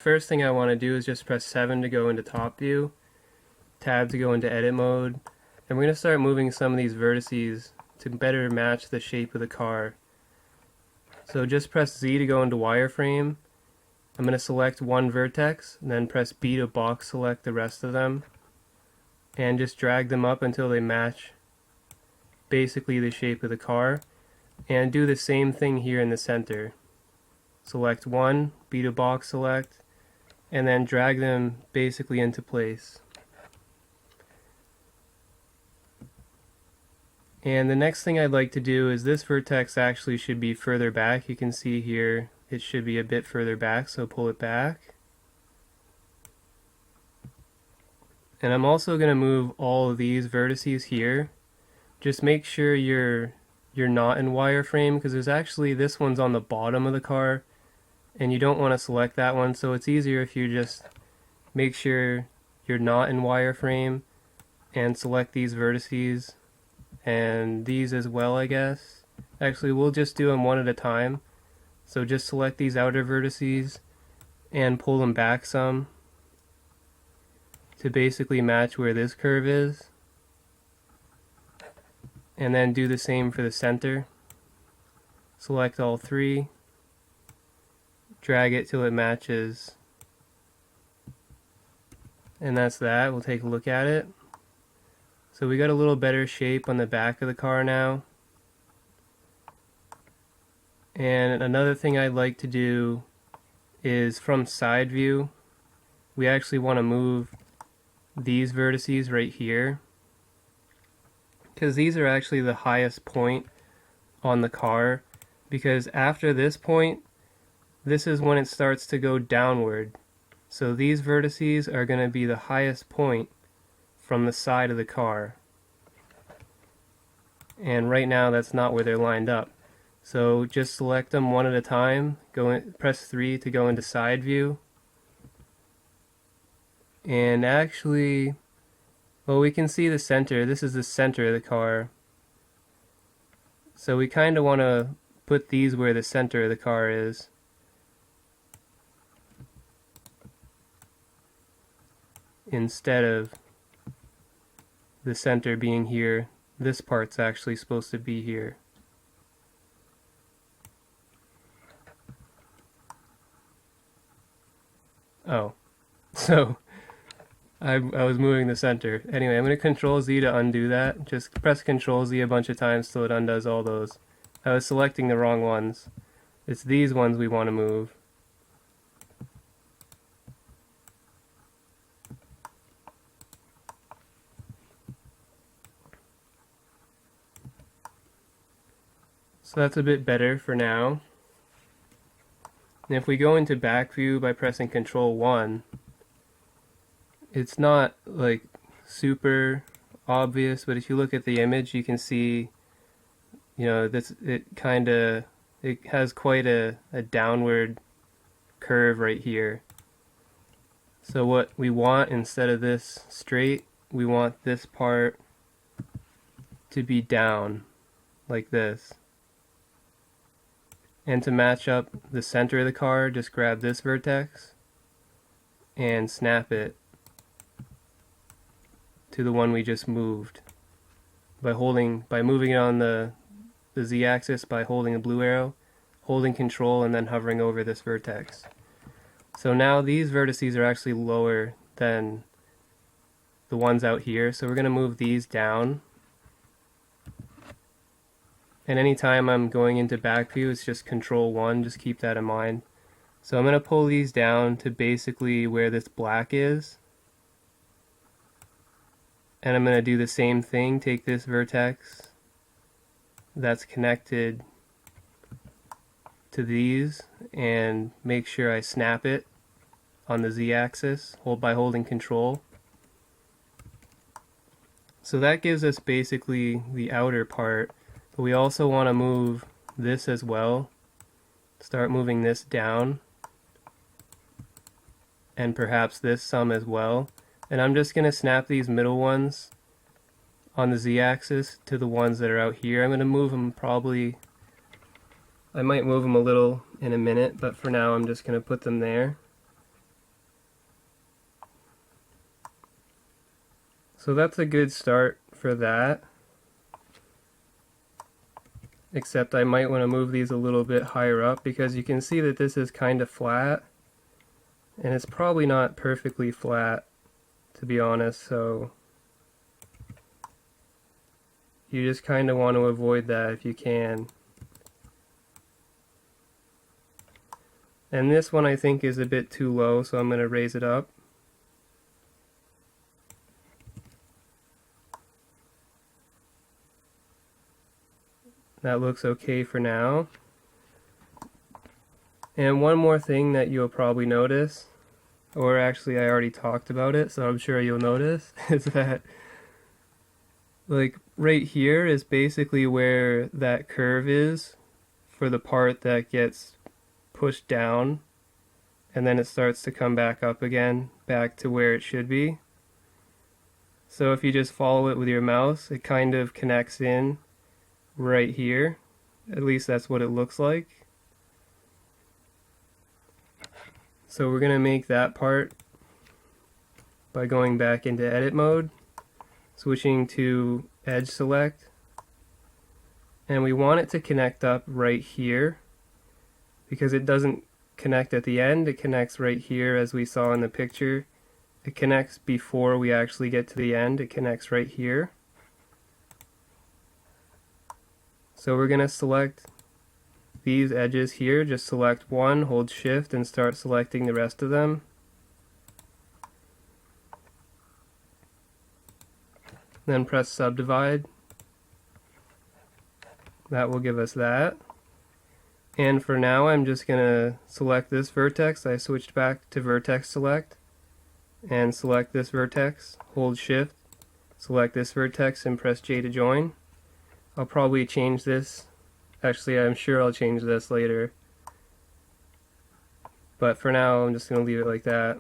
first thing I want to do is just press 7 to go into top view, tab to go into edit mode, and we're going to start moving some of these vertices to better match the shape of the car. So just press Z to go into wireframe. I'm going to select one vertex, and then press B to box select the rest of them, and just drag them up until they match basically the shape of the car. And do the same thing here in the center. Select one, B to box select, and then drag them basically into place. And the next thing I'd like to do is this vertex actually should be further back. You can see here it should be a bit further back, so pull it back. And I'm also going to move all of these vertices here. Just make sure you're not in wireframe, because there's actually, this one's on the bottom of the car and you don't want to select that one, so it's easier if you just make sure you're not in wireframe and select these vertices and these as well, I guess. Actually, we'll just do them one at a time. So just select these outer vertices and pull them back some to basically match where this curve is. And then do the same for the center. Select all three, drag it till it matches, and that's that. We'll take a look at it. So we got a little better shape on the back of the car now. And another thing I'd like to do is from side view, we actually want to move these vertices right here, because these are actually the highest point on the car, because after this point, this is when it starts to go downward. So these vertices are going to be the highest point from the side of the car. And right now that's not where they're lined up. So just select them one at a time, press 3 to go into side view. And actually, well, we can see the center. This is the center of the car. So we kind of want to put these where the center of the car is. Instead of the center being here, this part's actually supposed to be here. Oh, so I was moving the center. Anyway, I'm going to Control Z to undo that. Just press Control Z a bunch of times till it undoes all those. I was selecting the wrong ones. It's these ones we want to move. So that's a bit better for now. And if we go into back view by pressing Control 1, it's not like super obvious, but if you look at the image, you can see, you know, it has quite a downward curve right here. So what we want, instead of this straight, we want this part to be down like this. And to match up the center of the car, just grab this vertex and snap it to the one we just moved by moving it on the Z-axis by holding a blue arrow, holding Control, and then hovering over this vertex. So now these vertices are actually lower than the ones out here, so we're going to move these down. And anytime I'm going into back view, it's just Control 1, just keep that in mind. So I'm going to pull these down to basically where this black is. And I'm going to do the same thing, take this vertex that's connected to these and make sure I snap it on the Z-axis by holding Control. So that gives us basically the outer part. But we also want to move this as well. Start moving this down. And perhaps this some as well. And I'm just going to snap these middle ones on the Z-axis to the ones that are out here. I'm going to move them probably, I might move them a little in a minute, but for now I'm just going to put them there. So that's a good start for that. Except I might want to move these a little bit higher up because you can see that this is kind of flat. And it's probably not perfectly flat, to be honest, so you just kind of want to avoid that if you can. And this one I think is a bit too low, so I'm going to raise it up. That looks okay for now. And one more thing that you'll probably notice, or actually I already talked about it, so I'm sure you'll notice, is that like right here is basically where that curve is for the part that gets pushed down, and then it starts to come back up again, back to where it should be. So if you just follow it with your mouse, it kind of connects in right here. At least that's what it looks like. So we're going to make that part by going back into edit mode, switching to edge select, and we want it to connect up right here because it doesn't connect at the end, it connects right here as we saw in the picture. It connects before we actually get to the end, it connects right here. So we're going to select these edges here, just select one, hold shift and start selecting the rest of them. Then press subdivide. That will give us that. And for now I'm just going to select this vertex. I switched back to vertex select and select this vertex, hold shift, select this vertex and press J to join. I'll probably change this. Actually, I'm sure I'll change this later. But for now, I'm just going to leave it like that.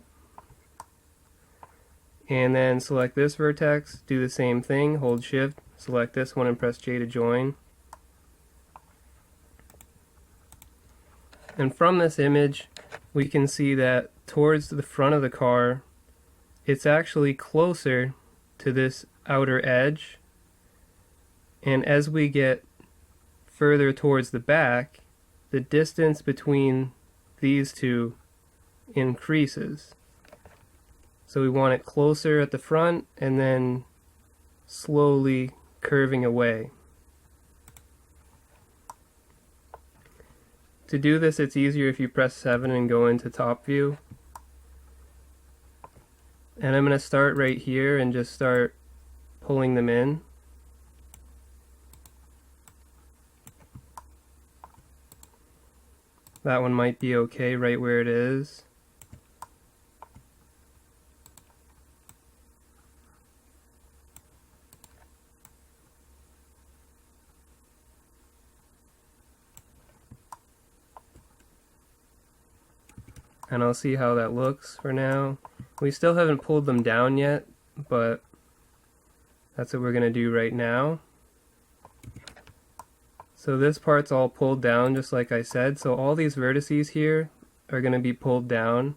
And then select this vertex, do the same thing, hold shift, select this one and press J to join. And from this image, we can see that towards the front of the car, it's actually closer to this outer edge. And as we get further towards the back, the distance between these two increases. So we want it closer at the front and then slowly curving away. To do this, it's easier if you press 7 and go into top view. And I'm going to start right here and just start pulling them in. That one might be okay right where it is. And I'll see how that looks for now. We still haven't pulled them down yet, but that's what we're going to do right now. So this part's all pulled down just like I said, so all these vertices here are going to be pulled down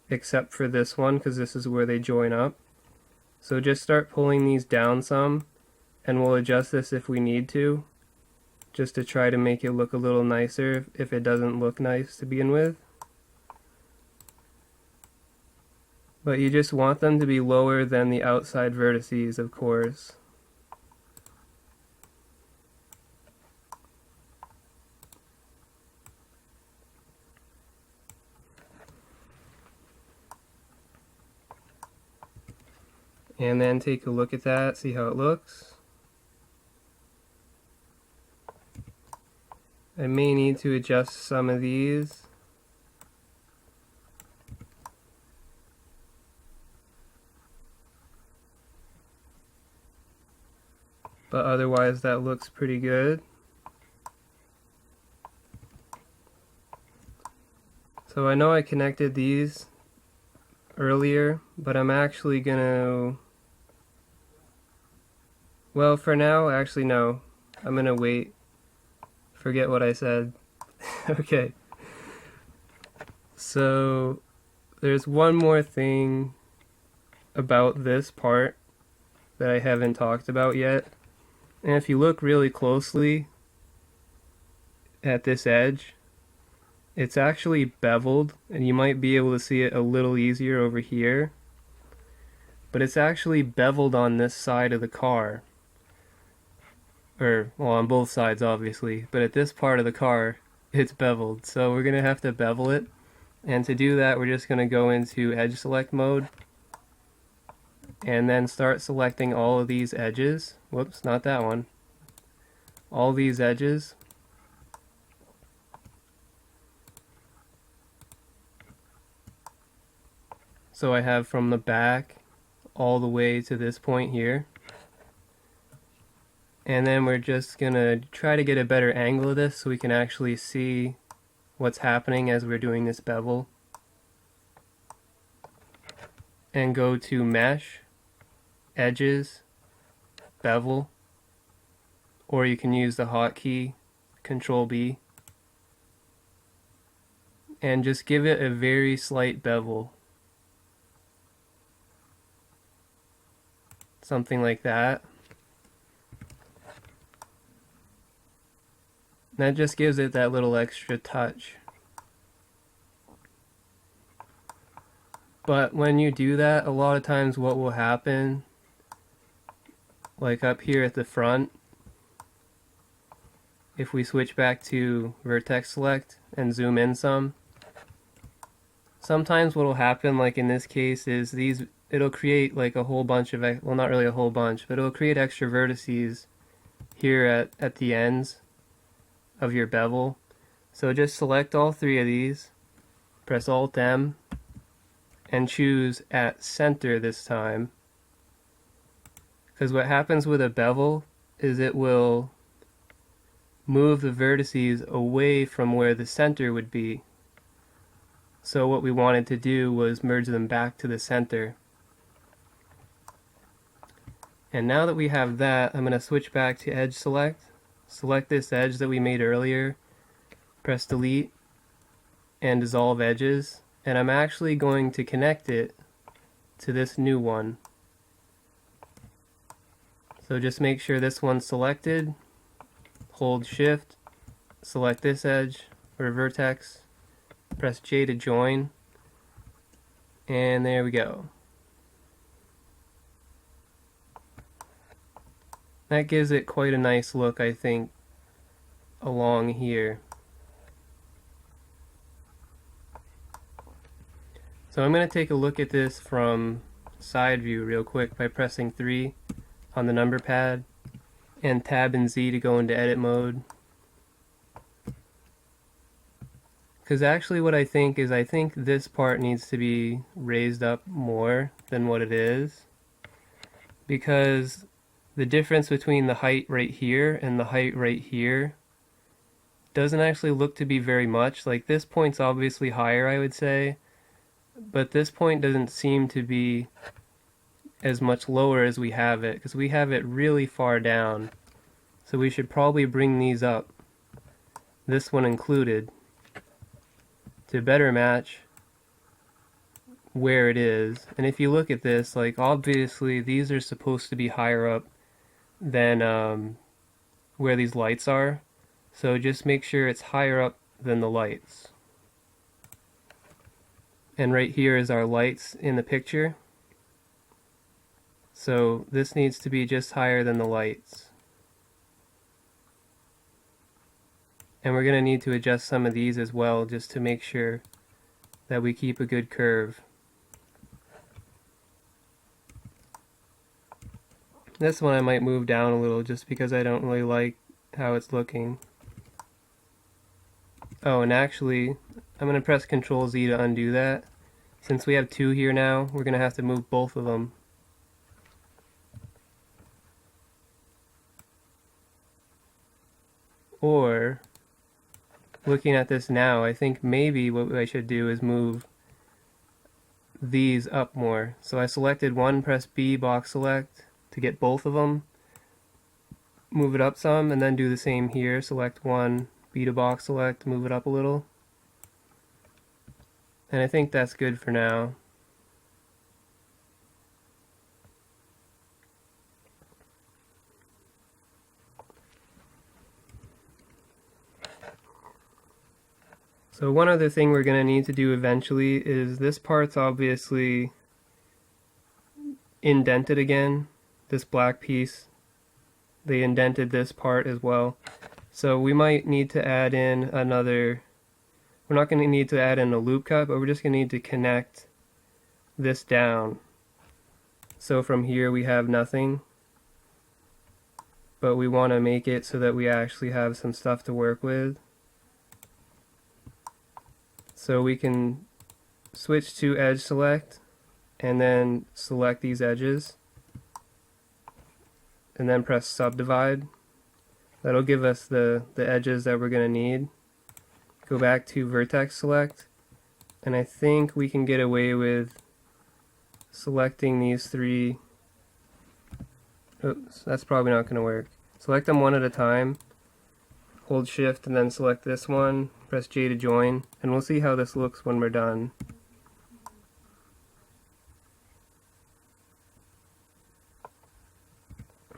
except for this one because this is where they join up. So just start pulling these down some and we'll adjust this if we need to, just to try to make it look a little nicer if it doesn't look nice to begin with. But you just want them to be lower than the outside vertices, of course. And then take a look at that, see how it looks. I may need to adjust some of these. But otherwise that looks pretty good. So I know I connected these earlier, but I'm actually gonna, well, for now, actually no, I'm gonna wait. Forget what I said. Okay. So there's one more thing about this part. that I haven't talked about yet. And if you look really closely at this edge, it's actually beveled, and you might be able to see it a little easier over here. But it's actually beveled on this side of the car. Or, well, on both sides, obviously. But at this part of the car, it's beveled. So we're going to have to bevel it. And to do that, we're just going to go into edge select mode. And then start selecting all of these edges. Whoops, not that one. All these edges. So I have from the back all the way to this point here. And then we're just gonna try to get a better angle of this so we can actually see what's happening as we're doing this bevel. And go to Mesh, Edges, Bevel, or you can use the hotkey Control B, and just give it a very slight bevel. Something like that. That just gives it that little extra touch. But when you do that, a lot of times what will happen, like up here at the front, if we switch back to vertex select and zoom in some, sometimes what will happen, like in this case, is it'll create like a whole bunch of, well, not really a whole bunch, but it'll create extra vertices here at the ends of your bevel. So just select all three of these, press Alt M, and choose at center this time. Because what happens with a bevel is it will move the vertices away from where the center would be. So what we wanted to do was merge them back to the center. And now that we have that, I'm going to switch back to edge select. Select this edge that we made earlier, press delete, and dissolve edges. And I'm actually going to connect it to this new one. So just make sure this one's selected, hold shift, select this edge or vertex, press J to join, and there we go. That gives it quite a nice look, I think, along here. So I'm going to take a look at this from side view real quick by pressing 3 on the number pad and Tab and Z to go into edit mode. Because actually what I think is, I think this part needs to be raised up more than what it is. Because the difference between the height right here and the height right here doesn't actually look to be very much. Like this point's obviously higher, I would say, but this point doesn't seem to be as much lower as we have it, because we have it really far down. So we should probably bring these up, this one included, to better match where it is. And if you look at this, like obviously these are supposed to be higher up than where these lights are. So just make sure it's higher up than the lights. And right here is our lights in the picture. So this needs to be just higher than the lights. And we're going to need to adjust some of these as well, just to make sure that we keep a good curve. This one I might move down a little just because I don't really like how it's looking. Oh, and actually, I'm going to press Control Z to undo that. Since we have two here now, we're going to have to move both of them. Or, looking at this now, I think maybe what I should do is move these up more. So I selected one, press B, box select, to get both of them. Move it up some, and then do the same here. Select one, B to box select, move it up a little. And I think that's good for now. So one other thing we're going to need to do eventually is this part's obviously indented again. This black piece, they indented this part as well. So we might need to add in another, we're not going to need to add in a loop cut, but we're just going to need to connect this down. So from here we have nothing, but we want to make it so that we actually have some stuff to work with. So we can switch to edge select and then select these edges and then press subdivide. That'll give us the edges that we're going to need. Go back to vertex select, and I think we can get away with selecting these three. Oops, that's probably not going to work. Select them one at a time, hold shift and then select this one, press J to join, and we'll see how this looks when we're done.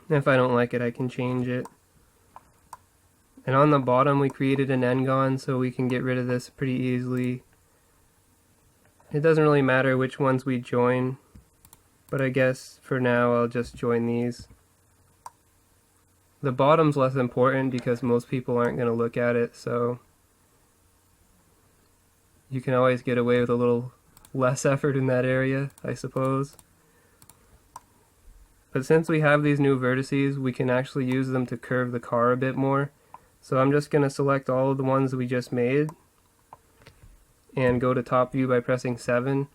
If I don't like it, I can change it. And on the bottom we created an n-gon so we can get rid of this pretty easily. It doesn't really matter which ones we join, but I guess for now I'll just join these. The bottom's less important because most people aren't going to look at it, so you can always get away with a little less effort in that area, I suppose. But since we have these new vertices, we can actually use them to curve the car a bit more. So I'm just going to select all of the ones that we just made and go to top view by pressing 7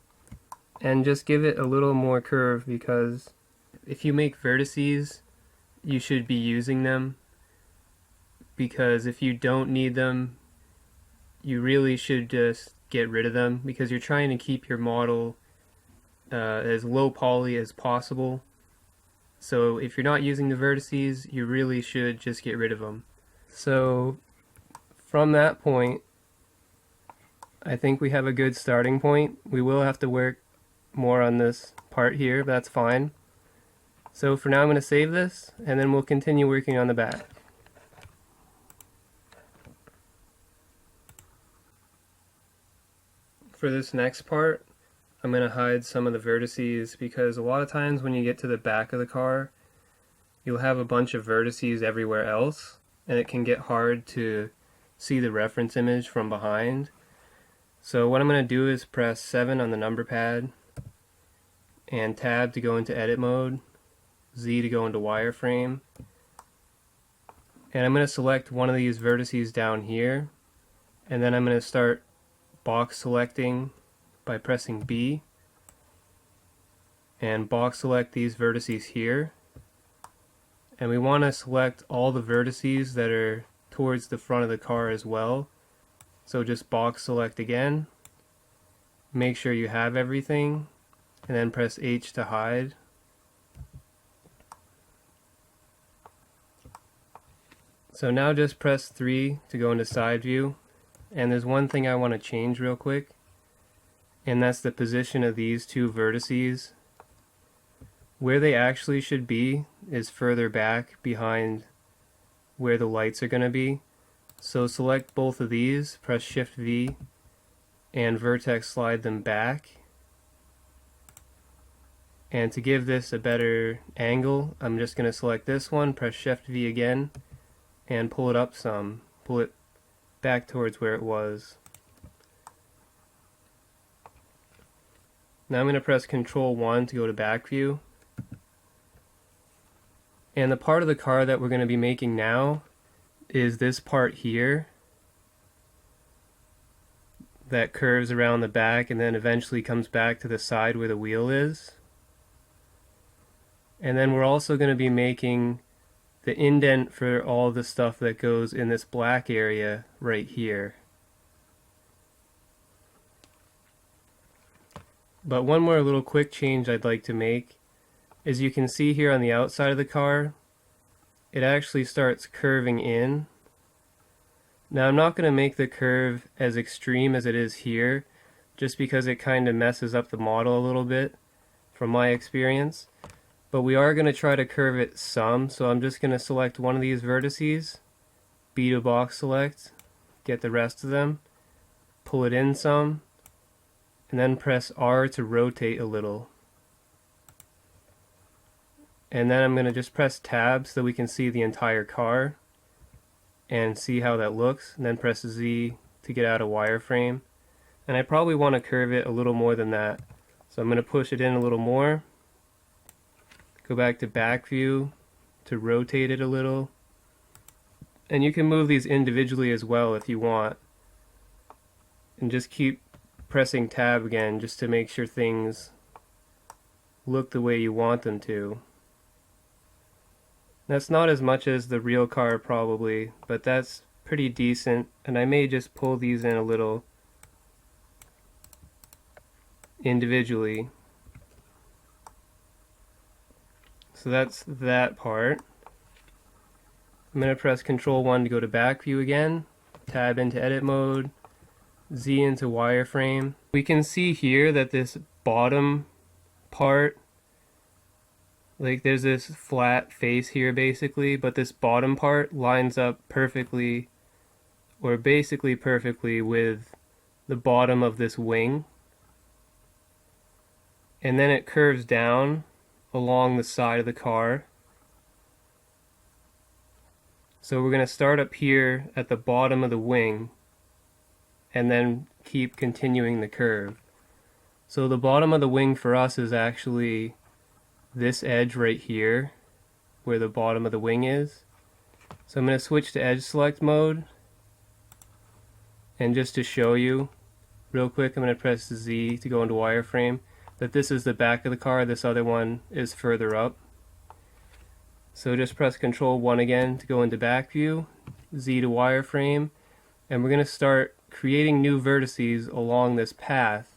and just give it a little more curve, because if you make vertices, you should be using them, because if you don't need them, you really should just get rid of them, because you're trying to keep your model as low poly as possible. So if you're not using the vertices, you really should just get rid of them. So from that point, I think we have a good starting point. We will have to work more on this part here, but that's fine. So for now I'm going to save this, and then we'll continue working on the back. For this next part, I'm going to hide some of the vertices, because a lot of times when you get to the back of the car, you'll have a bunch of vertices everywhere else, and it can get hard to see the reference image from behind. So what I'm going to do is press 7 on the number pad, and tab to go into edit mode, Z to go into wireframe, and I'm going to select one of these vertices down here, and then I'm going to start box selecting by pressing B, and box select these vertices here, and we want to select all the vertices that are towards the front of the car as well. So just box select again, make sure you have everything, and then press H to hide. So now just press 3 to go into side view, and there's one thing I want to change real quick, and that's the position of these two vertices. Where they actually should be is further back behind where the lights are going to be. So select both of these, press Shift V, and vertex slide them back. And to give this a better angle, I'm just going to select this one, press Shift V again, and pull it up some, pull it back towards where it was. Now I'm going to press Control 1 to go to back view. And the part of the car that we're going to be making now is this part here that curves around the back and then eventually comes back to the side where the wheel is. And then we're also going to be making the indent for all the stuff that goes in this black area right here. But one more little quick change I'd like to make is, you can see here on the outside of the car, it actually starts curving in. Now I'm not going to make the curve as extreme as it is here, just because it kind of messes up the model a little bit from my experience. But we are going to try to curve it some, so I'm just going to select one of these vertices, B to box select, get the rest of them, pull it in some, and then press R to rotate a little. And then I'm going to just press tab so that we can see the entire car and see how that looks, and then press Z to get out a wireframe. And I probably want to curve it a little more than that. So I'm going to push it in a little more. Go back to back view to rotate it a little. And you can move these individually as well if you want. And just keep pressing tab again just to make sure things look the way you want them to. That's not as much as the real car probably, but that's pretty decent. And I may just pull these in a little individually. So that's that part. I'm going to press Control 1 to go to back view again, tab into edit mode, Z into wireframe. We can see here that this bottom part, like there's this flat face here basically, but this bottom part lines up perfectly, or basically perfectly, with the bottom of this wing. And then it curves down along the side of the car. So we're going to start up here at the bottom of the wing and then keep continuing the curve. So the bottom of the wing for us is actually this edge right here where the bottom of the wing is. So I'm going to switch to edge select mode, and just to show you real quick, I'm going to press Z to go into wireframe, that this is the back of the car, this other one is further up. So just press Control 1 again to go into back view, Z to wireframe, and we're going to start creating new vertices along this path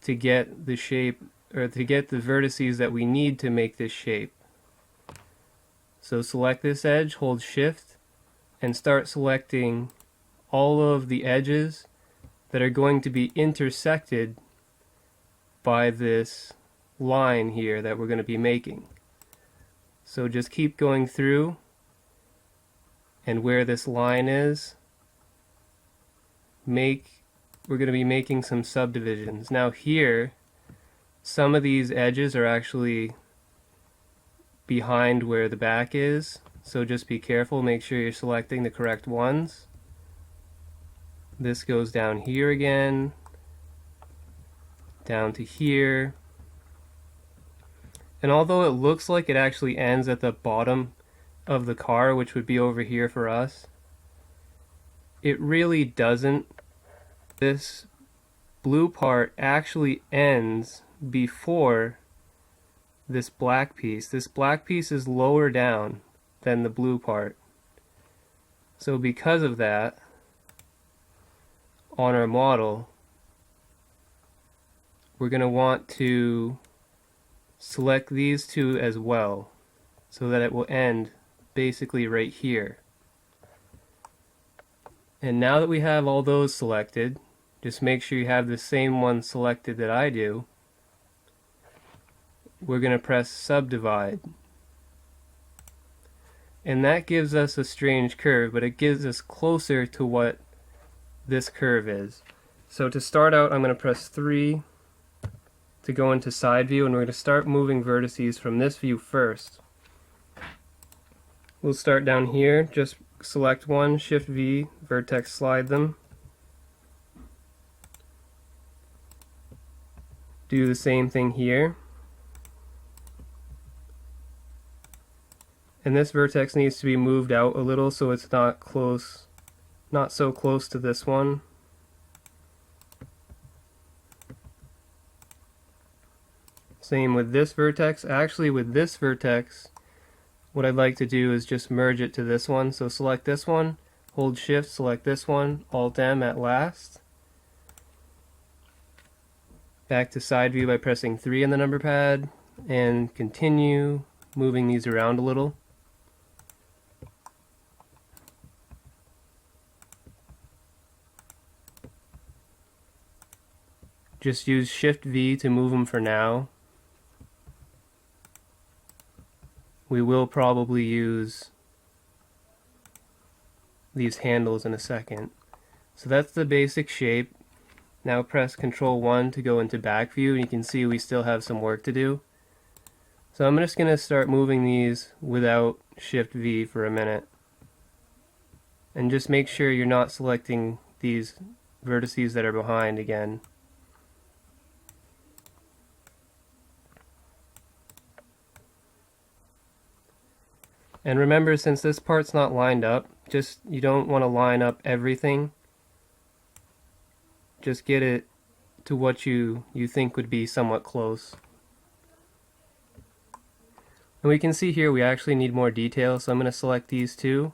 to get the shape, or to get the vertices that we need to make this shape. So select this edge, hold Shift, and start selecting all of the edges that are going to be intersected by this line here that we're going to be making. So just keep going through, and where this line is, we're going to be making some subdivisions. Now here, some of these edges are actually behind where the back is, so just be careful, make sure you're selecting the correct ones. This goes down here again, down to here. And although it looks like it actually ends at the bottom of the car, which would be over here for us, it really doesn't. This blue part actually ends before this black piece. This black piece is lower down than the blue part. So because of that, on our model, we're going to want to select these two as well, so that it will end basically right here. And now that we have all those selected, just make sure you have the same one selected that I do. We're going to press subdivide. And that gives us a strange curve, but it gives us closer to what this curve is. So to start out, I'm going to press 3 to go into side view, and we're going to start moving vertices from this view first. We'll start down here, just select one, Shift V, vertex slide them. Do the same thing here. And this vertex needs to be moved out a little so it's not so close to this one. Same with this vertex. Actually, with this vertex, what I'd like to do is just merge it to this one. So select this one, hold Shift, select this one, Alt M at last. Back to side view by pressing 3 on the number pad, and continue moving these around a little. Just use Shift V to move them for now. We will probably use these handles in a second. So that's the basic shape. Now press Ctrl 1 to go into back view, and you can see we still have some work to do. So I'm just going to start moving these without Shift V for a minute. And just make sure you're not selecting these vertices that are behind again. And remember, since this part's not lined up, you don't want to line up everything. Just get it to what you think would be somewhat close. And we can see here we actually need more detail, so I'm going to select these two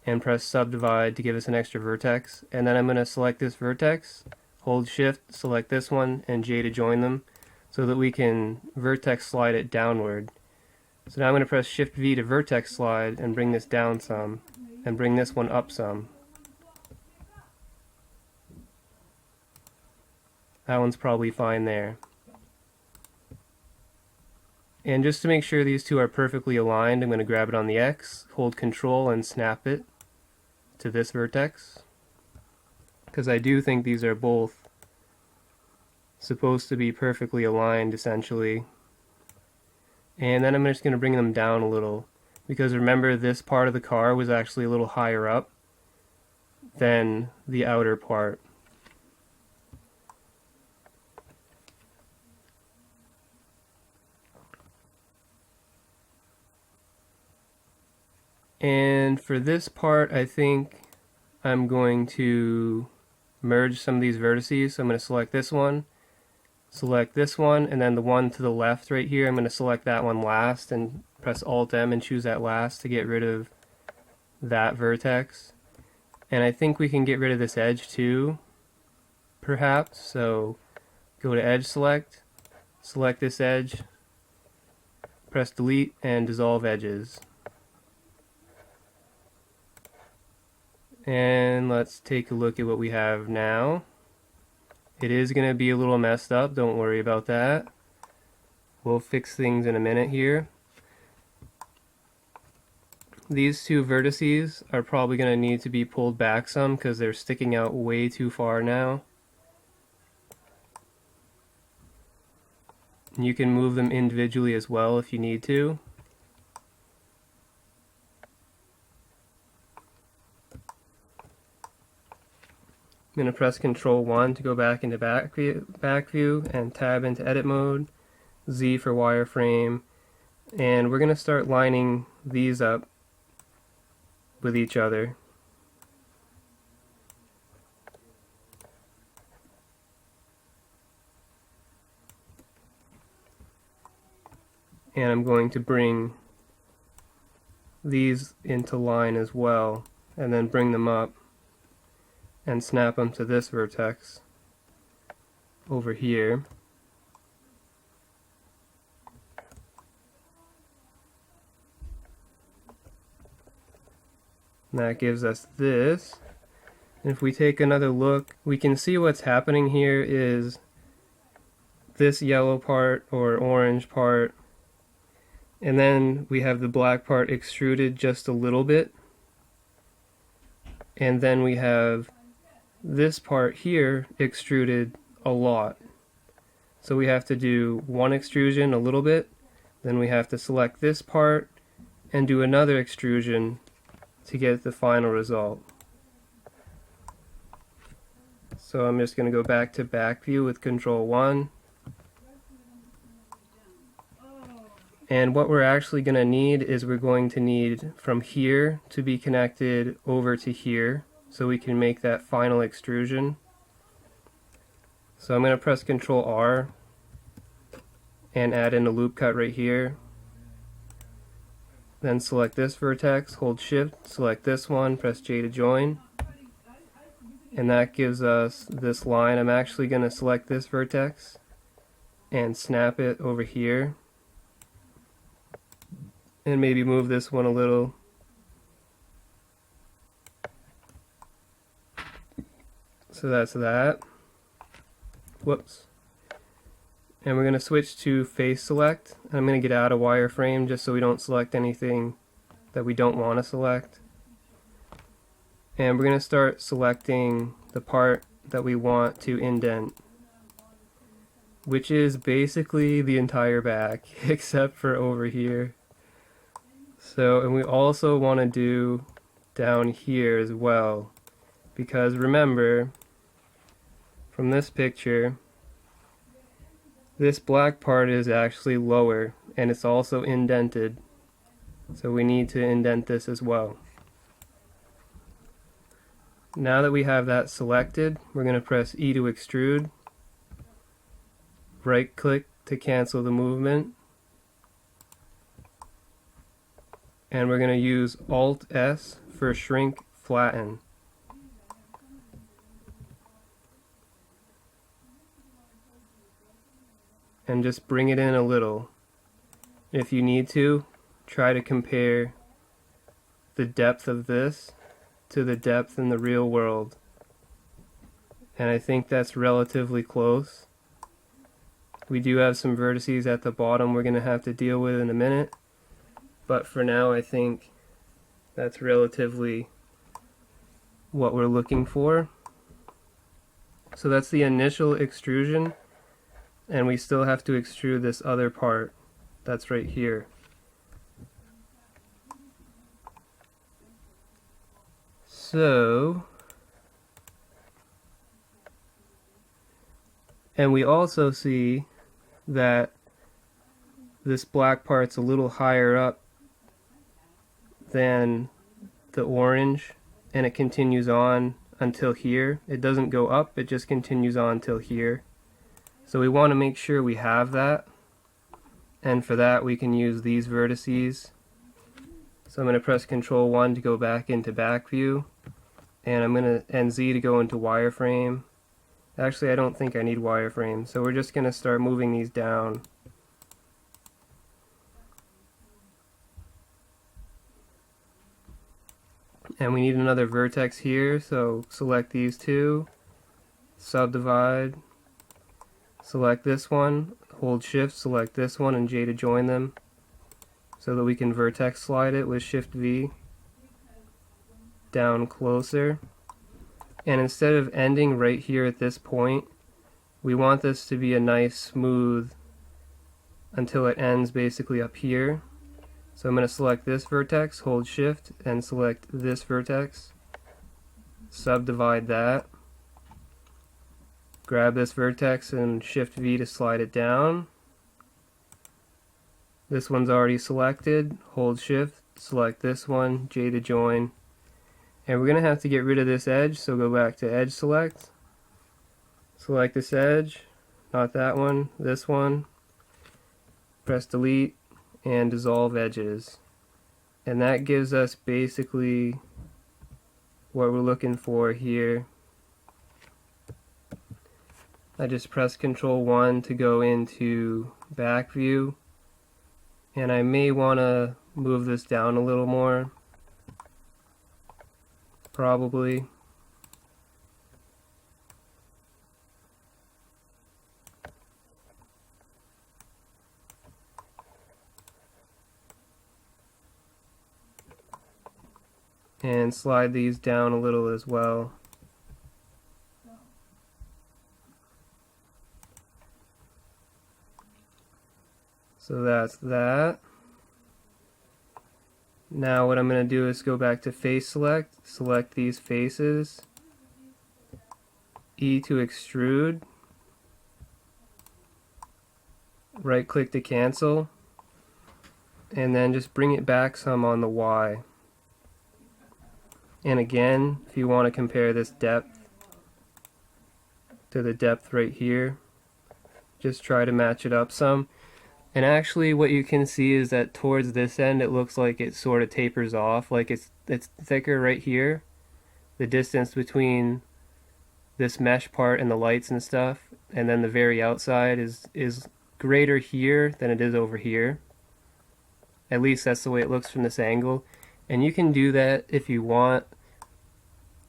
and press subdivide to give us an extra vertex. And then I'm going to select this vertex, hold shift, select this one, and J to join them so that we can vertex slide it downward. So now I'm going to press Shift V to vertex slide and bring this down some, and bring this one up some. That one's probably fine there. And just to make sure these two are perfectly aligned, I'm going to grab it on the X, hold Control, and snap it to this vertex. Because I do think these are both supposed to be perfectly aligned, essentially. And then I'm just going to bring them down a little, because remember, this part of the car was actually a little higher up than the outer part. And for this part, I think I'm going to merge some of these vertices. So I'm going to select this one, and then the one to the left right here, I'm going to select that one last and press Alt M and choose that last to get rid of that vertex. And I think we can get rid of this edge too, perhaps. So go to Edge Select, select this edge, press Delete, and dissolve edges. And let's take a look at what we have now. It is going to be a little messed up, don't worry about that. We'll fix things in a minute here. These two vertices are probably going to need to be pulled back some because they're sticking out way too far now. And you can move them individually as well if you need to. I'm going to press Ctrl 1 to go back into back view and tab into edit mode, Z for wireframe, and we're going to start lining these up with each other. And I'm going to bring these into line as well, and then bring them up and snap them to this vertex over here. And that gives us this. And if we take another look, we can see what's happening here is this yellow part or orange part, and then we have the black part extruded just a little bit, and then we have this part here extruded a lot. So we have to do one extrusion a little bit, then we have to select this part and do another extrusion to get the final result. So I'm just going to go back to back view with Control 1. And what we're actually going to need is we're going to need from here to be connected over to here so we can make that final extrusion. So I'm going to press Control R and add in a loop cut right here. Then select this vertex, hold Shift, select this one, press J to join. And that gives us this line. I'm actually going to select this vertex and snap it over here. And maybe move this one a little. So that's that. Whoops. And we're going to switch to face select. I'm going to get out of wireframe just so we don't select anything that we don't want to select. And we're going to start selecting the part that we want to indent, which is basically the entire back except for over here. So, and we also want to do down here as well, because remember from this picture, this black part is actually lower and it's also indented, so we need to indent this as well. Now that we have that selected, we're going to press E to extrude, right click to cancel the movement, and we're going to use Alt S for shrink flatten. And just bring it in a little. If you need to, try to compare the depth of this to the depth in the real world. And I think that's relatively close. We do have some vertices at the bottom we're going to have to deal with in a minute, but for now I think that's relatively what we're looking for. So that's the initial extrusion, and we still have to extrude this other part that's right here. So, and we also see that this black part's a little higher up than the orange, and it continues on until here. It doesn't go up, it just continues on till here. So we want to make sure we have that, and for that we can use these vertices. So I'm going to press Ctrl 1 to go back into back view, and I'm going to, and Z to go into wireframe. Actually, I don't think I need wireframe, so we're just going to start moving these down. And we need another vertex here, so select these two, subdivide, select this one, hold shift, select this one, and J to join them, so that we can vertex slide it with shift V down closer. And instead of ending right here at this point, we want this to be a nice smooth until it ends basically up here. So I'm going to select this vertex, hold shift, and select this vertex, subdivide that, grab this vertex and shift V to slide it down. This one's already selected, hold shift, select this one, J to join. And we're going to have to get rid of this edge, so go back to edge select, select this edge, not that one, this one, press delete, and dissolve edges. And that gives us basically what we're looking for here. I just press Ctrl 1 to go into back view, and I may want to move this down a little more. Probably. And slide these down a little as well. So that's that. Now what I'm going to do is go back to face select, select these faces, E to extrude, right click to cancel, and then just bring it back some on the Y. And again, if you want to compare this depth to the depth right here, just try to match it up some. And actually what you can see is that towards this end it looks like it sort of tapers off, like it's thicker right here. The distance between this mesh part and the lights and stuff, and then the very outside is greater here than it is over here. At least that's the way it looks from this angle. And you can do that if you want.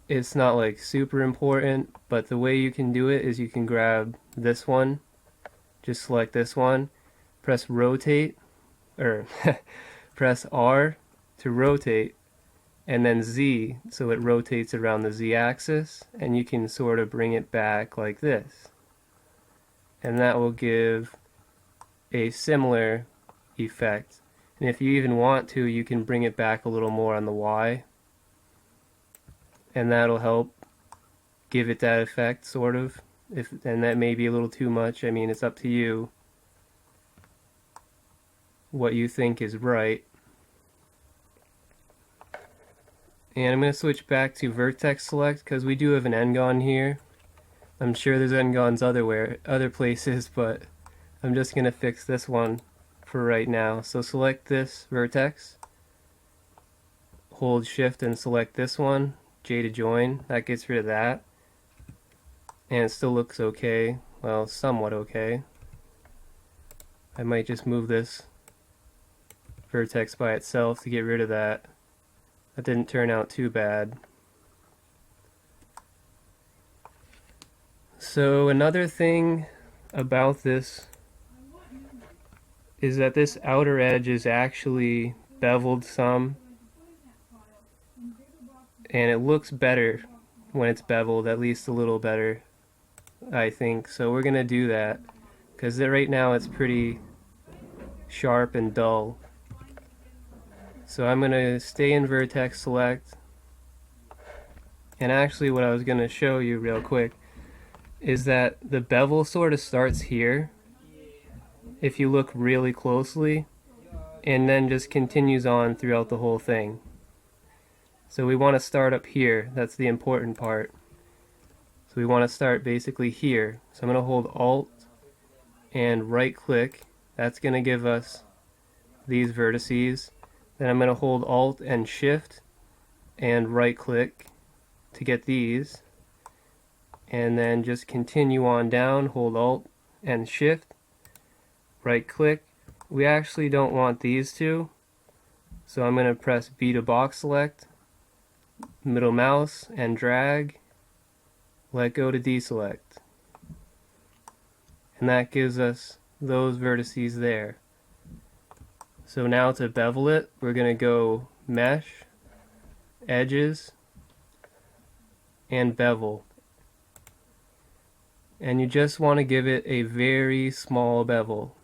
It's not like super important, but the way you can do it is you can grab this one, just select this one, press rotate, or press R to rotate, and then Z, so it rotates around the Z axis, and you can sort of bring it back like this. And that will give a similar effect. And if you even want to, you can bring it back a little more on the Y, and that'll help give it that effect, sort of. And that may be a little too much. I mean, it's up to you what you think is right. And I'm going to switch back to vertex select because we do have an n-gon here. I'm sure there's n-gons other places, but I'm just going to fix this one for right now. So select this vertex, hold shift and select this one, J to join. That gets rid of that. And it still looks okay. Well, somewhat okay. I might just move this vertex by itself to get rid of that. That didn't turn out too bad. So another thing about this is that this outer edge is actually beveled some, and it looks better when it's beveled, at least a little better, I think. So we're gonna do that because right now it's pretty sharp and dull. So I'm gonna stay in vertex select, and actually what I was gonna show you real quick is that the bevel sort of starts here if you look really closely, and then just continues on throughout the whole thing. So we want to start up here. That's the important part. So we want to start basically here. So I'm going to hold Alt and right click. That's going to give us these vertices. Then I'm going to hold Alt and Shift and right click to get these. And then just continue on down, hold Alt and Shift, right click. We actually don't want these two, so I'm going to press B to box select, middle mouse and drag, let go to deselect. And that gives us those vertices there. So now to bevel it, we're going to go Mesh, Edges, and Bevel. And you just want to give it a very small bevel,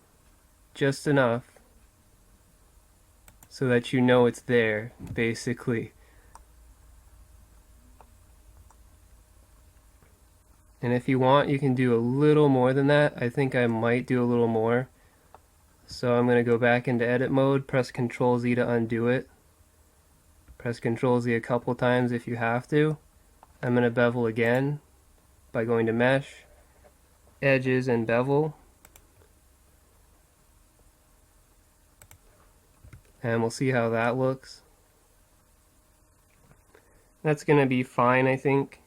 just enough so that you know it's there, basically. And if you want, you can do a little more than that. I think I might do a little more. So I'm going to go back into edit mode, press Ctrl Z to undo it. Press Ctrl Z a couple times if you have to. I'm going to bevel again by going to Mesh, Edges, and Bevel. And we'll see how that looks. That's going to be fine, I think.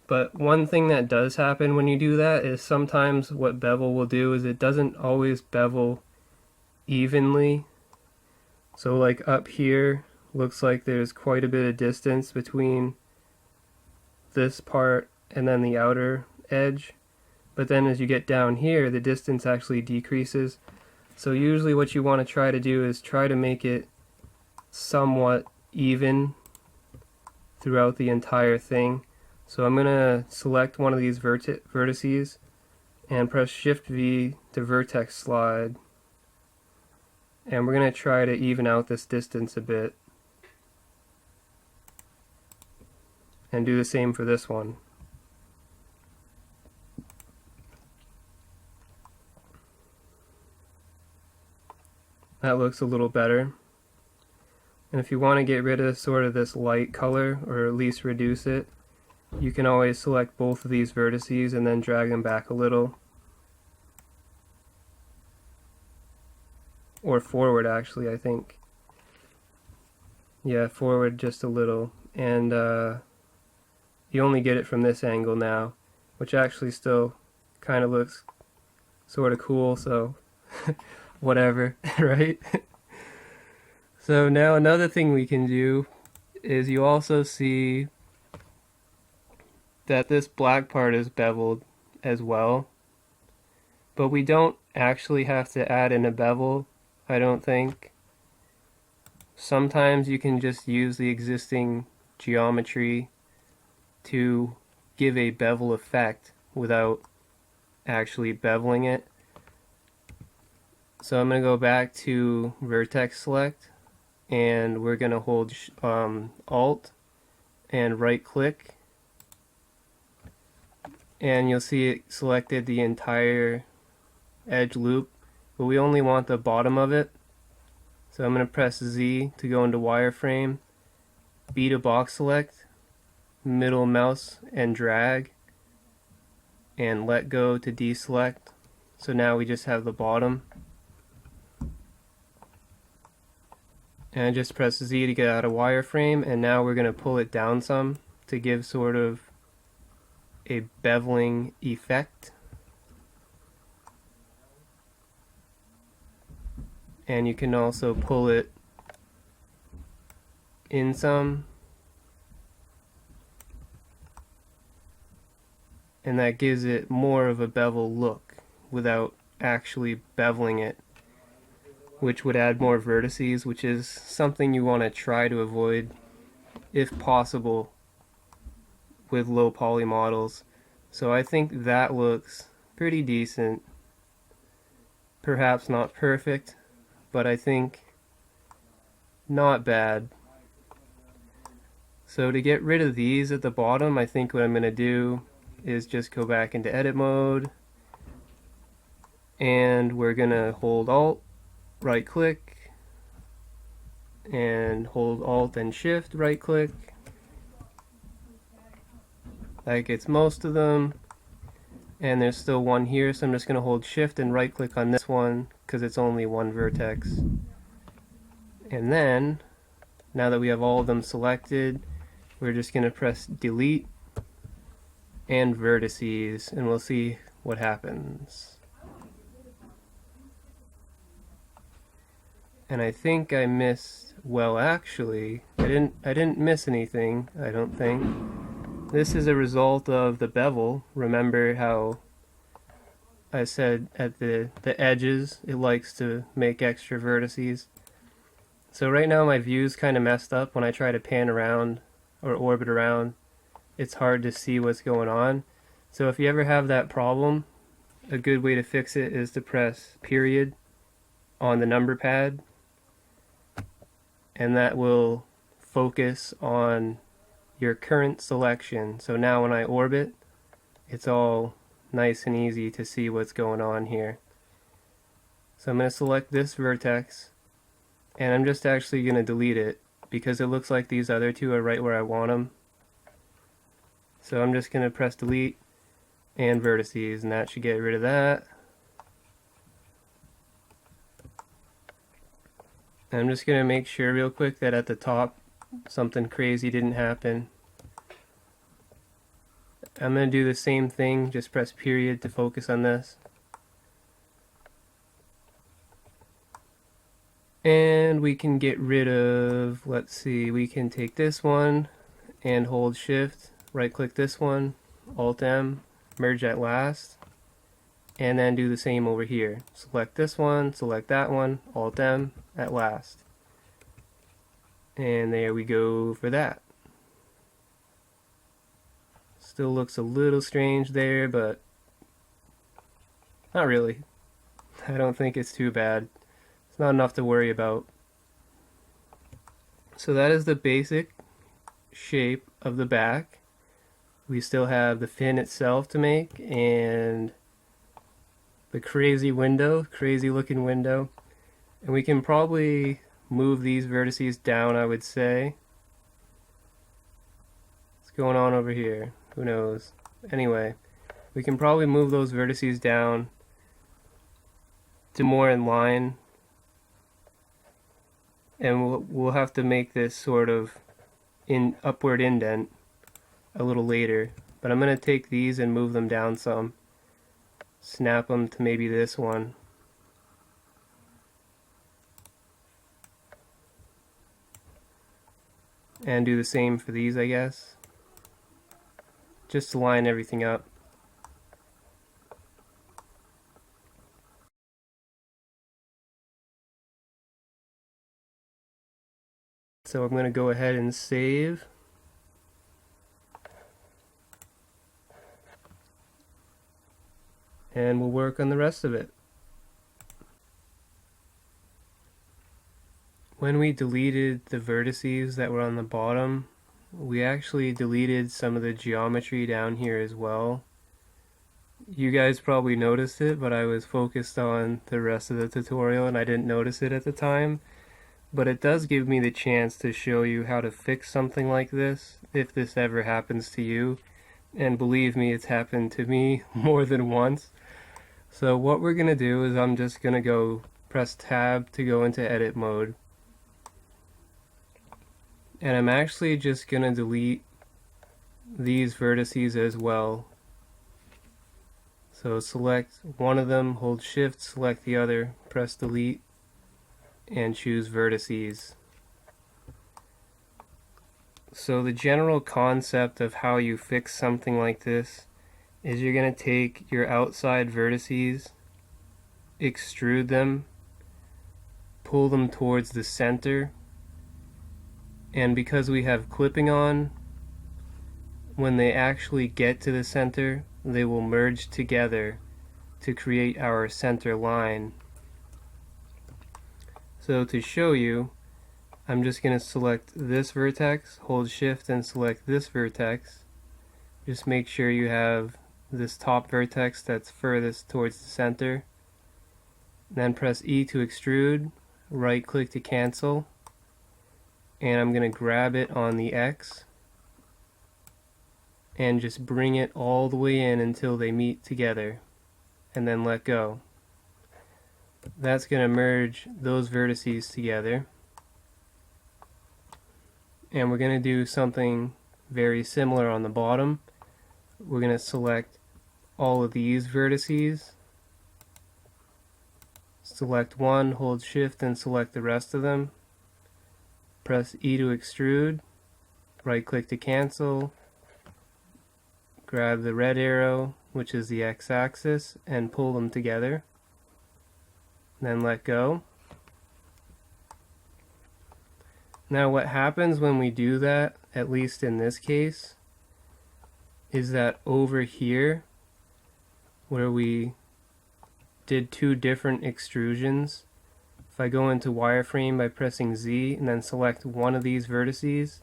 But one thing that does happen when you do that is sometimes what bevel will do is it doesn't always bevel evenly. So like up here, looks like there's quite a bit of distance between this part and then the outer edge. But then as you get down here, the distance actually decreases. So usually what you want to try to do is try to make it somewhat even throughout the entire thing. So I'm going to select one of these vertices and press Shift V to vertex slide. And we're going to try to even out this distance a bit. And do the same for this one. That looks a little better. And if you want to get rid of sort of this light color, or at least reduce it, you can always select both of these vertices and then drag them back a little. Or forward, actually, I think. Yeah, forward just a little. And you only get it from this angle now, which actually still kind of looks sort of cool, so whatever, right? So now another thing we can do is you also see that this black part is beveled as well, but we don't actually have to add in a bevel, I don't think. Sometimes you can just use the existing geometry to give a bevel effect without actually beveling it. So I'm going to go back to vertex select, and we're going to hold Alt and right click, and you'll see it selected the entire edge loop, but we only want the bottom of it. So I'm going to press Z to go into wireframe, B to box select, middle mouse and drag, and let go to deselect. So now we just have the bottom. And just press Z to get out of wireframe, and now we're going to pull it down some to give sort of a beveling effect. And you can also pull it in some, and that gives it more of a bevel look without actually beveling it, which would add more vertices, which is something you want to try to avoid if possible with low poly models. So I think that looks pretty decent. Perhaps not perfect, but I think not bad. So to get rid of these at the bottom, I think what I'm going to do is just go back into edit mode, and we're going to hold Alt, right click, and hold Alt and Shift, right click. That gets most of them, and there's still one here, so I'm just going to hold Shift and right click on this one because it's only one vertex. And then, now that we have all of them selected, we're just going to press delete and vertices, and we'll see what happens. And I think I missed, well, actually I didn't miss anything, I don't think. This is a result of the bevel. Remember how I said at the edges it likes to make extra vertices. So right now my view's kind of messed up. When I try to pan around or orbit around, it's hard to see what's going on. So if you ever have that problem, a good way to fix it is to press period on the number pad, and that will focus on your current selection. So now when I orbit, it's all nice and easy to see what's going on here. So I'm going to select this vertex, and I'm just actually going to delete it because it looks like these other two are right where I want them. So I'm just going to press delete and vertices, and that should get rid of that. And I'm just going to make sure real quick that at the top something crazy didn't happen. I'm going to do the same thing, just press period to focus on this. And we can get rid of, let's see, we can take this one and hold shift, right click this one, alt M, merge at last, and then do the same over here. Select this one, select that one, alt M at last. And there we go for that. Still looks a little strange there, but not really. I don't think it's too bad. It's not enough to worry about. So that is the basic shape of the back. We still have the fin itself to make and the crazy window, crazy looking window. And we can probably move these vertices down, I would say. What's going on over here? Who knows? Anyway, we can probably move those vertices down to more in line, and we'll have to make this sort of upward indent a little later. But I'm going to take these and move them down some. Snap them to maybe this one. And do the same for these, I guess. Just to line everything up. So I'm going to go ahead and save. And we'll work on the rest of it. When we deleted the vertices that were on the bottom, we actually deleted some of the geometry down here as well. You guys probably noticed it, but I was focused on the rest of the tutorial and I didn't notice it at the time. But it does give me the chance to show you how to fix something like this, if this ever happens to you. And believe me, it's happened to me more than once. So what we're going to do is I'm just going to go press tab to go into edit mode. And I'm actually just going to delete these vertices as well. So select one of them, hold shift, select the other, press delete, and choose vertices. So the general concept of how you fix something like this is you're going to take your outside vertices, extrude them, pull them towards the center, and because we have clipping on, when they actually get to the center, they will merge together to create our center line. So to show you, I'm just going to select this vertex, hold shift and select this vertex. Just make sure you have this top vertex that's furthest towards the center. Then press E to extrude, right click to cancel, and I'm going to grab it on the X and just bring it all the way in until they meet together, and then let go. That's going to merge those vertices together. And we're going to do something very similar on the bottom. We're going to select all of these vertices, select one, hold shift and select the rest of them, press E to extrude, right click to cancel, grab the red arrow, which is the x-axis, and pull them together, then let go. Now what happens when we do that, at least in this case, is that over here, where we did two different extrusions, if I go into wireframe by pressing Z and then select one of these vertices,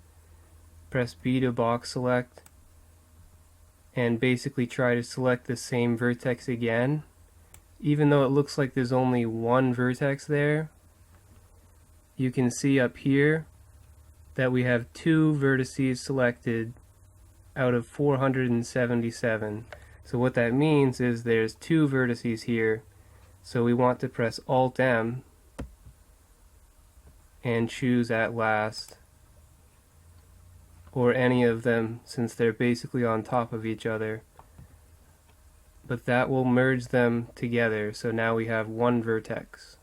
press B to box select, and basically try to select the same vertex again, even though it looks like there's only one vertex there, you can see up here that we have two vertices selected out of 477. So what that means is there's two vertices here, so we want to press Alt M and choose at last, or any of them since they're basically on top of each other. But that will merge them together, so now we have one vertex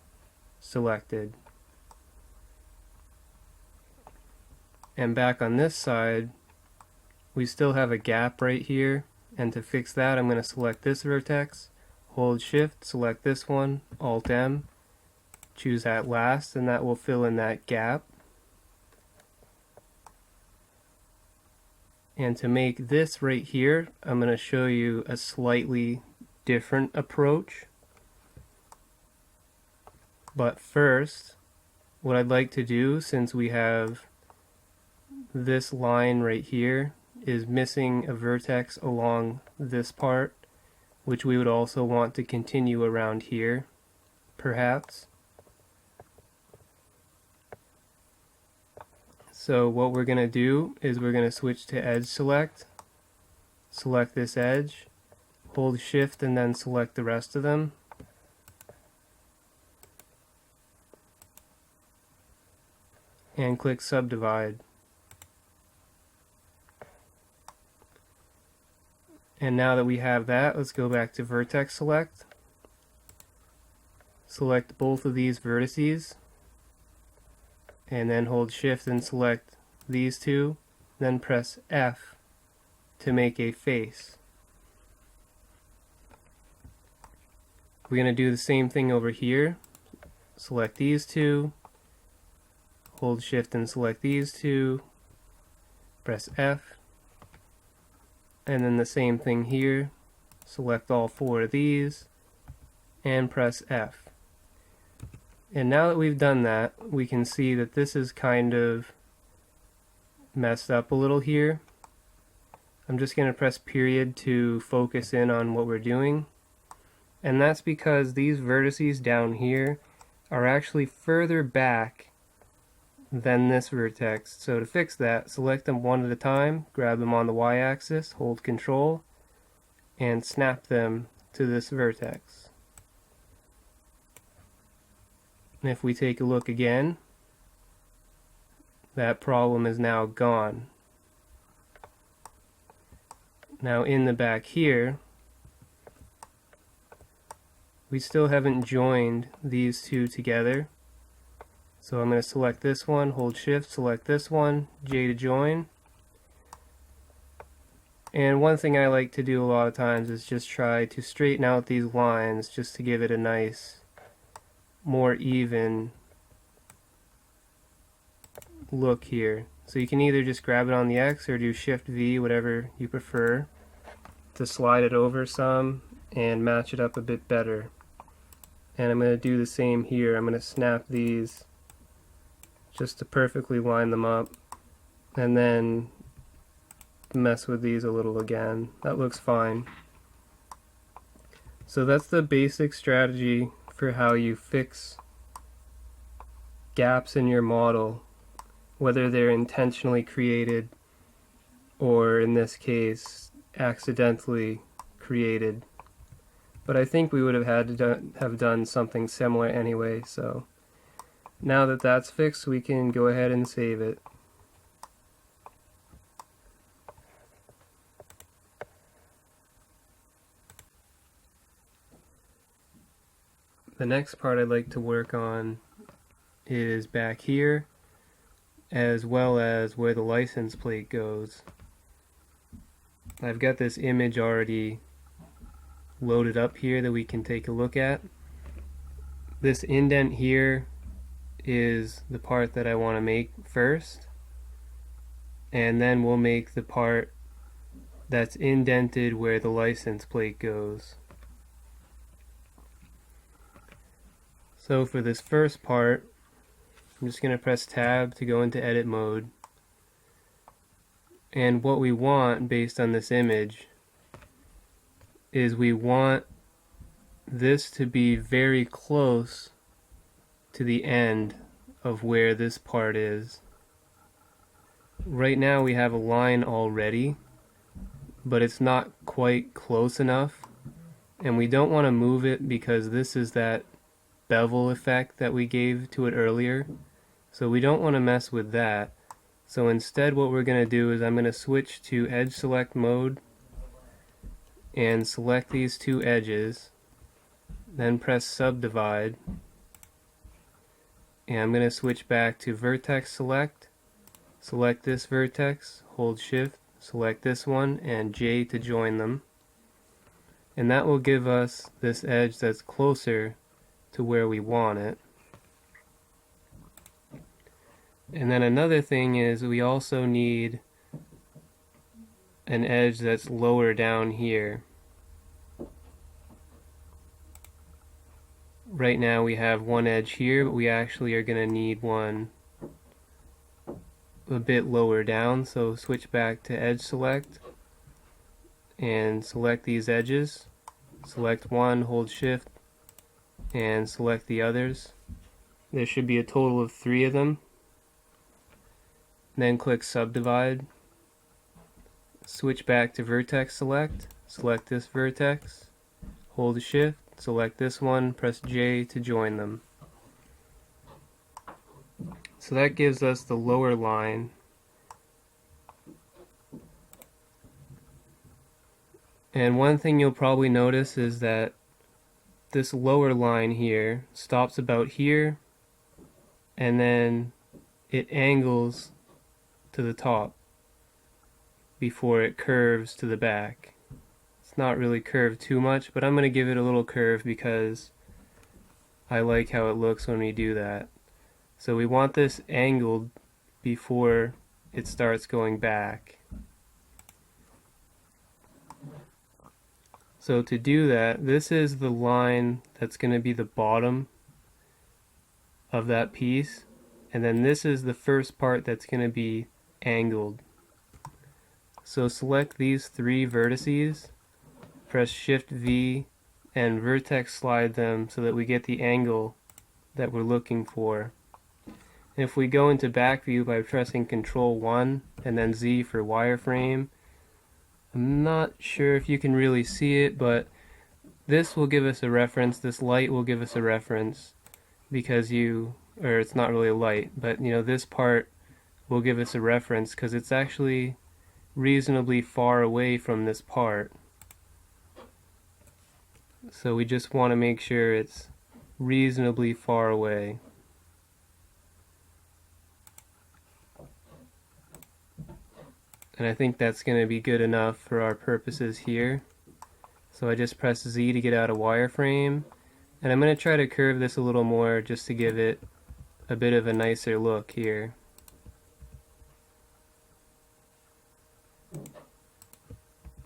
selected. And back on this side, we still have a gap right here, and to fix that I'm going to select this vertex, hold shift, select this one, Alt M, choose at last, and that will fill in that gap. And to make this right here, I'm going to show you a slightly different approach. But first, what I'd like to do, since we have this line right here, is missing a vertex along this part, which we would also want to continue around here, perhaps. So what we're going to do is we're going to switch to edge select, select this edge, hold shift and then select the rest of them. And click subdivide. And now that we have that, let's go back to vertex select. Select both of these vertices, and then hold shift and select these two, then press F to make a face. We're going to do the same thing over here. Select these two, hold shift and select these two, press F, and then the same thing here, select all four of these, and press F. And now that we've done that, we can see that this is kind of messed up a little here. I'm just going to press period to focus in on what we're doing. And that's because these vertices down here are actually further back than this vertex. So to fix that, select them one at a time, grab them on the y-axis, hold Control, and snap them to this vertex. And if we take a look again, that problem is now gone. Now in the back here, we still haven't joined these two together. So I'm going to select this one, hold shift, select this one, J to join. And one thing I like to do a lot of times is just try to straighten out these lines just to give it a nice, more even look here. So you can either just grab it on the X or do Shift V, whatever you prefer, to slide it over some and match it up a bit better. And I'm going to do the same here. I'm going to snap these just to perfectly line them up, and then mess with these a little again. That looks fine. So that's the basic strategy for how you fix gaps in your model, whether they're intentionally created or, in this case, accidentally created. But I think we would have had to have done something similar anyway, so now that that's fixed, we can go ahead and save it. The next part I'd like to work on is back here, as well as where the license plate goes. I've got this image already loaded up here that we can take a look at. This indent here is the part that I want to make first, and then we'll make the part that's indented where the license plate goes. So for this first part, I'm just going to press tab to go into edit mode. And what we want based on this image is we want this to be very close to the end of where this part is. Right now we have a line already, but it's not quite close enough, and we don't want to move it because this is that bevel effect that we gave to it earlier, so we don't want to mess with that. So instead what we're going to do is I'm going to switch to edge select mode and select these two edges, then press subdivide, and I'm going to switch back to vertex select, select this vertex, hold shift, select this one, and J to join them, and that will give us this edge that's closer to where we want it. And then another thing is we also need an edge that's lower down here. Right now we have one edge here, but we actually are going to need one a bit lower down, so switch back to edge select and select these edges, select one, hold shift, and select the others. There should be a total of 3 of them. Then click subdivide, switch back to vertex select, select this vertex, hold shift, select this one, press J to join them. So that gives us the lower line. And one thing you'll probably notice is that this lower line here stops about here, and then it angles to the top before it curves to the back. It's not really curved too much, but I'm going to give it a little curve because I like how it looks when we do that. So we want this angled before it starts going back. So to do that, this is the line that's going to be the bottom of that piece, and then this is the first part that's going to be angled. So select these three vertices, press Shift V, and vertex slide them so that we get the angle that we're looking for. And if we go into back view by pressing Control 1 and then Z for wireframe, I'm not sure if you can really see it, but this will give us a reference, this light will give us a reference, because it's not really a light, but this part will give us a reference because it's actually reasonably far away from this part. So we just want to make sure it's reasonably far away. And I think that's going to be good enough for our purposes here. So I just press Z to get out of wireframe, and I'm going to try to curve this a little more just to give it a bit of a nicer look here.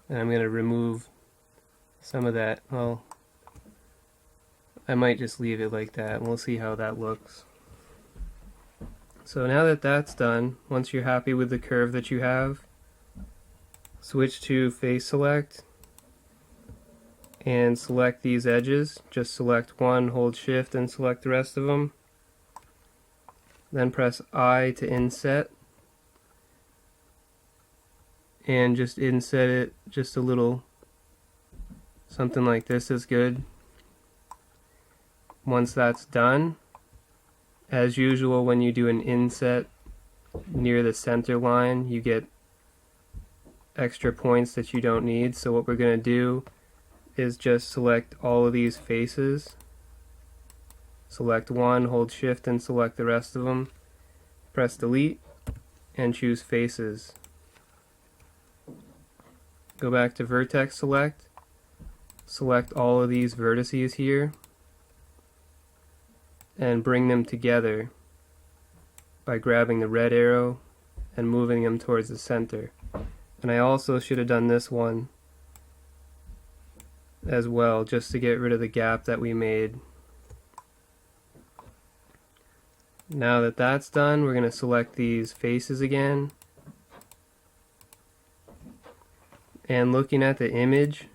And I'm going to remove some of that. Well, I might just leave it like that, and we'll see how that looks. So now that that's done, once you're happy with the curve that you have, switch to Face Select and select these edges. Just select one, hold Shift, and select the rest of them. Then press I to inset, and just inset it just a little. Something like this is good. Once that's done, as usual when you do an inset near the center line, you get extra points that you don't need. So what we're going to do is just select all of these faces. Select one, hold Shift, and select the rest of them. Press Delete and choose Faces. Go back to Vertex Select. Select all of these vertices here and bring them together by grabbing the red arrow and moving them towards the center. And I also should have done this one as well, just to get rid of the gap that we made. Now that that's done, we're going to select these faces again. And looking at the image,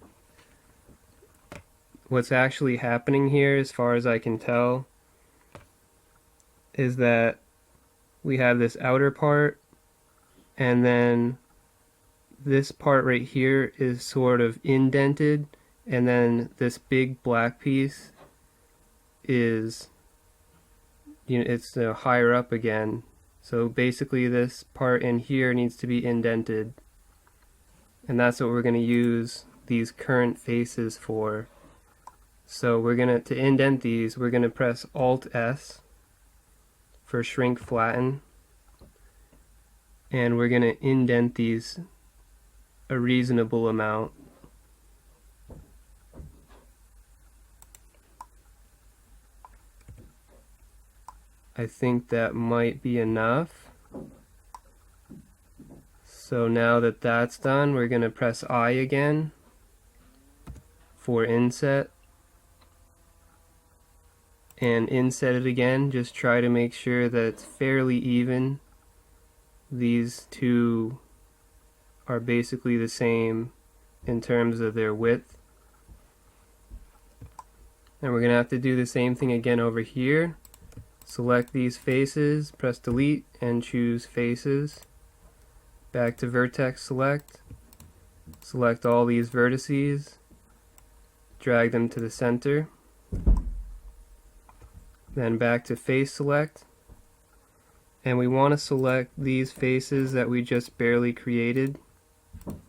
what's actually happening here, as far as I can tell, is that we have this outer part, and then this part right here is sort of indented, and then this big black piece is, it's higher up again. So basically this part in here needs to be indented, and that's what we're going to use these current faces for. So we're going to indent these, we're going to press Alt S for shrink flatten, and we're going to indent these a reasonable amount. I think that might be enough. So now that that's done, we're going to press I again for inset, and inset it again. Just try to make sure that it's fairly even. These two are basically the same in terms of their width. And we're going to have to do the same thing again over here. Select these faces, press Delete, and choose Faces. Back to Vertex Select. Select all these vertices. Drag them to the center. Then back to Face Select. And we want to select these faces that we just barely created,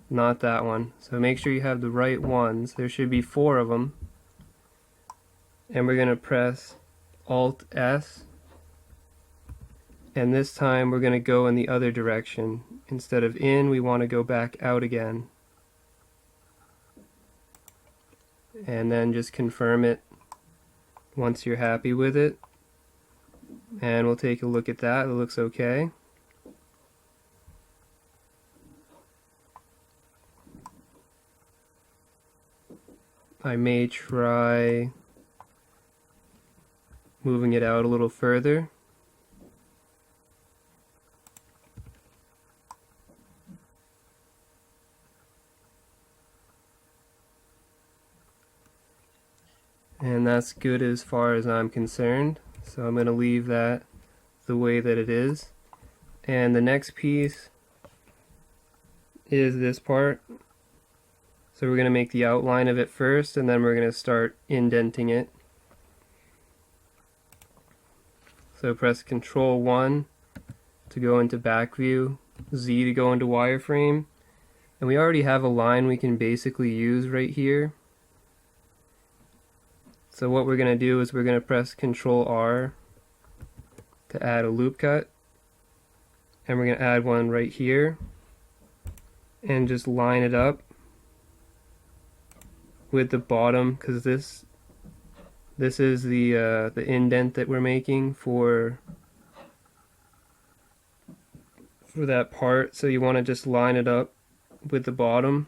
not that one. So make sure you have the right ones. There should be 4 of them. And we're going to press Alt S. And this time we're going to go in the other direction. Instead of in, we want to go back out again. And then just confirm it once you're happy with it. And we'll take a look at that. It looks okay. I may try moving it out a little further. And that's good as far as I'm concerned. So I'm going to leave that the way that it is. And the next piece is this part. So we're going to make the outline of it first, and then we're going to start indenting it. So press Control 1 to go into back view, Z to go into wireframe. And we already have a line we can basically use right here. So what we're going to do is we're going to press Control R to add a loop cut. And we're going to add one right here. And just line it up with the bottom, because this is the indent that we're making for that part. So you want to just line it up with the bottom.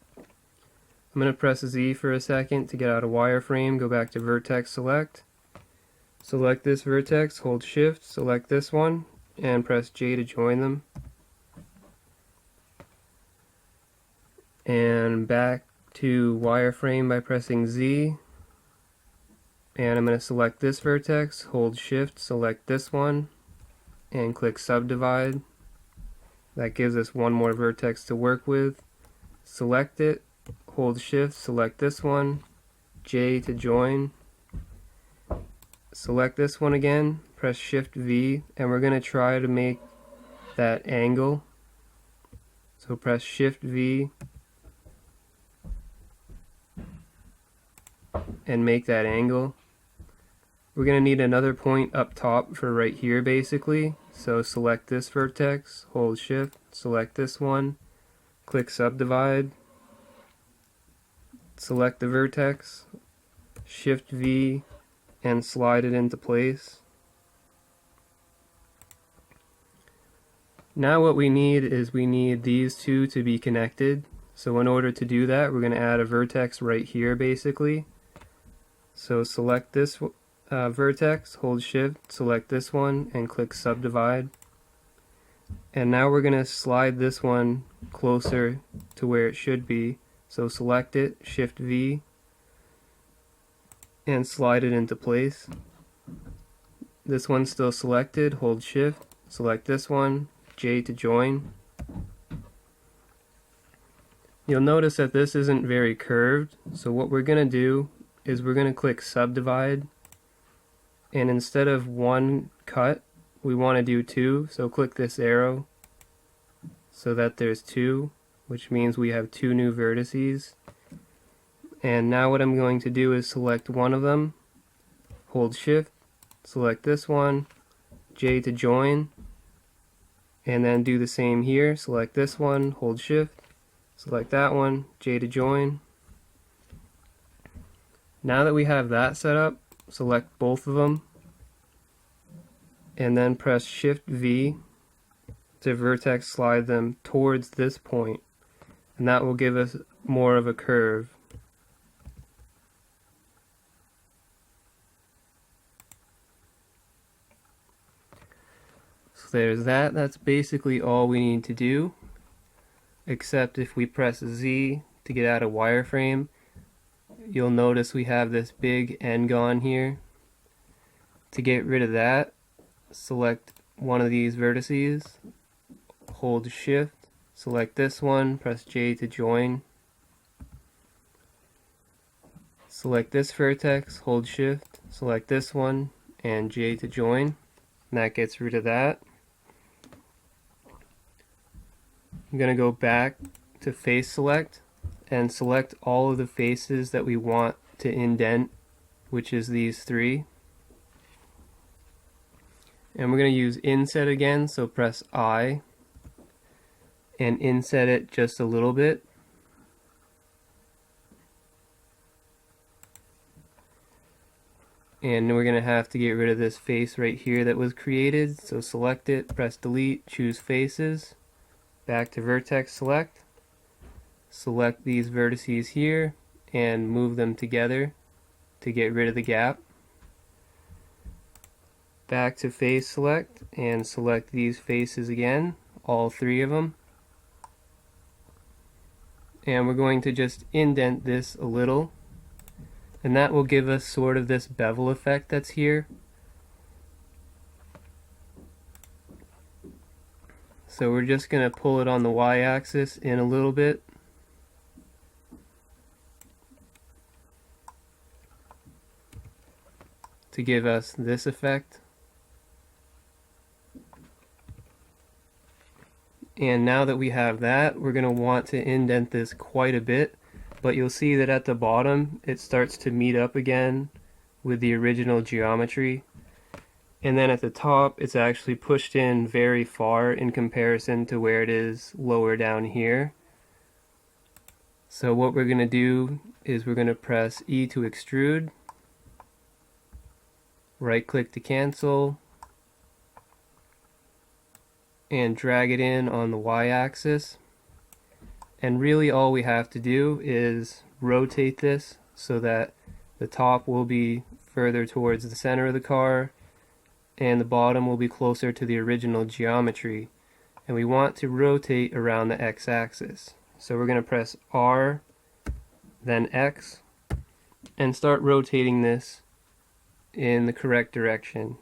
I'm going to press Z for a second to get out of wireframe, go back to vertex select. Select this vertex, hold shift, select this one, and press J to join them. And back to wireframe by pressing Z. And I'm going to select this vertex, hold shift, select this one, and click subdivide. That gives us one more vertex to work with. Select it, hold shift, select this one, J to join. Select this one again, press shift V, and we're going to try to make that angle. So press shift V and make that angle. We're going to need another point up top for right here basically. So select this vertex, hold shift, select this one, click subdivide, select the vertex, shift V, and slide it into place. Now what we need is we need these two to be connected. So in order to do that, we're going to add a vertex right here basically. So select this vertex, hold shift, select this one, and click subdivide. And now we're going to slide this one closer to where it should be. So select it, shift V, and slide it into place. This one's still selected, hold shift, select this one, J to join. You'll notice that this isn't very curved, so what we're going to do is we're going to click subdivide, and instead of one cut we want to do two, so click this arrow so that there's two, which means we have two new vertices. And now what I'm going to do is select one of them, hold shift, select this one, J to join, and then do the same here, select this one, hold shift, select that one, J to join. Now that we have that set up, select both of them and then press shift V to vertex slide them towards this point, and that will give us more of a curve. So there's that. That's basically all we need to do, except if we press Z to get out of wireframe, you'll notice we have this big n-gon here. To get rid of that, select one of these vertices, hold shift, select this one, press J to join. Select this vertex, hold shift, select this one, and J to join. And that gets rid of that. I'm going to go back to face select and select all of the faces that we want to indent, which is these three. And we're going to use inset again, so press I and inset it just a little bit. And we're going to have to get rid of this face right here that was created. So select it, press delete, choose faces, back to vertex select, select these vertices here and move them together to get rid of the gap. Back to face select and select these faces again, all three of them. And we're going to just indent this a little, and that will give us sort of this bevel effect that's here. So we're just going to pull it on the y-axis in a little bit. To give us this effect. And now that we have that, we're going to want to indent this quite a bit, but you'll see that at the bottom it starts to meet up again with the original geometry. And then at the top it's actually pushed in very far in comparison to where it is lower down here. So what we're going to do is we're going to press E to extrude, right click to cancel, and drag it in on the y-axis. And really all we have to do is rotate this so that the top will be further towards the center of the car and the bottom will be closer to the original geometry. And we want to rotate around the x-axis. So we're going to press R, then X, and start rotating this in the correct direction.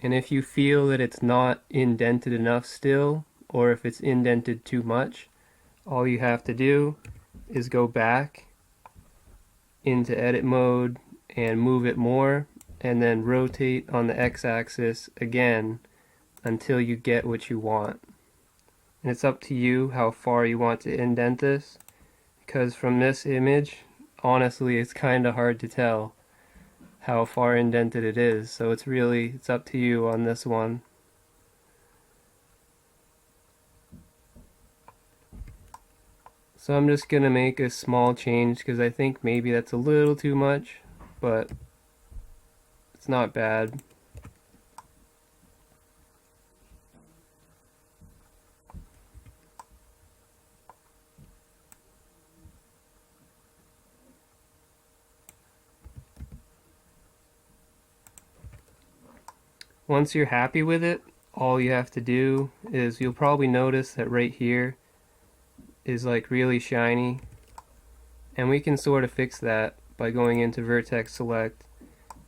And if you feel that it's not indented enough still, or if it's indented too much, all you have to do is go back into edit mode and move it more, and then rotate on the x-axis again until you get what you want. And it's up to you how far you want to indent this, because from this image, honestly, it's kind of hard to tell how far indented it is, so it's up to you on this one. So I'm just gonna make a small change because I think maybe that's a little too much, but it's not bad. Once you're happy with it, all you have to do is, you'll probably notice that right here is like really shiny, and we can sort of fix that by going into vertex select,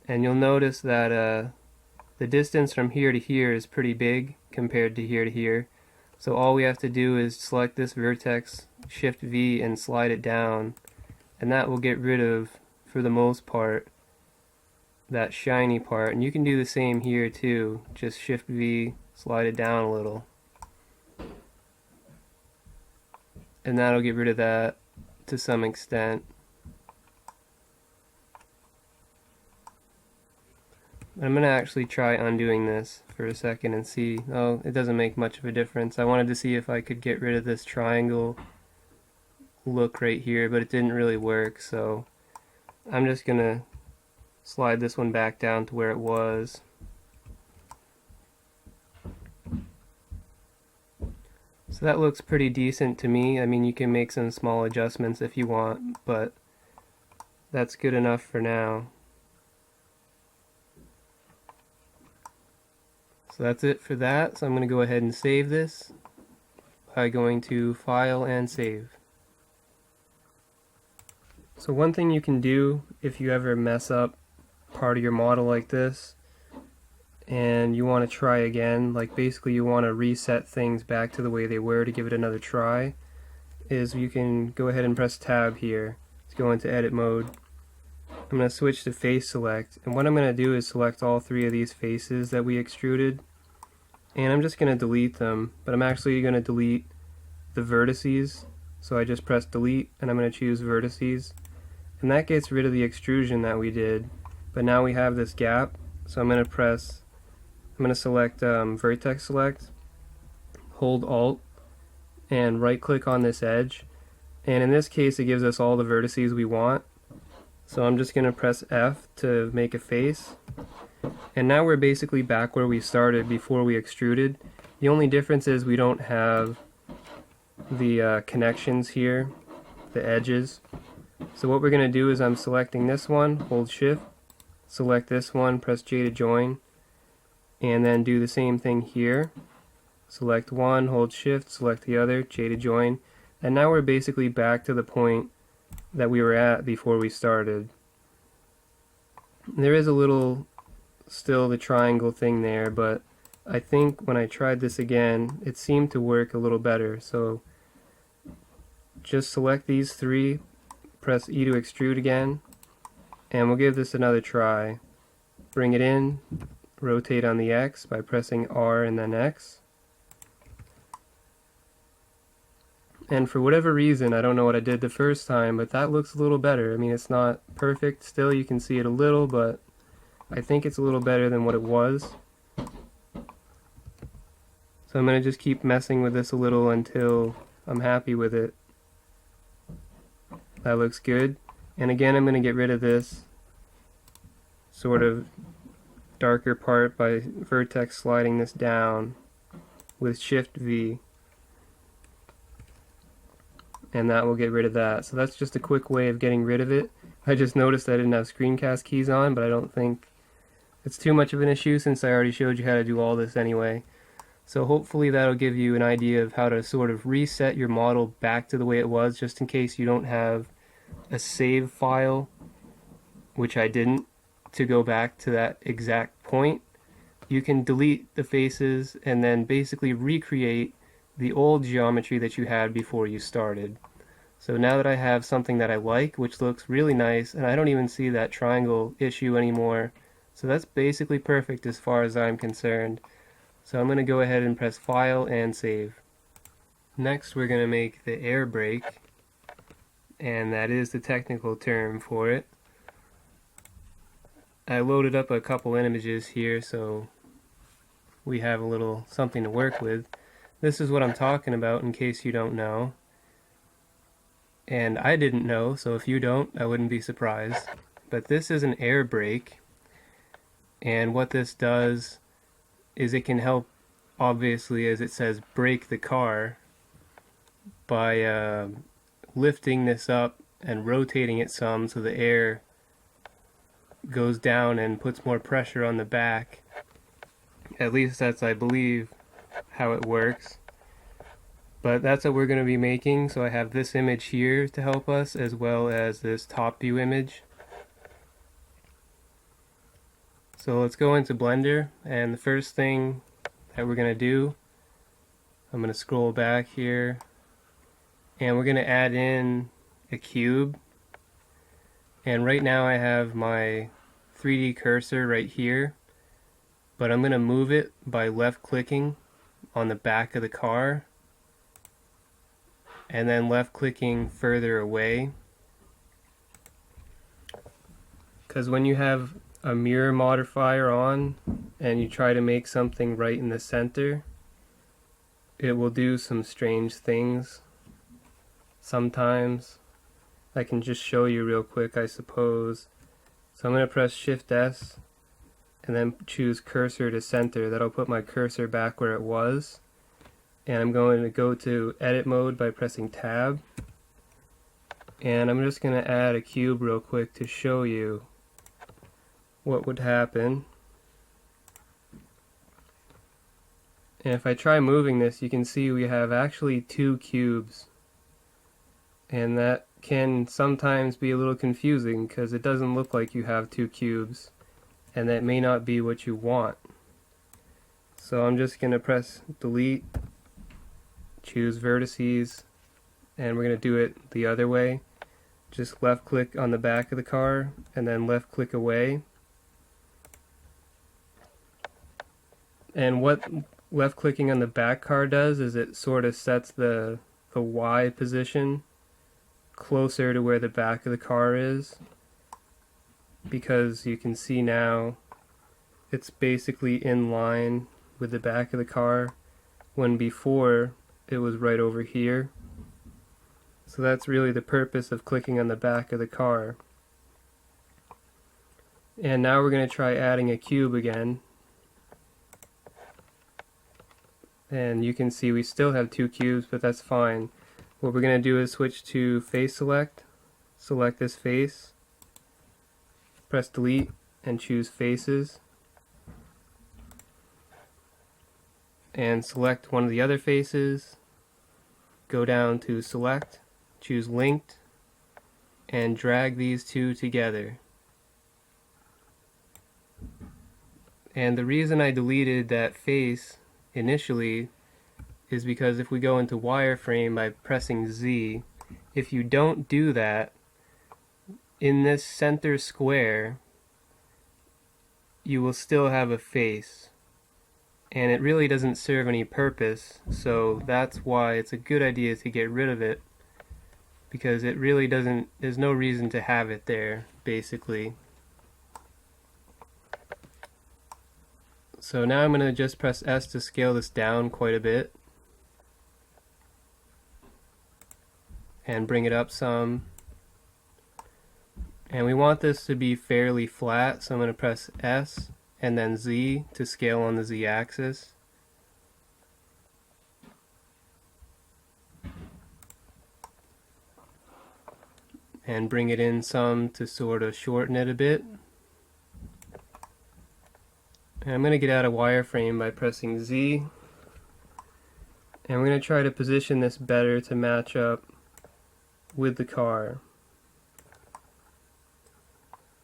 and you'll notice that the distance from here to here is pretty big compared to here. So all we have to do is select this vertex, shift V, and slide it down, and that will get rid of, for the most part, that shiny part. And you can do the same here too, just shift V, slide it down a little, and that'll get rid of that to some extent. I'm going to actually try undoing this for a second and see. Oh, it doesn't make much of a difference. I wanted to see if I could get rid of this triangle look right here, but it didn't really work, so I'm just going to slide this one back down to where it was. So that looks pretty decent to me. I mean, you can make some small adjustments if you want, but that's good enough for now. So that's it for that. So I'm going to go ahead and save this by going to File and Save. So one thing you can do if you ever mess up part of your model like this and you want to try again, like basically you want to reset things back to the way they were to give it another try, is you can go ahead and press Tab here to go into edit mode. I'm going to switch to face select, and what I'm going to do is select all three of these faces that we extruded, and I'm just going to delete them, but I'm actually going to delete the vertices. So I just press delete and I'm going to choose vertices, and that gets rid of the extrusion that we did, but now we have this gap. So I'm going to select vertex select, hold Alt, and right click on this edge, And in this case it gives us all the vertices we want. So I'm just going to press F to make a face. And now we're basically back where we started before we extruded. The only difference is we don't have the connections here, the edges. So what we're going to do is I'm selecting this one, hold shift, select this one, press J to join, and then do the same thing here. Select one, hold shift, select the other, J to join, and now we're basically back to the point that we were at before we started. There is a little still the triangle thing there, but I think when I tried this again it seemed to work a little better. So just select these three, press E to extrude again, and we'll give this another try. Bring it in, rotate on the X by pressing R and then X. And for whatever reason, I don't know what I did the first time, but that looks a little better. I mean, it's not perfect still, you can see it a little, but I think it's a little better than what it was. So I'm going to just keep messing with this a little until I'm happy with it. That looks good. And again, I'm going to get rid of this sort of darker part by vertex sliding this down with Shift V. And that will get rid of that. So that's just a quick way of getting rid of it. I just noticed I didn't have screencast keys on, but I don't think it's too much of an issue since I already showed you how to do all this anyway. So hopefully that'll give you an idea of how to sort of reset your model back to the way it was, just in case you don't have a save file, which I didn't, to go back to that exact point. You can delete the faces and then basically recreate the old geometry that you had before you started. So now that I have something that I like, which looks really nice, and I don't even see that triangle issue anymore, so that's basically perfect as far as I'm concerned. So I'm going to go ahead and press File and Save. Next we're going to make the air brake, and that is the technical term for it. I loaded up a couple images here so we have a little something to work with. This is what I'm talking about in case you don't know. And I didn't know, so if you don't, I wouldn't be surprised. But this is an air brake, and what this does is it can help, obviously, as it says, brake the car by lifting this up and rotating it some so the air goes down and puts more pressure on the back. At least that's, I believe, how it works. But that's what we're going to be making. So I have this image here to help us, as well as this top view image. So let's go into Blender, and the first thing that we're going to do, I'm going to scroll back here, and we're going to add in a cube. And right now I have my 3D cursor right here, but I'm going to move it by left clicking on the back of the car and then left clicking further away, because when you have a mirror modifier on and you try to make something right in the center, it will do some strange things sometimes. I can just show you real quick, I suppose. So I'm going to press Shift S and then choose cursor to center. That'll put my cursor back where it was. And I'm going to go to edit mode by pressing tab, and I'm just going to add a cube real quick to show you what would happen. And if I try moving this, you can see we have actually two cubes, and that can sometimes be a little confusing because it doesn't look like you have two cubes, and that may not be what you want. So I'm just going to press delete, choose vertices, and we're going to do it the other way. Just left click on the back of the car and then left click away. And what left clicking on the back car does is it sort of sets the Y position closer to where the back of the car is, because you can see now it's basically in line with the back of the car when before it was right over here. So that's really the purpose of clicking on the back of the car. And now we're going to try adding a cube again. And you can see we still have 2 cubes, but that's fine. What we're going to do is switch to face select, select this face, press delete, and choose faces. And select one of the other faces, go down to select, choose linked, and drag these two together. And the reason I deleted that face initially is because if we go into wireframe by pressing Z, if you don't do that, in this center square, you will still have a face. And it really doesn't serve any purpose, so that's why it's a good idea to get rid of it, because it really doesn't, there's no reason to have it there, basically. So now I'm going to just press S to scale this down quite a bit, and bring it up some. And we want this to be fairly flat, so I'm going to press S and then Z to scale on the Z axis. And bring it in some to sort of shorten it a bit. And I'm going to get out of wireframe by pressing Z. And we're going to try to position this better to match up with the car.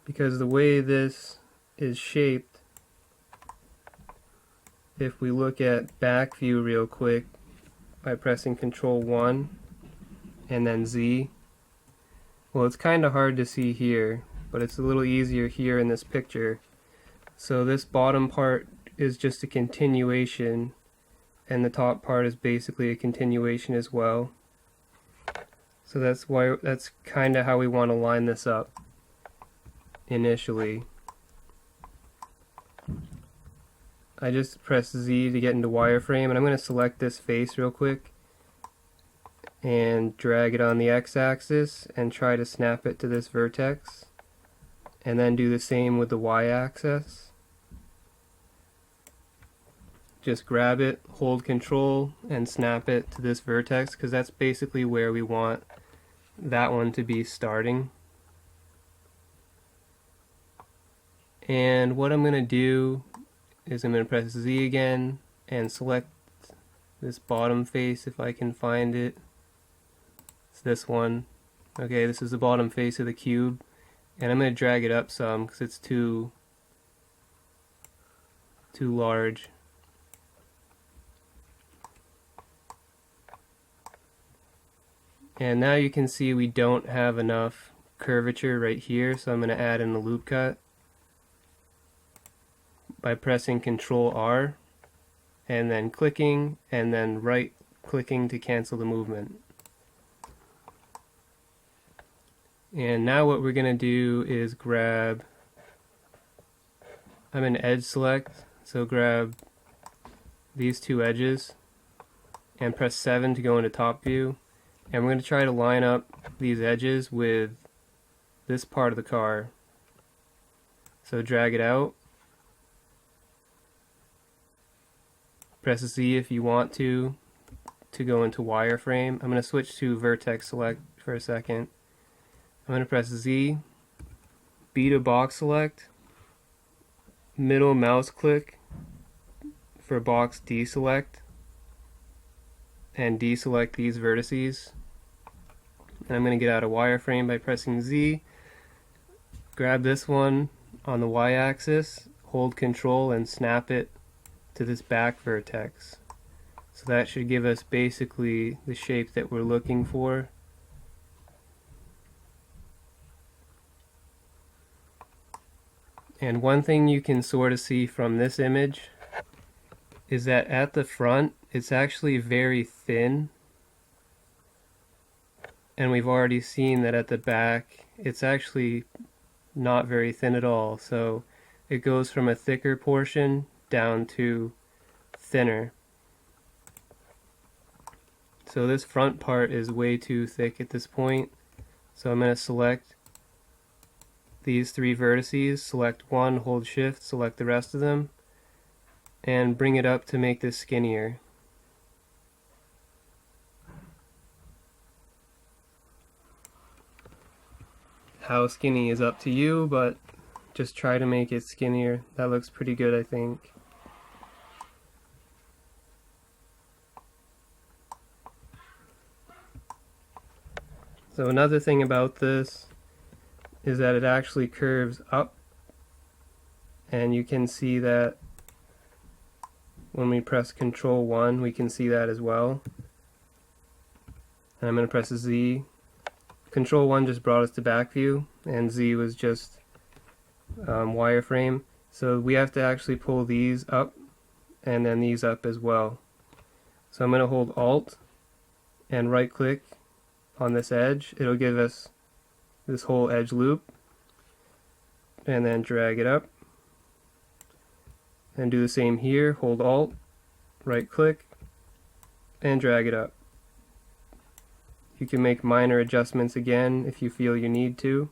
Because the way this is shaped, if we look at back view real quick by pressing Control 1 and then Z, well, it's kind of hard to see here, but it's a little easier here in this picture. So this bottom part is just a continuation, and the top part is basically a continuation as well. So that's kind of how we want to line this up initially. I just press Z to get into wireframe, and I'm going to select this face real quick and drag it on the x-axis and try to snap it to this vertex, and then do the same with the y-axis. Just grab it, hold Control, and snap it to this vertex, because that's basically where we want that one to be starting. And what I'm going to do is I'm going to press Z again and select this bottom face if I can find it. It's this one. Okay, this is the bottom face of the cube, and I'm going to drag it up some because it's too large. And now you can see we don't have enough curvature right here, so I'm going to add in a loop cut by pressing Control R and then clicking and then right clicking to cancel the movement. And now what we're going to do is grab, I'm in edge select, so grab these two edges and press 7 to go into top view, and we're going to try to line up these edges with this part of the car. So drag it out, press Z if you want to go into wireframe. I'm going to switch to vertex select for a second. I'm going to press Z, B to box select, middle mouse click for box deselect, and deselect these vertices. And I'm going to get out of wireframe by pressing Z, grab this one on the y-axis, hold Control and snap it to this back vertex. So that should give us basically the shape that we're looking for. And one thing you can sort of see from this image is that at the front it's actually very thin, and we've already seen that at the back it's actually not very thin at all. So it goes from a thicker portion down to thinner. So So this front part is way too thick at this point. So I'm going to select these 3 vertices, select one, hold shift, select the rest of them, and bring it up to make this skinnier. How skinny is up to you, but just try to make it skinnier. That looks pretty good, I think. So another thing about this is that it actually curves up, and you can see that when we press Control 1 we can see that as well. And I'm going to press Z. Control 1 just brought us to back view, and Z was just wireframe. So we have to actually pull these up and then these up as well. So I'm going to hold Alt and right click on this edge. It'll give us this whole edge loop, and then drag it up. And do the same here, hold Alt, right click, and drag it up. You can make minor adjustments again if you feel you need to.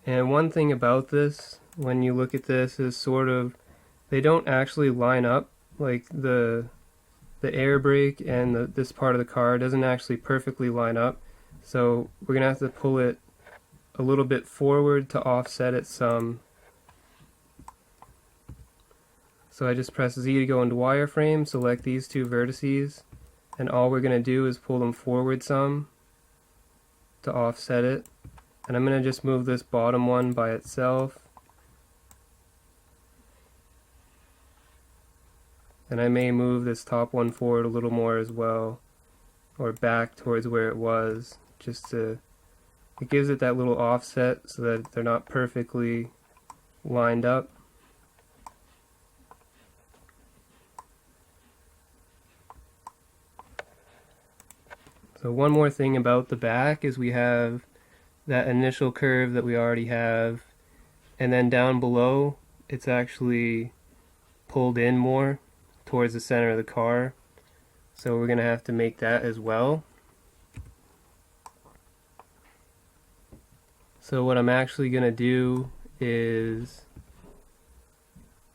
And one thing about this, when you look at this, is sort of, they don't actually line up. Like the air brake and this part of the car doesn't actually perfectly line up. So we're going to have to pull it a little bit forward to offset it some. So I just press Z to go into wireframe, select these 2 vertices, and all we're going to do is pull them forward some to offset it. And I'm going to just move this bottom one by itself. And I may move this top one forward a little more as well, or back towards where it was, just to, it gives it that little offset so that they're not perfectly lined up. So one more thing about the back is we have that initial curve that we already have, and then down below it's actually pulled in more towards the center of the car. So we're going to have to make that as well. So what I'm actually going to do is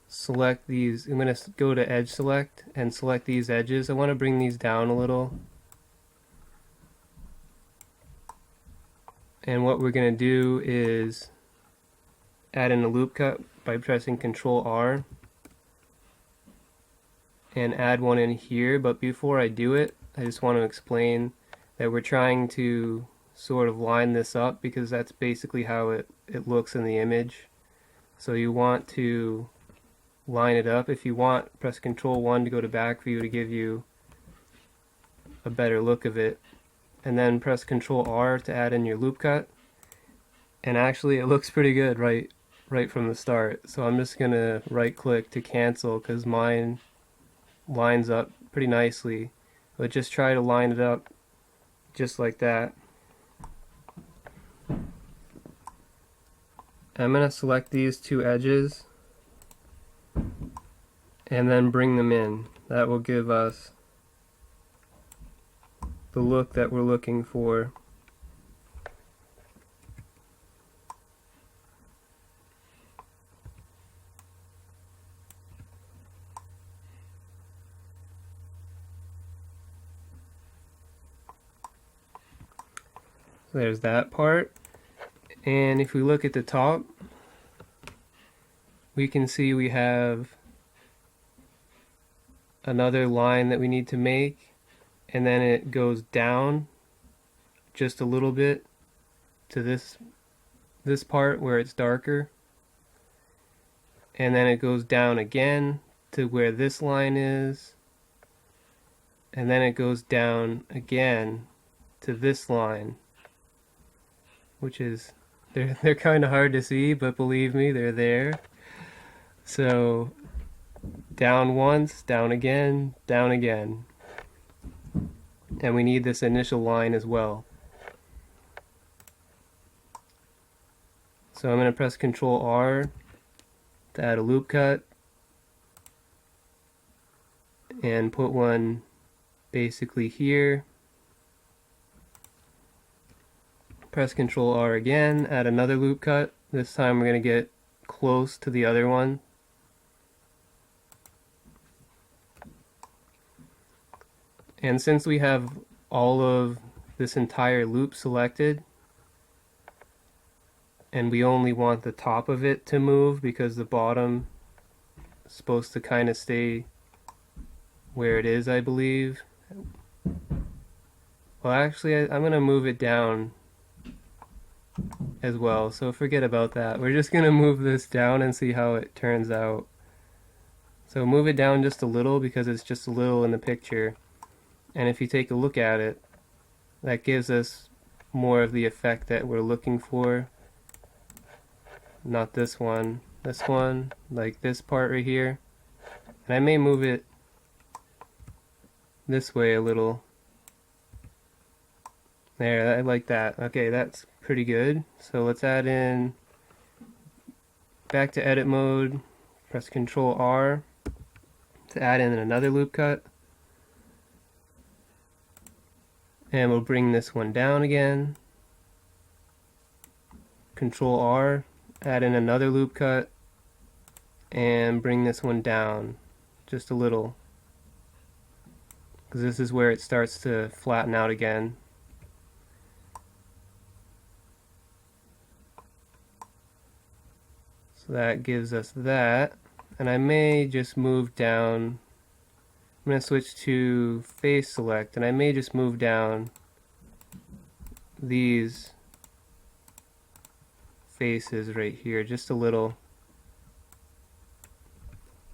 select these. I'm going to go to Edge Select and select these edges. I want to bring these down a little. And what we're going to do is add in a loop cut by pressing Control R and add one in here. But before I do it, I just want to explain that we're trying to sort of line this up because that's basically how it looks in the image. So you want to line it up. If you want, press Control 1 to go to back view to give you a better look of it. And then press Control R to add in your loop cut, and actually it looks pretty good right from the start. So I'm just gonna right click to cancel because mine lines up pretty nicely, but just try to line it up just like that. I'm gonna select these 2 edges and then bring them in. That will give us the look that we're looking for. So there's that part. And if we look at the top, we can see we have another line that we need to make, and then it goes down just a little bit to this part where it's darker, and then it goes down again to where this line is, and then it goes down again to this line, which is, they're kind of hard to see, but believe me, they're there. So down once, down again, down again. And we need this initial line as well. So I'm going to press Control R to add a loop cut and put one basically here. Press Control R again, add another loop cut. This time we're going to get close to the other one. And since we have all of this entire loop selected, and we only want the top of it to move because the bottom is supposed to kind of stay where it is, I believe. Well, actually, I'm going to move it down as well, so forget about that. We're just going to move this down and see how it turns out. So move it down just a little because it's just a little in the picture. And if you take a look at it, that gives us more of the effect that we're looking for. Not this one. This one, like this part right here. And I may move it this way a little. There, I like that. Okay, that's pretty good. So let's add in, back to edit mode, press Control R to add in another loop cut. And we'll bring this one down again. Control R, add in another loop cut, and bring this one down just a little, because this is where it starts to flatten out again. So that gives us that. And I may just move down. I'm going to switch to face select, and I may just move down these faces right here just a little.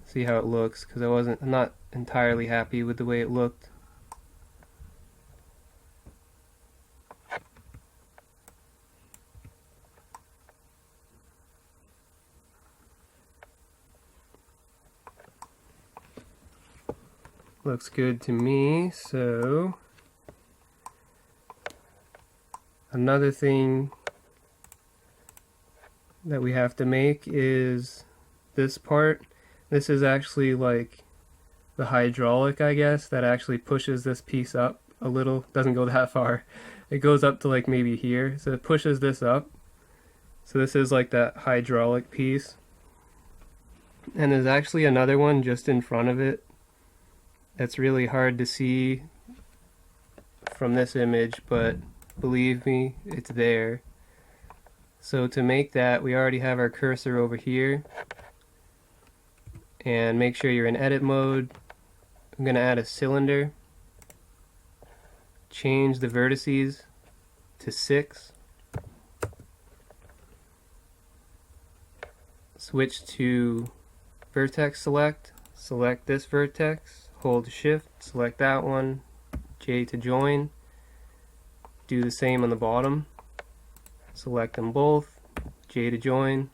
See how it looks, because I'm not entirely happy with the way it looked. Looks good to me. So another thing that we have to make is this part. This is actually like the hydraulic, I guess, that actually pushes this piece up a little. Doesn't go that far. It goes up to like maybe here. So it pushes this up. So this is like that hydraulic piece. And there's actually another one just in front of it. That's really hard to see from this image, but believe me, it's there. So to make that, we already have our cursor over here. And make sure you're in edit mode. I'm going to add a cylinder. Change the vertices to 6. Switch to vertex select. Select this vertex. Hold shift, select that one, J to join. Do the same on the bottom. Select them both, J to join.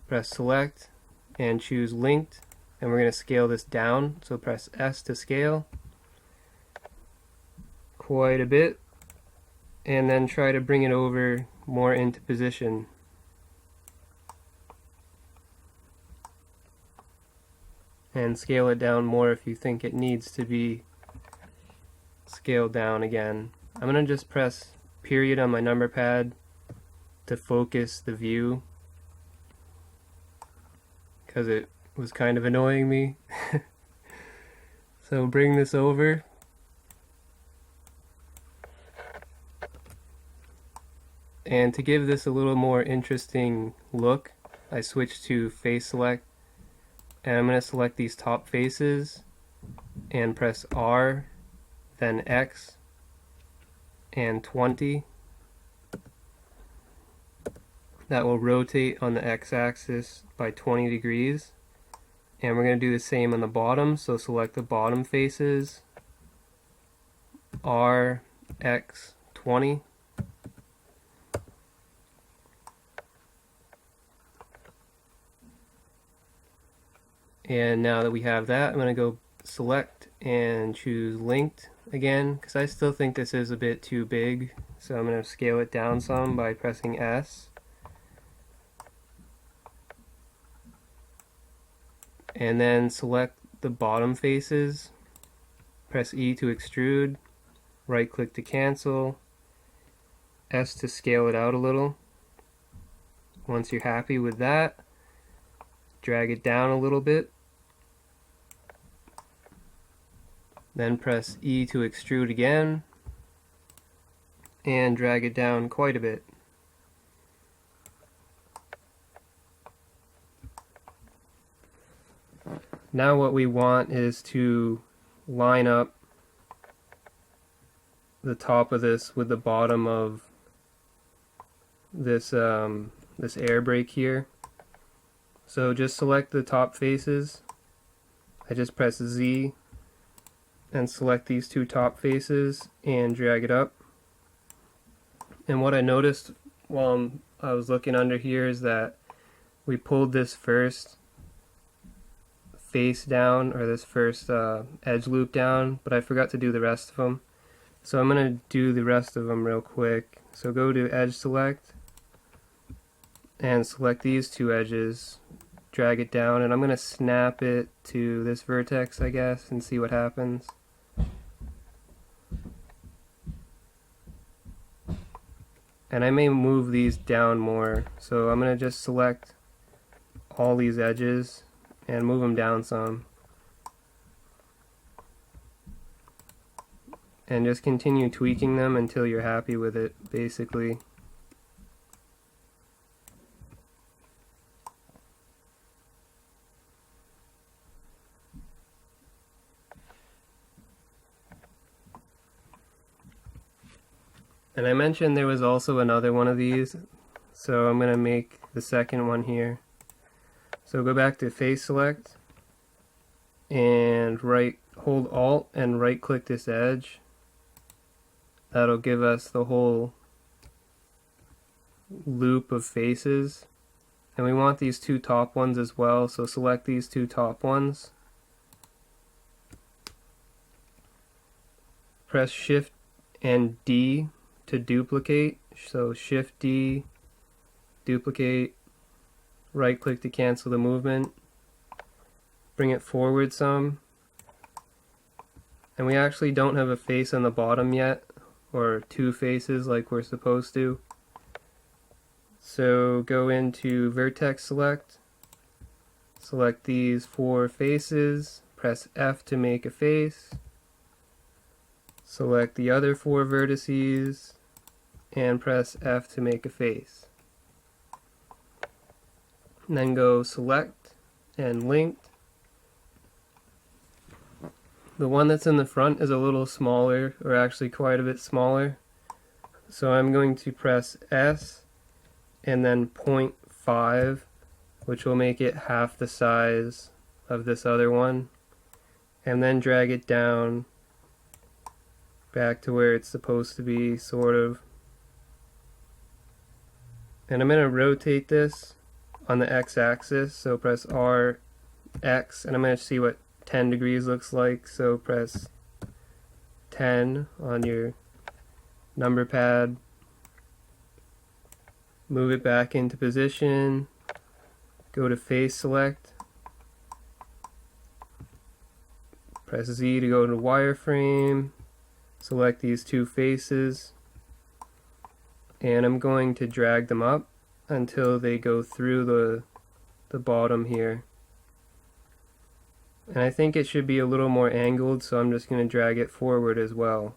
Press select and choose linked, and we're going to scale this down. So press S to scale quite a bit, and then try to bring it over more into position. And scale it down more if you think it needs to be scaled down again. I'm going to just press period on my number pad to focus the view, because it was kind of annoying me. So bring this over. And to give this a little more interesting look, I switched to face select. And I'm going to select these top faces and press R, then X, and 20. That will rotate on the x-axis by 20 degrees. And we're going to do the same on the bottom, so select the bottom faces, R, X, 20. And now that we have that, I'm going to go select and choose linked again, because I still think this is a bit too big, so I'm going to scale it down some by pressing S. And then select the bottom faces, press E to extrude, right click to cancel, S to scale it out a little. Once you're happy with that, drag it down a little bit, then press E to extrude again, and drag it down quite a bit. Now what we want is to line up the top of this with the bottom of this this air brake here. So just select the top faces. I just press Z and select these two top faces and drag it up. And what I noticed while I was looking under here is that we pulled this first face down, or this first edge loop down, but I forgot to do the rest of them. So I'm going to do the rest of them real quick. So go to edge select and select these two edges, drag it down, and I'm going to snap it to this vertex, I guess, and see what happens. And I may move these down more, so I'm going to just select all these edges and move them down some. And just continue tweaking them until you're happy with it, basically. And I mentioned there was also another one of these, so I'm going to make the second one here. So go back to face select and hold Alt and right click this edge. That'll give us the whole loop of faces. And we want these two top ones as well, so select these two top ones. Press Shift and D to duplicate. So Shift D, duplicate, right click to cancel the movement, bring it forward some. And we actually don't have a face on the bottom yet, or two faces like we're supposed to. So go into vertex select, select these four faces, press F to make a face, select the other four vertices, and press F to make a face. And then go select and linked. The one that's in the front is a little smaller, or actually quite a bit smaller. So I'm going to press S and then 0.5, which will make it half the size of this other one. And then drag it down back to where it's supposed to be, sort of. And I'm going to rotate this on the x-axis, so press R, X, and I'm going to see what 10 degrees looks like, so press 10 on your number pad, move it back into position, go to face select, press Z to go to wireframe, select these two faces, and I'm going to drag them up until they go through the bottom here. And I think it should be a little more angled, so I'm just going to drag it forward as well.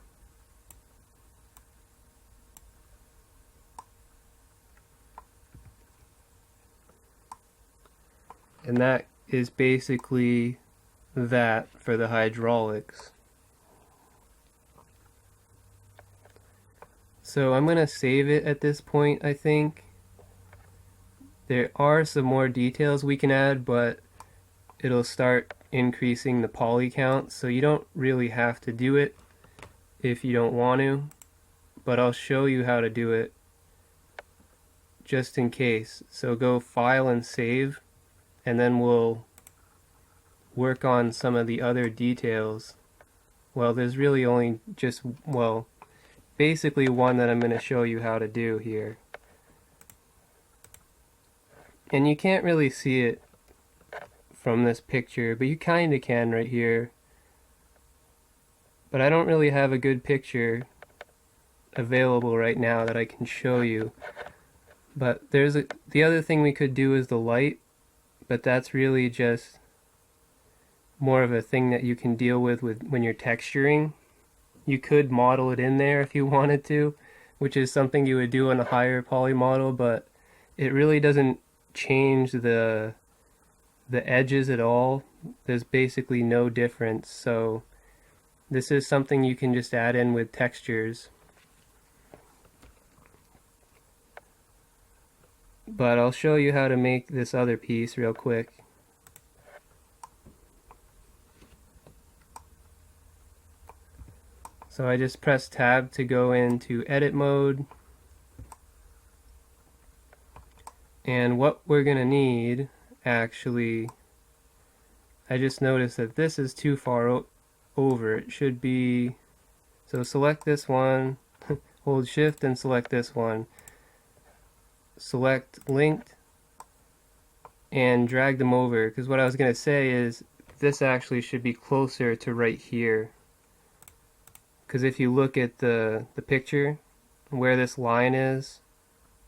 And that is basically that for the hydraulics. So I'm going to save it at this point, I think. There are some more details we can add, but it'll start increasing the poly count, so you don't really have to do it if you don't want to, but I'll show you how to do it just in case. So go File and Save, and then we'll work on some of the other details well, there's really only just, well, basically one that I'm going to show you how to do here. And you can't really see it from this picture, but you kind of can right here. But I don't really have a good picture available right now that I can show you. But the other thing we could do is the light, but that's really just more of a thing that you can deal with when you're texturing. You could model it in there if you wanted to, which is something you would do on a higher poly model, but it really doesn't change the edges at all. There's basically no difference, so this is something you can just add in with textures. But I'll show you how to make this other piece real quick. So I just press tab to go into edit mode. And what we're going to need, actually, I just noticed that this is too far over. It should be, so select this one, hold shift and select this one. Select linked and drag them over, because what I was going to say is this actually should be closer to right here, because if you look at the picture where this line is,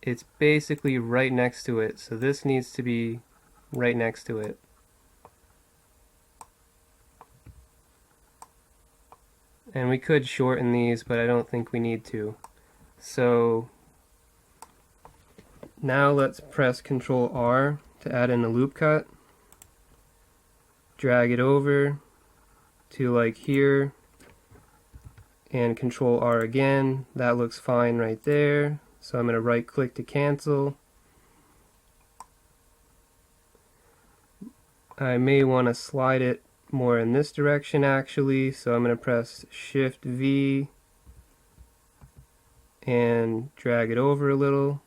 it's basically right next to it, so this needs to be right next to it. And we could shorten these, but I don't think we need to. So now let's press Ctrl R to add in a loop cut. Drag it over to like here, and Ctrl R again. That looks fine right there. So I'm going to right click to cancel. I may want to slide it more in this direction actually, so I'm going to press Shift V and drag it over a little.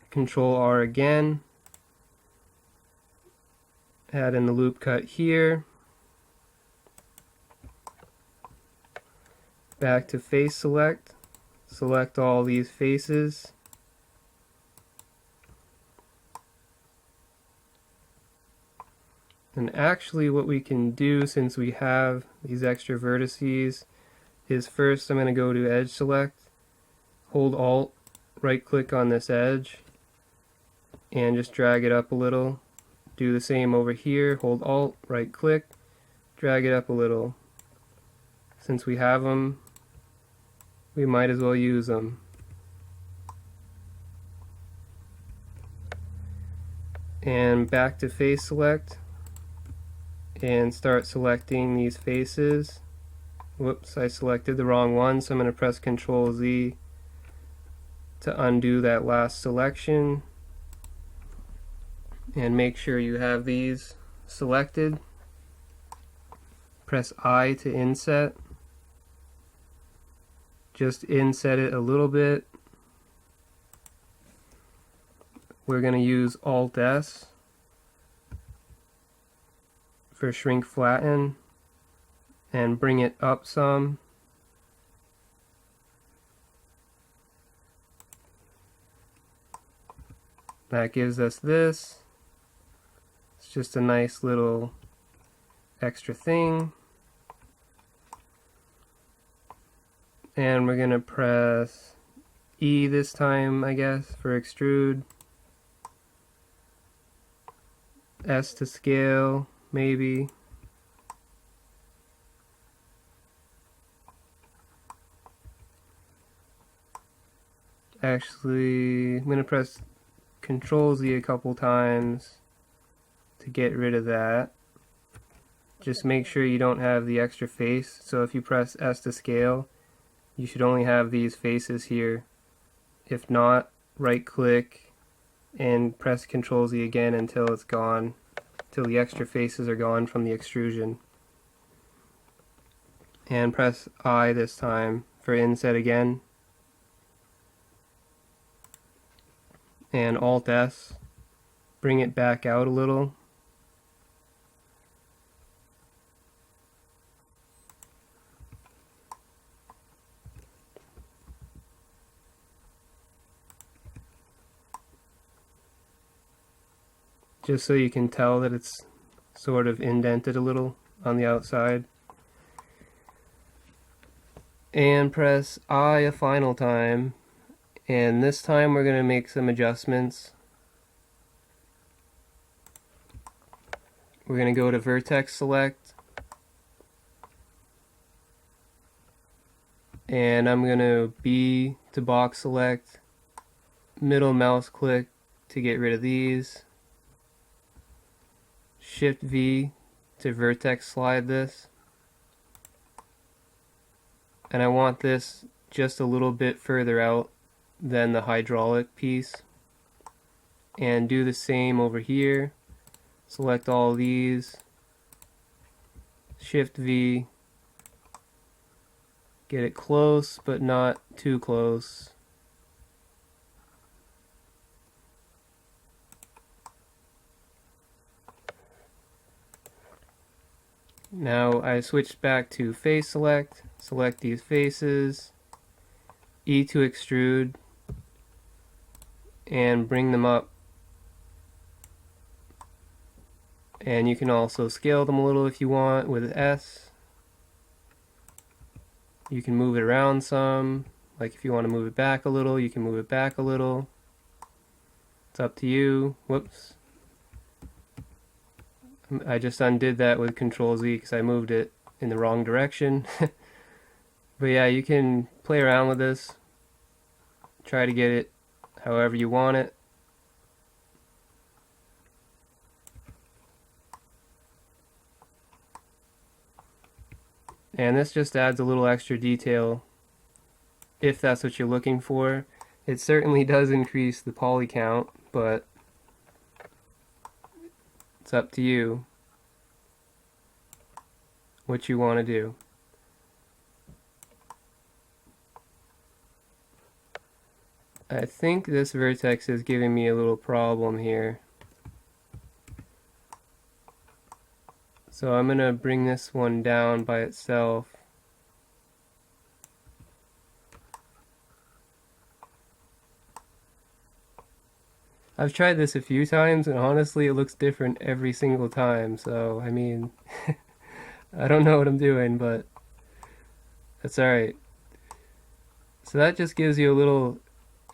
Control R again, add in the loop cut here, back to face select, select all these faces, and actually what we can do, since we have these extra vertices, is first I'm going to go to edge select, hold Alt, right click on this edge, and just drag it up a little. Do the same over here, hold Alt, right click, drag it up a little. Since we have them, we might as well use them. And back to face select, and start selecting these faces. Whoops, I selected the wrong one, so I'm going to press Ctrl Z to undo that last selection. And make sure you have these selected. Press I to inset. Just inset it a little bit. We're going to use Alt S for shrink flatten and bring it up some. That gives us this. It's just a nice little extra thing. And we're going to press E this time, I guess, for extrude. S to scale, maybe. Actually, I'm going to press Ctrl Z a couple times to get rid of that. Just make sure you don't have the extra face. So if you press S to scale, you should only have these faces here. If not, right click and press Ctrl Z again until it's gone, till the extra faces are gone from the extrusion. And press I this time for inset again. And Alt S, bring it back out a little. just so you can tell that it's sort of indented a little on the outside. And press I a final time, and this time we're going to make some adjustments. We're going to go to vertex select, and I'm going to B to box select, middle mouse click to get rid of these, Shift V to vertex slide this, and I want this just a little bit further out than the hydraulic piece, and do the same over here. Select all these, Shift V, get it close but not too close. Now I switched back to face select, select these faces, E to extrude, and bring them up. And you can also scale them a little if you want with S. You can move it around some, like if you want to move it back a little, you can move it back a little. It's up to you. Whoops. I just undid that with Control Z because I moved it in the wrong direction. But yeah, you can play around with this. Try to get it however you want it. And this just adds a little extra detail if that's what you're looking for. It certainly does increase the poly count, but it's up to you what you want to do. I think this vertex is giving me a little problem here. So I'm going to bring this one down by itself. I've tried this a few times and honestly it looks different every single time, so I mean I don't know what I'm doing, but that's alright. So that just gives you a little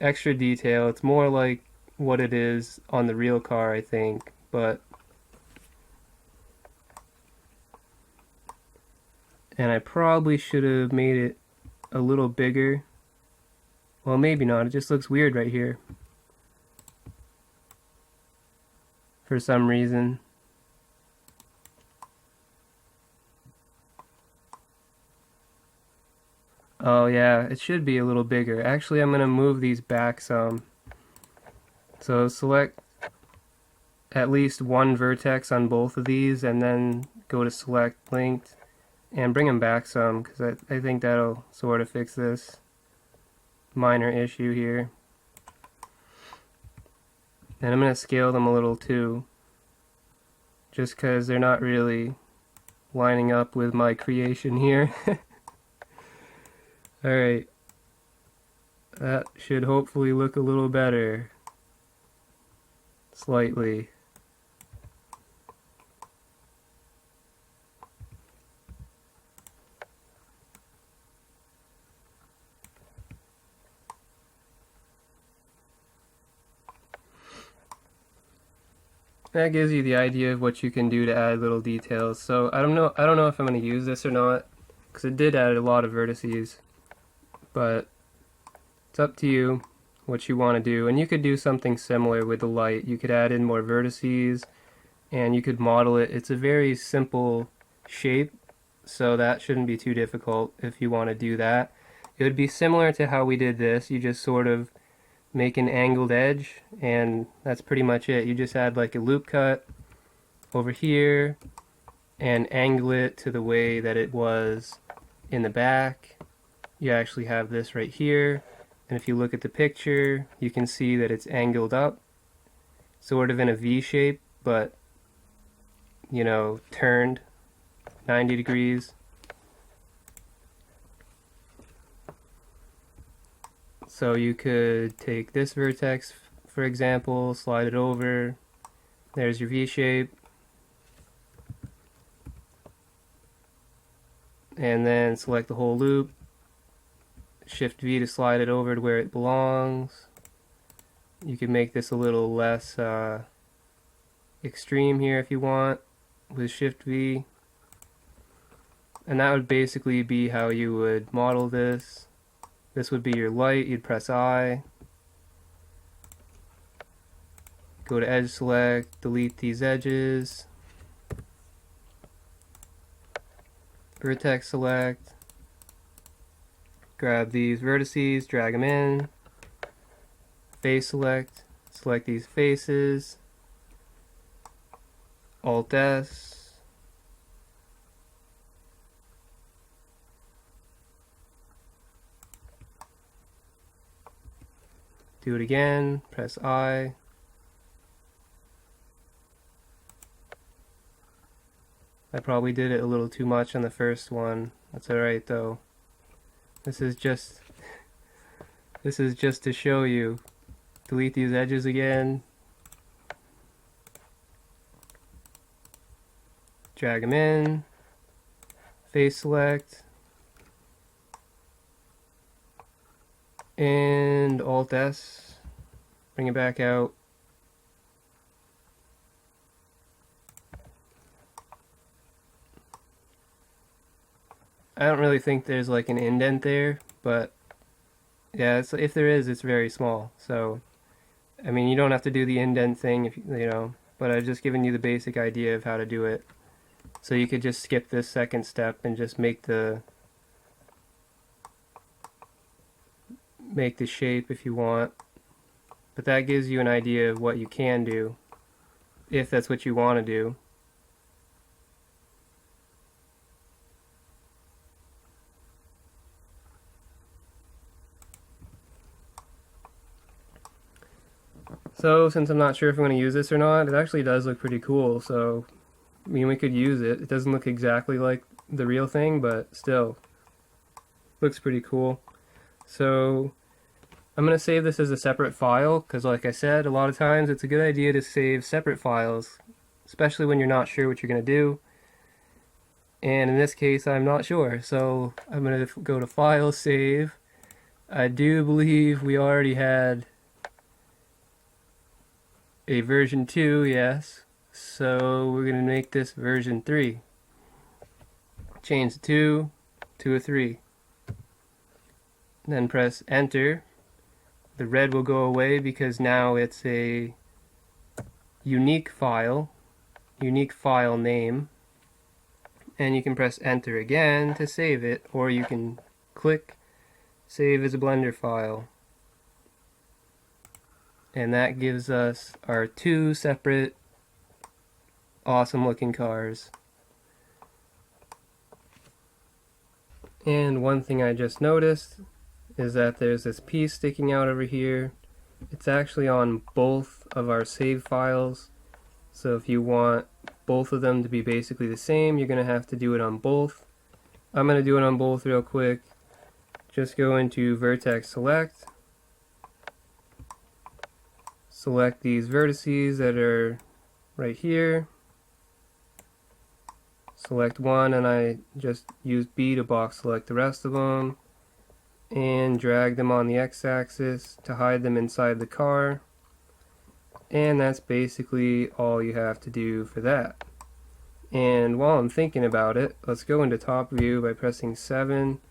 extra detail. It's more like what it is on the real car, I think, but and I probably should have made it a little bigger. Well, maybe not. It just looks weird right here for some reason. Oh yeah, it should be a little bigger. Actually, I'm going to move these back some. So select at least one vertex on both of these and then go to select linked and bring them back some, because I think that'll sort of fix this minor issue here. And I'm going to scale them a little too, just because they're not really lining up with my creation here. Alright, that should hopefully look a little better, slightly. That gives you the idea of what you can do to add little details. So I don't know if I'm going to use this or not, because it did add a lot of vertices, but it's up to you what you want to do. And you could do something similar with the light. You could add in more vertices and you could model it. It's a very simple shape, so that shouldn't be too difficult if you want to do that. It would be similar to how we did this. You just sort of make an angled edge, and that's pretty much it. You just add like a loop cut over here and angle it to the way that it was in the back. You actually have this right here, and if you look at the picture you can see that it's angled up sort of in a V shape, but you know, turned 90 degrees. So you could take this vertex, for example, slide it over, There's your V shape. And then select the whole loop. Shift V to slide it over to where it belongs. You can make this a little less extreme here if you want with Shift V. And that would basically be how you would model this. This would be your light. You'd press I. Go to edge select, delete these edges. Vertex select. Grab these vertices, drag them in. Face select, select these faces. Alt S. Do it again, press I. I probably did it a little too much on the first one. That's alright though. This is just to show you. Delete these edges again. Drag them in. Face select. And Alt S. Bring it back out. I don't really think there's like an indent there, but yeah, if there is, it's very small. So, I mean, you don't have to do the indent thing if you know, but I've just given you the basic idea of how to do it. So you could just skip this second step and just make the shape if you want. But that gives you an idea of what you can do if that's what you want to do. So, since I'm not sure if I'm going to use this or not, it actually does look pretty cool, so, I mean, we could use it. It doesn't look exactly like the real thing, but still, looks pretty cool. So, I'm going to save this as a separate file, because like I said, a lot of times it's a good idea to save separate files, especially when you're not sure what you're going to do. And in this case, I'm not sure, so I'm going to go to File, Save. I do believe we already had a version 2, yes. So we're going to make this version 3. Change the 2 to a 3. Then press enter. The red will go away because now it's a unique file name. And you can press enter again to save it, or you can click save as a Blender file. And that gives us our 2 separate awesome looking cars. And one thing I just noticed is that there's this piece sticking out over here. It's actually on both of our save files. So if you want both of them to be basically the same, you're going to have to do it on both. I'm going to do it on both real quick. Just go into Vertex Select. Select these vertices that are right here. Select one, and I just use B to box select the rest of them. And drag them on the x-axis to hide them inside the car. And that's basically all you have to do for that. And while I'm thinking about it, let's go into top view by pressing 7,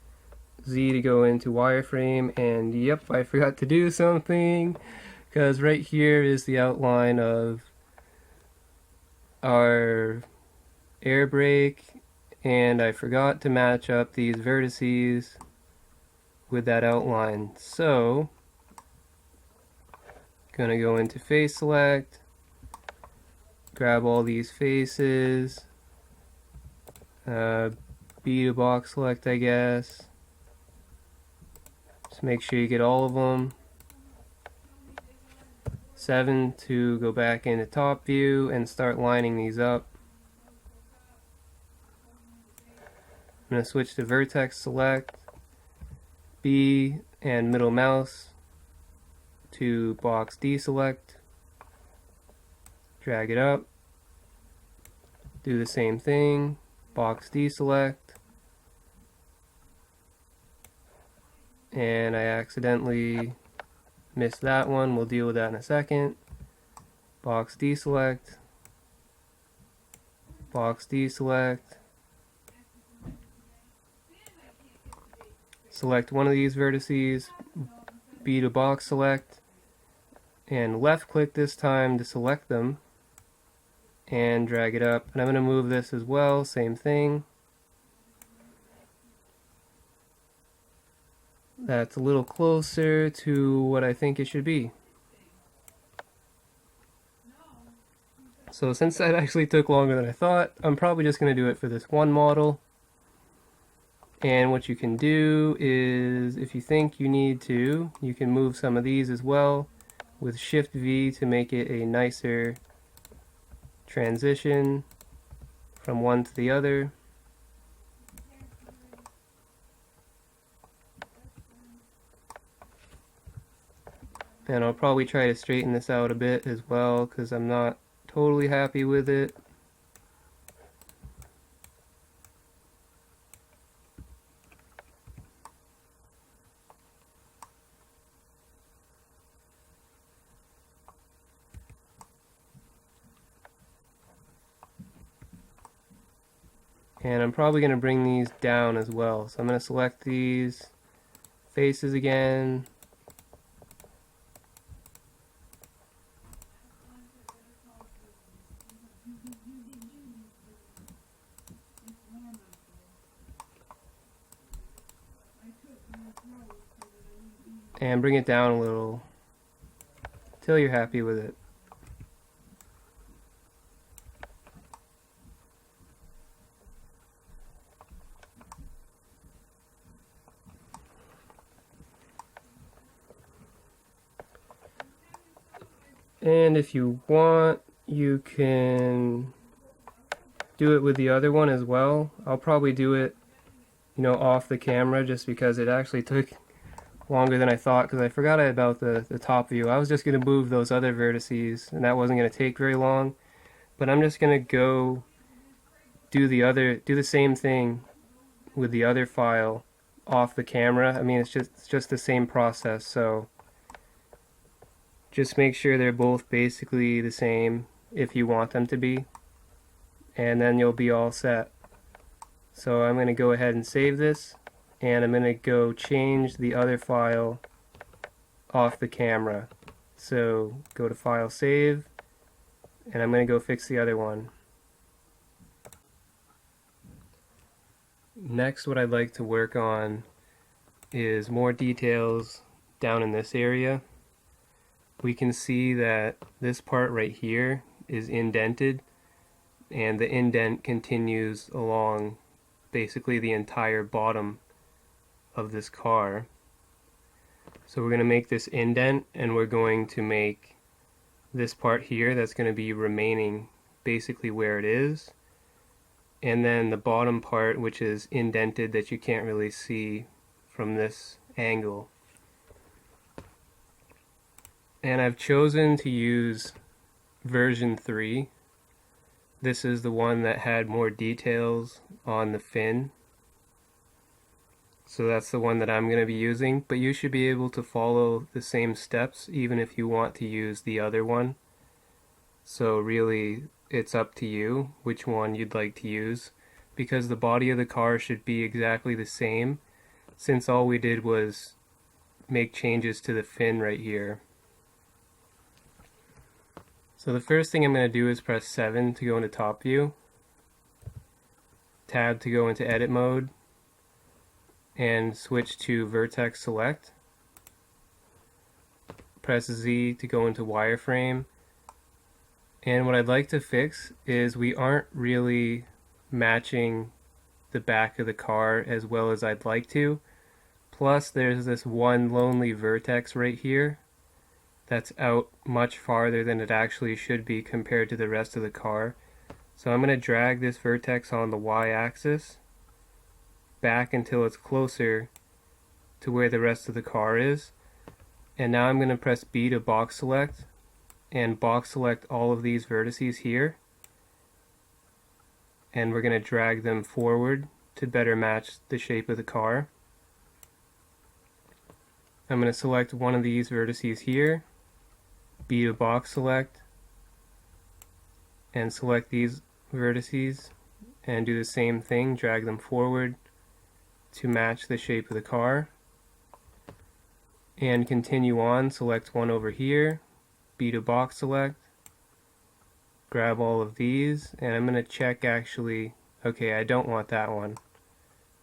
Z to go into wireframe, and yep, I forgot to do something. Because right here is the outline of our air brake, and I forgot to match up these vertices with that outline. So, gonna go into face select, grab all these faces, B to box select, I guess. Just make sure you get all of them. 7 to go back into top view and start lining these up. I'm going to switch to vertex select, B and middle mouse to box deselect. drag it up, do the same thing, box deselect, and I accidentally missed that one. We'll deal with that in a second. Box deselect, box deselect, select one of these vertices, B to box select, and left click this time to select them, and drag it up. And I'm going to move this as well, same thing. That's a little closer to what I think it should be. So since that actually took longer than I thought, I'm probably just going to do it for this one model. And what you can do is, if you think you need to, you can move some of these as well with Shift V to make it a nicer transition from one to the other. And I'll probably try to straighten this out a bit as well, because I'm not totally happy with it. And I'm probably going to bring these down as well. So I'm going to select these faces again. And bring it down a little till you're happy with it. And if you want, you can do it with the other one as well. I'll probably do it, off the camera, just because it actually took longer than I thought, because I forgot about the top view. I was just going to move those other vertices, and that wasn't going to take very long. But I'm just going to go do the same thing with the other file off the camera. I mean, it's just the same process, so just make sure they're both basically the same if you want them to be, and then you'll be all set. So I'm going to go ahead and save this, and I'm going to go change the other file off the camera. So go to File, Save, and I'm going to go fix the other one. Next, what I'd like to work on is more details down in this area. We can see that this part right here is indented, and the indent continues along basically the entire bottom of this car. So we're going to make this indent, and we're going to make this part here that's going to be remaining basically where it is, and then the bottom part, which is indented, that you can't really see from this angle. And I've chosen to use version 3. This is the one that had more details on the fin. So that's the one that I'm going to be using, but you should be able to follow the same steps even if you want to use the other one. So really, it's up to you which one you'd like to use, because the body of the car should be exactly the same, since all we did was make changes to the fin right here. So the first thing I'm going to do is press 7 to go into top view, tab to go into edit mode, and switch to vertex select. Press Z to go into wireframe. And what I'd like to fix is we aren't really matching the back of the car as well as I'd like to. Plus there's this one lonely vertex right here that's out much farther than it actually should be compared to the rest of the car. So I'm going to drag this vertex on the y-axis back until it's closer to where the rest of the car is. And now I'm going to press B to box select, and box select all of these vertices here, and we're going to drag them forward to better match the shape of the car. I'm going to select one of these vertices here, B to box select, and select these vertices and do the same thing, drag them forward to match the shape of the car. And continue on, select one over here, B to box select, grab all of these, and I'm going to check actually, okay, I don't want that one.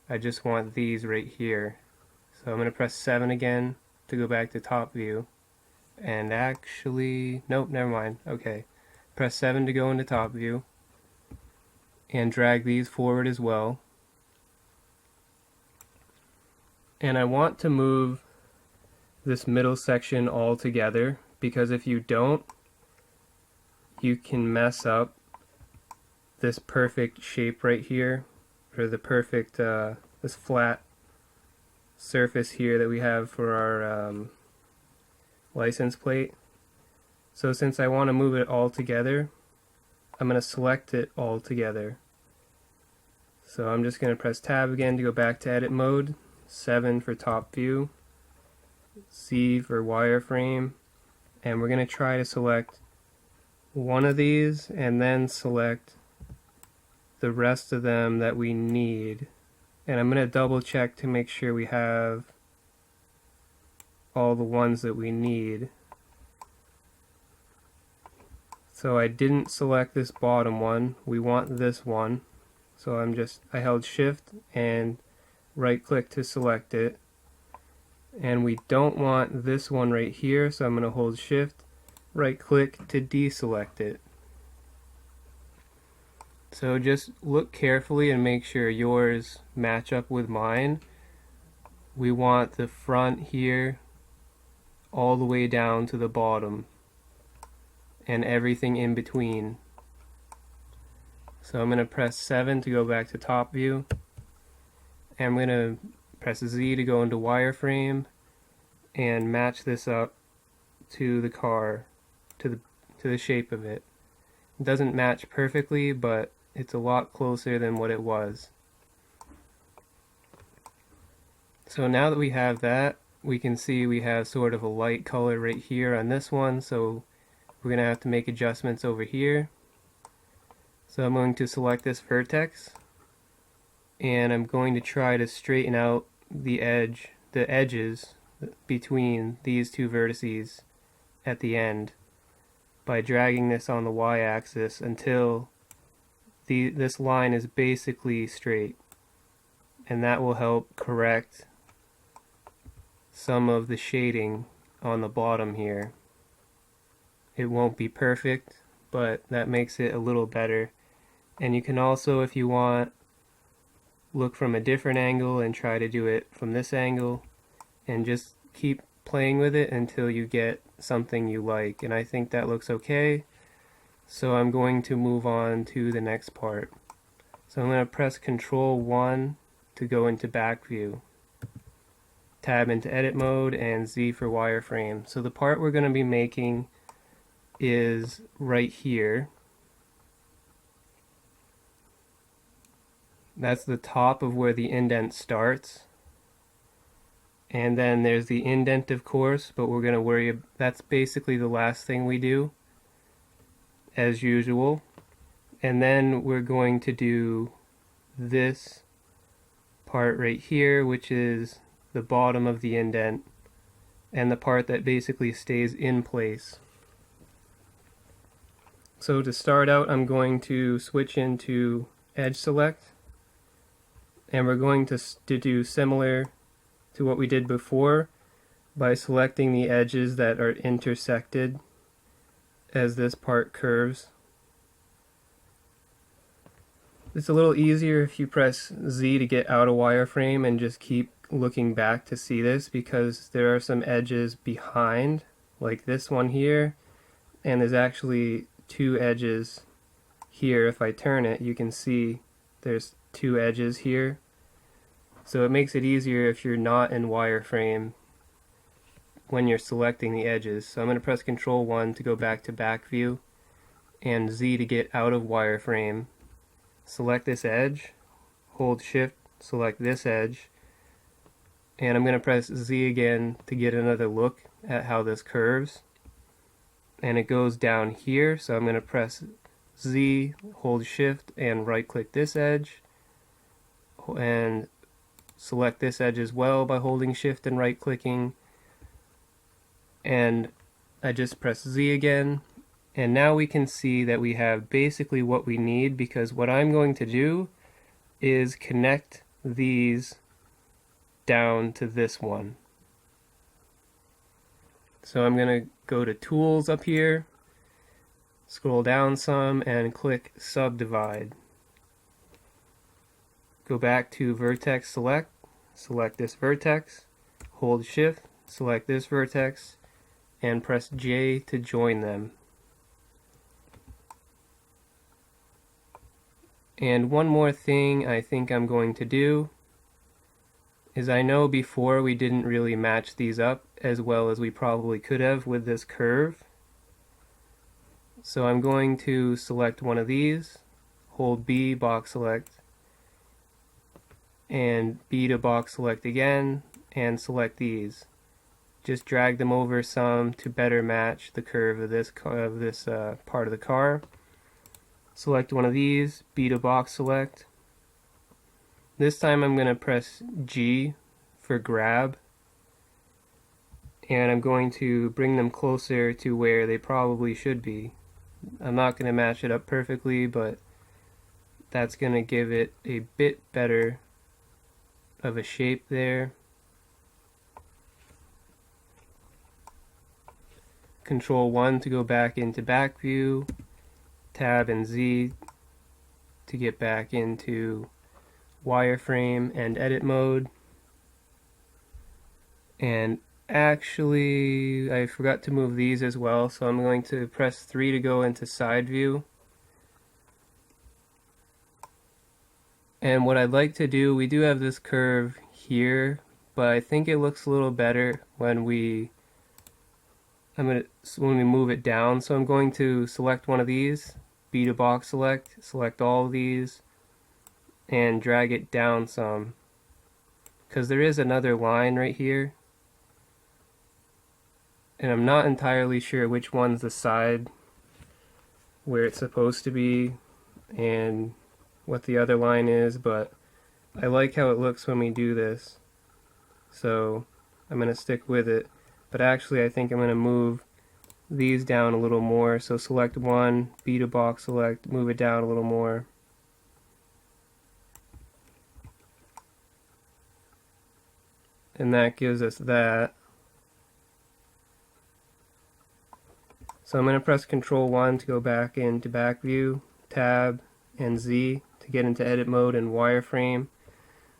I just want these right here. So I'm going to press 7 again to go back to top view. And actually, nope, never mind. Okay. Press 7 to go into top view. And drag these forward as well. And I want to move this middle section all together, because if you don't, you can mess up this perfect shape right here, or the perfect, this flat surface here that we have for our license plate. So since I want to move it all together, I'm going to select it all together. So I'm just going to press tab again to go back to edit mode, 7 for top view, Z for wireframe, and we're going to try to select one of these and then select the rest of them that we need. And I'm going to double check to make sure we have all the ones that we need. So I didn't select this bottom one, we want this one. So I held shift and right click to select it. And we don't want this one right here, so I'm going to hold shift, right click to deselect it. So just look carefully and make sure yours match up with mine. We want the front here all the way down to the bottom and everything in between. So I'm going to press 7 to go back to top view, and I'm going to press Z to go into wireframe and match this up to the car, to the shape of it. It doesn't match perfectly, but it's a lot closer than what it was. So now that we have that, we can see we have sort of a light color right here on this one, so we're going to have to make adjustments over here. So I'm going to select this vertex, and I'm going to try to straighten out the edges between these two vertices at the end by dragging this on the y-axis until this line is basically straight, and that will help correct some of the shading on the bottom here. It won't be perfect, but that makes it a little better. And you can also, if you want, look from a different angle and try to do it from this angle, and just keep playing with it until you get something you like. And I think that looks okay, so I'm going to move on to the next part. So I'm going to press Control 1 to go into back view, tab into edit mode, and Z for wireframe. So the part we're going to be making is right here. That's the top of where the indent starts. And then there's the indent, of course, but we're going to worry, that's basically the last thing we do, as usual. And then we're going to do this part right here, which is the bottom of the indent, and the part that basically stays in place. So to start out, I'm going to switch into edge select, and we're going to do similar to what we did before by selecting the edges that are intersected as this part curves. It's a little easier if you press Z to get out of wireframe and just keep looking back to see this, because there are some edges behind, like this one here, and there's actually two edges here. If I turn it, you can see there's two edges here. So it makes it easier if you're not in wireframe when you're selecting the edges. So I'm going to press Control 1 to go back to back view, and Z to get out of wireframe. Select this edge, hold Shift, select this edge, and I'm going to press Z again to get another look at how this curves. And it goes down here, so I'm going to press Z, hold Shift, and right click this edge, and select this edge as well by holding Shift and right clicking, and I just press Z again, and now we can see that we have basically what we need, because what I'm going to do is connect these down to this one. So I'm going to go to Tools up here, scroll down some, and click Subdivide. Go back to Vertex Select, select this vertex, hold Shift, select this vertex, and press J to join them. And one more thing I think I'm going to do is, I know before we didn't really match these up as well as we probably could have with this curve. So I'm going to select one of these, hold B, box select, and B to box select again, and select these. Just drag them over some to better match the curve of this part of the car. Select one of these, B to box select. This time I'm going to press G for grab, and I'm going to bring them closer to where they probably should be. I'm not going to match it up perfectly, but that's going to give it a bit better of a shape there. Control 1 to go back into back view, Tab and Z to get back into wireframe and edit mode. And actually, I forgot to move these as well, so I'm going to press 3 to go into side view. And what I'd like to do, we do have this curve here, but I think it looks a little better when we move it down. So I'm going to select one of these, B to box select all of these, and drag it down some, because there is another line right here, and I'm not entirely sure which one's the side where it's supposed to be and what the other line is, but I like how it looks when we do this, so I'm going to stick with it. But actually I think I'm going to move these down a little more, so select one, B to box select, move it down a little more. And that gives us that. So I'm going to press Control 1 to go back into back view, Tab and Z to get into edit mode and wireframe.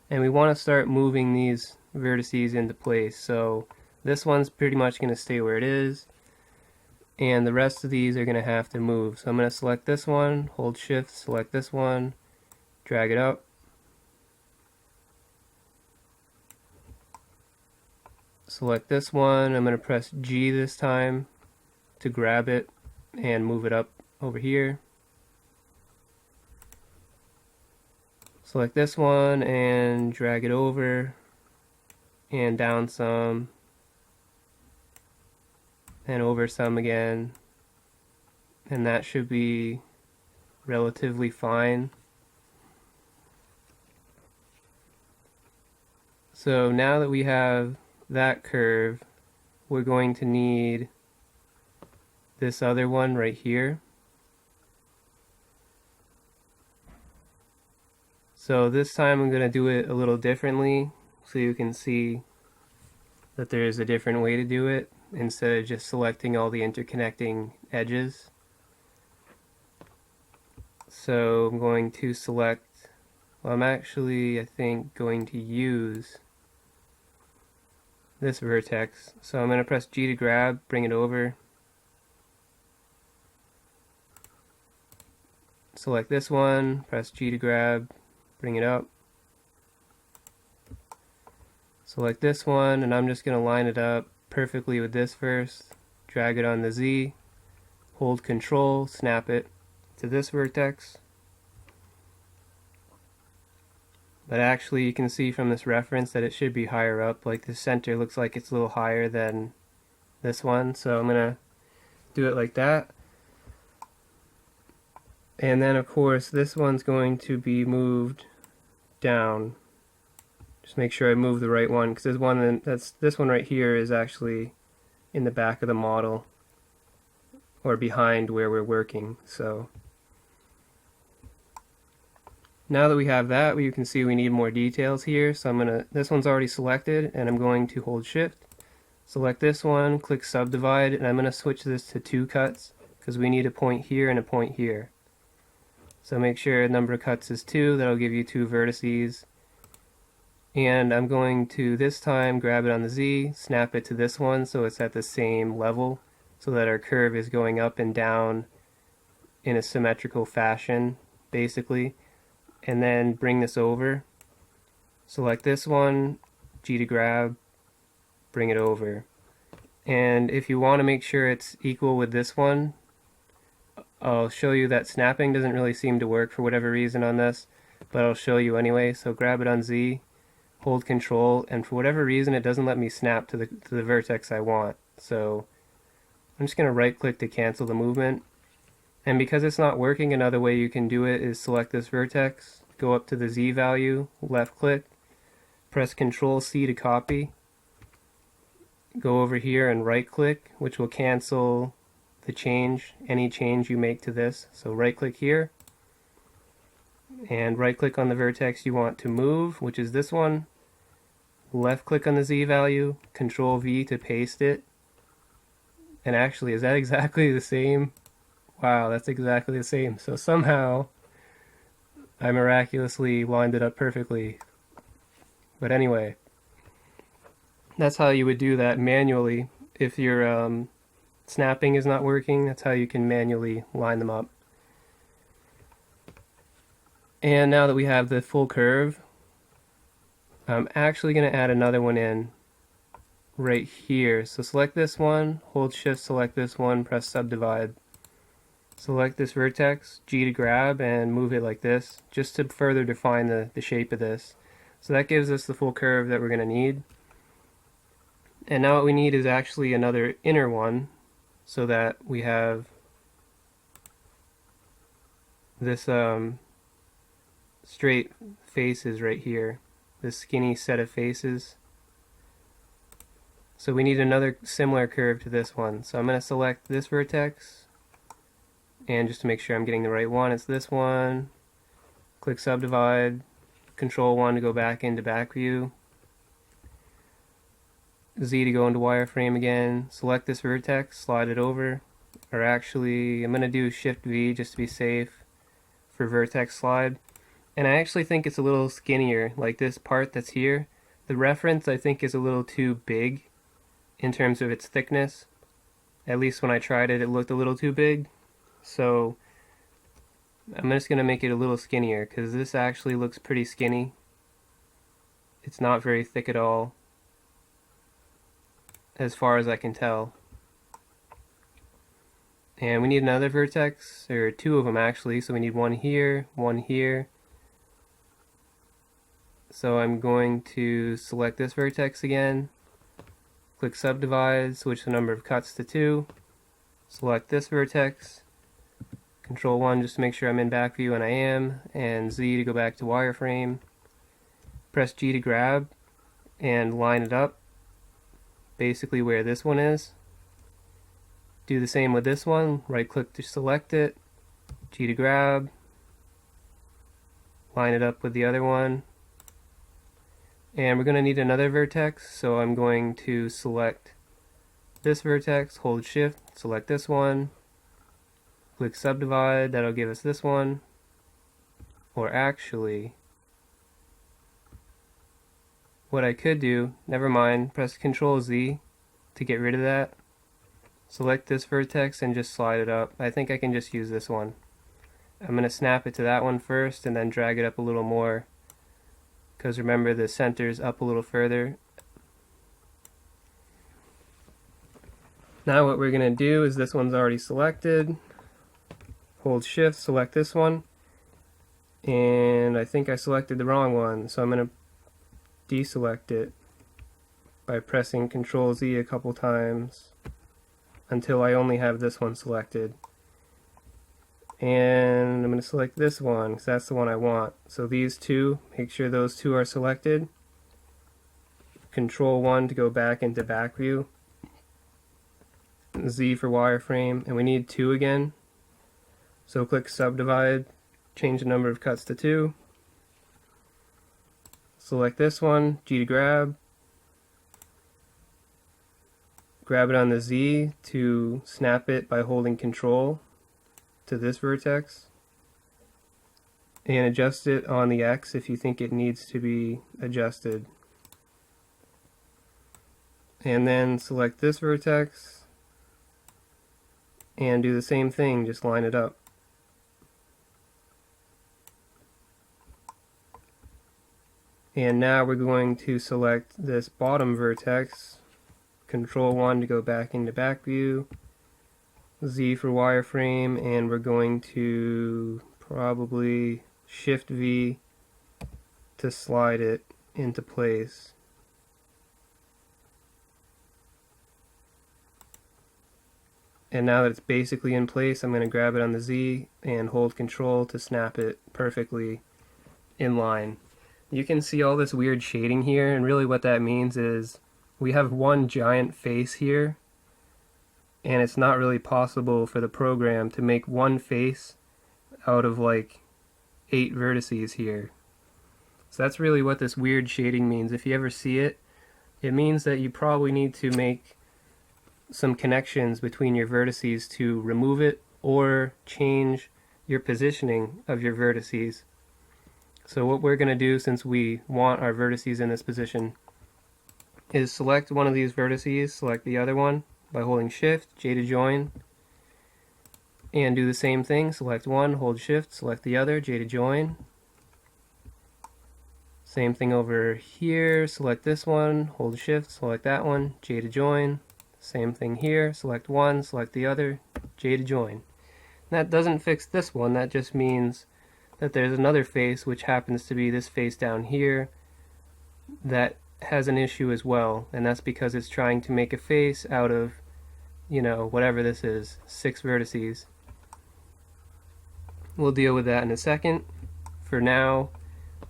And we want to start moving these vertices into place. So this one's pretty much going to stay where it is, and the rest of these are going to have to move. So I'm going to select this one, hold Shift, select this one, drag it up, select this one. I'm going to press G this time to grab it and move it up over here. Select this one and drag it over and down some and over some again, and that should be relatively fine. So now that we have that curve, we're going to need this other one right here. So this time I'm going to do it a little differently so you can see that there is a different way to do it instead of just selecting all the interconnecting edges. So I'm going to select, well, I'm actually, I think, going to use this vertex. So I'm going to press G to grab, bring it over. Select this one, press G to grab, bring it up. Select this one, and I'm just going to line it up perfectly with this first. Drag it on the Z, hold Control, snap it to this vertex. But actually you can see from this reference that it should be higher up. Like the center looks like it's a little higher than this one, so I'm gonna do it like that. And then of course this one's going to be moved down. Just make sure I move the right one, because this one right here is actually in the back of the model, or behind where we're working. So now that we have that, you can see we need more details here. So this one's already selected, and I'm going to hold Shift, select this one, click Subdivide, and I'm going to switch this to 2 cuts because we need a point here and a point here. So make sure the number of cuts is 2. That'll give you 2 vertices. And I'm going to this time grab it on the Z, snap it to this one so it's at the same level, so that our curve is going up and down in a symmetrical fashion, basically. And then bring this over, select this one, G to grab, bring it over. And if you want to make sure it's equal with this one, I'll show you that snapping doesn't really seem to work for whatever reason on this, but I'll show you anyway. So grab it on Z, hold Control, and for whatever reason it doesn't let me snap to the vertex I want. So I'm just going to right click to cancel the movement. And because it's not working, another way you can do it is select this vertex, go up to the Z value, left click, press Control C to copy, go over here and right click, which will cancel the change, any change you make to this. So right click here, and right click on the vertex you want to move, which is this one, left click on the Z value, Control V to paste it. And actually, is that exactly the same? Wow, that's exactly the same. So somehow I miraculously lined it up perfectly. But anyway, that's how you would do that manually. If your snapping is not working, that's how you can manually line them up. And now that we have the full curve, I'm actually going to add another one in right here. So select this one, hold Shift, select this one, press Subdivide. Select this vertex, G to grab, and move it like this, just to further define the shape of this. So that gives us the full curve that we're going to need. And now what we need is actually another inner one, so that we have this straight faces right here, this skinny set of faces. So we need another similar curve to this one. So I'm going to select this vertex, and just to make sure I'm getting the right one, it's this one. Click Subdivide, Control 1 to go back into back view, Z to go into wireframe again. Select this vertex, slide it over, or actually I'm going to do Shift V just to be safe for vertex slide. And I actually think it's a little skinnier, like this part that's here. The reference I think is a little too big in terms of its thickness. At least when I tried it, it looked a little too big. So I'm just going to make it a little skinnier, because this actually looks pretty skinny. It's not very thick at all, as far as I can tell. And we need another vertex, or 2 of them actually, so we need one here, one here. So I'm going to select this vertex again, click Subdivide, switch the number of cuts to 2, select this vertex, Control 1 just to make sure I'm in back view, and I am, and Z to go back to wireframe. Press G to grab and line it up basically where this one is. Do the same with this one, right click to select it, G to grab, line it up with the other one. And we're going to need another vertex, so I'm going to select this vertex, hold Shift, select this one, click Subdivide, that'll give us this one. Or actually, what I could do, never mind, press Control Z to get rid of that. Select this vertex and just slide it up. I think I can just use this one. I'm going to snap it to that one first and then drag it up a little more, because remember the center's up a little further. Now what we're going to do is, this one's already selected. Hold shift, select this one. And I think I selected the wrong one, so I'm going to deselect it by pressing Control Z a couple times until I only have this one selected. And I'm going to select this one because that's the one I want. So these two, make sure those two are selected. Control 1 to go back into back view. Z for wireframe, and we need 2 again. So click subdivide, change the number of cuts to 2. Select this one, G to grab. Grab it on the Z to snap it by holding Control to this vertex. And adjust it on the X if you think it needs to be adjusted. And then select this vertex and do the same thing, just line it up. And now we're going to select this bottom vertex, Control 1 to go back into back view, Z for wireframe, and we're going to probably Shift V to slide it into place. And now that it's basically in place, I'm going to grab it on the Z and hold Control to snap it perfectly in line. You can see all this weird shading here, and really what that means is we have one giant face here, and it's not really possible for the program to make one face out of like 8 vertices here. So that's really what this weird shading means. If you ever see it, it means that you probably need to make some connections between your vertices to remove it or change your positioning of your vertices. So what we're going to do, since we want our vertices in this position, is select one of these vertices, select the other one by holding Shift, J to join, and do the same thing. Select one, hold Shift, select the other, J to join. Same thing over here, select this one, hold Shift, select that one, J to join. Same thing here, select one, select the other, J to join. That doesn't fix this one, that just means that there's another face, which happens to be this face down here, that has an issue as well, and that's because it's trying to make a face out of, you know, whatever this is, 6 vertices. We'll deal with that in a second. For now,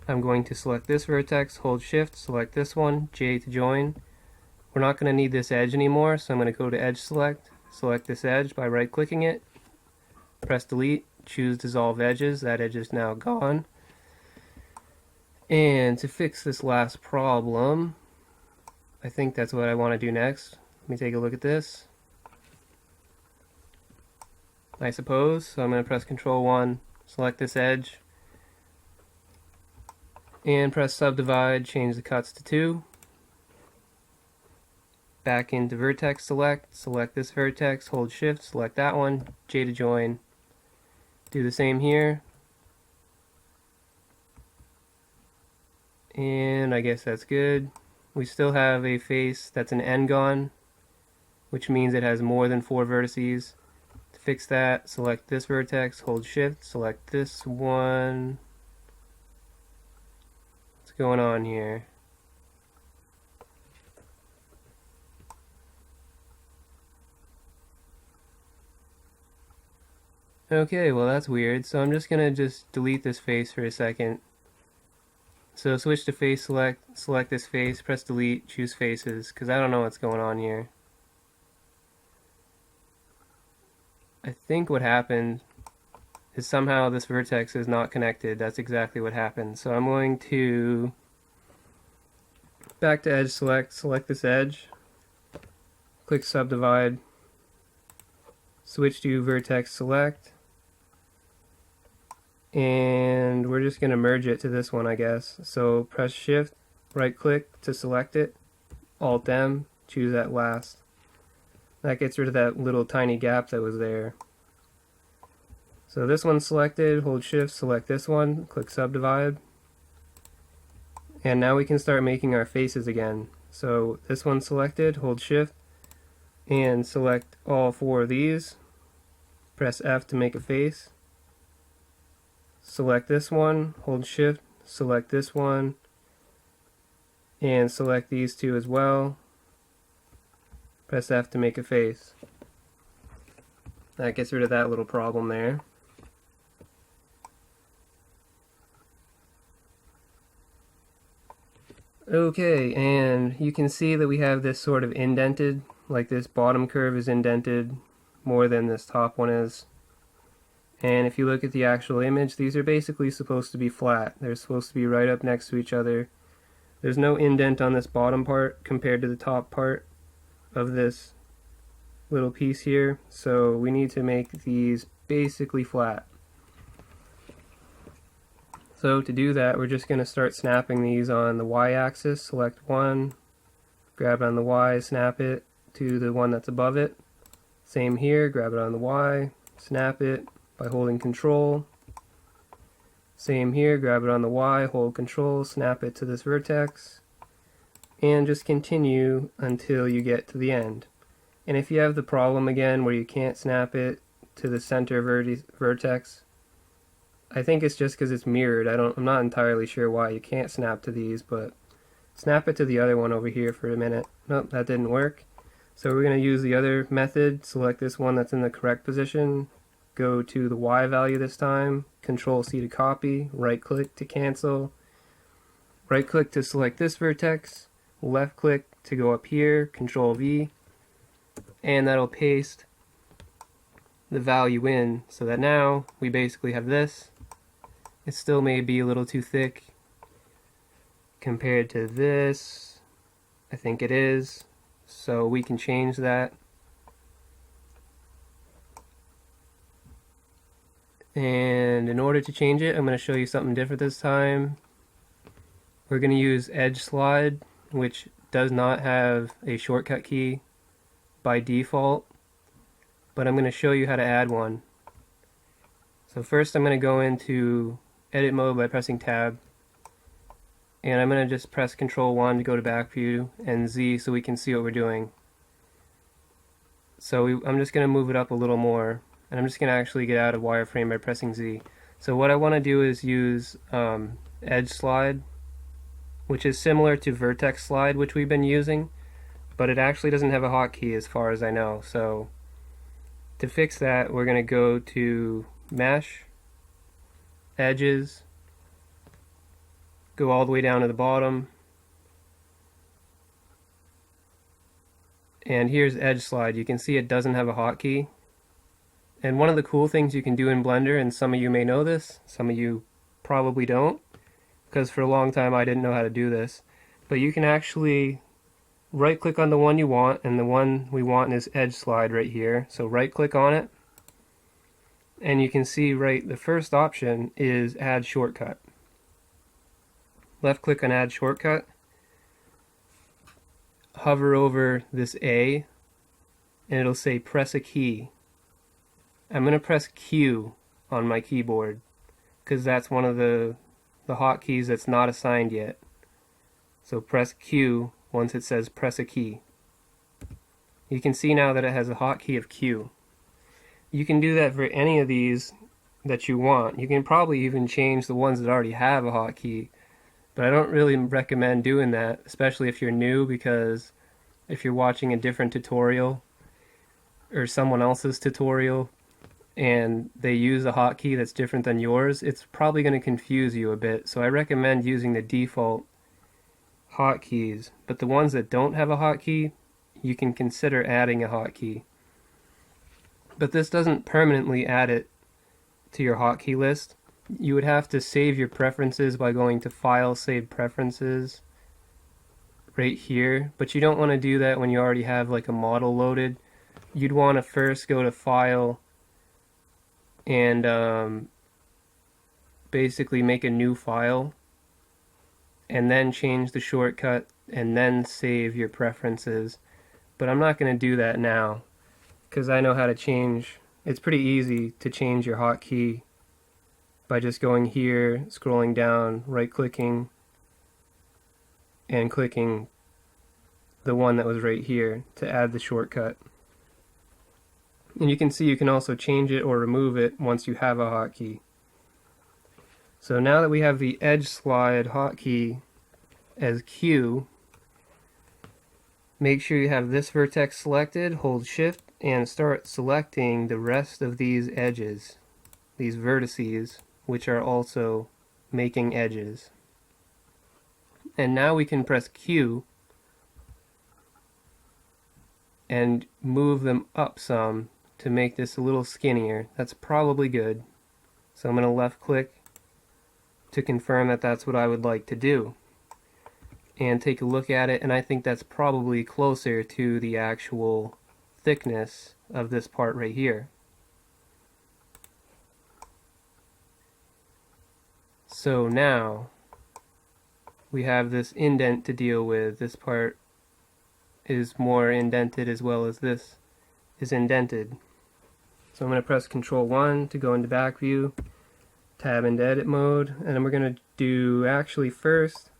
I'm going to select this vertex, hold Shift, select this one, J to join. We're not going to need this edge anymore, so I'm going to go to Edge Select, select this edge by right-clicking it, press Delete, choose Dissolve Edges. That edge is now gone. And to fix this last problem, I think that's what I want to do next. Let me take a look at this. I suppose, so I'm going to press Control 1, select this edge, and press Subdivide, change the cuts to 2. Back into Vertex Select, select this vertex, hold Shift, select that one, J to join. Do the same here. And I guess that's good. We still have a face that's an n-gon, which means it has more than 4 vertices. To fix that, select this vertex, hold Shift, select this one. What's going on here? Okay, well that's weird, so I'm just gonna delete this face for a second. So switch to face select, select this face, press delete, choose faces, because I don't know what's going on here. I think what happened is somehow this vertex is not connected. That's exactly what happened. So I'm going to back to edge select, select this edge, click subdivide, switch to vertex select, and we're just going to merge it to this one, I guess. So press shift, right click to select it, alt M, choose that last. That gets rid of that little tiny gap that was there. So this one's selected, hold shift, select this one, click subdivide. And now we can start making our faces again. So this one's selected, hold shift, and select all 4 of these. Press F to make a face. Select this one, hold shift, select this one, and select these 2 as well. Press F to make a face. That gets rid of that little problem there. Okay, and you can see that we have this sort of indented, like this bottom curve is indented more than this top one is. And if you look at the actual image, these are basically supposed to be flat. They're supposed to be right up next to each other. There's no indent on this bottom part compared to the top part of this little piece here, so we need to make these basically flat. So to do that, we're just going to start snapping these on the y-axis. Select one, grab it on the y, snap it to the one that's above it. Same here, grab it on the y, snap it by holding control. Same here, grab it on the y, hold control, snap it to this vertex, and just continue until you get to the end. And if you have the problem again where you can't snap it to the center vertex, I think it's just because it's mirrored. I'm not entirely sure why you can't snap to these, but snap it to the other one over here for a minute. Nope, that didn't work. So we're going to use the other method. Select this one that's in the correct position. Go to the Y value this time. Control C to copy. Right click to cancel. Right click to select this vertex. Left click to go up here. Control V. And that'll paste the value in so that now we basically have this. It still may be a little too thick compared to this. I think it is. So we can change that. And in order to change it, I'm going to show you something different this time. We're going to use Edge Slide, which does not have a shortcut key by default, but I'm going to show you how to add one. So first I'm going to go into edit mode by pressing tab, and I'm going to just press Control 1 to go to back view and Z so we can see what we're doing. So I'm just going to move it up a little more, and I'm just going to actually get out of wireframe by pressing Z. So what I want to do is use Edge Slide, which is similar to Vertex Slide, which we've been using, but it actually doesn't have a hotkey as far as I know. So to fix that, we're going to go to Mesh, Edges, go all the way down to the bottom, and here's Edge Slide. You can see it doesn't have a hotkey. And one of the cool things you can do in Blender, and some of you may know this, some of you probably don't, because for a long time I didn't know how to do this, but you can actually right click on the one you want, and the one we want is Edge Slide right here. So right click on it, and you can see the first option is Add Shortcut. Left click on Add Shortcut, hover over this A, and it'll say press a key. I'm going to press Q on my keyboard because that's one of the hotkeys that's not assigned yet. So press Q once it says press a key. You can see now that it has a hotkey of Q. You can do that for any of these that you want. You can probably even change the ones that already have a hotkey, but I don't really recommend doing that, especially if you're new, because if you're watching a different tutorial or someone else's tutorial and they use a hotkey that's different than yours, it's probably going to confuse you a bit. So I recommend using the default hotkeys, but the ones that don't have a hotkey, you can consider adding a hotkey. But this doesn't permanently add it to your hotkey list. You would have to save your preferences by going to File, Save Preferences right here, but you don't want to do that when you already have like a model loaded. You'd want to first go to File and basically make a new file, and then change the shortcut, and then save your preferences. But I'm not going to do that now, because I know how to change. It's pretty easy to change your hotkey by just going here, scrolling down, right-clicking, and clicking the one that was right here to add the shortcut. And you can see you can also change it or remove it once you have a hotkey. So now that we have the edge slide hotkey as Q, make sure you have this vertex selected, hold shift, and start selecting the rest of these edges, these vertices, which are also making edges. And now we can press Q and move them up some to make this a little skinnier. That's probably good. So I'm going to left click to confirm that that's what I would like to do. And take a look at it, and I think that's probably closer to the actual thickness of this part right here. So now we have this indent to deal with. This part is more indented as well as this is indented. So I'm going to press Control 1 to go into back view, tab into edit mode, and then we're going to do, actually first,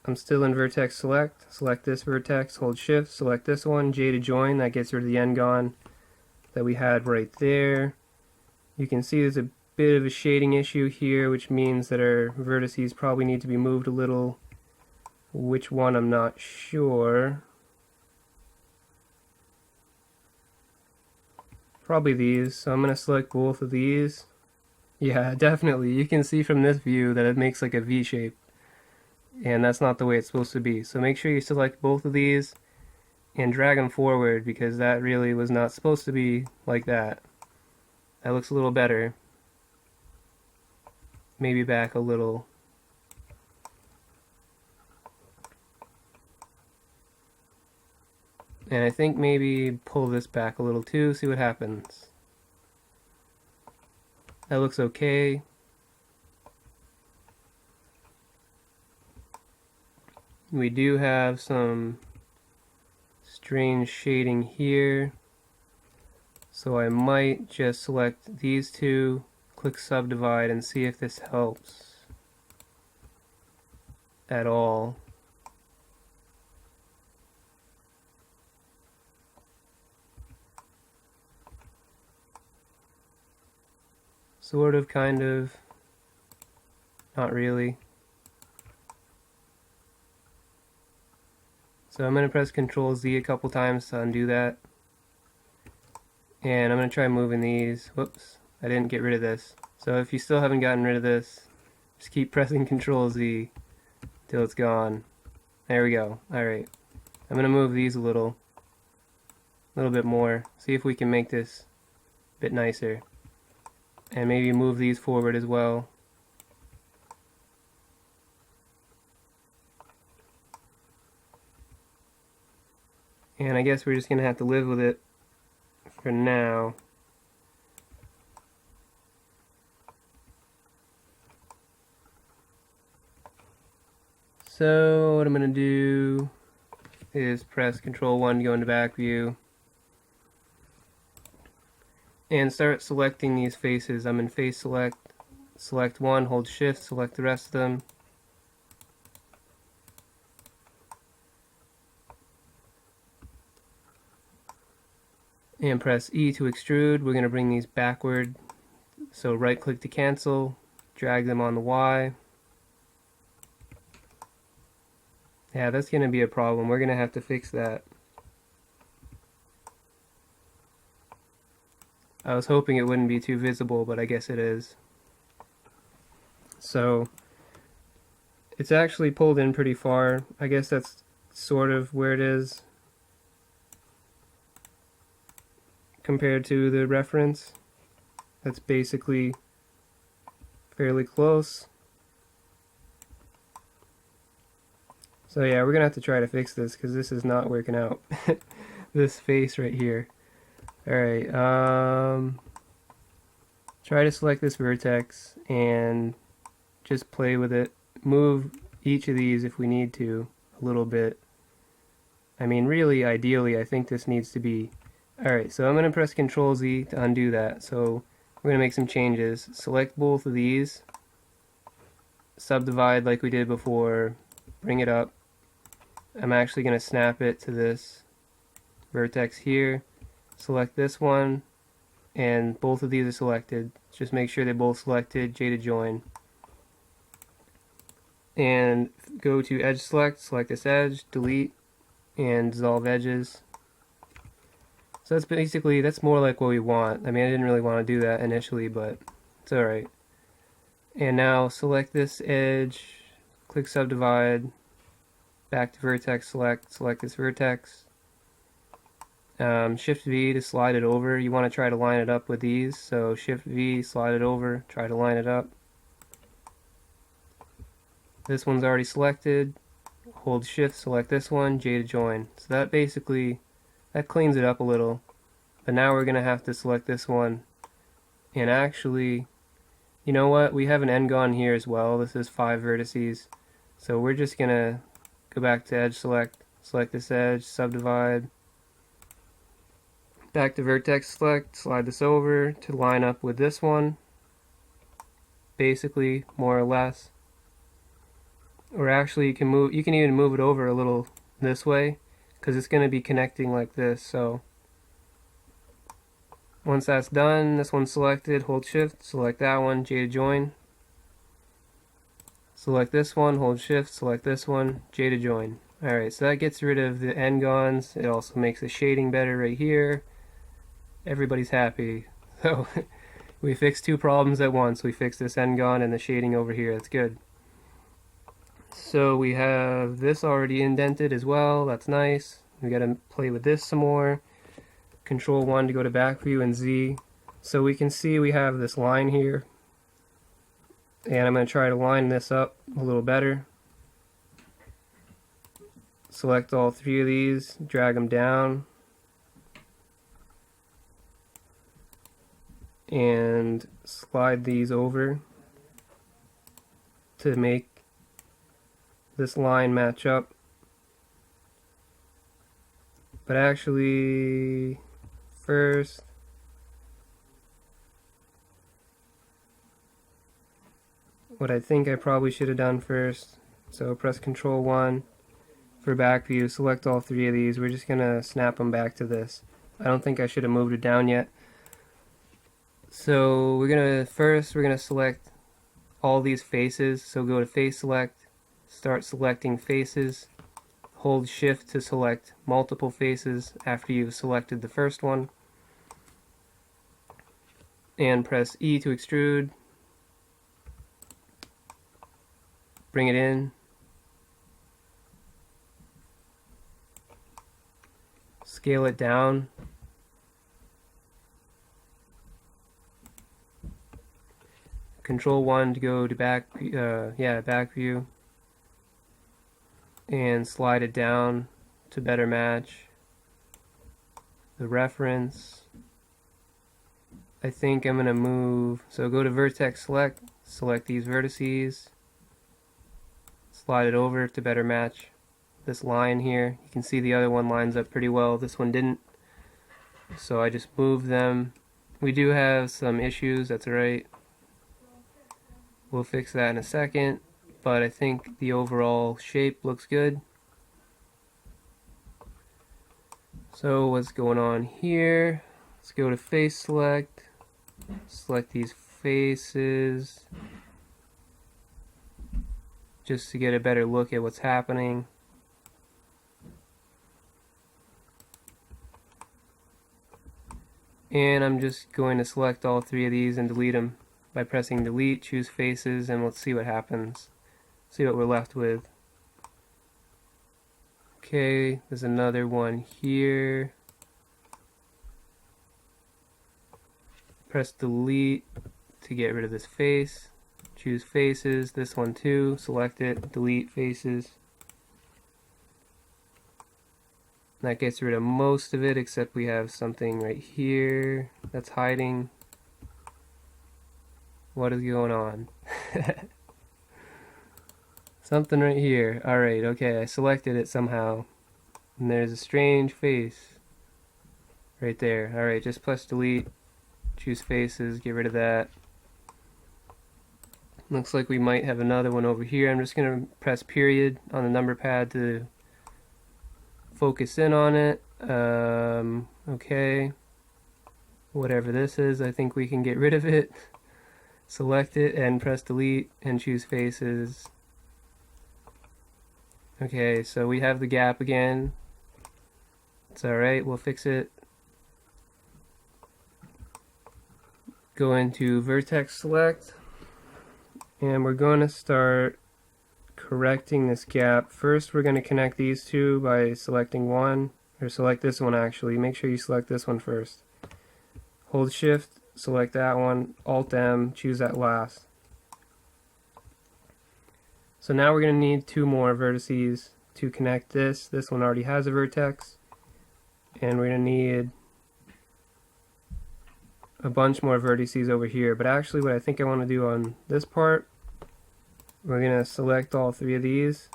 I'm still in vertex select this vertex, hold shift, select this one, J to join, that gets rid of the n-gon that we had right there. You can see there's a bit of a shading issue here, which means that our vertices probably need to be moved a little. Which one, I'm not sure. Probably these, so I'm going to select both of these. Yeah, definitely, you can see from this view that it makes like a V shape. And that's not the way it's supposed to be. So make sure you select both of these and drag them forward, because that really was not supposed to be like that. That looks a little better. Maybe back a little. And I think maybe pull this back a little too, see what happens. That looks okay. We do have some strange shading here, so I might just select these two, click subdivide, and see if this helps at all. Sort of, kind of, not really. So I'm going to press Control Z a couple times to undo that. And I'm going to try moving these. Whoops, I didn't get rid of this. So if you still haven't gotten rid of this, just keep pressing Control Z till it's gone. There we go. Alright. I'm going to move these a little bit more. See if we can make this a bit nicer. And maybe move these forward as well. And I guess we're just going to have to live with it for now. So what I'm going to do is press Control 1 to go into back view. And start selecting these faces. I'm in face select. Select one, hold shift, select the rest of them. And press E to extrude. We're going to bring these backward. So right click to cancel, drag them on the Y. Yeah, that's going to be a problem. We're going to have to fix that. I was hoping it wouldn't be too visible, but I guess it is. So it's actually pulled in pretty far. I guess that's sort of where it is compared to the reference. That's basically fairly close. So yeah, we're gonna have to try to fix this because this is not working out. This face right here. Alright, try to select this vertex and just play with it. Move each of these if we need to a little bit. I mean, really, ideally, I think this needs to be... Alright, so I'm going to press Control Z to undo that. So we're going to make some changes. Select both of these. Subdivide like we did before. Bring it up. I'm actually going to snap it to this vertex here. Select this one. and both of these are selected. Just make sure they're both selected, J to join. And go to edge select, select this edge, delete, and dissolve edges. So that's basically, that's more like what we want. I mean, I didn't really want to do that initially, but it's alright. And now select this edge, click subdivide, back to vertex select, select this vertex. Shift V to slide it over. You want to try to line it up with these, so Shift V, slide it over, try to line it up. This one's already selected. Hold Shift, select this one, J to join. So that basically, that cleans it up a little. But now we're going to have to select this one. And actually, you know what? We have an n-gon here as well. This is 5 vertices. So we're just going to go back to edge select, select this edge, subdivide. Back to vertex select, slide this over to line up with this one. Basically, more or less. Or actually you can even move it over a little this way, because it's going to be connecting like this. So once that's done, this one's selected, hold Shift, select that one, J to join. Select this one, hold Shift, select this one, J to join. Alright, so that gets rid of the n-gons. It also makes the shading better right here. Everybody's happy. So we fixed 2 problems at once. We fixed this n-gon and the shading over here. That's good. So we have this already indented as well. That's nice. We gotta play with this some more. Control 1 to go to back view and Z. So we can see we have this line here. And I'm going to try to line this up a little better. Select all 3 of these, drag them down. And slide these over to make this line match up. But actually, first, what I think I probably should have done first, so press Control 1 for back view, select all 3 of these. We're just going to snap them back to this. I don't think I should have moved it down yet. So we're going to select all these faces. So go to face select, start selecting faces. Hold Shift to select multiple faces after you've selected the first one. And press E to extrude. Bring it in. Scale it down. Control 1 to go to back view. And slide it down to better match the reference. I think I'm going to move, so go to vertex select, select these vertices, slide it over to better match this line here. You can see the other one lines up pretty well, this one didn't, so I just moved them. We do have some issues, that's alright. We'll fix that in a second, but I think the overall shape looks good. So what's going on here? Let's go to face select, select these faces just to get a better look at what's happening. And I'm just going to select all 3 of these and delete them by pressing delete, choose faces, and let's see what happens. See what we're left with. Okay, there's another one here. Press delete to get rid of this face. Choose faces, this one too, select it, delete faces. That gets rid of most of it, except we have something right here that's hiding. What is going on? Something right here. Alright, okay, I selected it somehow. And there's a strange face right there. Alright, just press delete. Choose faces, get rid of that. Looks like we might have another one over here. I'm just going to press period on the number pad to focus in on it. Okay. whatever this is, I think we can get rid of it. Select it and press delete and choose faces. Okay, so we have the gap again. It's alright, we'll fix it. Go into vertex select, and we're going to start correcting this gap. First, we're going to connect these two by selecting one, or select this one actually. Make sure you select this one first. Hold shift, select that one, Alt M, choose that last. So now we're going to need two more vertices to connect this. This one already has a vertex, and we're going to need a bunch more vertices over here. But actually what I think I want to do on this part, we're going to select all three of these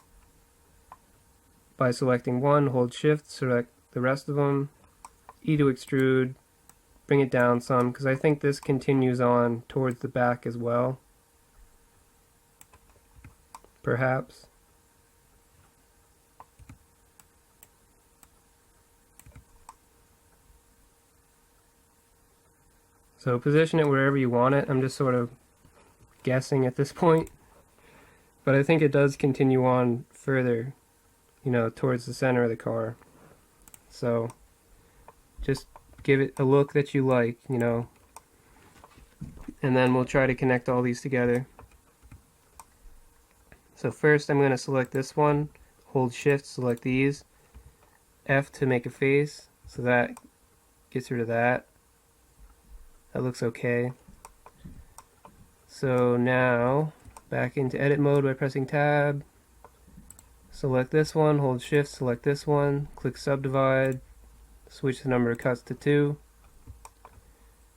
by selecting one, hold shift, select the rest of them, E to extrude, bring it down some, because I think this continues on towards the back as well. Perhaps. So position it wherever you want it. I'm just sort of guessing at this point. But I think it does continue on further, you know, towards the center of the car. So just give it a look that you like, you know. And then we'll try to connect all these together. So first I'm going to select this one, hold shift, select these, F to make a face, so that gets rid of that. That looks okay. So now back into edit mode by pressing tab, select this one, hold shift, select this one, click subdivide, switch the number of cuts to 2,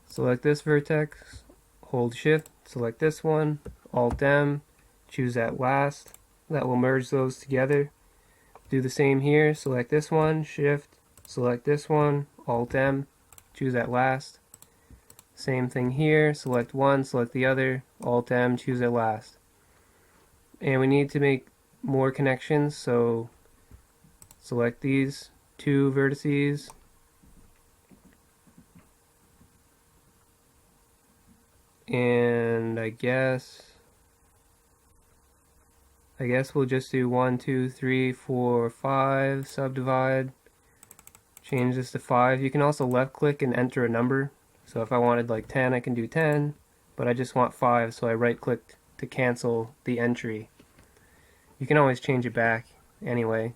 select this vertex, hold shift, select this one, Alt M, choose that last. That will merge those together. Do the same here, select this one, shift, select this one, Alt M, choose that last. Same thing here, select one, select the other, Alt M, choose it last. And we need to make more connections, so select these two vertices, and I guess we'll just do 1, 2, 3, 4, 5, subdivide, change this to 5. You can also left click and enter a number. So if I wanted like 10, I can do 10, but I just want 5, so I right click to cancel the entry. You can always change it back anyway.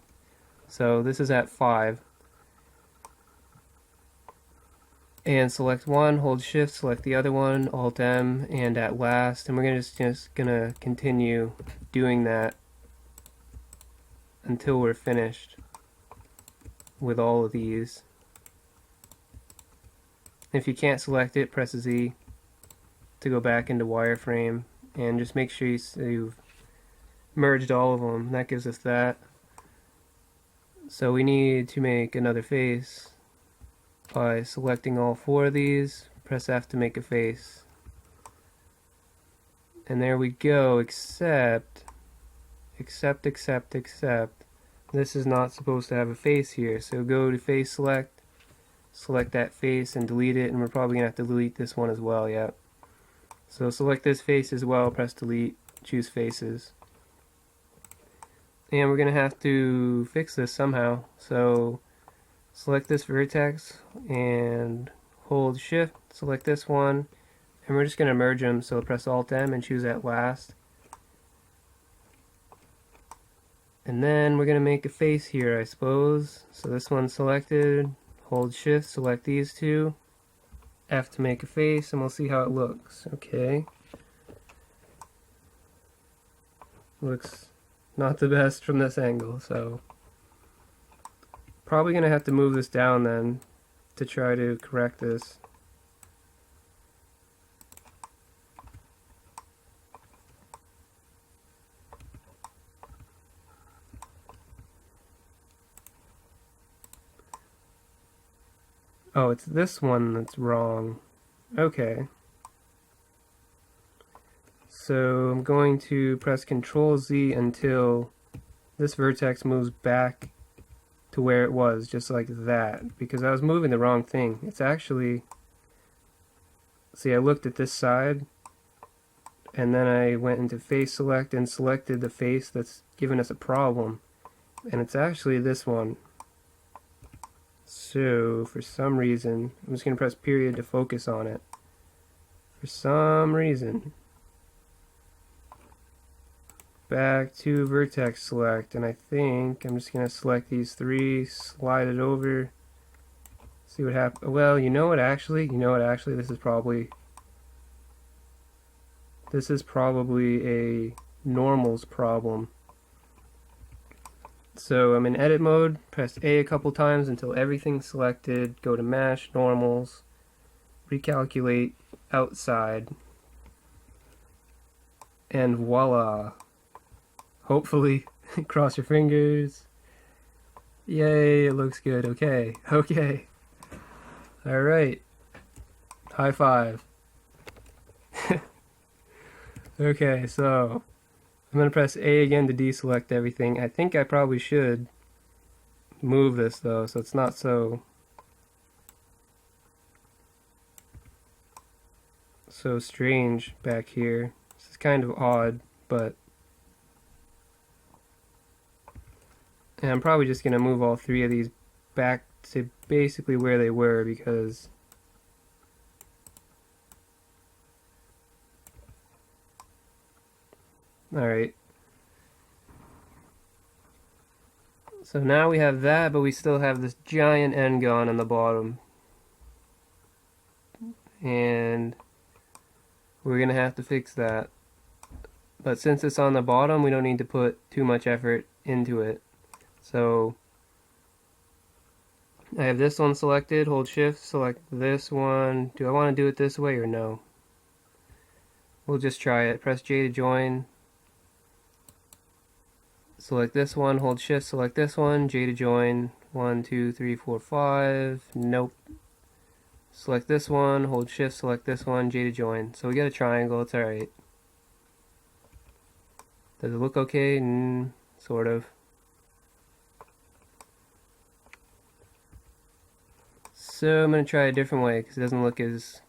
So this is at 5. And select one, hold shift, select the other one, Alt M, and at last. And we're just gonna continue doing that until we're finished with all of these. If you can't select it, press Z to go back into wireframe, and just make sure you've merged all of them. That gives us that. So we need to make another face by selecting all 4 of these, press F to make a face. And there we go, except this is not supposed to have a face here. So go to face select that face and delete it, and we're probably gonna have to delete this one as well. Yeah, so select this face as well, press delete, choose faces, and we're gonna have to fix this somehow. So select this vertex and hold shift, select this one, and we're just gonna merge them. So press Alt M and choose that last, and then we're gonna make a face here, I suppose. So this one's selected, hold shift, select these two, F to make a face, and we'll see how it looks. Okay. Looks not the best from this angle, so probably gonna have to move this down then to try to correct this. Oh, it's this one that's wrong. Okay. So I'm going to press Control Z until this vertex moves back to where it was, just like that, because I was moving the wrong thing. It's actually See, I looked at this side, and then I went into face select and selected the face that's giving us a problem. And it's actually this one. So, for some reason, I'm just going to press period to focus on it. For some reason. Back to vertex select, and I think I'm just going to select these three, slide it over, see what happens. Well, you know what actually, this is probably a normals problem. So I'm in edit mode, press A a couple times until everything's selected, go to mash, normals, recalculate outside, and voila. Hopefully, cross your fingers. Yay, it looks good. Okay, okay. Alright. High five. Okay, so I'm going to press A again to deselect everything. I think I probably should move this though, so it's not so strange back here. This is kind of odd, but and I'm probably just going to move all three of these back to basically where they were because alright. So now we have that, but we still have this giant n-gon on the bottom. And we're going to have to fix that. But since it's on the bottom, we don't need to put too much effort into it. So I have this one selected, hold shift, select this one. Do I want to do it this way or no? We'll just try it. Press J to join. Select this one, hold shift, select this one, J to join. 1, 2, 3, 4, 5. Nope. Select this one, hold shift, select this one, J to join. So we get a triangle, it's alright. Does it look okay? Sort of. So I'm going to try a different way because it doesn't look as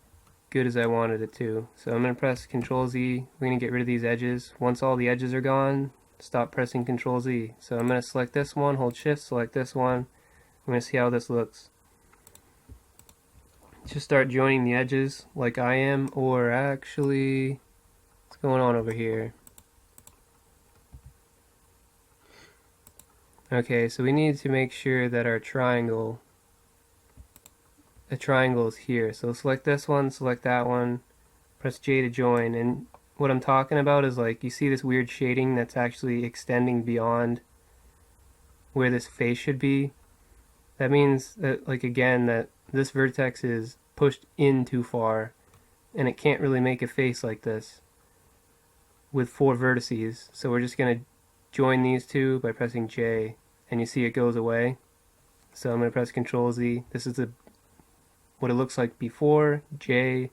good as I wanted it to. So I'm going to press Control Z. We're going to get rid of these edges. Once all the edges are gone, stop pressing Control Z. So I'm going to select this one, hold shift, select this one. I'm going to see how this looks. Just start joining the edges like I am, or actually, what's going on over here? Okay, so we need to make sure that our triangle is here. So select this one, select that one, press J to join, and what I'm talking about is like you see this weird shading that's actually extending beyond where this face should be. That means that, like, again, that this vertex is pushed in too far and it can't really make a face like this with 4 vertices. So we're just going to join these two by pressing J, and you see it goes away. So I'm going to press Control Z. This is what it looks like before, J,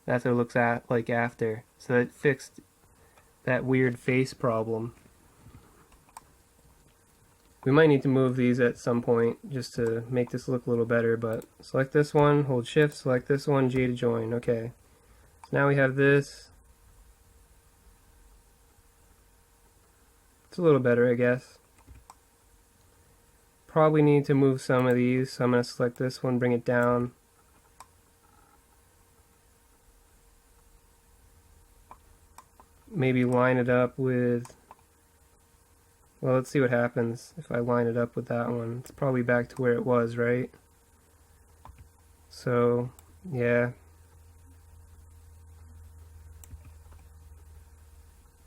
that's what it looks like after. So it fixed that weird face problem. We might need to move these at some point just to make this look a little better, but select this one, hold shift, select this one, J to join. Okay. So now we have this. It's a little better, I guess. Probably need to move some of these, so I'm going to select this one, bring it down. Maybe line it up with, well, let's see what happens if I line it up with that one. It's probably back to where it was, right? So, yeah.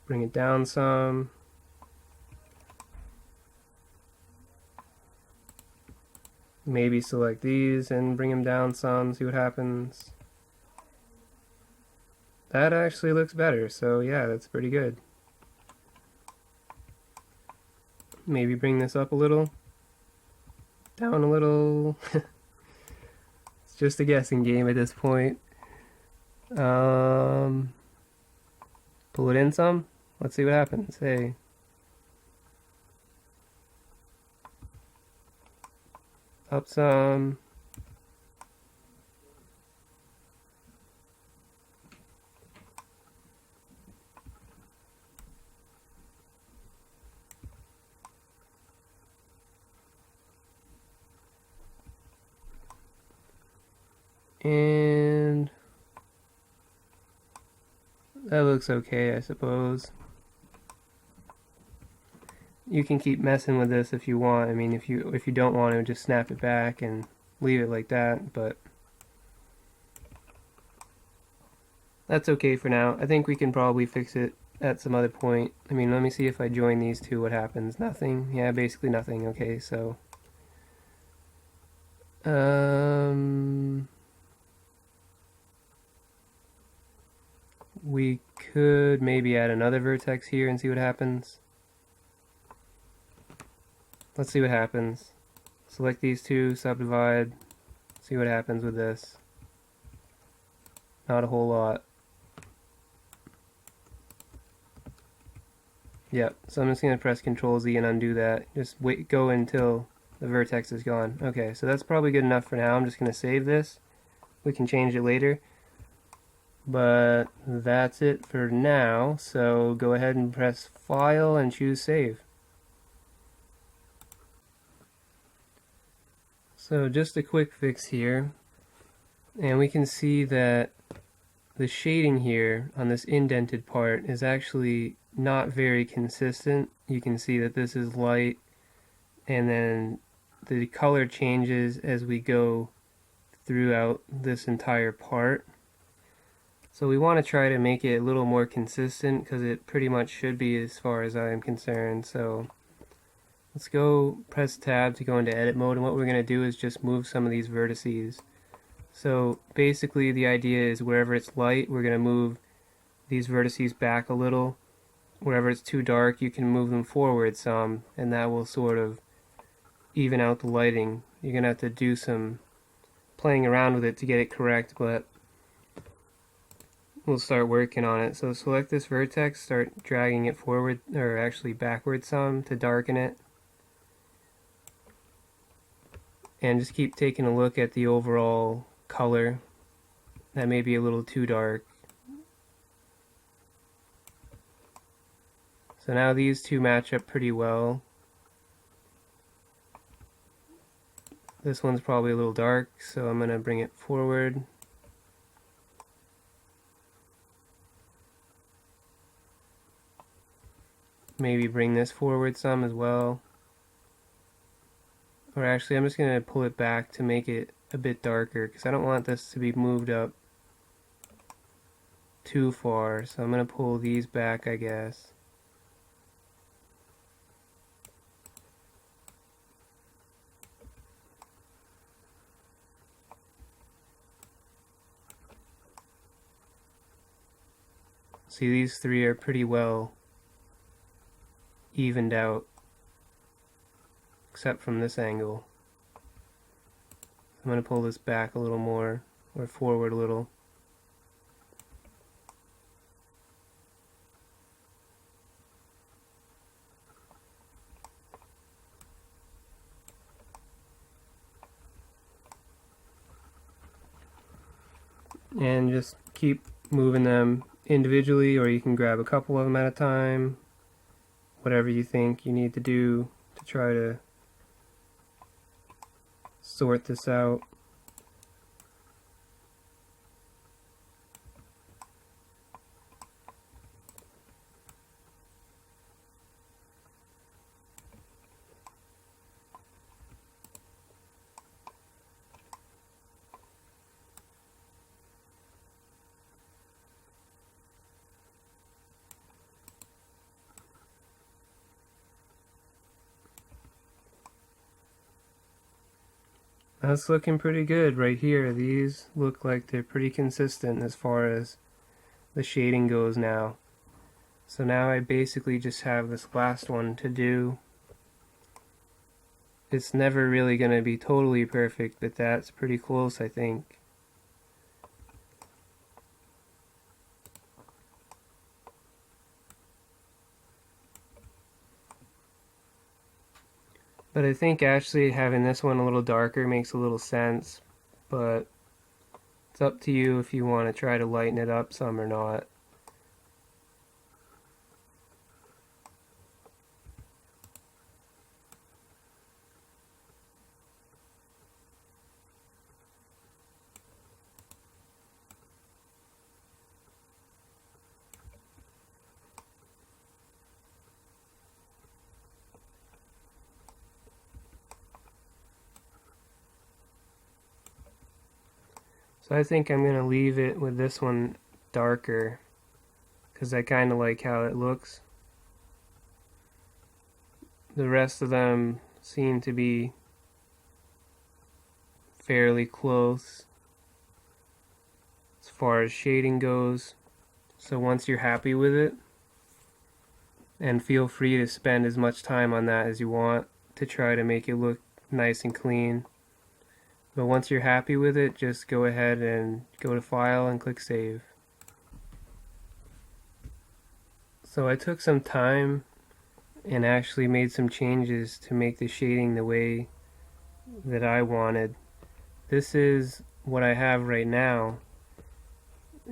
Bring it down some. Maybe select these and bring them down some, see what happens. That actually looks better, so yeah, that's pretty good. Maybe bring this up a little, down a little. It's just a guessing game at this point. Pull it in some. Let's see what happens. Hey. Up some. And that looks okay, I suppose. You can keep messing with this if you want. I mean, if you don't want to, just snap it back and leave it like that, but that's okay for now. I think we can probably fix it at some other point. I mean, let me see if I join these two, what happens. Nothing. Yeah, basically nothing. Okay, so we could maybe add another vertex here and see what happens. Let's see what happens. Select these two, subdivide, see what happens with this. Not a whole lot. Yep, so I'm just going to press Control Z and undo that. Just wait, go until the vertex is gone. Okay, so that's probably good enough for now. I'm just going to save this. We can change it later. But that's it for now, so go ahead and press File and choose Save. So just a quick fix here, and we can see that the shading here on this indented part is actually not very consistent. You can see that this is light, and then the color changes as we go throughout this entire part. So we want to try to make it a little more consistent, because it pretty much should be as far as I am concerned. So let's go press tab to go into edit mode, and what we're going to do is just move some of these vertices. So basically the idea is wherever it's light, we're going to move these vertices back a little. Wherever it's too dark, you can move them forward some, and that will sort of even out the lighting. You're going to have to do some playing around with it to get it correct, but we'll start working on it. So select this vertex, start dragging it forward, or actually backward some to darken it. And just keep taking a look at the overall color. That may be a little too dark. So now these two match up pretty well. This one's probably a little dark, so I'm going to bring it forward. Maybe bring this forward some as well. Or actually, I'm just going to pull it back to make it a bit darker, because I don't want this to be moved up too far. So I'm going to pull these back, I guess. See, these three are pretty well evened out, except from this angle. I'm going to pull this back a little more, or forward a little. And just keep moving them individually, or you can grab a couple of them at a time. Whatever you think you need to do to try to sort this out. That's looking pretty good right here. These look like they're pretty consistent as far as the shading goes now. So now I basically just have this last one to do. It's never really going to be totally perfect, but that's pretty close, I think. But I think actually having this one a little darker makes a little sense, but it's up to you if you want to try to lighten it up some or not. So I think I'm going to leave it with this one darker because I kind of like how it looks. The rest of them seem to be fairly close as far as shading goes. So once you're happy with it, and feel free to spend as much time on that as you want to try to make it look nice and clean. But once you're happy with it, just go ahead and go to File and click Save. So I took some time and actually made some changes to make the shading the way that I wanted. This is what I have right now,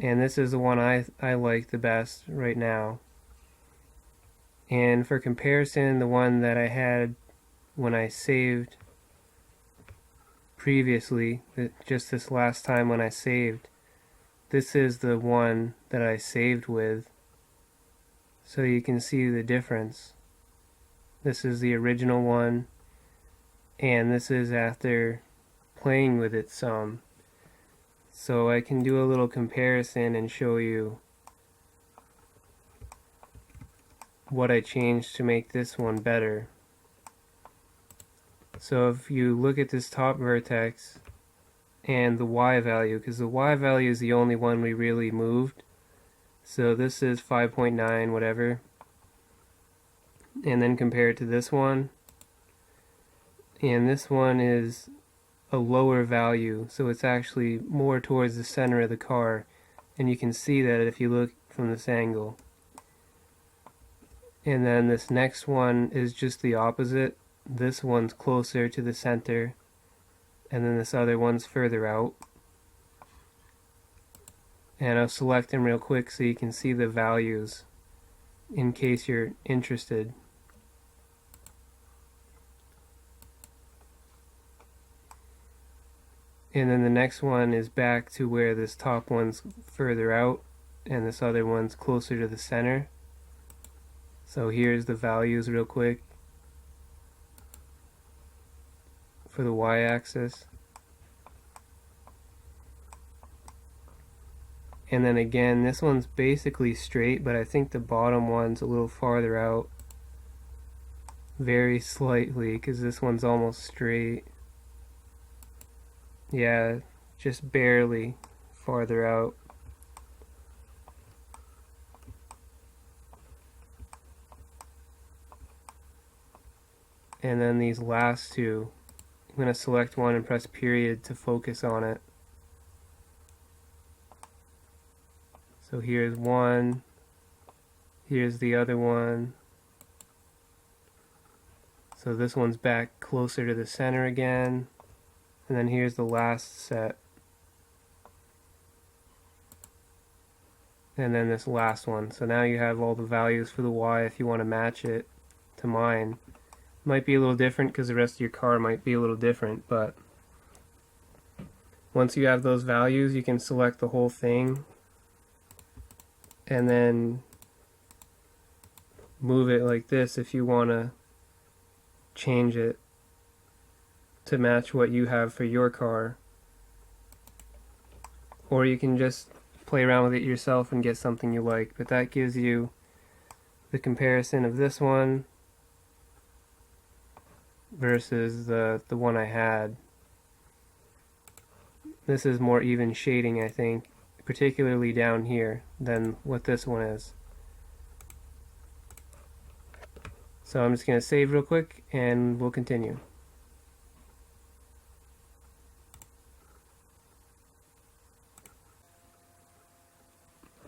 and this is the one I like the best right now. And for comparison, the one that I had when I saved previously, just this last time when I saved, this is the one that I saved with, so you can see the difference. This is the original one, and this is after playing with it some. So I can do a little comparison and show you what I changed to make this one better. So if you look at this top vertex and the Y value, because the Y value is the only one we really moved, so this is 5.9 whatever, and then compare it to this one, and this one is a lower value, so it's actually more towards the center of the car, and you can see that if you look from this angle. And then this next one is just the opposite. This one's closer to the center, and then this other one's further out. And I'll select them real quick so you can see the values in case you're interested. And then the next one is back to where this top one's further out and this other one's closer to the center. So here's the values real quick for the y-axis. And then again, this one's basically straight, but I think the bottom one's a little farther out. Very slightly, because this one's almost straight. Yeah, just barely farther out. And then these last two, I'm going to select one and press period to focus on it. So here's one, here's the other one. So this one's back closer to the center again, and then here's the last set. And then this last one. So now you have all the values for the Y if you want to match it to mine. Might be a little different because the rest of your car might be a little different, but once you have those values, you can select the whole thing and then move it like this if you want to change it to match what you have for your car. Or you can just play around with it yourself and get something you like, but that gives you the comparison of this one versus the one I had. This is more even shading, I think, particularly down here, than what this one is. So I'm just going to save real quick and we'll continue.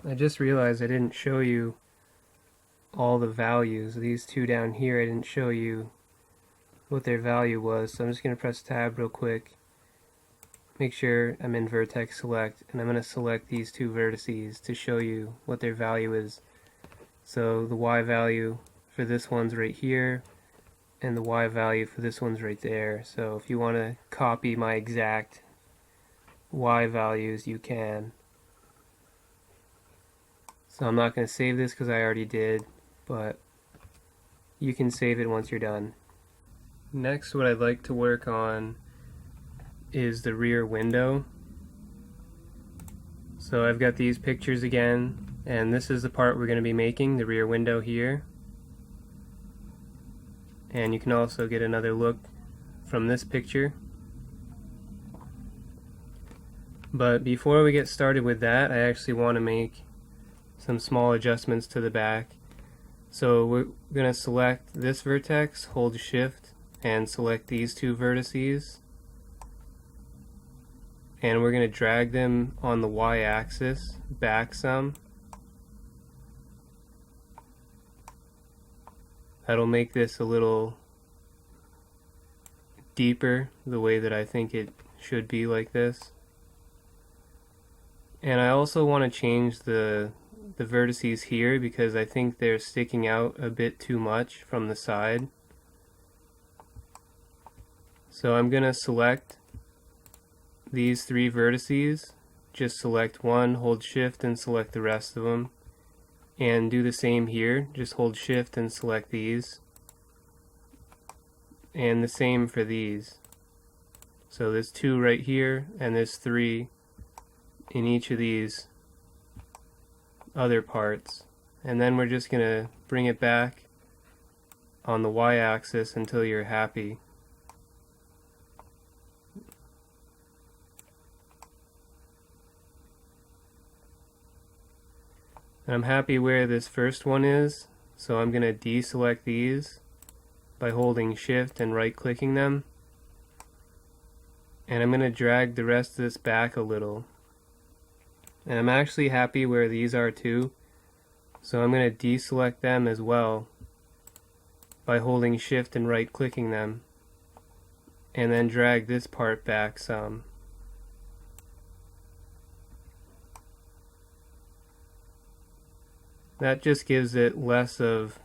I just realized I didn't show you all the values. These two down here, I didn't show you what their value was, so I'm just going to press tab real quick, make sure I'm in vertex select, and I'm going to select these two vertices to show you what their value is. So the Y value for this one's right here, and the Y value for this one's right there. So if you want to copy my exact Y values, you can. So I'm not going to save this because I already did, but you can save it once you're done. Next, what I'd like to work on is the rear window. So I've got these pictures again, and this is the part we're going to be making, the rear window here. And you can also get another look from this picture. But before we get started with that, I actually want to make some small adjustments to the back. So we're going to select this vertex, hold shift, and select these two vertices. And we're going to drag them on the y-axis back some. That'll make this a little deeper, the way that I think it should be, like this. And I also want to change the vertices here because I think they're sticking out a bit too much from the side. So I'm going to select these three vertices, just select one, hold shift, and select the rest of them. And do the same here, just hold shift and select these. And the same for these. So there's two right here, and there's three in each of these other parts. And then we're just going to bring it back on the y-axis until you're happy. And I'm happy where this first one is, so I'm going to deselect these by holding shift and right clicking them. And I'm going to drag the rest of this back a little. And I'm actually happy where these are too, so I'm going to deselect them as well by holding shift and right clicking them, and then drag this part back some. That just gives it less of,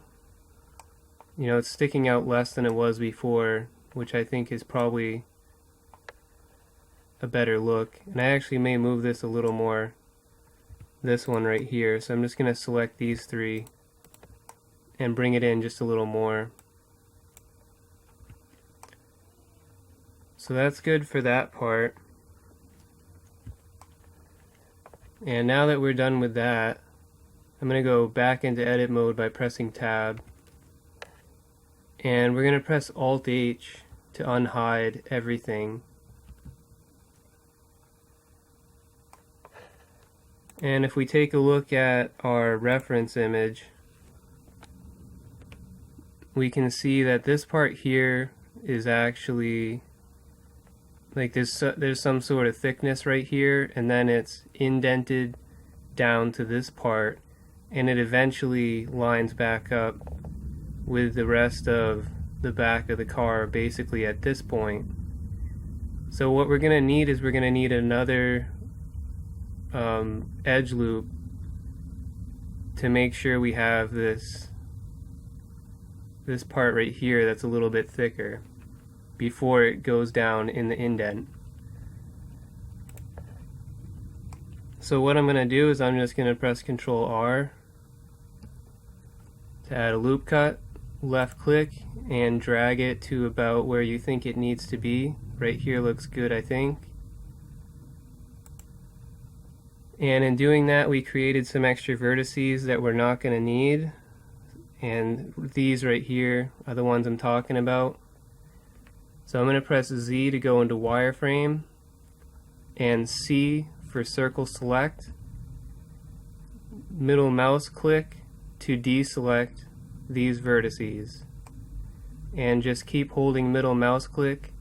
it's sticking out less than it was before, which I think is probably a better look. And I actually may move this a little more, this one right here. So I'm just going to select these three and bring it in just a little more. So that's good for that part. And now that we're done with that, I'm going to go back into edit mode by pressing tab. And we're going to press Alt-H to unhide everything. And if we take a look at our reference image, we can see that this part here is actually, like there's some sort of thickness right here, and then it's indented down to this part, and it eventually lines back up with the rest of the back of the car basically at this point. So what we're going to need is we're going to need another edge loop to make sure we have this part right here that's a little bit thicker before it goes down in the indent. So what I'm going to do is I'm just going to press Ctrl R to add a loop cut, left click, and drag it to about where you think it needs to be. Right here looks good, I think. And in doing that, we created some extra vertices that we're not going to need. And these right here are the ones I'm talking about. So I'm going to press Z to go into wireframe, and C for circle select. Middle mouse click to deselect these vertices. And just keep holding middle mouse click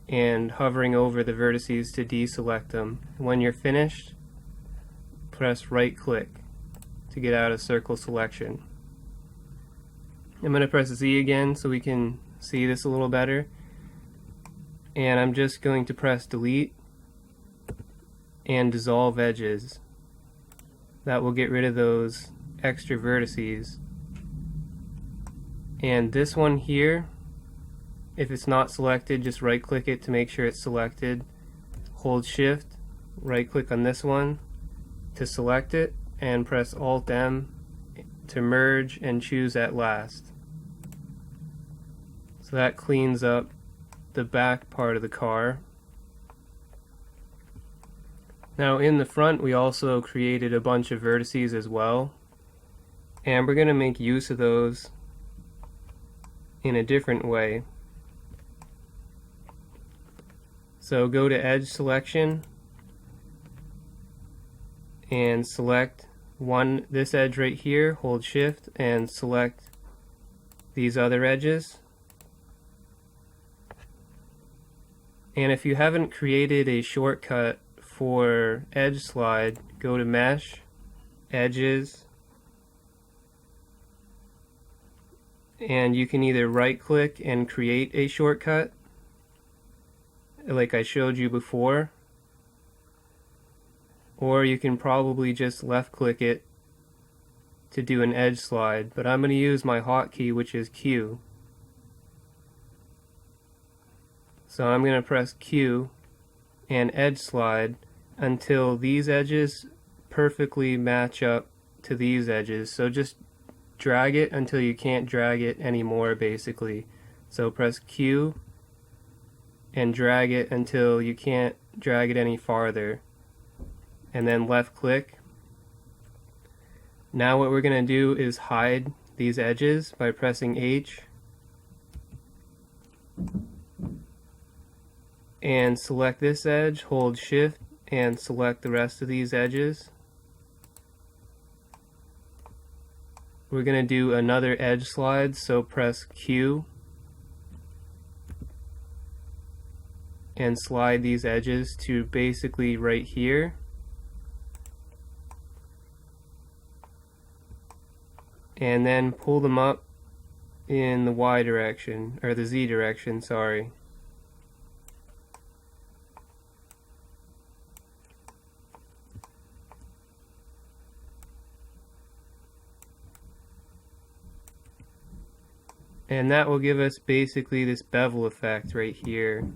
and hovering over the vertices to deselect them. When you're finished, press right click to get out of circle selection. I'm going to press Z again so we can see this a little better. And I'm just going to press delete and dissolve edges. That will get rid of those extra vertices. And this one here, if it's not selected, just right click it to make sure it's selected. Hold shift, right click on this one to select it, and press Alt M to merge and choose at last. So that cleans up the back part of the car. Now in the front we also created a bunch of vertices as well, and we're going to make use of those in a different way. So go to Edge Selection and select this edge right here, hold Shift and select these other edges. And if you haven't created a shortcut for Edge Slide, go to Mesh, Edges, and you can either right click and create a shortcut like I showed you before, or you can probably just left click it to do an edge slide, but I'm going to use my hotkey, which is Q. So I'm going to press Q and edge slide until these edges perfectly match up to these edges. So just drag it until you can't drag it anymore, basically. So press Q and drag it until you can't drag it any farther, and then left click. Now what we're going to do is hide these edges by pressing H and select this edge, hold Shift and select the rest of these edges. We're going to do another edge slide, so press Q and slide these edges to basically right here. And then pull them up in the Y direction, or the Z direction, sorry. And that will give us basically this bevel effect right here.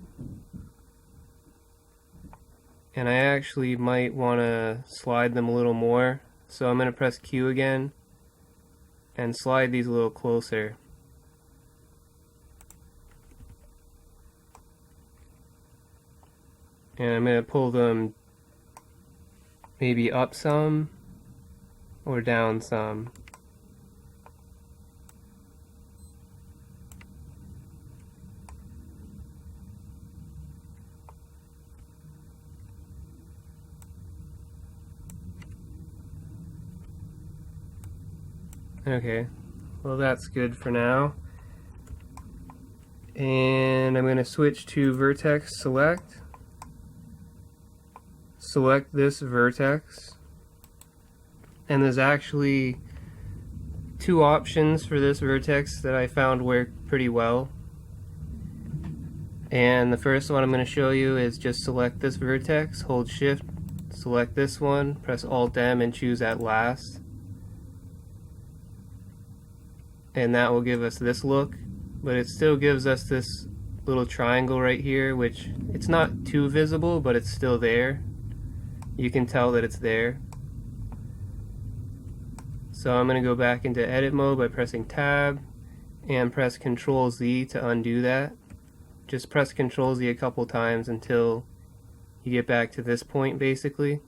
And I actually might want to slide them a little more, so I'm going to press Q again and slide these a little closer. And I'm going to pull them maybe up some or down some. Okay, well that's good for now. And I'm going to switch to Vertex Select. Select this vertex. And there's actually two options for this vertex that I found work pretty well. And the first one I'm going to show you is just select this vertex, hold Shift, select this one, press Alt-M and choose at last. And that will give us this look, but it still gives us this little triangle right here, which it's not too visible, but it's still there. You can tell that it's there. So I'm going to go back into edit mode by pressing Tab and press Control Z to undo that. Just press Control Z a couple times until you get back to this point, basically.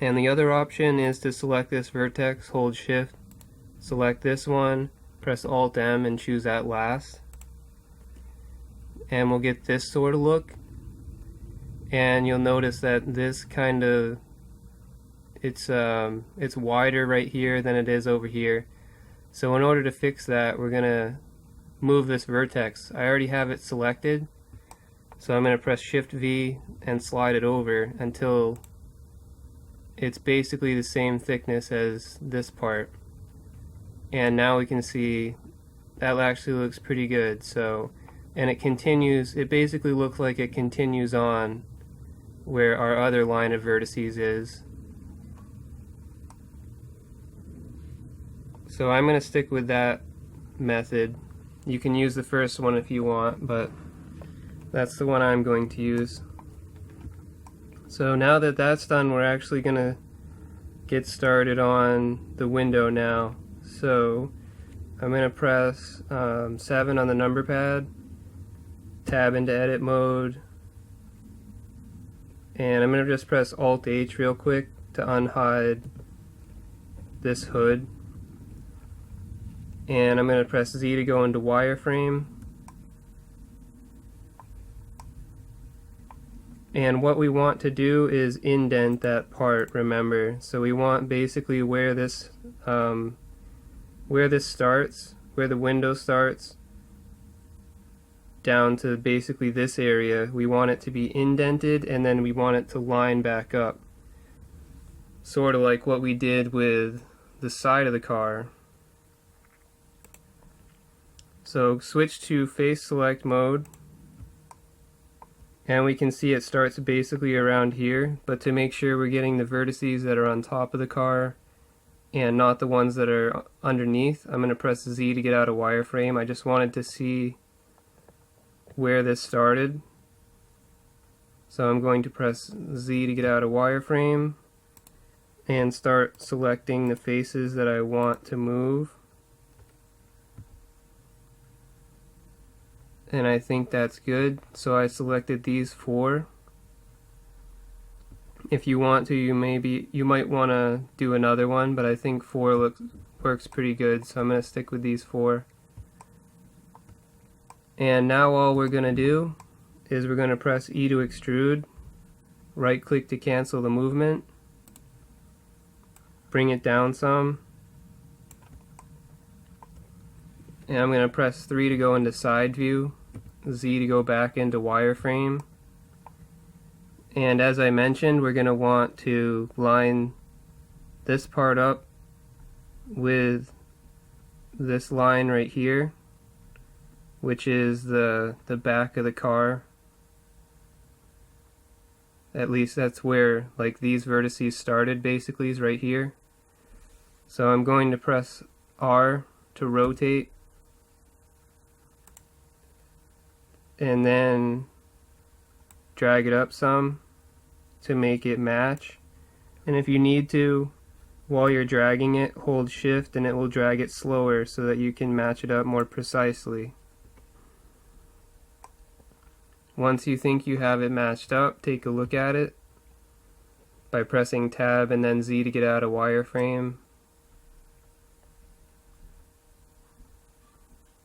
And the other option is to select this vertex, hold Shift, select this one, press Alt-M and choose at last. And we'll get this sort of look. And you'll notice that this kind of, it's wider right here than it is over here. So in order to fix that, we're going to move this vertex. I already have it selected, so I'm going to press Shift V and slide it over until it's basically the same thickness as this part. And now we can see that actually looks pretty good. So, and it continues, it basically looks like it continues on where our other line of vertices is. So I'm going to stick with that method. You can use the first one if you want, but that's the one I'm going to use. So now that that's done, we're actually going to get started on the window now. So I'm going to press 7 on the number pad, tab into edit mode, And I'm going to just press Alt H real quick to unhide this hood. And I'm going to press Z to go into wireframe. And what we want to do is indent that part, remember. So we want basically where this starts, where the window starts, down to basically this area. We want it to be indented, and then we want it to line back up. Sort of like what we did with the side of the car. So switch to face select mode. And we can see it starts basically around here, but to make sure we're getting the vertices that are on top of the car and not the ones that are underneath, I'm going to press Z to get out of wireframe. I just wanted to see where this started. So I'm going to press Z to get out of wireframe and start selecting the faces that I want to move. And I think that's good, so I selected these 4. If you want to, you might want to do another one, but I think 4 works pretty good, so I'm going to stick with these 4. And now all we're going to do is we're going to press E to extrude, right click to cancel the movement, bring it down some, and I'm going to press 3 to go into side view, Z to go back into wireframe. And as I mentioned, we're going to want to line this part up with this line right here, which is the back of the car. At least that's where like these vertices started, basically is right here. So I'm going to press R to rotate, and then drag it up some to make it match. And if you need to, while you're dragging it, hold shift and it will drag it slower so that you can match it up more precisely. Once you think you have it matched up, take a look at it by pressing tab and then Z to get out of wireframe.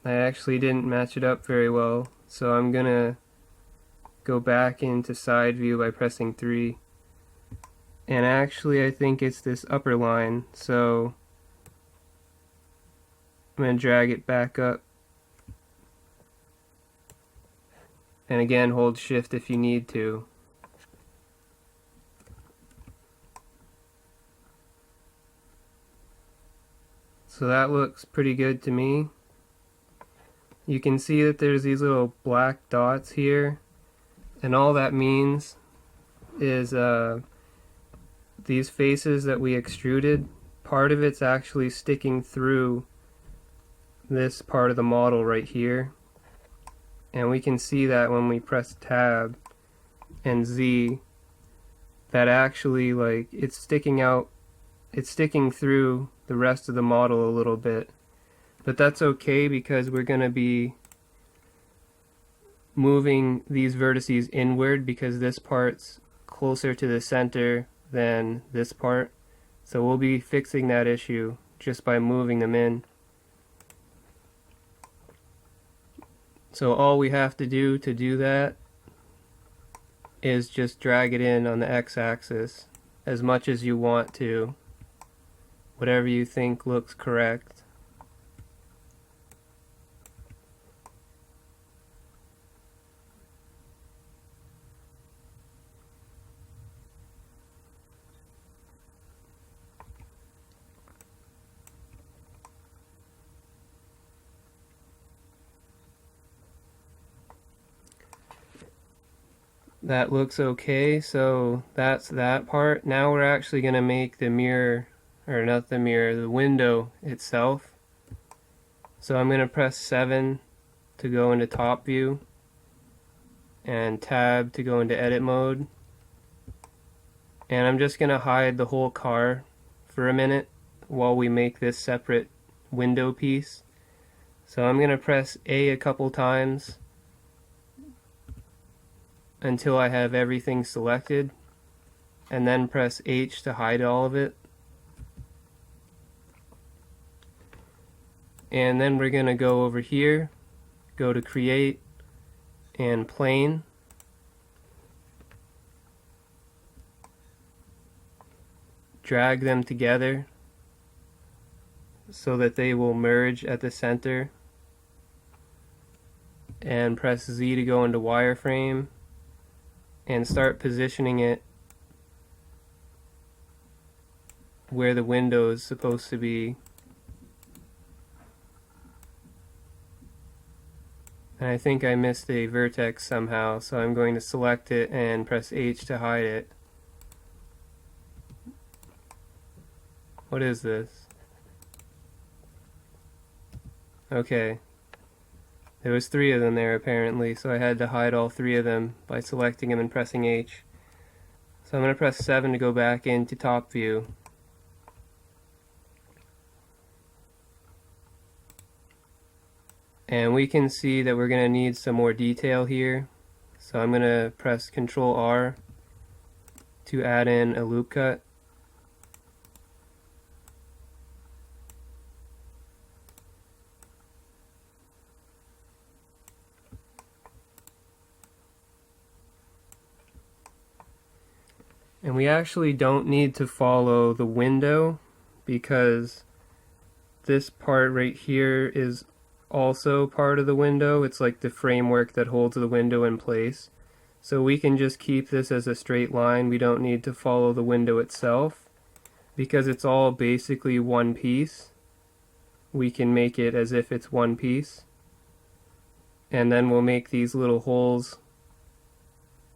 I actually didn't match it up very well, so I'm gonna go back into side view by pressing 3. And actually I think it's this upper line, so I'm gonna drag it back up. And again, hold shift if you need to. So that looks pretty good to me. You can see that there's these little black dots here, and all that means is these faces that we extruded, part of it's actually sticking through this part of the model right here, and we can see that when we press tab and Z, that actually like it's sticking out, it's sticking through the rest of the model a little bit. But that's okay because we're going to be moving these vertices inward because this part's closer to the center than this part. So we'll be fixing that issue just by moving them in. So all we have to do that is just drag it in on the x-axis as much as you want to, whatever you think looks correct. That looks okay, so that's that part. Now we're actually going to make the mirror, or not the mirror, the window itself. So I'm going to press 7 to go into top view, and tab to go into edit mode. And I'm just going to hide the whole car for a minute while we make this separate window piece. So I'm going to press A couple times until I have everything selected, and then press H to hide all of it. And then we're going to go over here, go to Create and Plane. Drag them together so that they will merge at the center, and press Z to go into wireframe and start positioning it where the window is supposed to be. And I think I missed a vertex somehow, so I'm going to select it and press H to hide it. What is this? Okay. There was 3 of them there apparently, so I had to hide all 3 of them by selecting them and pressing H. So I'm going to press 7 to go back into top view. And we can see that we're going to need some more detail here. So I'm going to press Ctrl R to add in a loop cut. And we actually don't need to follow the window because this part right here is also part of the window. It's like the framework that holds the window in place. So we can just keep this as a straight line. We don't need to follow the window itself because it's all basically one piece. We can make it as if it's one piece. And then we'll make these little holes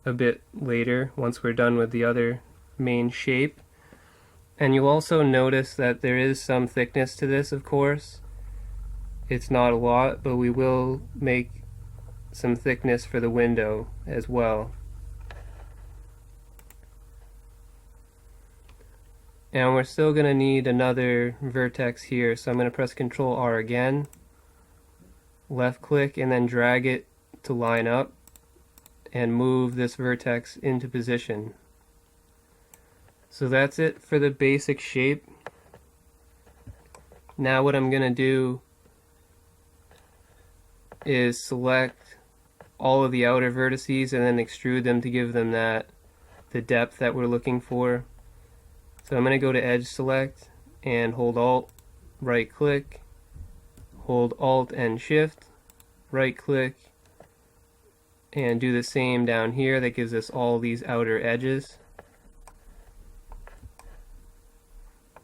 a bit later once we're done with the other main shape. And you'll also notice that there is some thickness to this, of course. It's not a lot, but we will make some thickness for the window as well. And we're still going to need another vertex here, so I'm going to press Ctrl R again, left click, and then drag it to line up and move this vertex into position. So that's it for the basic shape. Now what I'm going to do is select all of the outer vertices and then extrude them to give them the depth that we're looking for. So I'm going to go to Edge Select and hold Alt, right click, hold Alt and Shift, right click, and do the same down here. That gives us all these outer edges.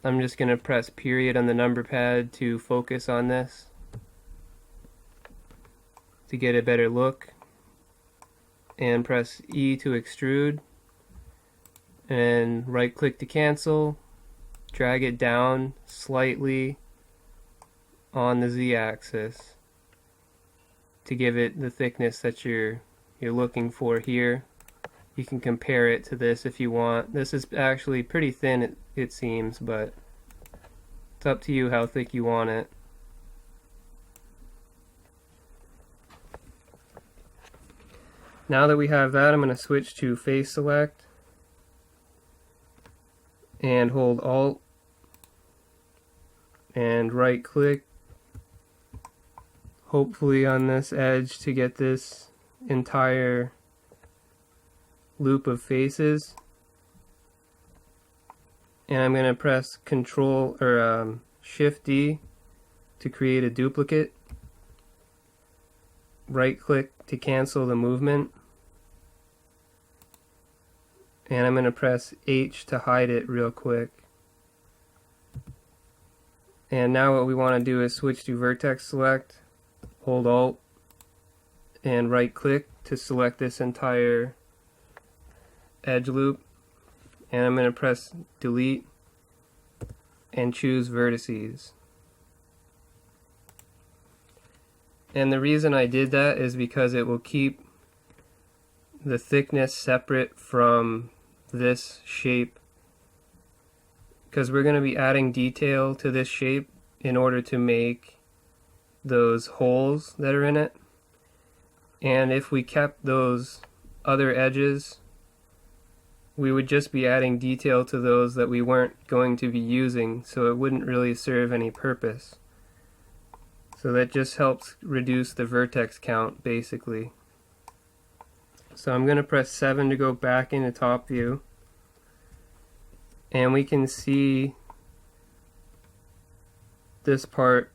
I'm just going to press period on the number pad to focus on this to get a better look, and press E to extrude, and right click to cancel, drag it down slightly on the Z axis to give it the thickness that you're looking for here. You can compare it to this if you want. This is actually pretty thin, it seems, but it's up to you how thick you want it. Now that we have that, I'm going to switch to Face Select and hold Alt and right click, hopefully on this edge, to get this entire loop of faces. And I'm going to press Control or Shift D to create a duplicate. Right click to cancel the movement. And I'm going to press H to hide it real quick. And now what we want to do is switch to Vertex Select, hold Alt, and right click to select this entire edge loop. And I'm going to press Delete and choose Vertices. And the reason I did that is because it will keep the thickness separate from this shape, because we're going to be adding detail to this shape in order to make those holes that are in it. And if we kept those other edges we would just be adding detail to those that we weren't going to be using, so it wouldn't really serve any purpose. So that just helps reduce the vertex count, basically. So I'm going to press 7 to go back into top view, and we can see this part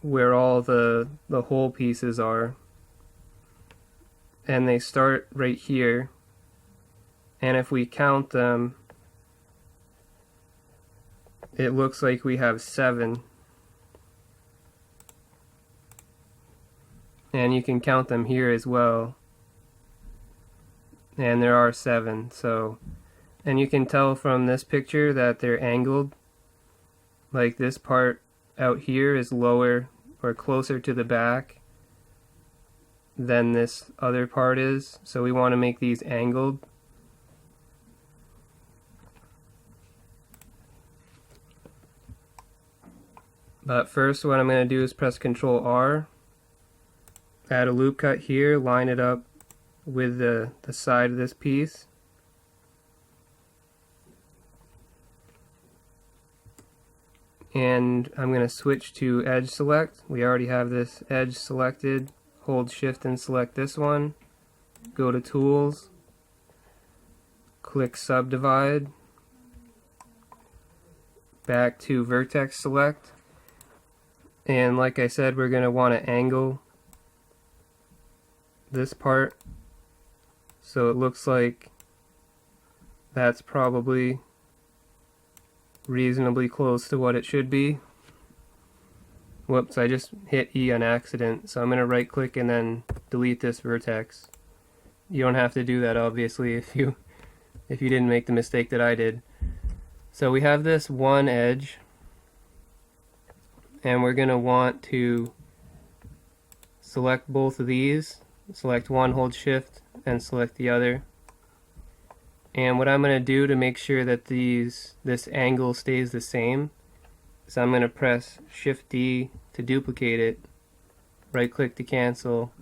where all the hole pieces are, and they start right here, and if we count them, it looks like we have 7, and you can count them here as well, and there are 7. So, and you can tell from this picture that they're angled, like this part out here is lower or closer to the back than this other part is, so we want to make these angled. But first what I'm going to do is press Ctrl R, add a loop cut here, line it up with the side of this piece. And I'm going to switch to edge select. We already have this edge selected. Hold shift and select this one. Go to tools. Click subdivide. Back to vertex select. And like I said, we're going to want to angle this part. So it looks like that's probably reasonably close to what it should be. Whoops, I just hit E on accident, so I'm going to right click and then delete this vertex. You don't have to do that obviously if you didn't make the mistake that I did. So we have this one edge, and we're going to want to select both of these. Select one, hold shift, and select the other. And what I'm going to do to make sure that this angle stays the same is I'm going to press Shift D to duplicate it, right click to cancel,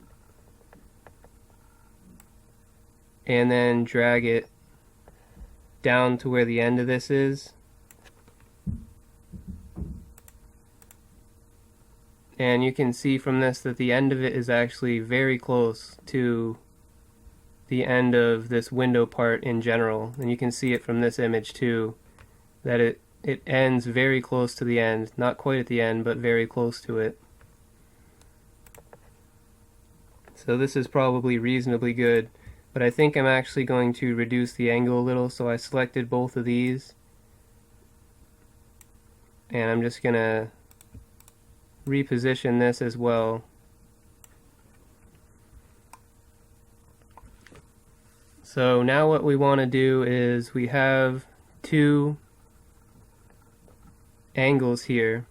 and then drag it down to where the end of this is. And you can see from this that the end of it is actually very close to the end of this window part in general, and you can see it from this image too, that it ends very close to the end, not quite at the end, but very close to it. So this is probably reasonably good, but I think I'm actually going to reduce the angle a little, so I selected both of these, and I'm just gonna reposition this as well. So now what we want to do is we have two angles here,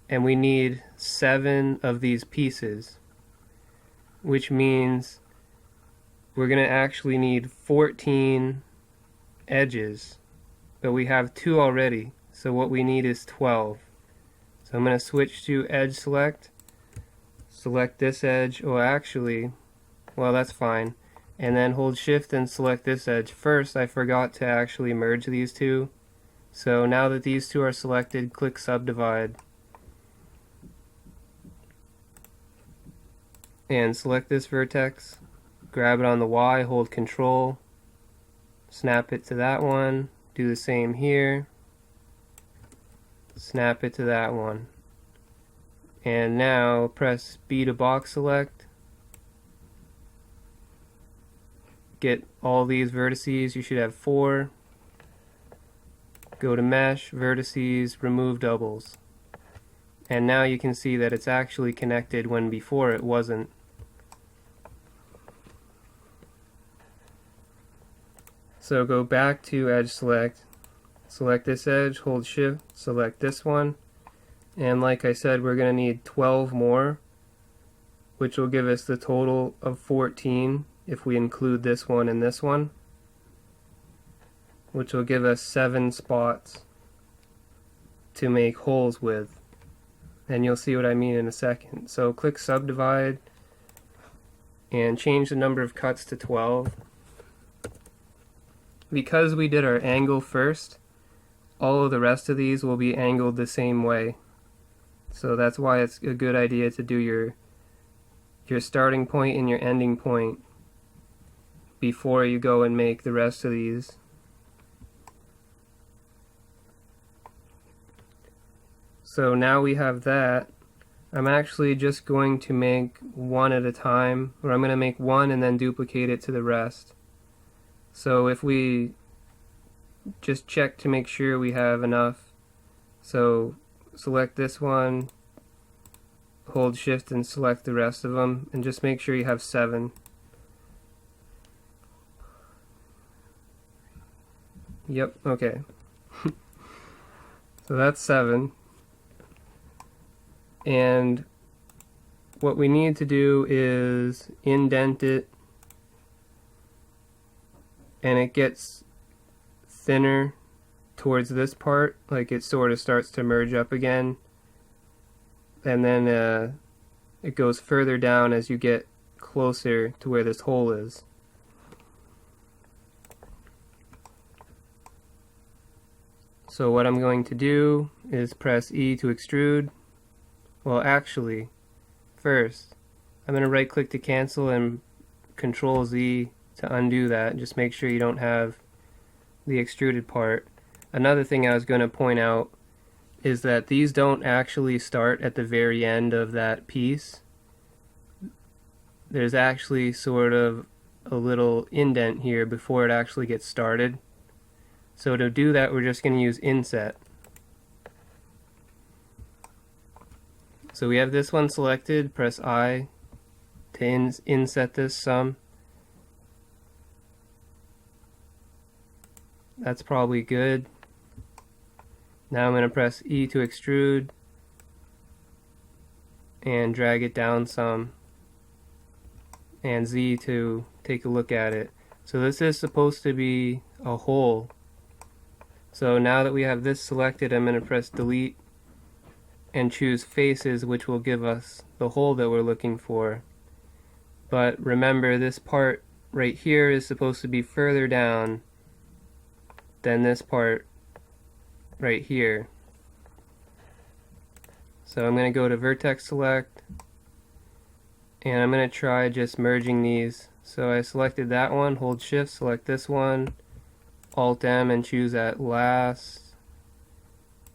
and we need 7 of these pieces, which means we're going to actually need 14 edges, but we have 2 already, so what we need is 12. So I'm going to switch to edge select, select this edge, oh actually, well that's fine, and then hold shift and select this edge. First, I forgot to actually merge these two. So now that these two are selected, click subdivide. And select this vertex, grab it on the Y, hold control, snap it to that one, do the same here, snap it to that one. And now press B to box select. Get all these vertices, you should have 4. Go to mesh, vertices, remove doubles. And now you can see that it's actually connected when before it wasn't. So go back to edge select, select this edge, hold shift, select this one, and like I said, we're going to need 12 more, which will give us the total of 14 if we include this one and this one, which will give us 7 spots to make holes with. And you'll see what I mean in a second. So click subdivide and change the number of cuts to 12. because we did our angle first, all of the rest of these will be angled the same way. So that's why it's a good idea to do your starting point and your ending point before you go and make the rest of these. So now we have that. I'm actually just going to make one at a time, or I'm going to make one and then duplicate it to the rest. So if we just check to make sure we have enough, so select this one, hold shift and select the rest of them, and just make sure you have 7. Yep, okay. So that's 7. And what we need to do is indent it, and it gets thinner towards this part, like it sort of starts to merge up again, and then it goes further down as you get closer to where this hole is. So what I'm going to do is press E to extrude. Well, actually, first, I'm going to right click to cancel and Control Z to undo that. Just make sure you don't have the extruded part. Another thing I was going to point out is that these don't actually start at the very end of that piece. There's actually sort of a little indent here before it actually gets started. So to do that, we're just going to use inset. So we have this one selected, press I to inset this some. That's probably good. Now I'm going to press E to extrude and drag it down some, and Z to take a look at it. So this is supposed to be a hole. So now that we have this selected, I'm going to press delete and choose faces, which will give us the hole that we're looking for. But remember, this part right here is supposed to be further down than this part right here. So I'm going to go to vertex select, and I'm going to try just merging these. So I selected that one, hold shift, select this one, Alt M and choose at last.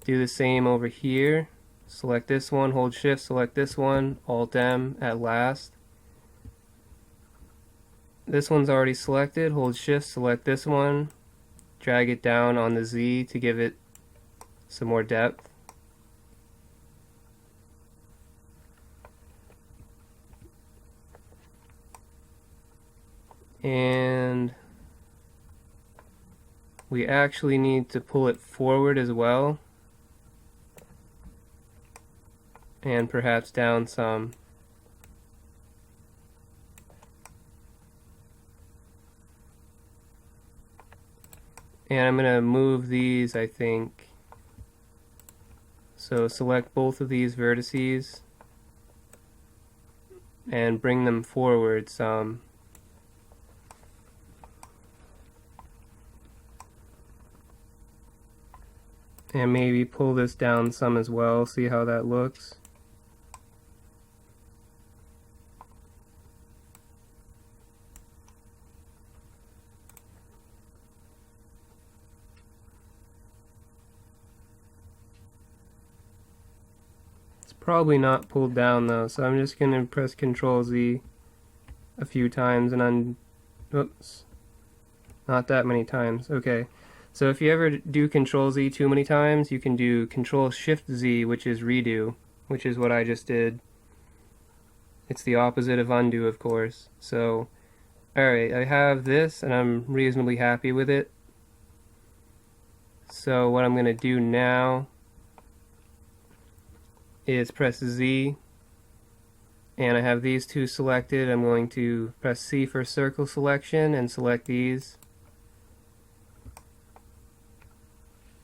Do the same over here. Select this one, hold shift, select this one, Alt M at last. This one's already selected, hold shift, select this one, drag it down on the Z to give it some more depth. And we actually need to pull it forward as well, and perhaps down some. And I'm going to move these, I think. So select both of these vertices and bring them forward some. And maybe pull this down some as well, see how that looks. Probably not pulled down though, so I'm just going to press Control Z a few times and oops, not that many times. Okay, so if you ever do Control Z too many times, you can do Control Shift Z, which is redo, which is what I just did. It's the opposite of undo, of course. So, alright, I have this and I'm reasonably happy with it. So what I'm going to do now is press Z, and I have these two selected. I'm going to press C for circle selection and select these.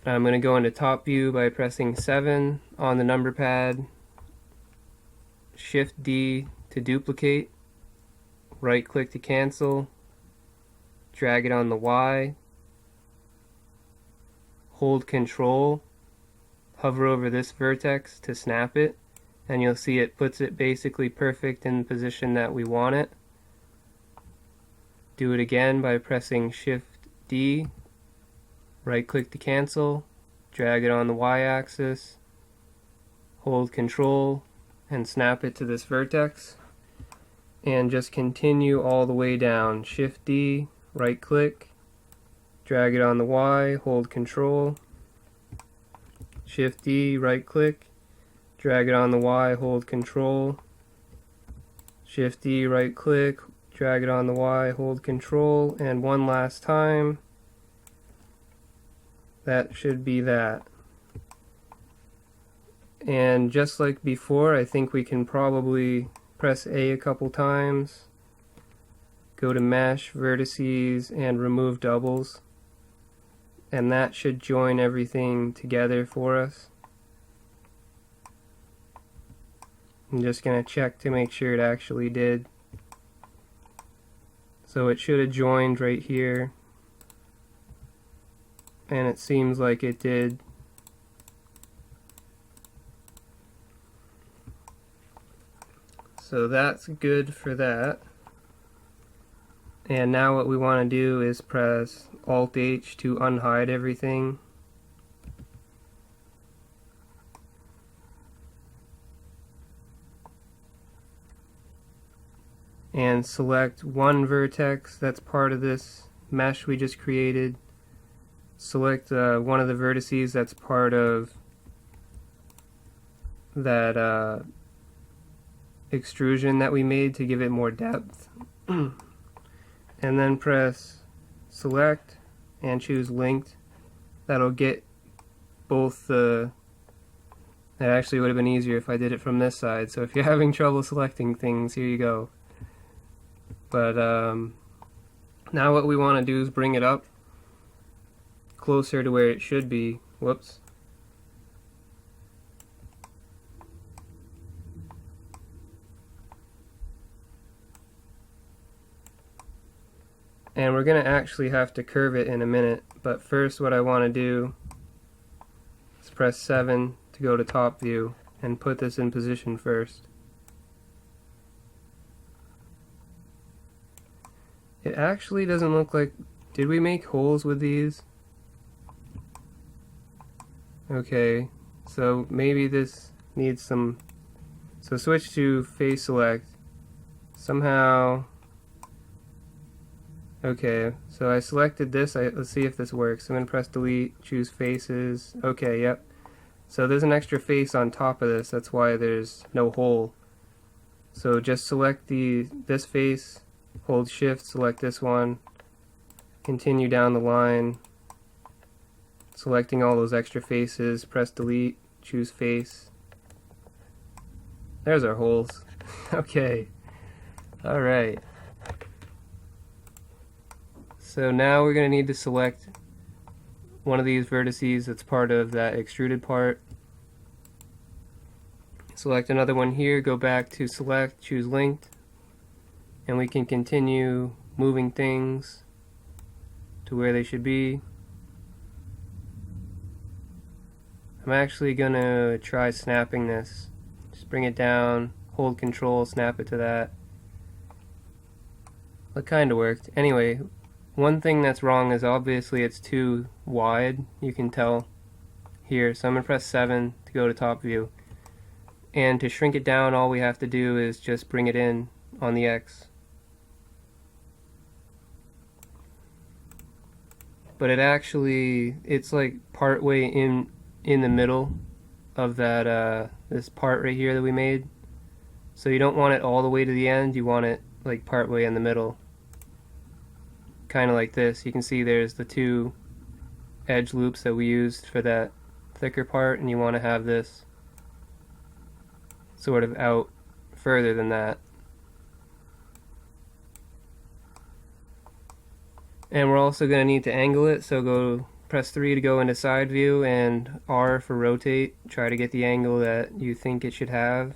I'm going to go into top view by pressing 7 on the number pad, Shift D to duplicate, right click to cancel, drag it on the Y, hold Control, hover over this vertex to snap it, and you'll see it puts it basically perfect in the position that we want it. Do it again by pressing Shift D, right click to cancel, drag it on the y-axis, hold Control, and snap it to this vertex. And just continue all the way down. Shift D, right click, drag it on the Y, hold Control, Shift D, right click, drag it on the Y, hold Control, Shift D, right click, drag it on the Y, hold Control, and one last time. That should be that. And just like before, I think we can probably press A couple times, go to Mesh, Vertices, and Remove Doubles, and that should join everything together for us. I'm just going to check to make sure it actually did. So it should have joined right here, and it seems like it did. So that's good for that. And now what we want to do is press Alt H to unhide everything. And select one vertex that's part of this mesh we just created. Select one of the vertices that's part of that extrusion that we made to give it more depth. And then press Select and choose Linked. That'll get both the... It actually would have been easier if I did it from this side, so if you're having trouble selecting things, here you go. But now what we want to do is bring it up closer to where it should be. Whoops. And we're going to actually have to curve it in a minute, but first what I want to do is press 7 to go to top view and put this in position first. It actually doesn't look like... Did we make holes with these? Okay, so maybe this needs some... So switch to face select. Somehow... Okay, so I selected this. Let's see if this works. I'm going to press delete, choose faces. Okay, yep. So there's an extra face on top of this. That's why there's no hole. So just select this face, hold shift, select this one, continue down the line, selecting all those extra faces, press delete, choose face. There's our holes. Okay. Alright. So now we're going to need to select one of these vertices that's part of that extruded part. Select another one here, go back to select, choose linked, and we can continue moving things to where they should be. I'm actually going to try snapping this. Just bring it down, hold control, snap it to that. It kind of worked. Anyway, one thing that's wrong is obviously it's too wide. You can tell here. So I'm going to press 7 to go to top view. And to shrink it down, all we have to do is just bring it in on the X. But it's like part way in the middle of that this part right here that we made. So you don't want it all the way to the end, you want it like part way in the middle. Kind of like this. You can see there's the two edge loops that we used for that thicker part, and you want to have this sort of out further than that. And we're also going to need to angle it, so go press 3 to go into side view and R for rotate. Try to get the angle that you think it should have.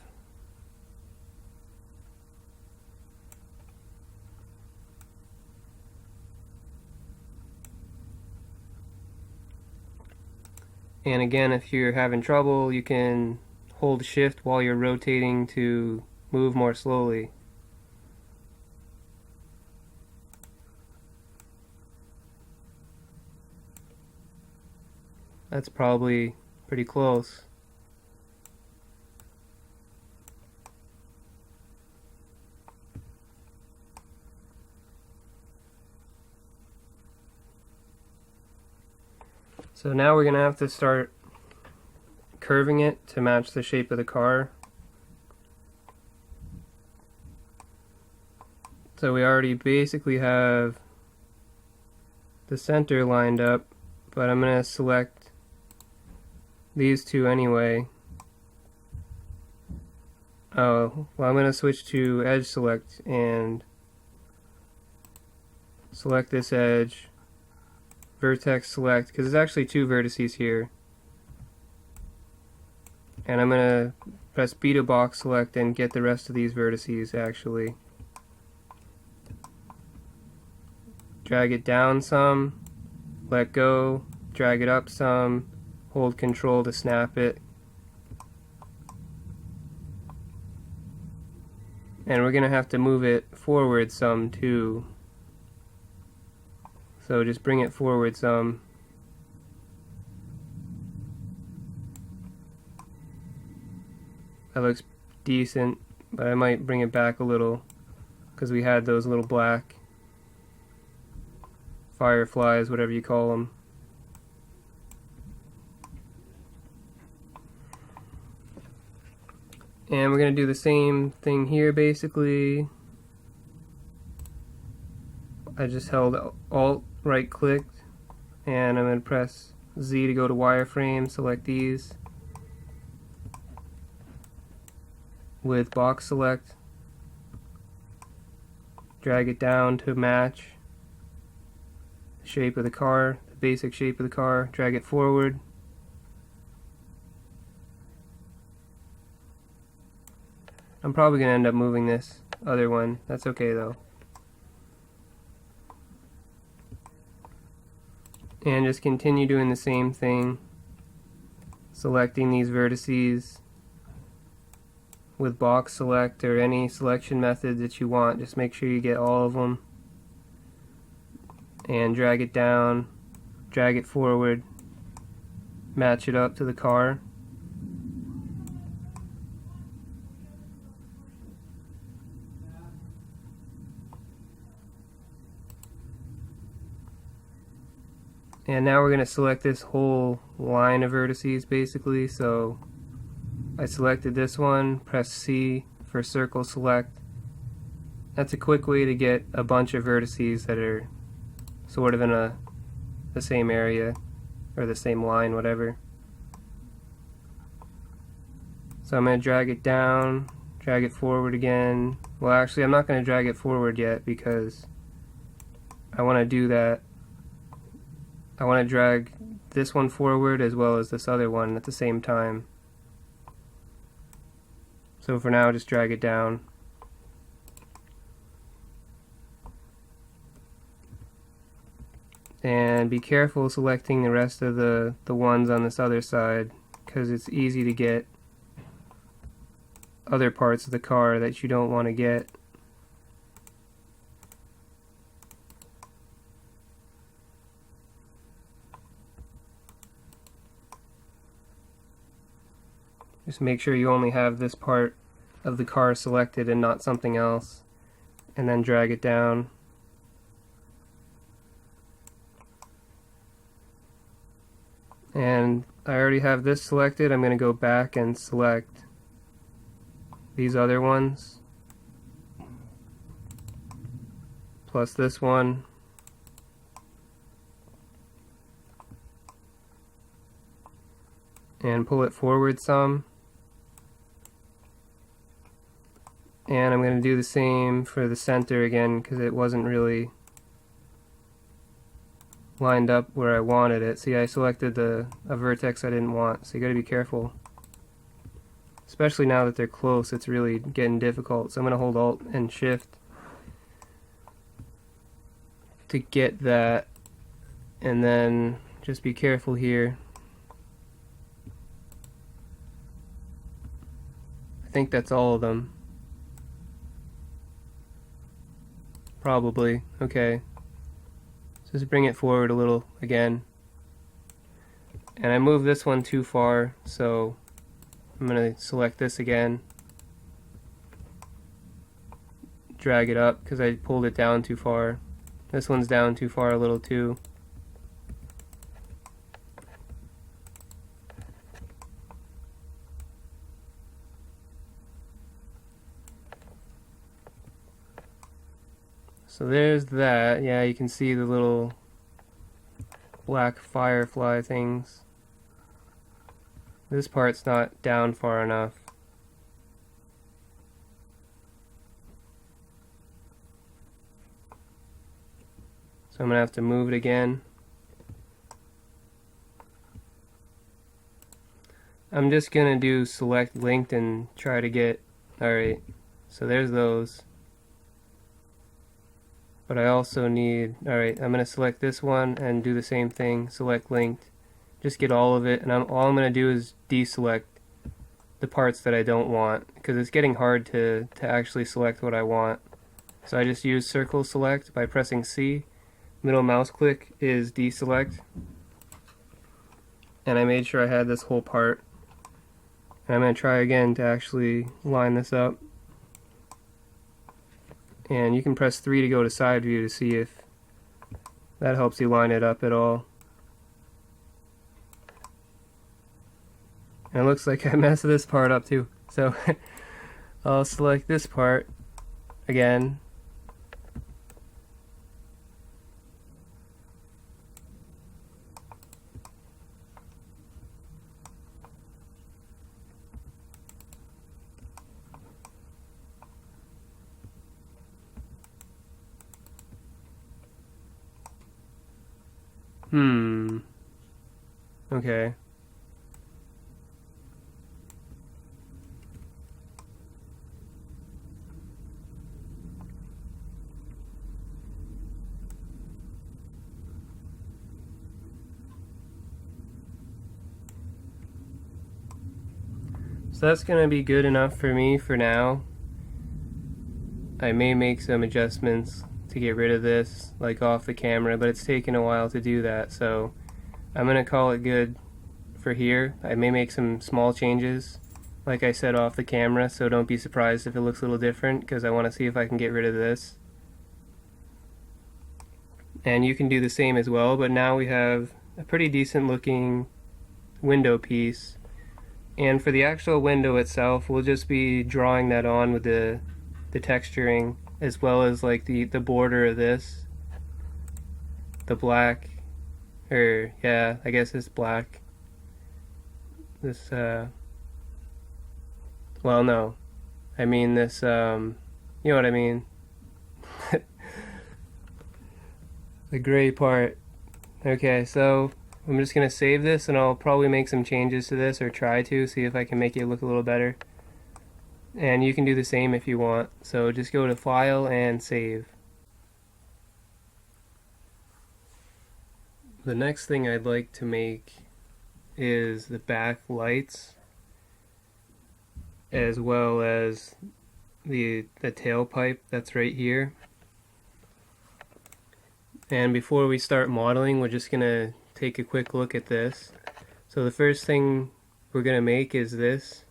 And again, if you're having trouble, you can hold shift while you're rotating to move more slowly. That's probably pretty close. So now we're going to have to start curving it to match the shape of the car. So we already basically have the center lined up, but I'm going to select these two anyway. Oh, well, I'm going to switch to edge select and select this edge, vertex select, because there's actually two vertices here. And I'm going to press B to box select and get the rest of these vertices actually. Drag it down some, let go, drag it up some, hold control to snap it. And we're going to have to move it forward some too. So just bring it forward some. That looks decent, but I might bring it back a little because we had those little black fireflies, whatever you call them. And we're going to do the same thing here basically. I just held Alt right clicked and I'm going to press Z to go to wireframe, select these with box select, drag it down to match the shape of the car, the basic shape of the car, drag it forward. I'm probably going to end up moving this other one, that's okay though. And just continue doing the same thing, selecting these vertices with box select or any selection method that you want. Just make sure you get all of them and drag it down, drag it forward, match it up to the car. And now we're going to select this whole line of vertices basically. So I selected this one, press C for circle select. That's a quick way to get a bunch of vertices that are sort of in the same area or the same line, whatever. So I'm going to drag it down, drag it forward again. Well, actually I'm not going to drag it forward yet because I want to do that. I want to drag this one forward as well as this other one at the same time. So for now, just drag it down. And be careful selecting the rest of the ones on this other side, because it's easy to get other parts of the car that you don't want to get. Just make sure you only have this part of the car selected and not something else, and then drag it down. And I already have this selected. I'm going to go back and select these other ones, plus this one. And pull it forward some. And I'm going to do the same for the center again because it wasn't really lined up where I wanted it. See, I selected a vertex I didn't want, so you got to be careful. Especially now that they're close, it's really getting difficult. So I'm going to hold Alt and Shift to get that, and then just be careful here. think that's all of them. Probably. Okay. So just bring it forward a little again. And I moved this one too far, so I'm going to select this again. Drag it up because I pulled it down too far. This one's down too far a little too. So there's that. Yeah, you can see the little black firefly things. This part's not down far enough. So I'm going to have to move it again. I'm just going to do select linked and try to get... Alright, so there's those. But I also need... Alright, I'm going to select this one and do the same thing. Select linked. Just get all of it. And all I'm going to do is deselect the parts that I don't want. Because it's getting hard to actually select what I want. So I just use circle select by pressing C. Middle mouse click is deselect. And I made sure I had this whole part. And I'm going to try again to actually line this up. And you can press 3 to go to side view to see if that helps you line it up at all. And it looks like I messed this part up too. So I'll select this part again. Okay. So that's going to be good enough for me for now. I may make some adjustments to get rid of this, like off the camera, but it's taken a while to do that, so I'm going to call it good for here. I may make some small changes, like I said, off the camera, so don't be surprised if it looks a little different, because I want to see if I can get rid of this. And you can do the same as well, but now we have a pretty decent looking window piece. And for the actual window itself, we'll just be drawing that on with the texturing, as well as like the border of this, the black, or yeah, I guess it's black. This well, no, I mean this, you know what I mean, the gray part. Okay, so I'm just gonna save this, and I'll probably make some changes to this, or try to see if I can make it look a little better. And you can do the same if you want. So just go to File and Save. The next thing I'd like to make is the back lights, as well as the tailpipe that's right here. And before we start modeling, we're just gonna take a quick look at this. So the first thing we're gonna make is this,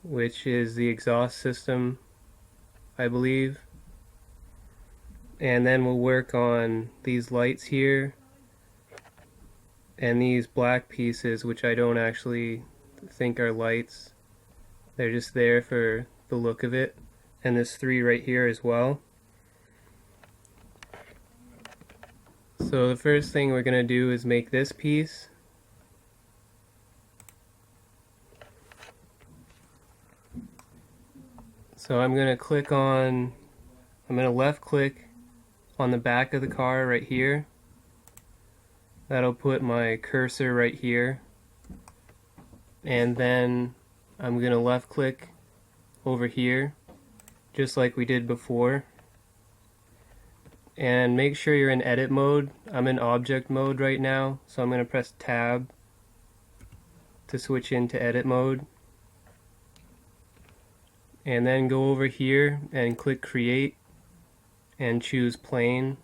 which is the exhaust system, I believe. And then we'll work on these lights here and these black pieces, which I don't actually think are lights. They're just there for the look of it. And this 3 right here as well. So the first thing we're going to do is make this piece. So I'm going to left click on the back of the car right here. That'll put my cursor right here. And then I'm going to left click over here, just like we did before. And make sure you're in edit mode. I'm in object mode right now, so I'm going to press tab to switch into edit mode. and then go over here and click create and choose plane.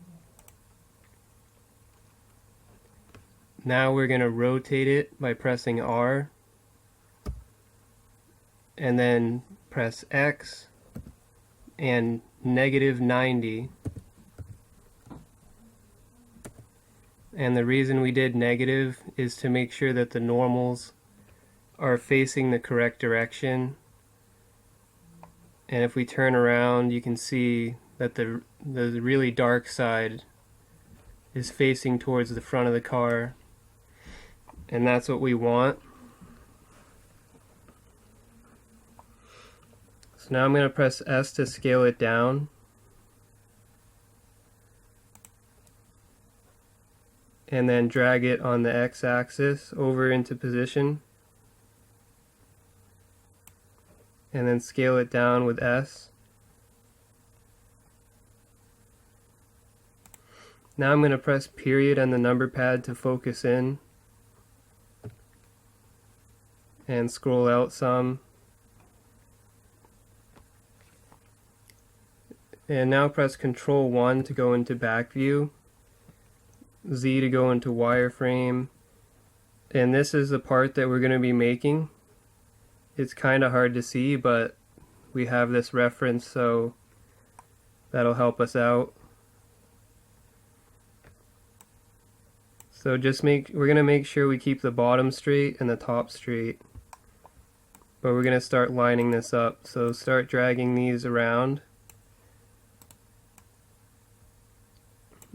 Now we're going to rotate it by pressing R and then press X and -90. And the reason we did negative is to make sure that the normals are facing the correct direction. And if we turn around, you can see that the really dark side is facing towards the front of the car. And that's what we want. So now I'm going to press S to scale it down. And then drag it on the X-axis over into position. And then scale it down with S. Now I'm going to press period on the number pad to focus in. And scroll out some. And now press Ctrl 1 to go into back view, Z to go into wireframe, and this is the part that we're going to be making. It's kind of hard to see, but we have this reference, so that'll help us out. So we're going to make sure we keep the bottom straight and the top straight. But we're going to start lining this up. So start dragging these around.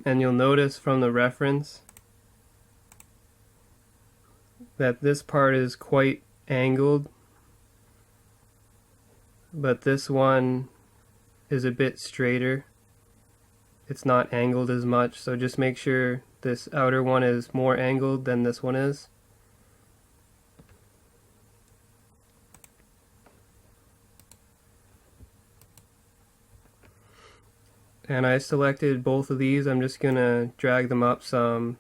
And you'll notice from the reference that this part is quite angled, but this one is a bit straighter. It's not angled as much, so just make sure this outer one is more angled than this one is. And I selected both of these. I'm just gonna drag them up some.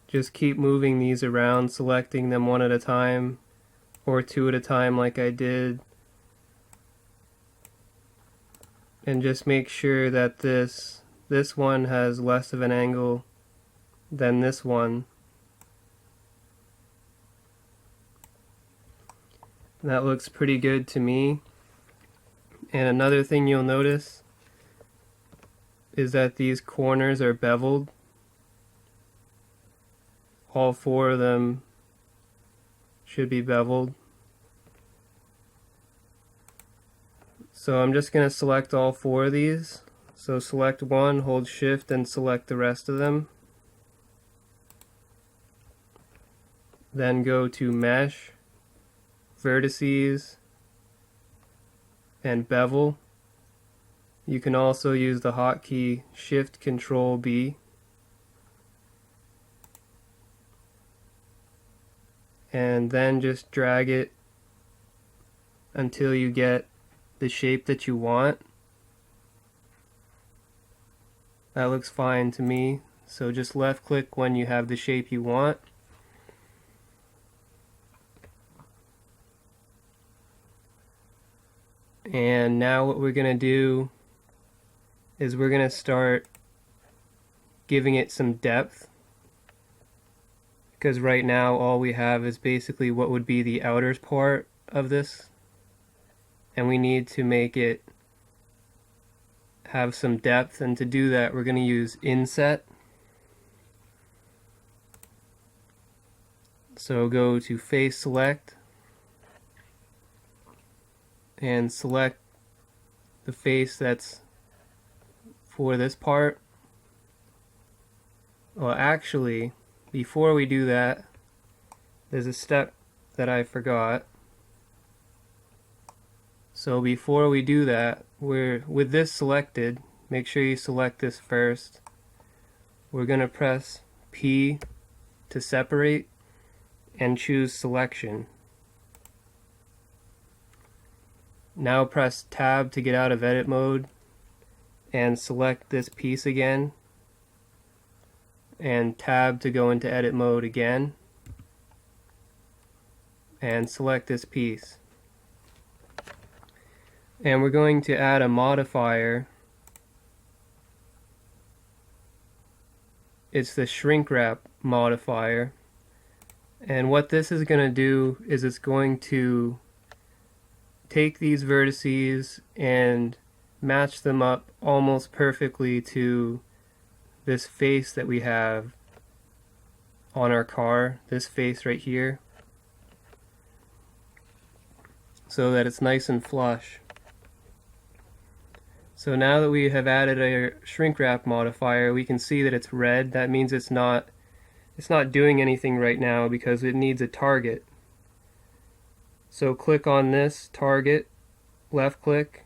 Just keep moving these around, selecting them one at a time or two at a time like I did. And just make sure that this one has less of an angle than this one. That looks pretty good to me. And another thing you'll notice is that these corners are beveled. All four of them should be beveled. So I'm just going to select all four of these. So select one, hold shift, and select the rest of them. Then go to mesh, vertices, and bevel. You can also use the hotkey Shift Control B. And then just drag it until you get the shape that you want. That looks fine to me. So just left click when you have the shape you want. And now what we're going to do is we're going to start giving it some depth, because right now all we have is basically what would be the outer part of this, and we need to make it have some depth. And to do that, we're going to use inset. So go to face select and select the face that's for this part. Well, actually, before we do that, there's a step that I forgot. So before we do that, with this selected, make sure you select this first. We're going to press P to separate and choose selection. Now press Tab to get out of edit mode and select this piece again. and tab to go into edit mode again, and select this piece. And we're going to add a modifier. It's the shrink wrap modifier. And what this is going to do is it's going to take these vertices and match them up almost perfectly to this face that we have on our car, this face right here, so that it's nice and flush. So now that we have added a shrink wrap modifier, we can see that it's red. That means it's not doing anything right now because it needs a target. So click on this target, left click.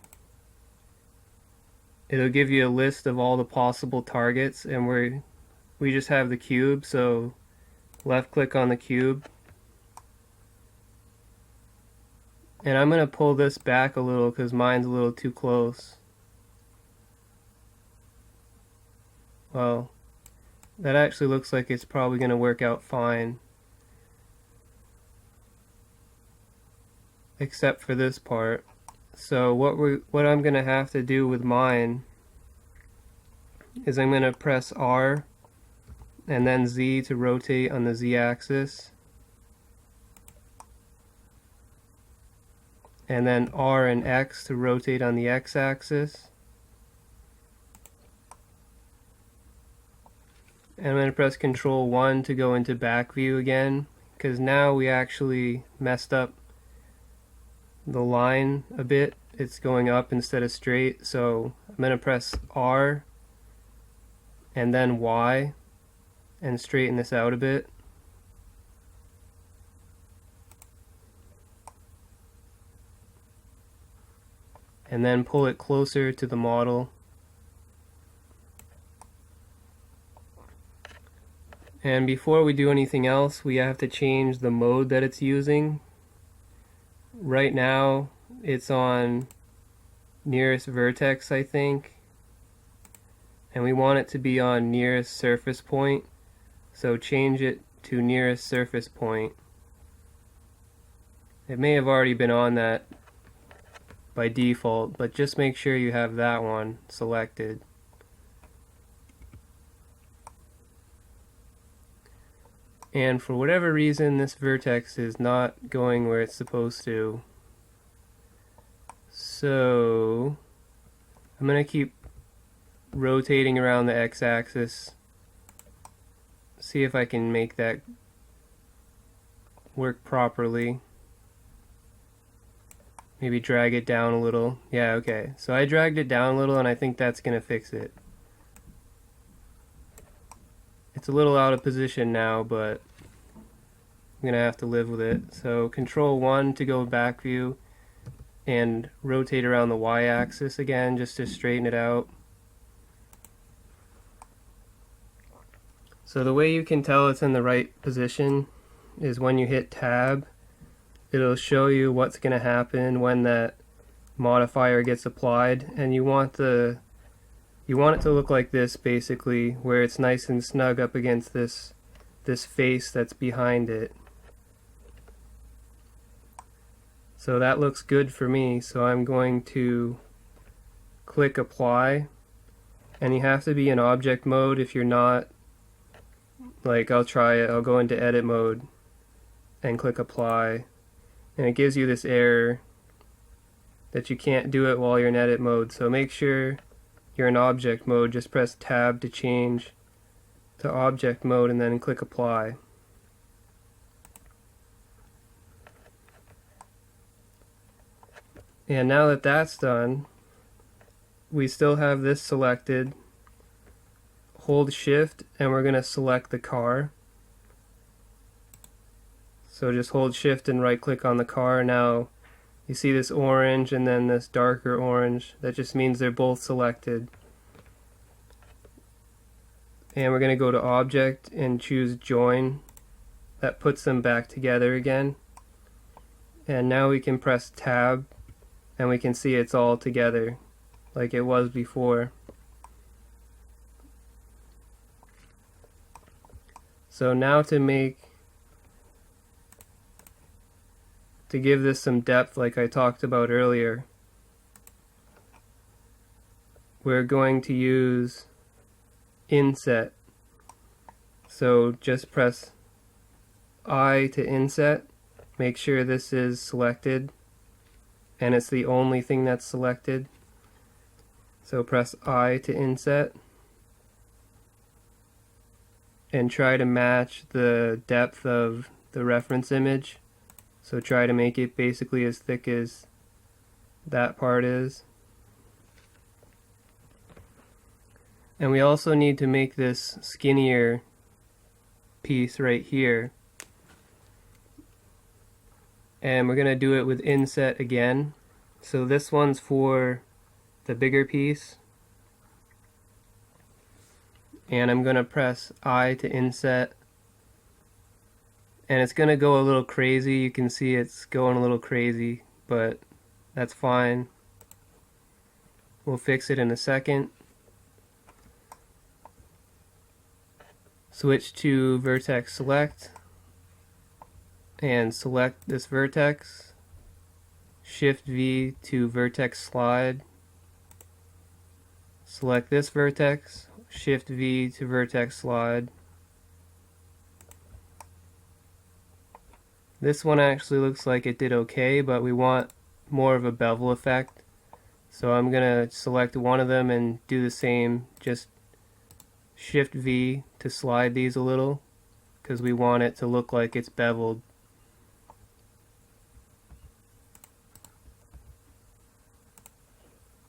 It'll give you a list of all the possible targets, and we just have the cube, so left click on the cube. And I'm going to pull this back a little because mine's a little too close. Well, that actually looks like it's probably going to work out fine. Except for this part. So what I'm going to have to do with mine is I'm going to press R and then Z to rotate on the Z axis. And then R and X to rotate on the X axis. And I'm going to press Control 1 to go into back view again, because now we actually messed up the line a bit. It's going up instead of straight, so I'm going to press R and then Y and straighten this out a bit. And then pull it closer to the model. And before we do anything else, we have to change the mode that it's using. Right now, it's on nearest vertex, I think. And we want it to be on nearest surface point. So change it to nearest surface point. It may have already been on that by default, but just make sure you have that one selected. And for whatever reason, this vertex is not going where it's supposed to. So I'm going to keep rotating around the x-axis, see if I can make that work properly. Maybe drag it down a little. Yeah, okay. So I dragged it down a little, and I think that's going to fix it. It's a little out of position now, but I'm going to have to live with it. So Control 1 to go back view and rotate around the y-axis again just to straighten it out. So the way you can tell it's in the right position is when you hit tab, it'll show you what's going to happen when that modifier gets applied, and you want it to look like this, basically, where it's nice and snug up against this face that's behind it. So that looks good for me, so I'm going to click apply, and you have to be in object mode. If you're not, like, I'll try it, I'll go into edit mode and click apply, and it gives you this error that you can't do it while you're in edit mode. So make sure you're in object mode. Just press tab to change to object mode and then click apply. And now that that's done, we still have this selected. Hold shift and we're going to select the car. So just hold shift and right click on the car. Now you see this orange and then this darker orange. That just means they're both selected. And we're going to go to object and choose join. That puts them back together again. And now we can press tab and we can see it's all together like it was before. So now to give this some depth like I talked about earlier, we're going to use inset. So just press I to inset, make sure this is selected and it's the only thing that's selected. So press I to inset and try to match the depth of the reference image. So try to make it basically as thick as that part is. And we also need to make this skinnier piece right here. And we're going to do it with inset again. So this one's for the bigger piece. And I'm going to press I to inset. And it's going to go a little crazy. You can see it's going a little crazy, but that's fine. We'll fix it in a second. Switch to vertex select and select this vertex. Shift V to vertex slide. Select this vertex. Shift V to vertex slide. This one actually looks like it did okay, but we want more of a bevel effect. So I'm going to select one of them and do the same. Just Shift V to slide these a little because we want it to look like it's beveled.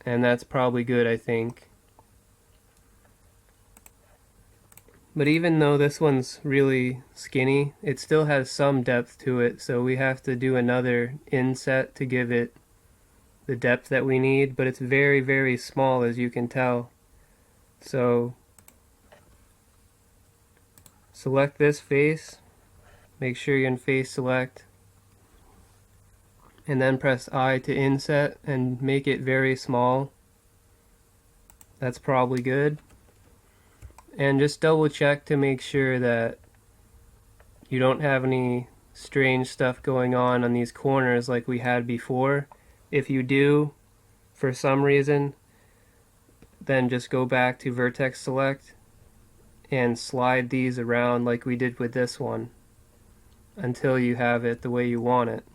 And that's probably good, I think. But even though this one's really skinny, it still has some depth to it, so we have to do another inset to give it the depth that we need, but it's very, very small, as you can tell. So select this face, make sure you're in face select, and then press I to inset and make it very small. That's probably good. And just double check to make sure that you don't have any strange stuff going on these corners like we had before. If you do, for some reason, then just go back to vertex select and slide these around like we did with this one until you have it the way you want it.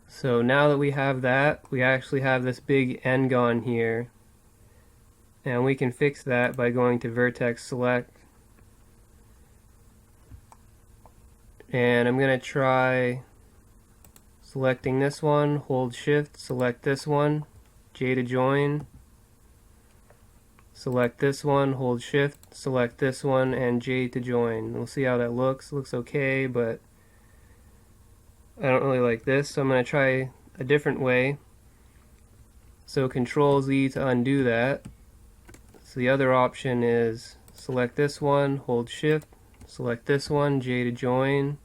So now that we have that, we actually have this big n-gon here, and we can fix that by going to vertex select, and I'm going to try selecting this one, hold shift, select this one, J to join, select this one, hold shift, select this one, and J to join. We'll see how that looks. Looks okay, but I don't really like this, so I'm going to try a different way. So Control Z to undo that. So the other option is select this one, hold shift, select this one, J to join.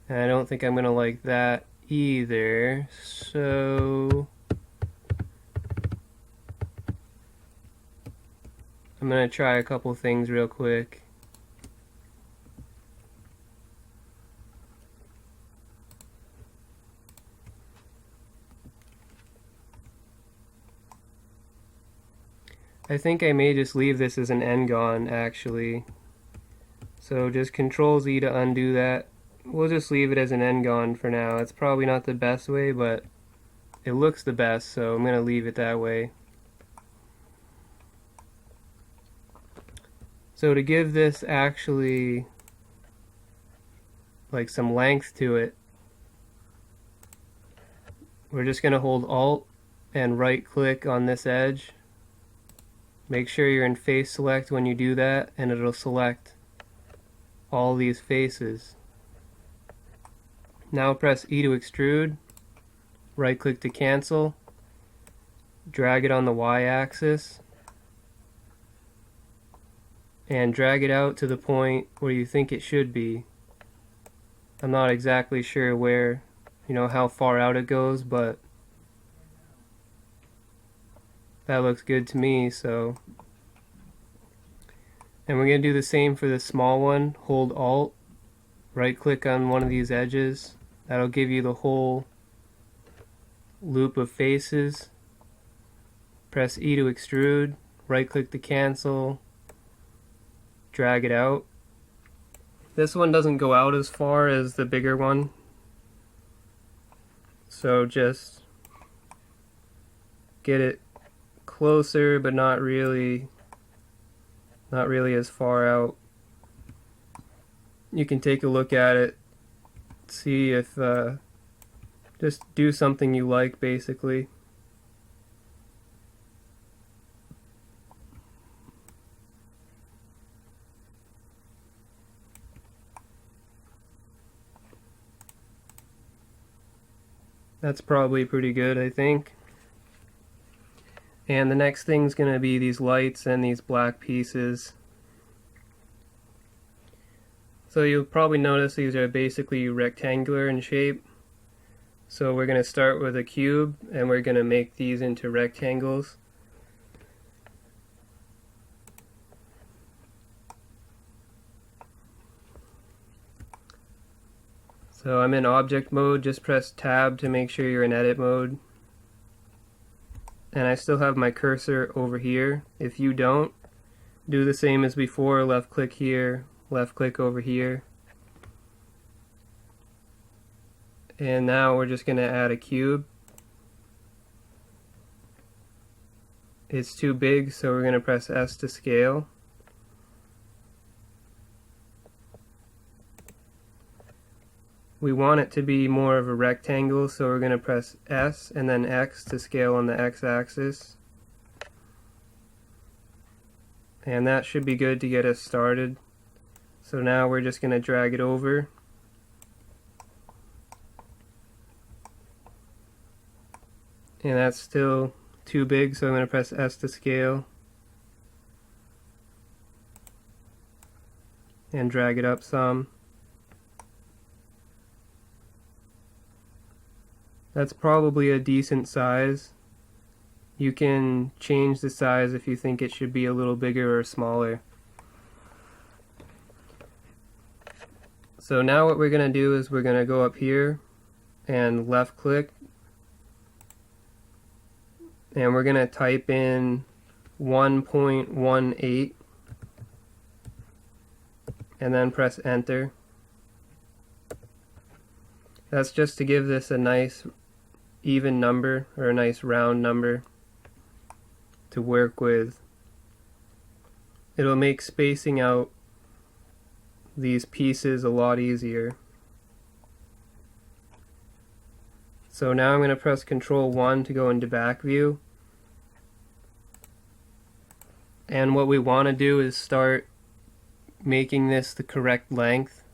And I don't think I'm going to like that either. So I'm going to try a couple things real quick. I think I may just leave this as an n-gon actually. So just Control Z to undo that. We'll just leave it as an n-gon for now. It's probably not the best way, but it looks the best, so I'm going to leave it that way. So to give this actually like some length to it, we're just going to hold Alt and right click on this edge. Make sure you're in face select when you do that, and it'll select all these faces. Now press E to extrude, right click to cancel, drag it on the Y axis, and drag it out to the point where you think it should be. I'm not exactly sure where, how far out it goes, but that looks good to me. So, and we're going to do the same for the small one. Hold Alt, right click on one of these edges. That'll give you the whole loop of faces. Press E to extrude, right click to cancel, drag it out. This one doesn't go out as far as the bigger one, so just get it closer but not really as far out. You can take a look at it, see if just do something you like basically. That's probably pretty good, I think. And the next thing's going to be these lights and these black pieces. So you'll probably notice these are basically rectangular in shape. So we're going to start with a cube and we're going to make these into rectangles. So I'm in object mode, just press tab to make sure you're in edit mode. And I still have my cursor over here. If you don't, do the same as before, left click here, left click over here. And now we're just going to add a cube. It's too big, so we're going to press S to scale. We want it to be more of a rectangle, so we're going to press S and then X to scale on the X-axis. And that should be good to get us started. So now we're just going to drag it over. And that's still too big, so I'm going to press S to scale. And drag it up some. That's probably a decent size. You can change the size if you think it should be a little bigger or smaller. So now what we're going to do is we're going to go up here and left click. And we're going to type in 1.18 and then press enter. That's just to give this a nice even number, or a nice round number to work with. It'll make spacing out these pieces a lot easier. So now I'm going to press Ctrl 1 to go into back view. And what we want to do is start making this the correct length,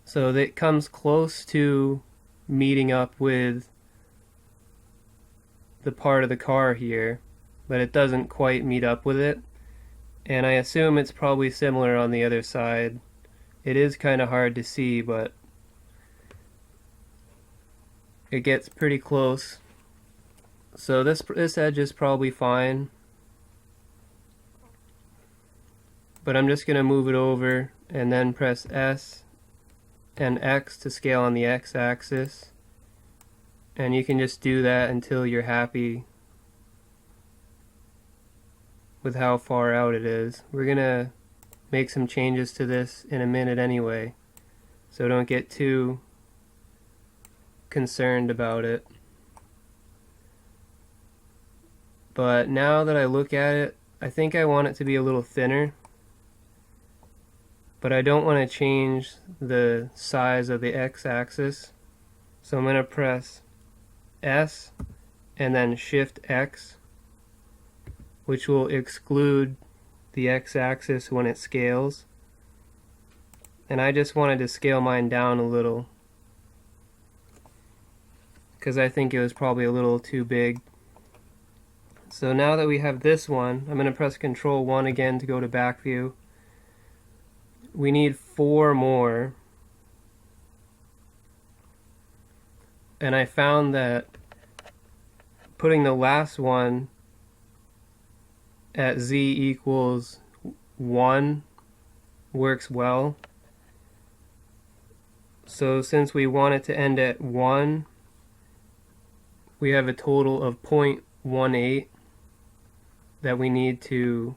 so that it comes close to meeting up with the part of the car here, but it doesn't quite meet up with it. And I assume it's probably similar on the other side. It is kind of hard to see, but it gets pretty close. So this edge is probably fine. But I'm just going to move it over and then press S and X to scale on the X-axis, and you can just do that until you're happy with how far out it is. We're gonna make some changes to this in a minute anyway, so don't get too concerned about it. But now that I look at it, I think I want it to be a little thinner. But I don't want to change the size of the X-axis. So I'm going to press S and then Shift X, which will exclude the X-axis when it scales. And I just wanted to scale mine down a little, because I think it was probably a little too big. So now that we have this one, I'm going to press Ctrl 1 again to go to back view. We need 4 more, and I found that putting the last one at z equals 1 works well. So since we want it to end at 1, we have a total of 0.18 that we need to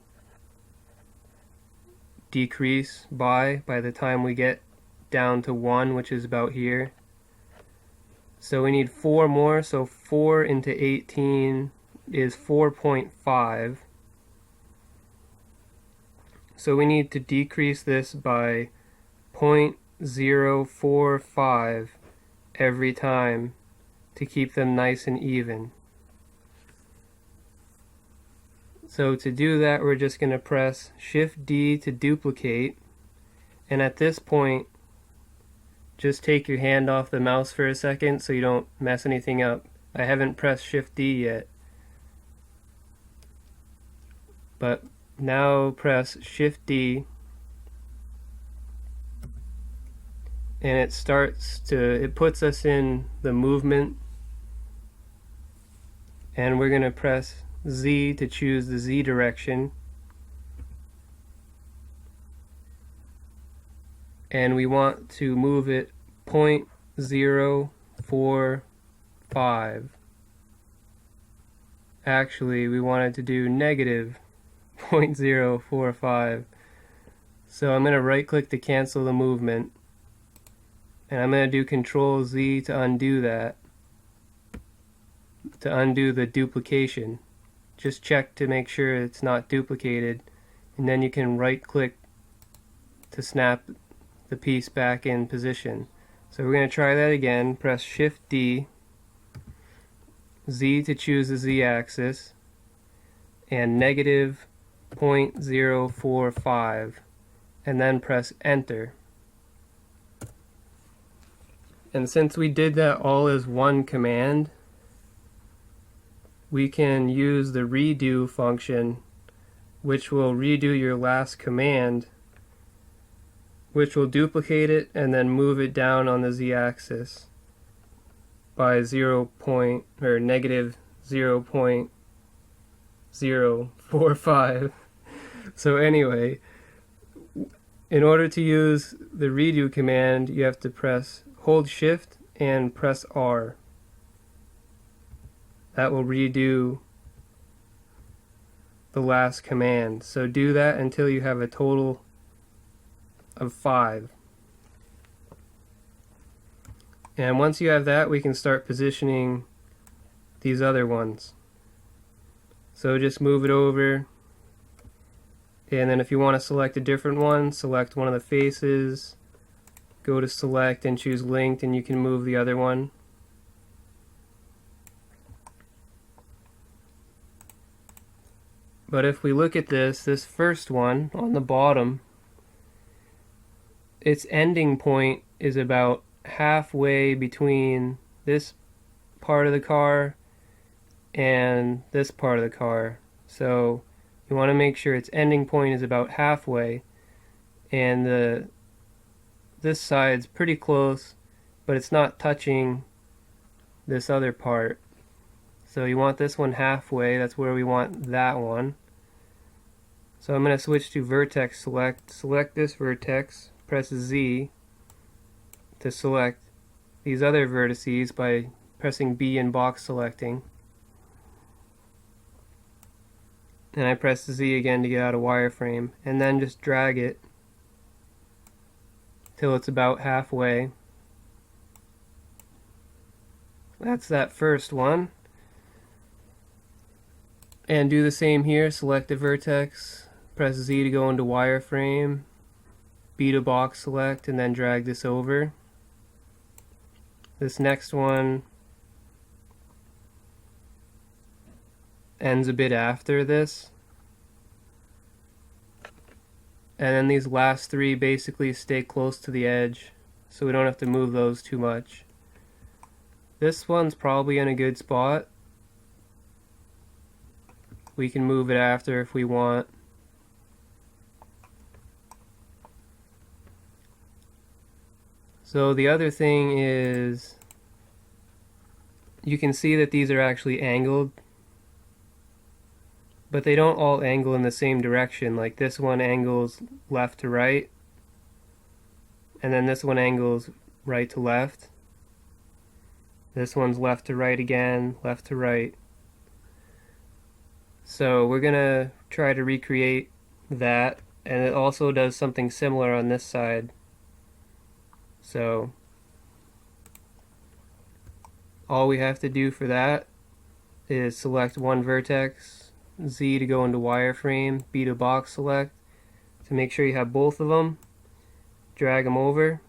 decrease by the time we get down to 1, which is about here. So we need 4 more, so 4 into 18 is 4.5. So we need to decrease this by 0.045 every time to keep them nice and even. So to do that, we're just going to press Shift D to duplicate, and at this point just take your hand off the mouse for a second so you don't mess anything up. I haven't pressed Shift D yet, but now press Shift D and it puts us in the movement, and we're going to press Z to choose the Z direction, and we want to move it 0.045. Actually, we wanted to do negative 0.045. So I'm going to right click to cancel the movement, and I'm going to do Control Z to undo that, to undo the duplication. Just check to make sure it's not duplicated, and then you can right click to snap the piece back in position. So we're going to try that again. Press Shift D, Z to choose the Z axis, and negative 0.045, and then press Enter. And since we did that all as one command, we can use the redo function, which will redo your last command, which will duplicate it and then move it down on the z-axis by negative 0.045. So anyway, in order to use the redo command, you have to hold Shift and press R. That will redo the last command. So do that until you have a total of 5. And once you have that, we can start positioning these other ones. So just move it over, and then if you want to select a different one, select one of the faces, go to select and choose linked, and you can move the other one. But if we look at this first one on the bottom, its ending point is about halfway between this part of the car and this part of the car. So you want to make sure its ending point is about halfway, and this side's pretty close, but it's not touching this other part. So you want this one halfway. That's where we want that one. So I'm going to switch to vertex select. Select this vertex, press Z to select these other vertices by pressing B in box selecting. And I press Z again to get out of wireframe, and then just drag it till it's about halfway. That's that first one. And do the same here. Select the vertex, press Z to go into wireframe, B to box select, and then drag this over. This next one ends a bit after this. And then these last three basically stay close to the edge, so we don't have to move those too much. This one's probably in a good spot. We can move it after if we want. So the other thing is you can see that these are actually angled, but they don't all angle in the same direction. Like this one angles left to right, and then this one angles right to left. This one's left to right again, left to right. So we're gonna try to recreate that, and it also does something similar on this side. So all we have to do for that is select one vertex, Z to go into wireframe, B to box select, to make sure you have both of them. Drag them over.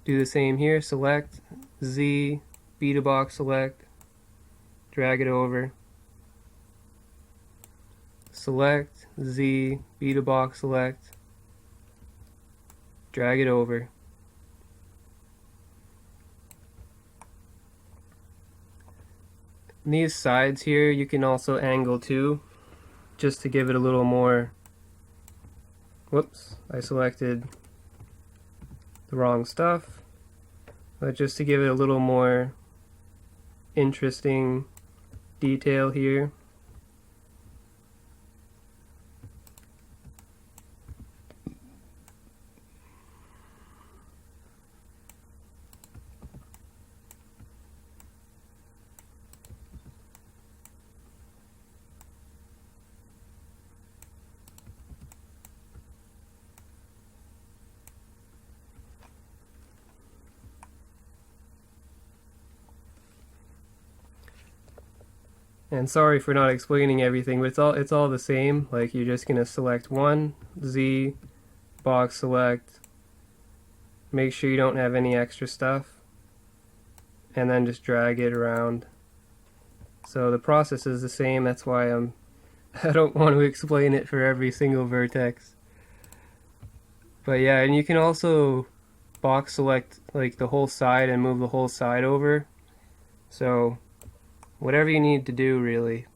Do the same here, select Z, B to box select, drag it over. Select Z, B to box select, drag it over. And these sides here you can also angle too, just to give it a little more. Whoops, I selected the wrong stuff. But just to give it a little more interesting detail here. And sorry for not explaining everything, but it's all the same. Like you're just gonna select one, Z, box select, make sure you don't have any extra stuff, and then just drag it around. So the process is the same. That's why I don't want to explain it for every single vertex. But yeah, and you can also box select like the whole side and move the whole side over. So whatever you need to do, really.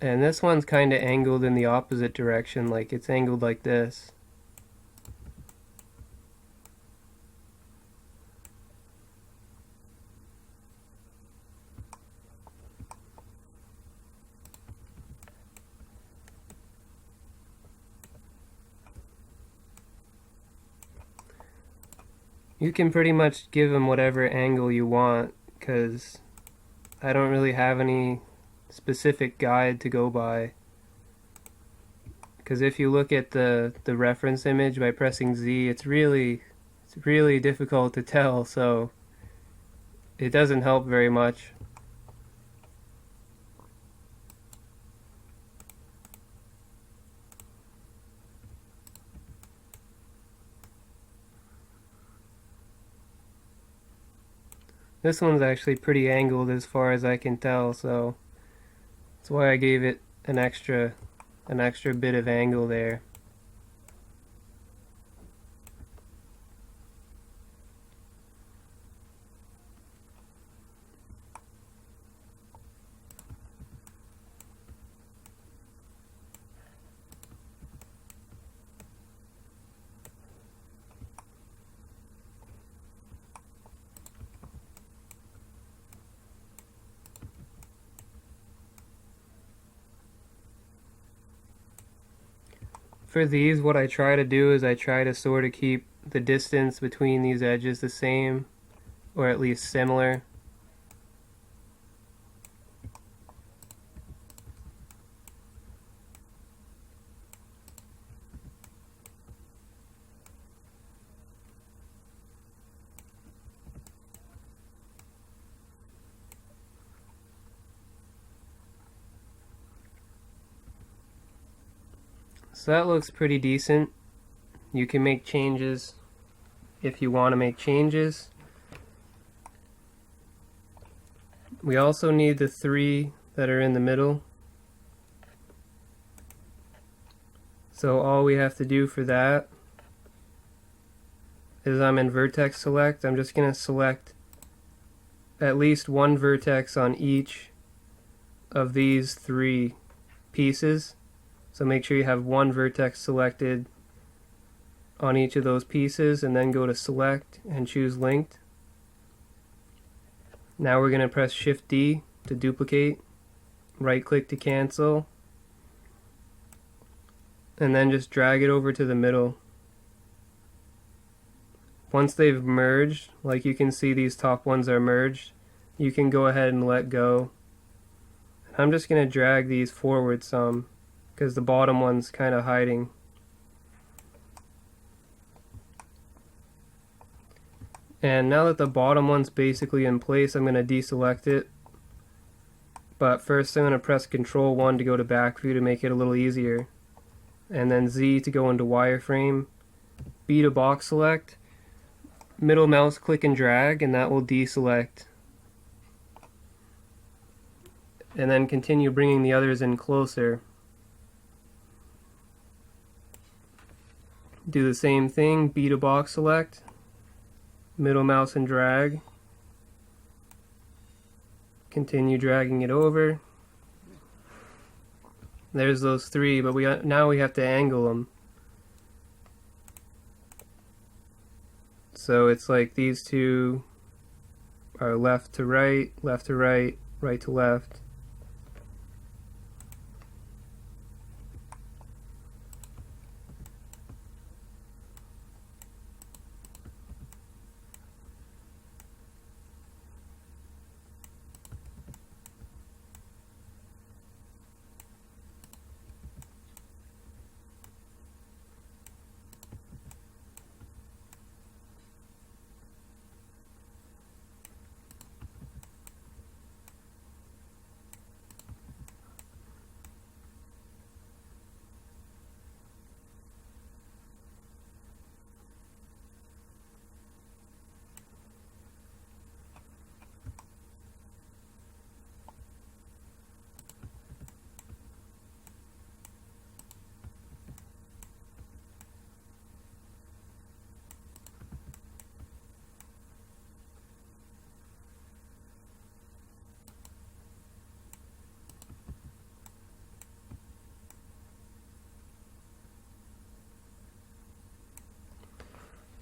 And this one's kind of angled in the opposite direction, like it's angled like this. You can pretty much give them whatever angle you want, because I don't really have any specific guide to go by. Because if you look at the reference image by pressing Z, it's really difficult to tell, so it doesn't help very much. This one's actually pretty angled as far as I can tell, so that's why I gave it an extra bit of angle there. For these, what I try to do is I try to sort of keep the distance between these edges the same, or at least similar. So that looks pretty decent. You can make changes if you want to make changes. We also need the three that are in the middle. So all we have to do for that is I'm in vertex select. I'm just going to select at least one vertex on each of these three pieces. So make sure you have one vertex selected on each of those pieces and then go to select and choose linked. Now we're going to press Shift D to duplicate, right click to cancel, and then just drag it over to the middle. Once they've merged, like you can see these top ones are merged, you can go ahead and let go. I'm just going to drag these forward some because the bottom one's kind of hiding. And now that the bottom one's basically in place, I'm going to deselect it. But first I'm going to press Control 1 to go to back view to make it a little easier. And then Z to go into wireframe. B to box select. Middle mouse click and drag, and that will deselect. And then continue bringing the others in closer. Do the same thing, B to box select. Middle mouse and drag. Continue dragging it over. There's those three, but now we have to angle them. So it's like these two are left to right, right to left.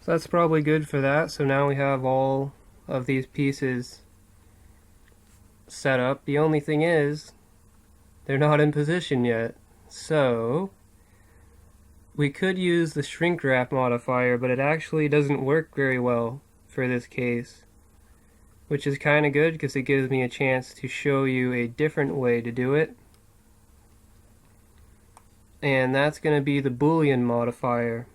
So that's probably good for that. So now we have all of these pieces set up. The only thing is, they're not in position yet. So we could use the shrink wrap modifier, but it actually doesn't work very well for this case, which is kind of good because it gives me a chance to show you a different way to do it. And that's going to be the Boolean modifier.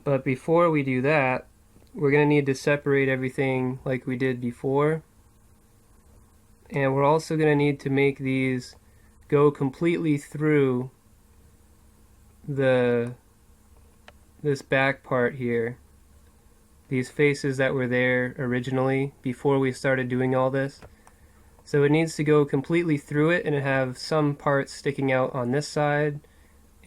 But before we do that, we're going to need to separate everything like we did before. And we're also going to need to make these go completely through this back part here. These faces that were there originally before we started doing all this. So it needs to go completely through it and have some parts sticking out on this side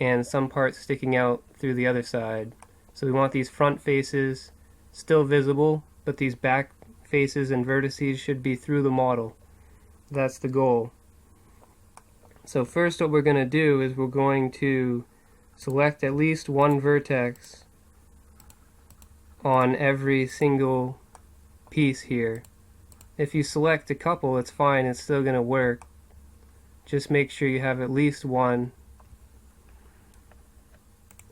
and some parts sticking out through the other side. So we want these front faces still visible, but these back faces and vertices should be through the model. That's the goal. So first what we're going to do is we're going to select at least one vertex on every single piece here. If you select a couple, it's fine, it's still going to work. Just make sure you have at least one.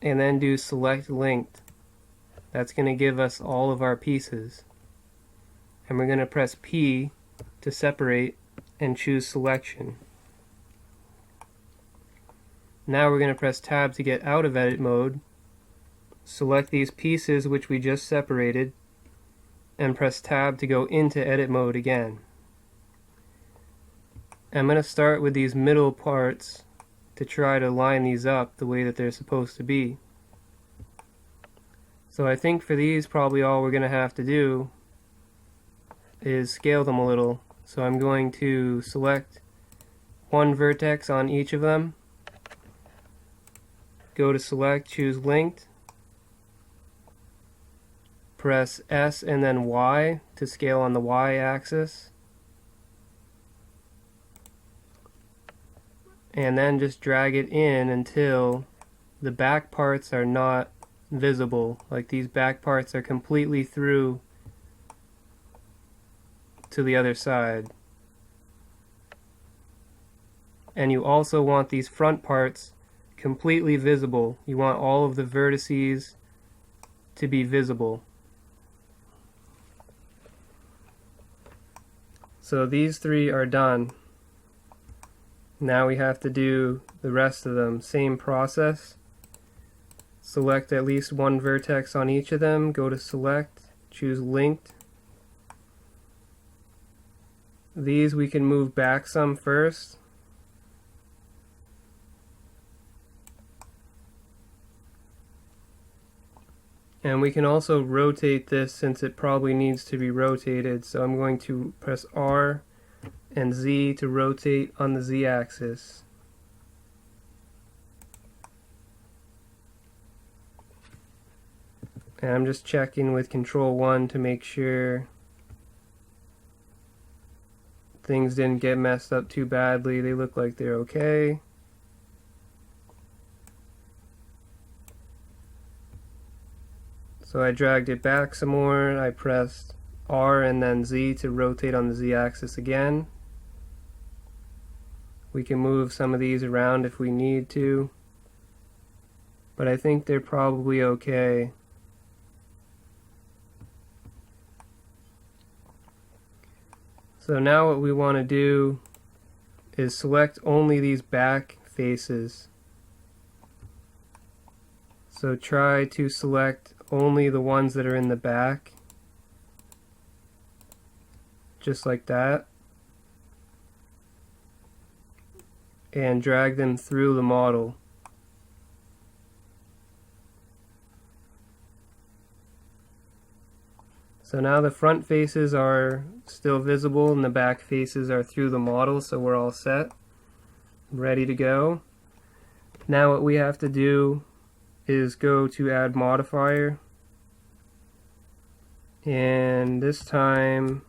And then do select linked. That's going to give us all of our pieces. And we're going to press P to separate and choose selection. Now we're going to press tab to get out of edit mode. Select these pieces which we just separated and press tab to go into edit mode again. I'm going to start with these middle parts to try to line these up the way that they're supposed to be. So I think for these probably all we're going to have to do is scale them a little. So I'm going to select one vertex on each of them, go to select, choose linked, press S and then Y to scale on the Y axis, and then just drag it in until the back parts are not visible. Like these back parts are completely through to the other side. And you also want these front parts completely visible. You want all of the vertices to be visible. So these three are done. Now we have to do the rest of them. Same process. Select at least one vertex on each of them. Go to select, choose linked. These we can move back some first. And we can also rotate this since it probably needs to be rotated. So I'm going to press R and Z to rotate on the Z axis. And I'm just checking with Control 1 to make sure things didn't get messed up too badly. They look like they're okay. So I dragged it back some more. I pressed R and then Z to rotate on the Z axis again. We can move some of these around if we need to, but I think they're probably okay. So now what we want to do is select only these back faces. So try to select only the ones that are in the back, just like that, and drag them through the model. So now the front faces are still visible and the back faces are through the model, so we're all set, ready to go. Now what we have to do is go to add modifier, and this time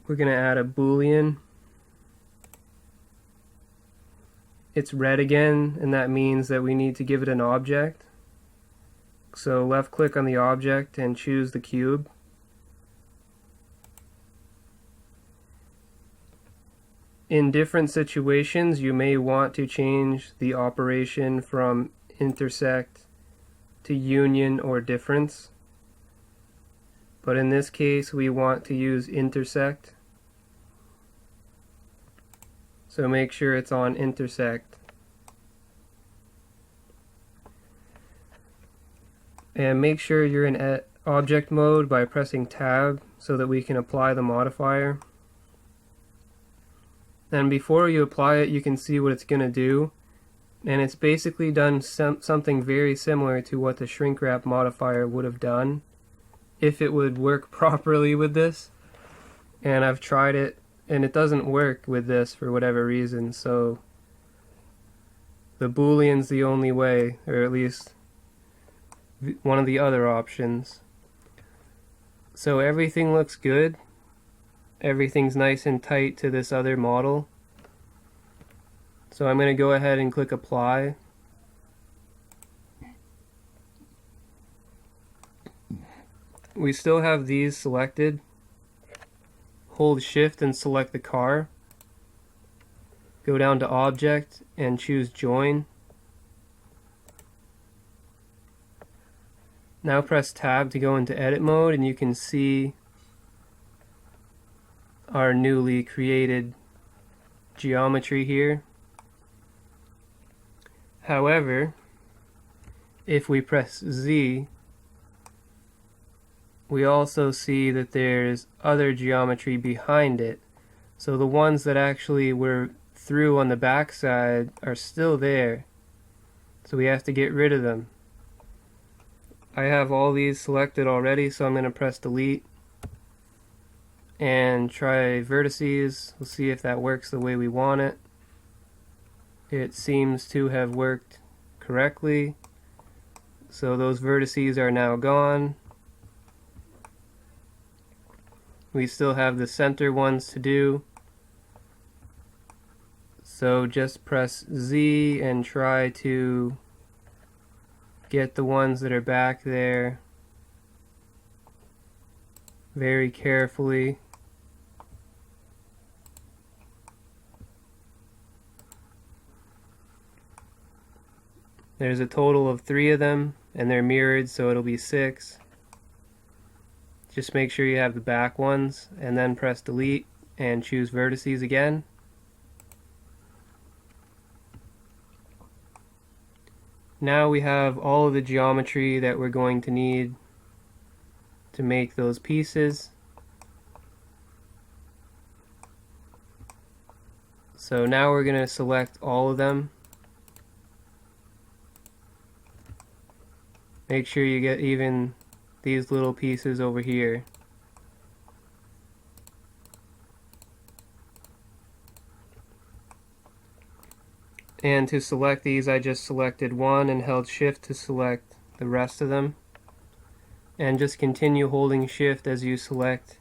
we're going to add a Boolean. It's red again, and that means that we need to give it an object. So left click on the object and choose the cube. In different situations, you may want to change the operation from intersect to union or difference. But in this case, we want to use intersect. So make sure it's on intersect. And make sure you're in object mode by pressing tab so that we can apply the modifier. And before you apply it, you can see what it's going to do. And it's basically done something very similar to what the shrink wrap modifier would have done if it would work properly with this. And I've tried it and it doesn't work with this for whatever reason. So the Boolean's the only way, or at least one of the other options. So everything looks good. Everything's nice and tight to this other model. So I'm going to go ahead and click apply. We still have these selected. Hold shift and select the car. Go down to object and choose join. Now press tab to go into edit mode, and you can see our newly created geometry here. However, if we press Z, we also see that there's other geometry behind it. So the ones that actually were through on the back side are still there. So we have to get rid of them. I have all these selected already, so I'm going to press delete and try vertices. We'll see if that works the way we want it. It seems to have worked correctly. So those vertices are now gone. We still have the center ones to do. So just press Z and try to get the ones that are back there very carefully. There's a total of 3 of them, and they're mirrored, so it'll be 6. Just make sure you have the back ones, and then press delete and choose vertices again. Now we have all of the geometry that we're going to need to make those pieces. So now we're going to select all of them. Make sure you get even these little pieces over here. And to select these, I just selected one and held shift to select the rest of them. And just continue holding shift as you select.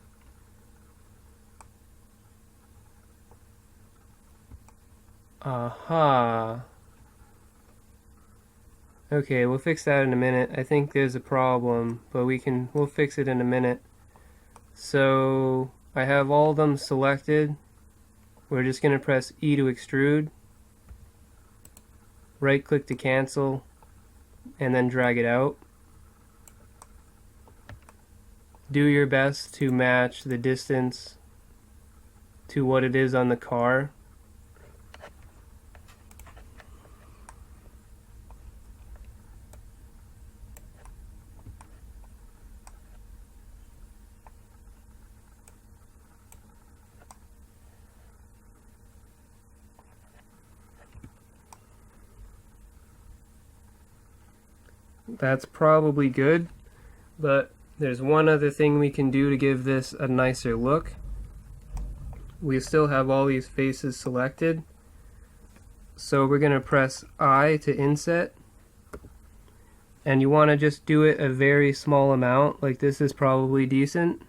Aha. Okay, we'll fix that in a minute. I think there's a problem, but we'll fix it in a minute. So I have all of them selected. We're just going to press E to extrude, right click to cancel, and then drag it out. Do your best to match the distance to what it is on the car. That's probably good, but there's one other thing we can do to give this a nicer look. We still have all these faces selected, so we're going to press I to inset, and you want to just do it a very small amount, like this is probably decent.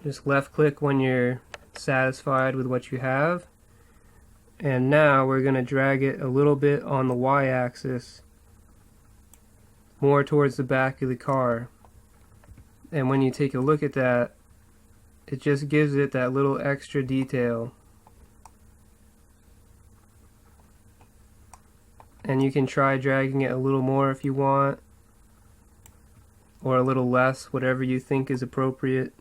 Just left click when you're satisfied with what you have. And now we're going to drag it a little bit on the y-axis, more towards the back of the car. And when you take a look at that, it just gives it that little extra detail. And you can try dragging it a little more if you want, or a little less, whatever you think is appropriate.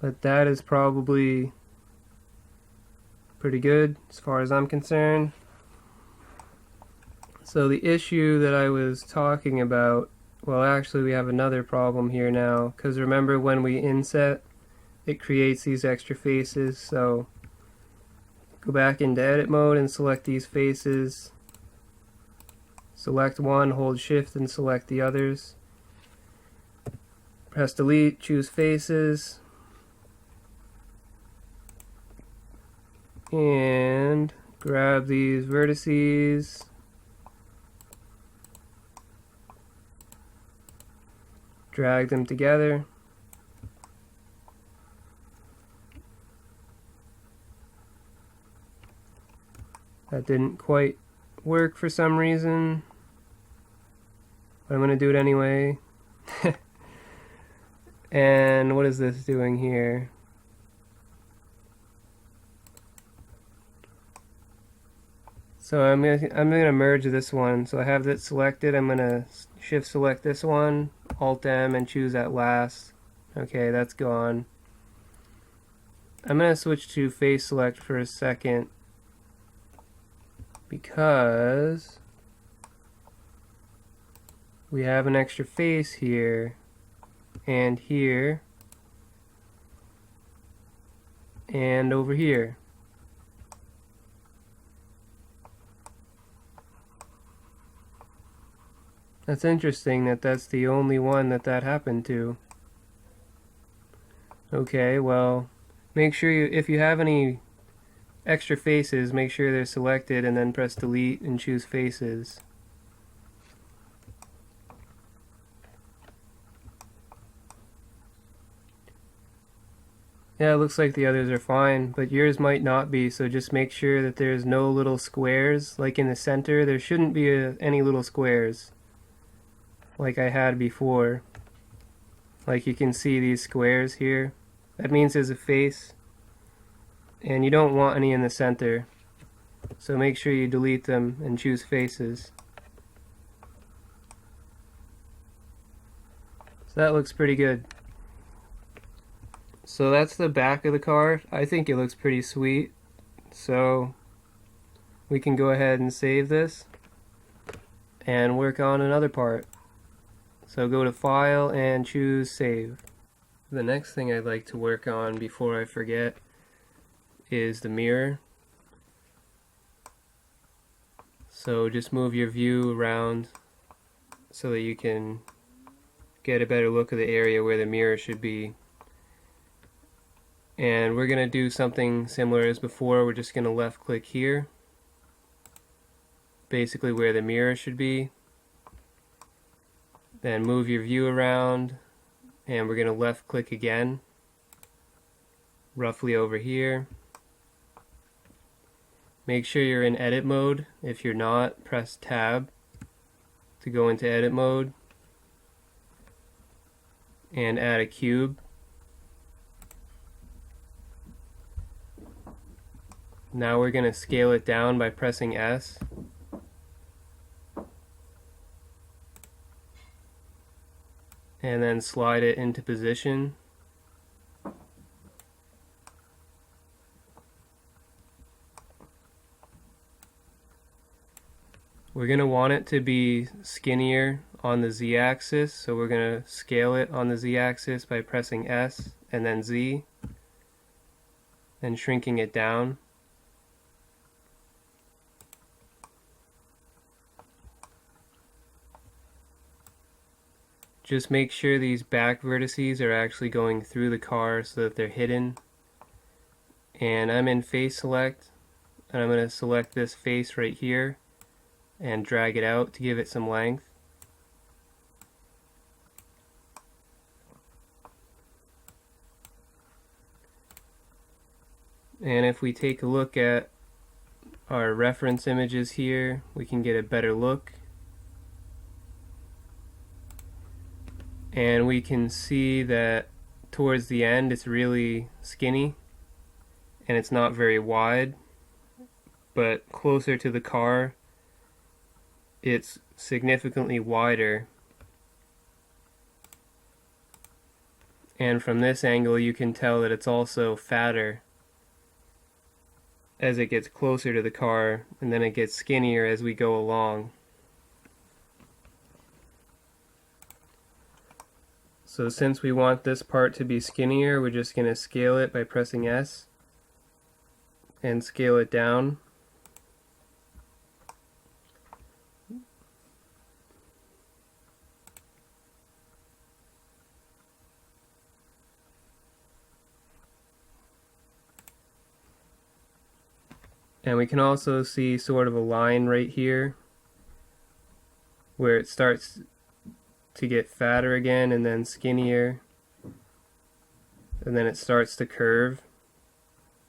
But that is probably pretty good as far as I'm concerned. So the issue that I was talking about, well, actually we have another problem here now, because remember when we inset, it creates these extra faces. So go back into edit mode and select these faces. Select one, hold shift and select the others. Press delete, choose faces. And grab these vertices, drag them together, that didn't quite work for some reason, but I'm going to do it anyway. And what is this doing here? So I'm gonna merge this one. So I have that selected. I'm gonna shift select this one, Alt M, and choose that last. Okay, that's gone. I'm gonna switch to face select for a second because we have an extra face here and here and over here. That's interesting that that's the only one that happened to. Okay, well, make sure if you have any extra faces, make sure they're selected and then press delete and choose faces. Yeah, it looks like the others are fine, but yours might not be, so just make sure that there's no little squares. Like in the center, there shouldn't be any little squares like I had before. Like you can see these squares here. That means there's a face, and you don't want any in the center. So make sure you delete them and choose faces. So that looks pretty good. So that's the back of the car. I think it looks pretty sweet. So we can go ahead and save this and work on another part. So go to File and choose Save. The next thing I'd like to work on before I forget is the mirror. So just move your view around so that you can get a better look of the area where the mirror should be. And we're going to do something similar as before. We're just going to left click here, basically where the mirror should be. Then move your view around, and we're going to left click again, roughly over here. Make sure you're in edit mode. If you're not, press tab to go into edit mode and add a cube. Now we're going to scale it down by pressing S. And then slide it into position. We're going to want it to be skinnier on the Z-axis, so we're going to scale it on the Z-axis by pressing S and then Z and shrinking it down. Just make sure these back vertices are actually going through the car so that they're hidden. And I'm in face select, and I'm going to select this face right here and drag it out to give it some length. And if we take a look at our reference images here, we can get a better look. And we can see that towards the end it's really skinny and it's not very wide, but closer to the car it's significantly wider. And from this angle you can tell that it's also fatter as it gets closer to the car, and then it gets skinnier as we go along. So since we want this part to be skinnier, we're just going to scale it by pressing S and scale it down. And we can also see sort of a line right here where it starts to get fatter again and then skinnier, and then it starts to curve.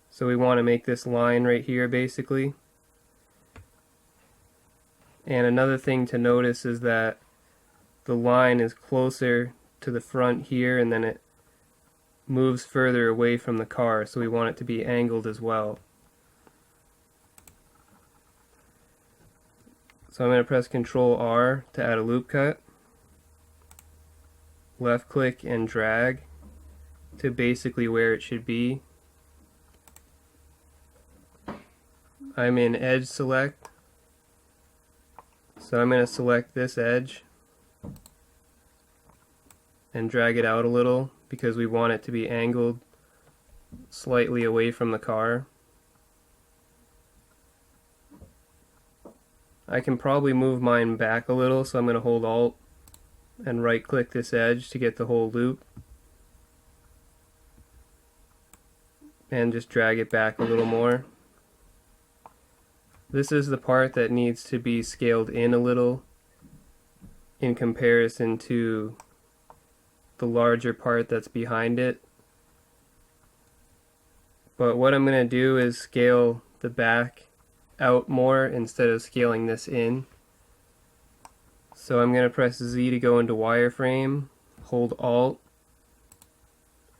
So we want to make this line right here basically. And another thing to notice is that the line is closer to the front here and then it moves further away from the car, so we want it to be angled as well. So I'm going to press Ctrl R to add a loop cut. Left click and drag to basically where it should be. I'm in edge select, so I'm going to select this edge and drag it out a little because we want it to be angled slightly away from the car. I can probably move mine back a little, so I'm going to hold Alt and right click this edge to get the whole loop and just drag it back a little more. This is the part that needs to be scaled in a little in comparison to the larger part that's behind it. But what I'm going to do is scale the back out more instead of scaling this in. So I'm going to press Z to go into wireframe, hold Alt,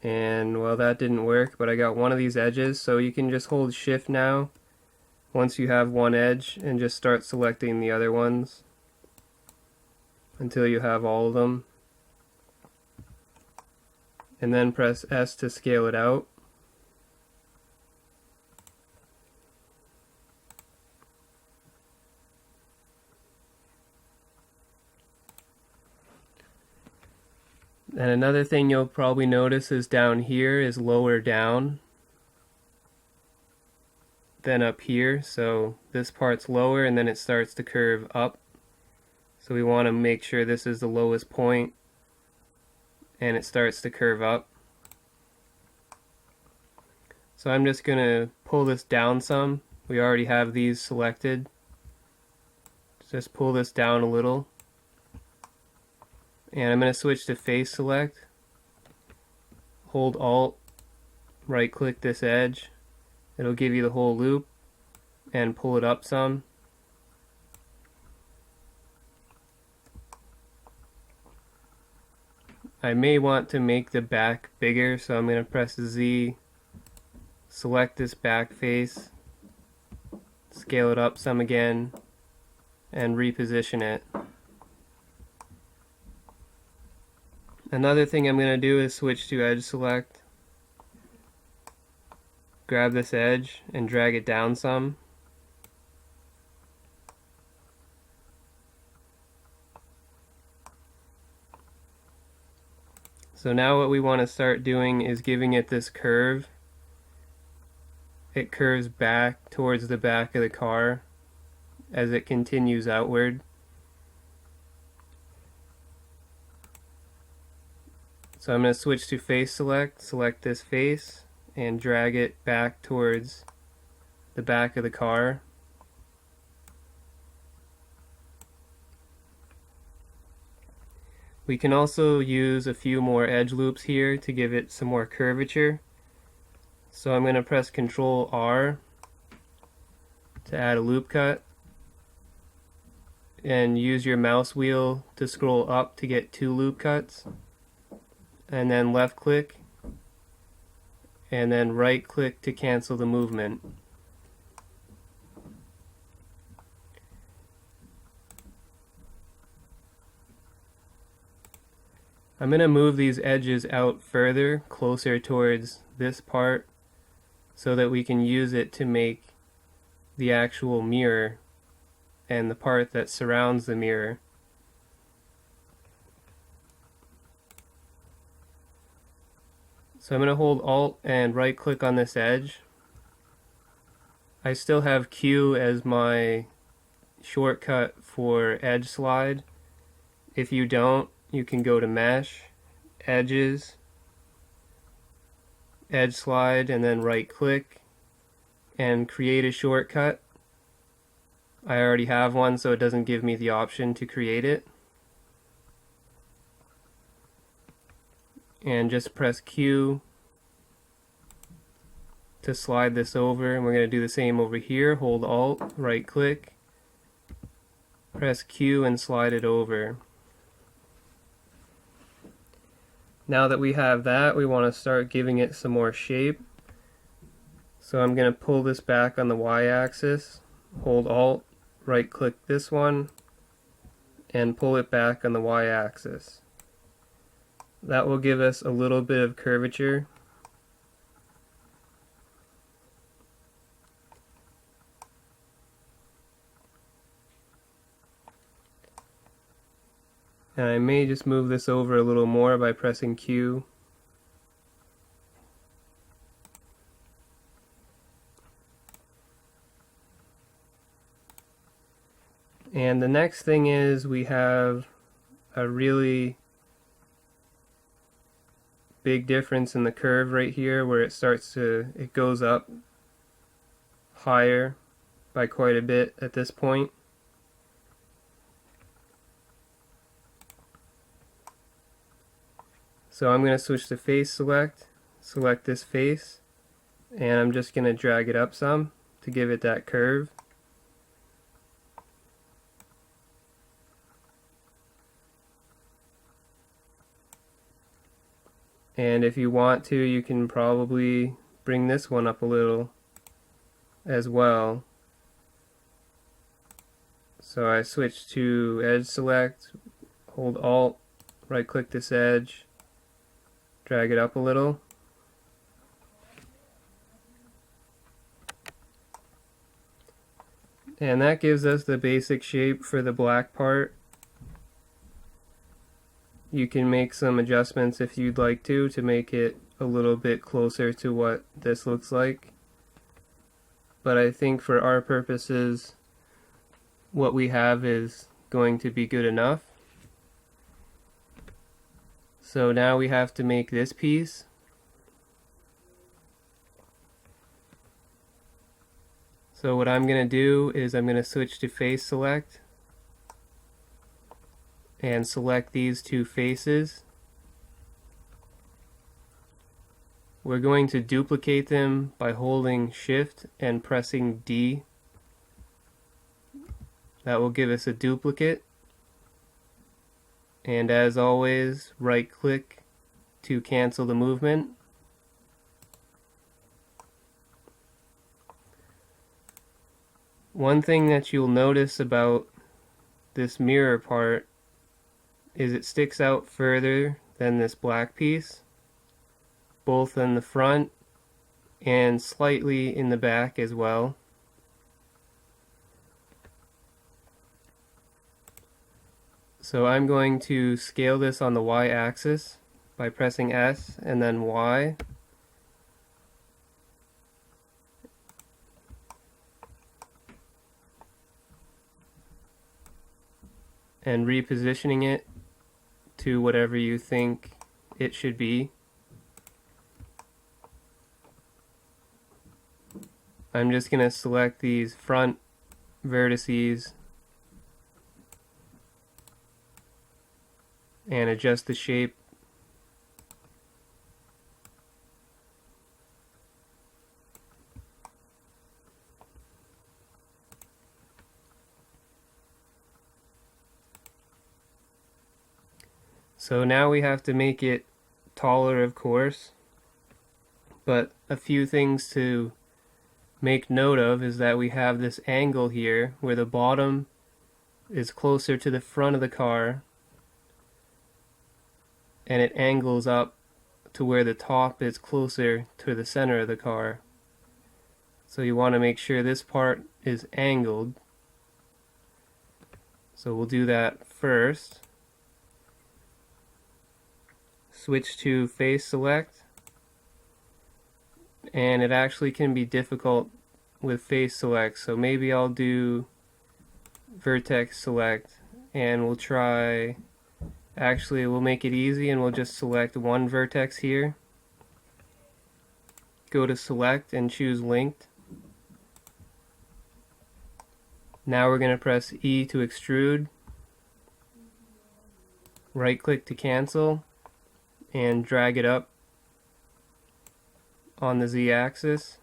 and well, that didn't work, but I got one of these edges, so you can just hold Shift now once you have one edge and just start selecting the other ones until you have all of them, and then press S to scale it out. And another thing you'll probably notice is down here is lower down than up here. So this part's lower and then it starts to curve up. So we want to make sure this is the lowest point and it starts to curve up. So I'm just going to pull this down some. We already have these selected. Just pull this down a little. And I'm going to switch to face select, hold Alt, right click this edge, it'll give you the whole loop, and pull it up some. I may want to make the back bigger, so I'm going to press Z, select this back face, scale it up some again, and reposition it. Another thing I'm going to do is switch to edge select, grab this edge and drag it down some. So now what we want to start doing is giving it this curve. It curves back towards the back of the car as it continues outward. So I'm going to switch to face select, select this face, and drag it back towards the back of the car. We can also use a few more edge loops here to give it some more curvature. So I'm going to press Ctrl R to add a loop cut, and use your mouse wheel to scroll up to get 2 loop cuts, and then left click, and then right click to cancel the movement. I'm going to move these edges out further, closer towards this part, so that we can use it to make the actual mirror and the part that surrounds the mirror. So I'm going to hold Alt and right click on this edge. I still have Q as my shortcut for edge slide. If you don't, you can go to Mesh, Edges, Edge Slide, and then right click and create a shortcut. I already have one, so it doesn't give me the option to create it. And just press Q to slide this over, and we're going to do the same over here. Hold Alt, right click, press Q and slide it over. Now that we have that, we want to start giving it some more shape. So I'm going to pull this back on the Y-axis, hold Alt, right click this one, and pull it back on the Y-axis. That will give us a little bit of curvature. And I may just move this over a little more by pressing Q. And the next thing is we have a really big difference in the curve right here where it goes up higher by quite a bit at this point. So I'm going to switch to face select, select this face, And I'm just going to drag it up some to give it that curve. And if you want to, you can probably bring this one up a little as well. So I switch to edge select, hold Alt, right click this edge, drag it up a little. And that gives us the basic shape for the black part. You can make some adjustments if you'd like to make it a little bit closer to what this looks like. But I think for our purposes, what we have is going to be good enough. So now we have to make this piece. So what I'm going to do is I'm going to switch to face select and select these two faces. We're going to duplicate them by holding Shift and pressing D. That will give us a duplicate. And as always, right click to cancel the movement. One thing that you'll notice about this mirror part is it sticks out further than this black piece, both in the front and slightly in the back as well. So I'm going to scale this on the Y-axis by pressing S and then Y. And repositioning it to whatever you think it should be. I'm just going to select these front vertices and adjust the shape. So now we have to make it taller, of course, but a few things to make note of is that we have this angle here where the bottom is closer to the front of the car and it angles up to where the top is closer to the center of the car. So you want to make sure this part is angled. So we'll do that first. Switch to face select, and it actually can be difficult with face select, so maybe I'll do vertex select, and we'll try, actually we'll make it easy and we'll just select one vertex here, go to select and choose linked. Now we're going to press E to extrude, right click to cancel, and drag it up on the Z-axis.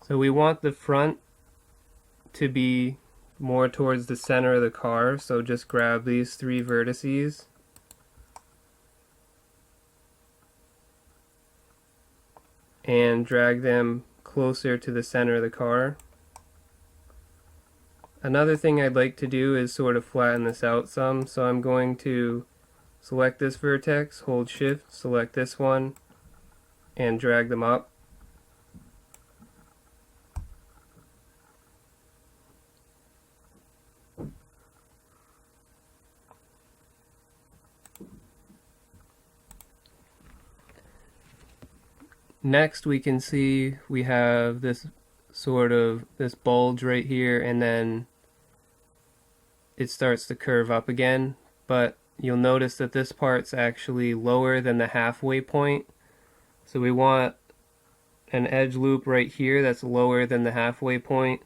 So we want the front to be more towards the center of the car, so just grab these three vertices and drag them closer to the center of the car. Another thing I'd like to do is sort of flatten this out some, so I'm going to select this vertex, hold Shift, select this one, and drag them up. Next we can see we have this this bulge right here, and then it starts to curve up again, but you'll notice that this part's actually lower than the halfway point, so we want an edge loop right here that's lower than the halfway point,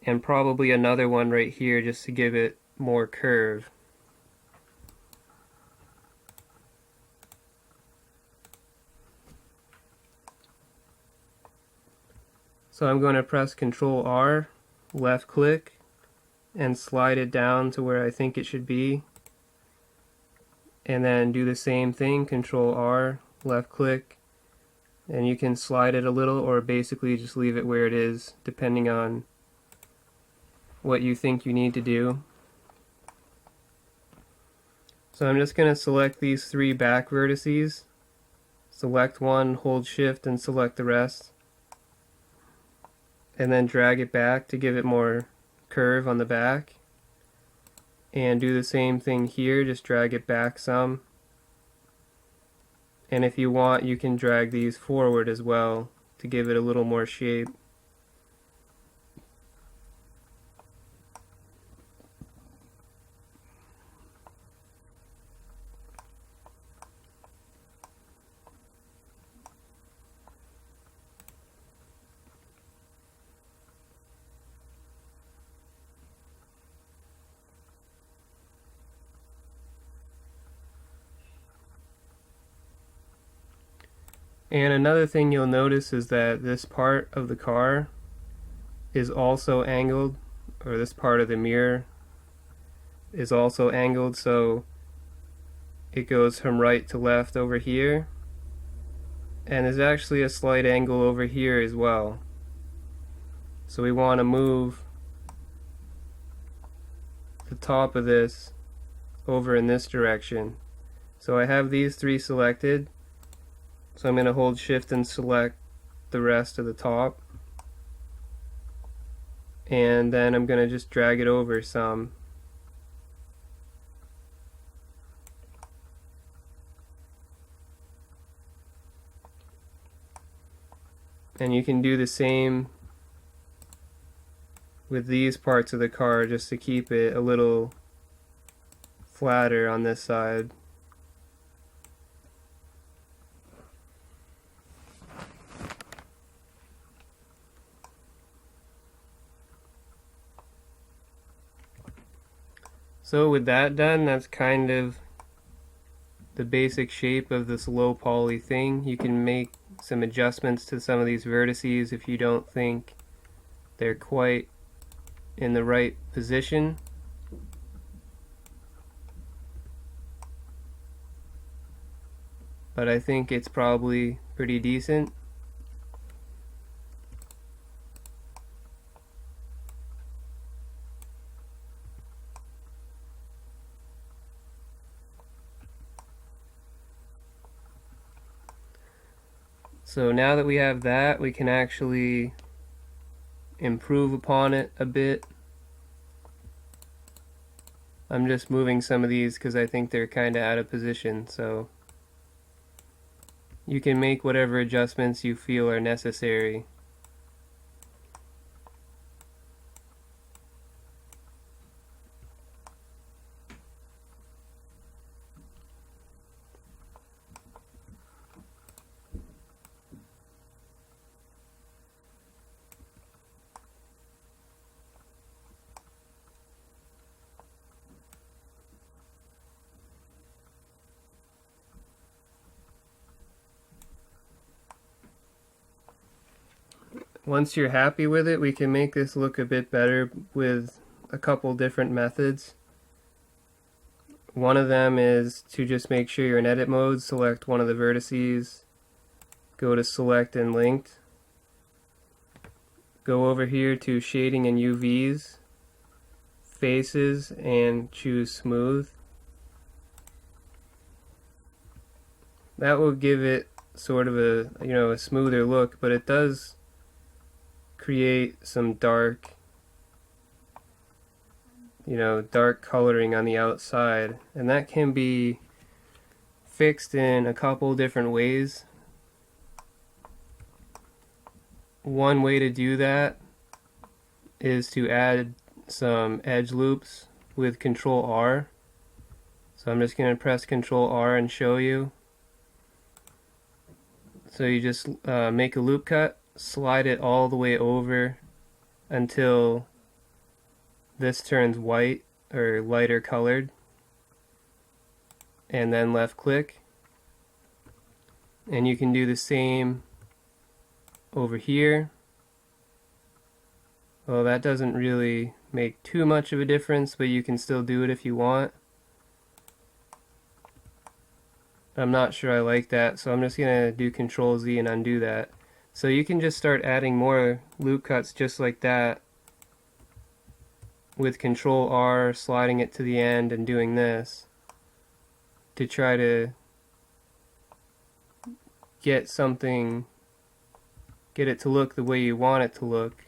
and probably another one right here just to give it more curve. So I'm going to press Control R, left click, and slide it down to where I think it should be. And then do the same thing, Control R, left click, and you can slide it a little or basically just leave it where it is depending on what you think you need to do. So I'm just going to select these 3 back vertices. Select one, hold shift, and select the rest. And then drag it back to give it more curve on the back. And do the same thing here, just drag it back some. And if you want, you can drag these forward as well to give it a little more shape. And another thing you'll notice is that this part of the car is also angled, or this part of the mirror is also angled, so it goes from right to left over here, and there's actually a slight angle over here as well. So we want to move the top of this over in this direction. So I have these 3 selected. So I'm going to hold shift and select the rest of the top. And then I'm going to just drag it over some. And you can do the same with these parts of the car just to keep it a little flatter on this side. So with that done, that's kind of the basic shape of this low poly thing. You can make some adjustments to some of these vertices if you don't think they're quite in the right position. But I think it's probably pretty decent. So now that we have that, we can actually improve upon it a bit. I'm just moving some of these because I think they're kind of out of position, so you can make whatever adjustments you feel are necessary. Once you're happy with it, we can make this look a bit better with a couple different methods. One of them is to just make sure you're in edit mode, select one of the vertices, go to select and linked, go over here to shading and UVs, faces, and choose smooth. That will give it sort of a smoother look, but it does create some dark coloring on the outside, and that can be fixed in a couple different ways. One way to do that is to add some edge loops with Control R. So I'm just going to press Control R and show you. So you just make a loop cut, slide it all the way over until this turns white, or lighter colored, and then left click. And you can do the same over here. Well, that doesn't really make too much of a difference, but you can still do it if you want. I'm not sure I like that, so I'm just gonna do Control Z and undo that. So you can just start adding more loop cuts just like that with Control R, sliding it to the end and doing this to try to get it to look the way you want it to look.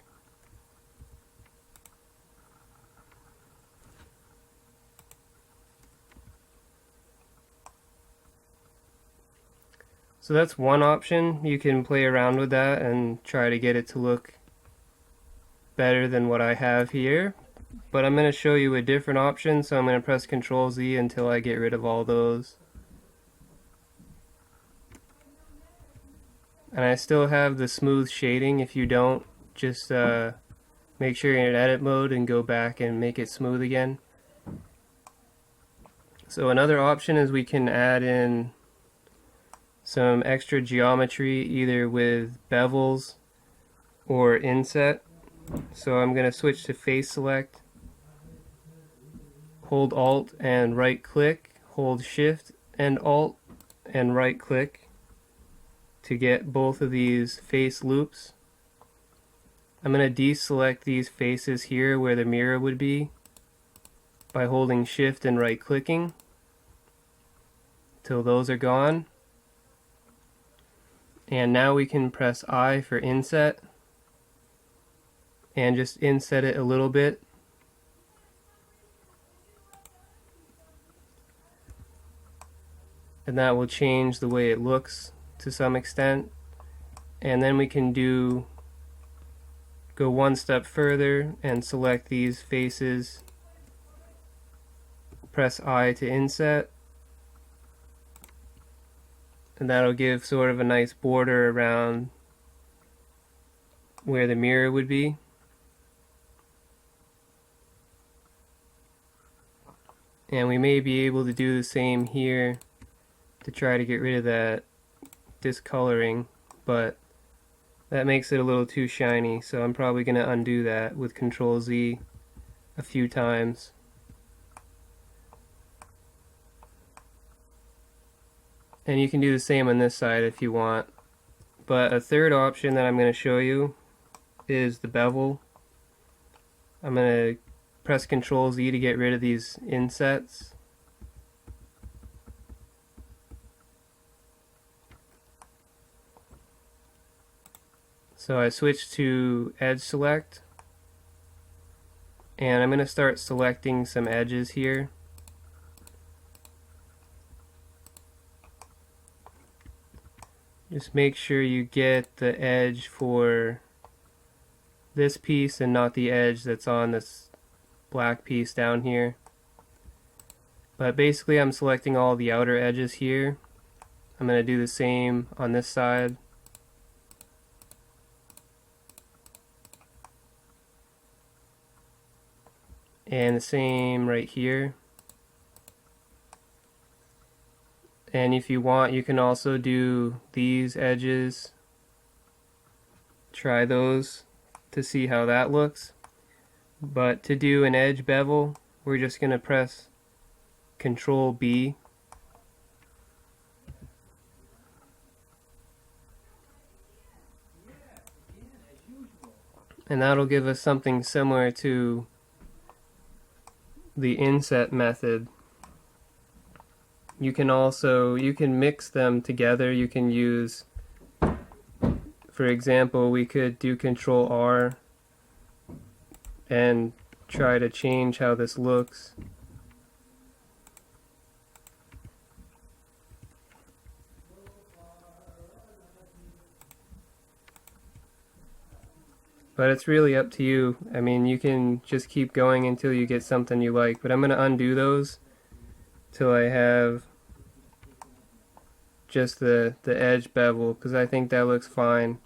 So that's one option. You can play around with that and try to get it to look better than what I have here. But I'm going to show you a different option, so I'm going to press Control Z until I get rid of all those. And I still have the smooth shading. If you don't, just make sure you're in edit mode and go back and make it smooth again. So another option is we can add in some extra geometry either with bevels or inset. So I'm going to switch to face select, hold Alt and right click, hold Shift and Alt and right click to get both of these face loops. I'm going to deselect these faces here where the mirror would be by holding Shift and right clicking till those are gone. And now we can press I for inset and just inset it a little bit. And that will change the way it looks to some extent. And then we can go one step further and select these faces, press I to inset, and that'll give sort of a nice border around where the mirror would be. And we may be able to do the same here to try to get rid of that discoloring, but that makes it a little too shiny, so I'm probably going to undo that with Control Z a few times. And you can do the same on this side if you want. But a third option that I'm going to show you is the bevel. I'm going to press Control Z to get rid of these insets. So I switch to edge select, and I'm going to start selecting some edges here. Just make sure you get the edge for this piece and not the edge that's on this black piece down here. But basically I'm selecting all the outer edges here. I'm going to do the same on this side. And the same right here. And if you want, you can also do these edges. Try those to see how that looks. But to do an edge bevel, we're just going to press Control B. And that'll give us something similar to the inset method. You can mix them together. You can use, for example, we could do Control R and try to change how this looks. But it's really up to you. I mean, you can just keep going until you get something you like. But I'm going to undo those till I have just the edge bevel, because I think that looks fine.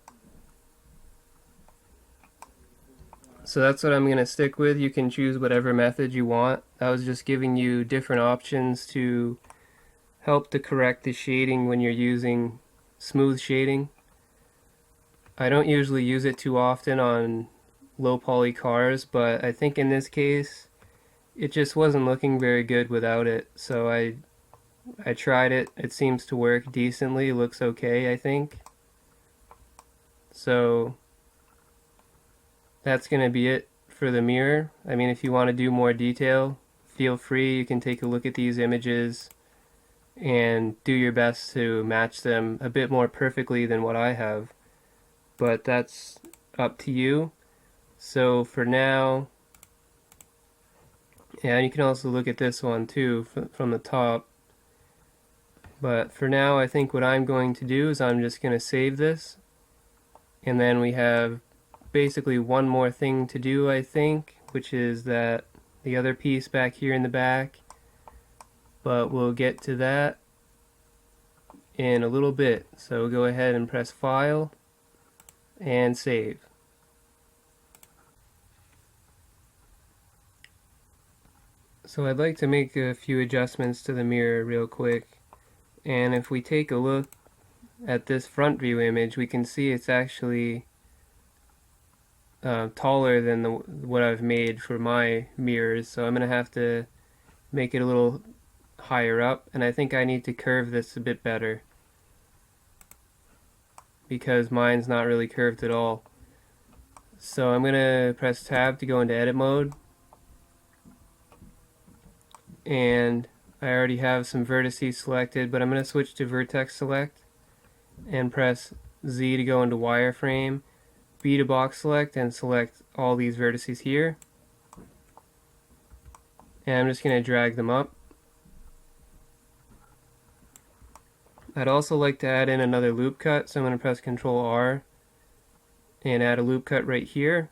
So that's what I'm going to stick with. You can choose whatever method you want. I was just giving you different options to help to correct the shading when you're using smooth shading. I don't usually use it too often on low poly cars, but I think in this case it just wasn't looking very good without it. So I tried it. It seems to work decently. It looks okay, I think. So that's going to be it for the mirror. I mean, if you want to do more detail, feel free. You can take a look at these images and do your best to match them a bit more perfectly than what I have. But that's up to you. So for now, yeah, you can also look at this one too from the top. But for now, I think what I'm going to do is I'm just going to save this. And then we have basically one more thing to do, I think, which is that the other piece back here in the back. But we'll get to that in a little bit. So go ahead and press File and Save. So I'd like to make a few adjustments to the mirror real quick. And if we take a look at this front view image, we can see it's actually taller than what I've made for my mirrors. So I'm going to have to make it a little higher up, and I think I need to curve this a bit better because mine's not really curved at all. So I'm going to press Tab to go into edit mode, and I already have some vertices selected, but I'm going to switch to vertex select and press Z to go into wireframe, B to box select, and select all these vertices here. And I'm just going to drag them up. I'd also like to add in another loop cut, so I'm going to press Ctrl R and add a loop cut right here.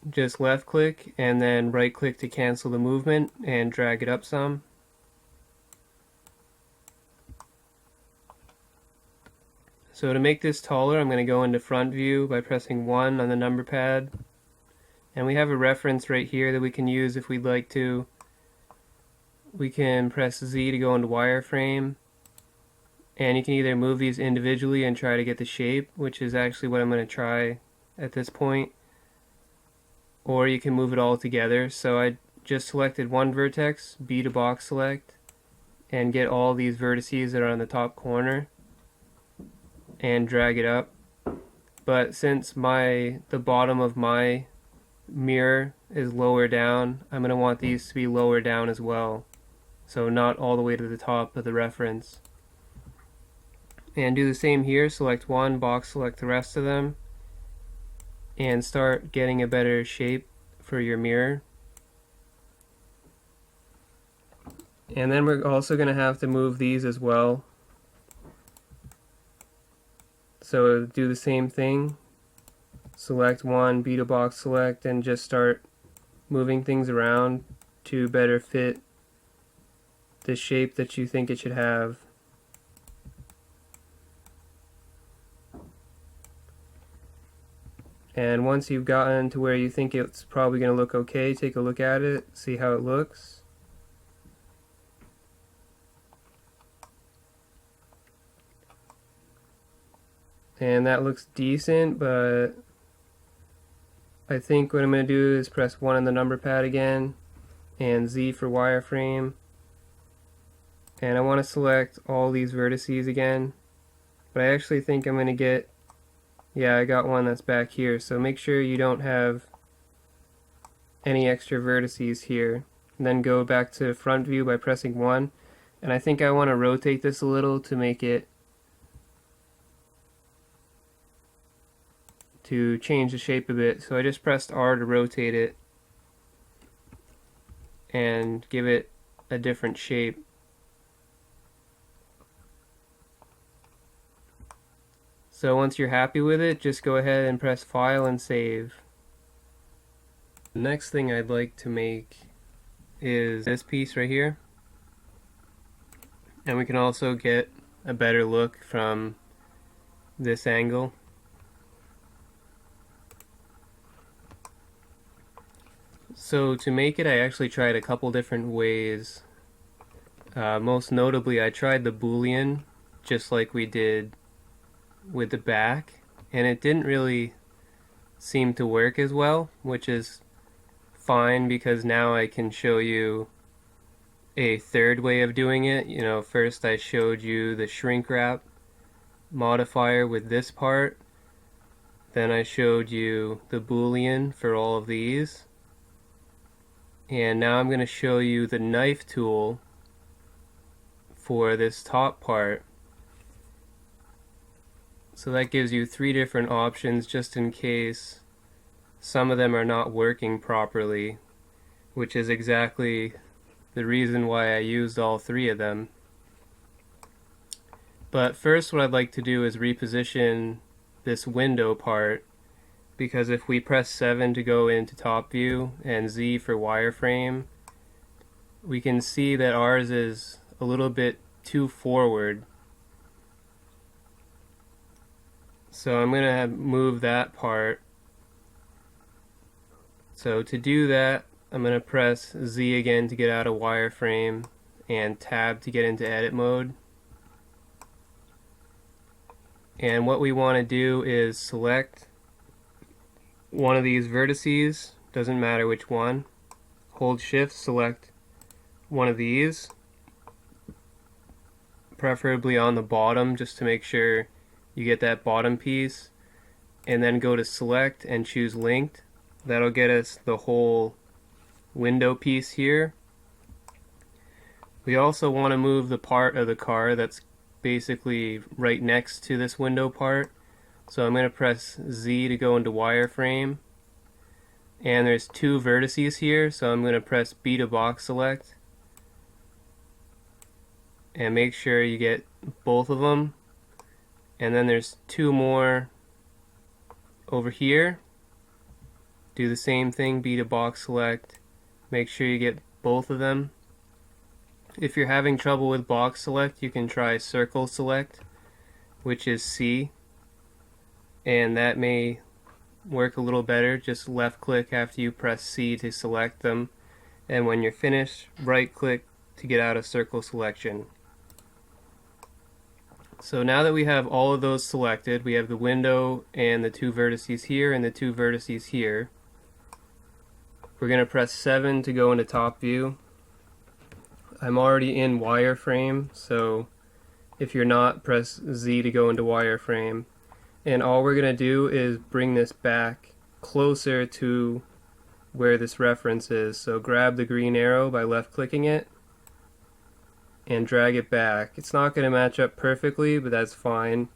Just left click and then right click to cancel the movement and drag it up some. So to make this taller, I'm going to go into front view by pressing 1 on the number pad. And we have a reference right here that we can use if we'd like to. We can press Z to go into wireframe. And you can either move these individually and try to get the shape, which is actually what I'm going to try at this point. Or you can move it all together. So I just selected one vertex, B to box select, and get all these vertices that are on the top corner and drag it up. But since the bottom of my mirror is lower down, I'm going to want these to be lower down as well. So not all the way to the top of the reference. And do the same here, select one, box select the rest of them, and start getting a better shape for your mirror. And then we're also going to have to move these as well. So do the same thing, select one, B to box select, and just start moving things around to better fit the shape that you think it should have. And once you've gotten to where you think it's probably going to look okay, take a look at it, see how it looks. And that looks decent, but I think what I'm going to do is press 1 on the number pad again, and Z for wireframe. And I want to select all these vertices again, but I actually think I'm going to get, yeah, I got one that's back here, so make sure you don't have any extra vertices here. And then go back to front view by pressing 1, and I think I want to rotate this a little to make it, to change the shape a bit. So I just pressed R to rotate it and give it a different shape. So once you're happy with it, just go ahead and press File and Save. The next thing I'd like to make is this piece right here. And we can also get a better look from this angle. So to make it, I actually tried a couple different ways. Most notably, I tried the Boolean, just like we did with the back, and it didn't really seem to work as well, which is fine because now I can show you a third way of doing it. You know, first I showed you the shrink wrap modifier with this part, then I showed you the Boolean for all of these, and now I'm going to show you the knife tool for this top part. So that gives you 3 different options just in case some of them are not working properly, which is exactly the reason why I used all 3 of them. But first what I'd like to do is reposition this window part, because if we press 7 to go into top view and Z for wireframe, we can see that ours is a little bit too forward. So I'm going to move that part. So to do that, I'm going to press Z again to get out of wireframe and tab to get into edit mode. And what we want to do is select one of these vertices, doesn't matter which one. Hold shift, select one of these, preferably on the bottom just to make sure you get that bottom piece, and then go to select and choose linked. That'll get us the whole window piece here. We also want to move the part of the car that's basically right next to this window part. So I'm going to press Z to go into wireframe, and there's 2 vertices here, so I'm going to press B to box select and make sure you get both of them. And then there's 2 more over here. Do the same thing, B to box select, make sure you get both of them. If you're having trouble with box select, you can try circle select, which is C, and that may work a little better. Just left click after you press C to select them, and when you're finished, right click to get out of circle selection. So now that we have all of those selected, we have the window and the 2 vertices here and the 2 vertices here. We're going to press 7 to go into top view. I'm already in wireframe, so if you're not, press Z to go into wireframe. And all we're going to do is bring this back closer to where this reference is. So grab the green arrow by left clicking it and drag it back. It's not going to match up perfectly, but that's fine.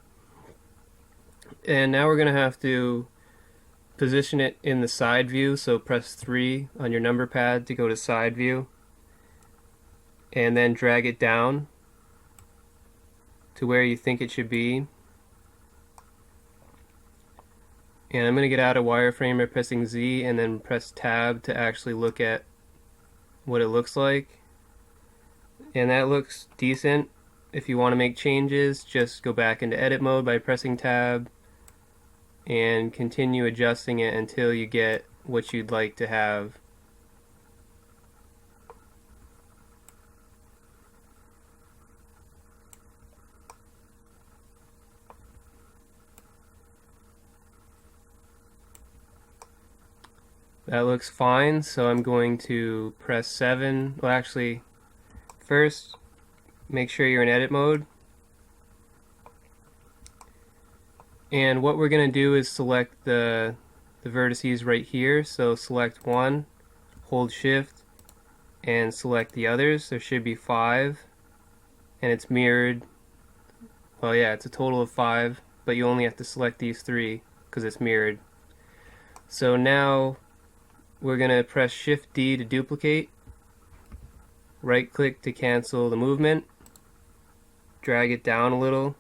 And now we're going to have to position it in the side view, so press 3 on your number pad to go to side view, and then drag it down to where you think it should be. And I'm going to get out of wireframe by pressing Z and then press tab to actually look at what it looks like. And that looks decent. If you want to make changes, just go back into edit mode by pressing tab and continue adjusting it until you get what you'd like to have. That looks fine, so I'm going to press 7. Well, actually, first, make sure you're in edit mode. And what we're going to do is select the vertices right here. So select one, hold shift, and select the others. There should be 5, and it's mirrored. Well, yeah, it's a total of 5, but you only have to select these 3 because it's mirrored. So now we're going to press Shift D to duplicate, right click to cancel the movement, drag it down a little,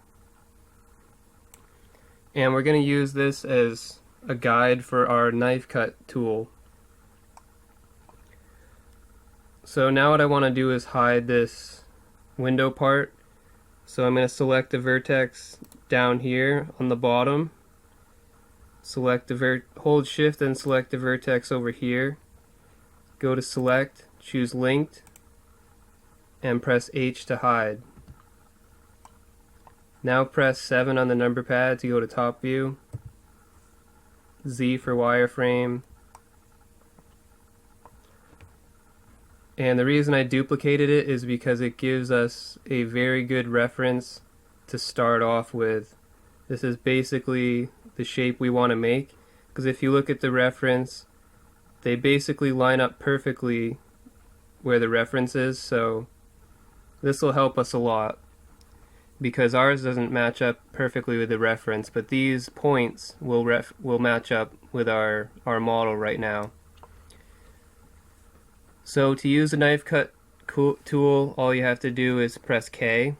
and we're going to use this as a guide for our knife cut tool. So now what I want to do is hide this window part. So I'm going to select the vertex down here on the bottom, select the hold shift and select the vertex over here, go to select, choose linked, and press H to hide. Now press 7 on the number pad to go to top view, Z for wireframe. And the reason I duplicated it is because it gives us a very good reference to start off with. This is basically the shape we want to make, because if you look at the reference, they basically line up perfectly where the reference is, so this will help us a lot, because ours doesn't match up perfectly with the reference, but these points will match up with our model right now. So to use the knife cut tool, all you have to do is press K.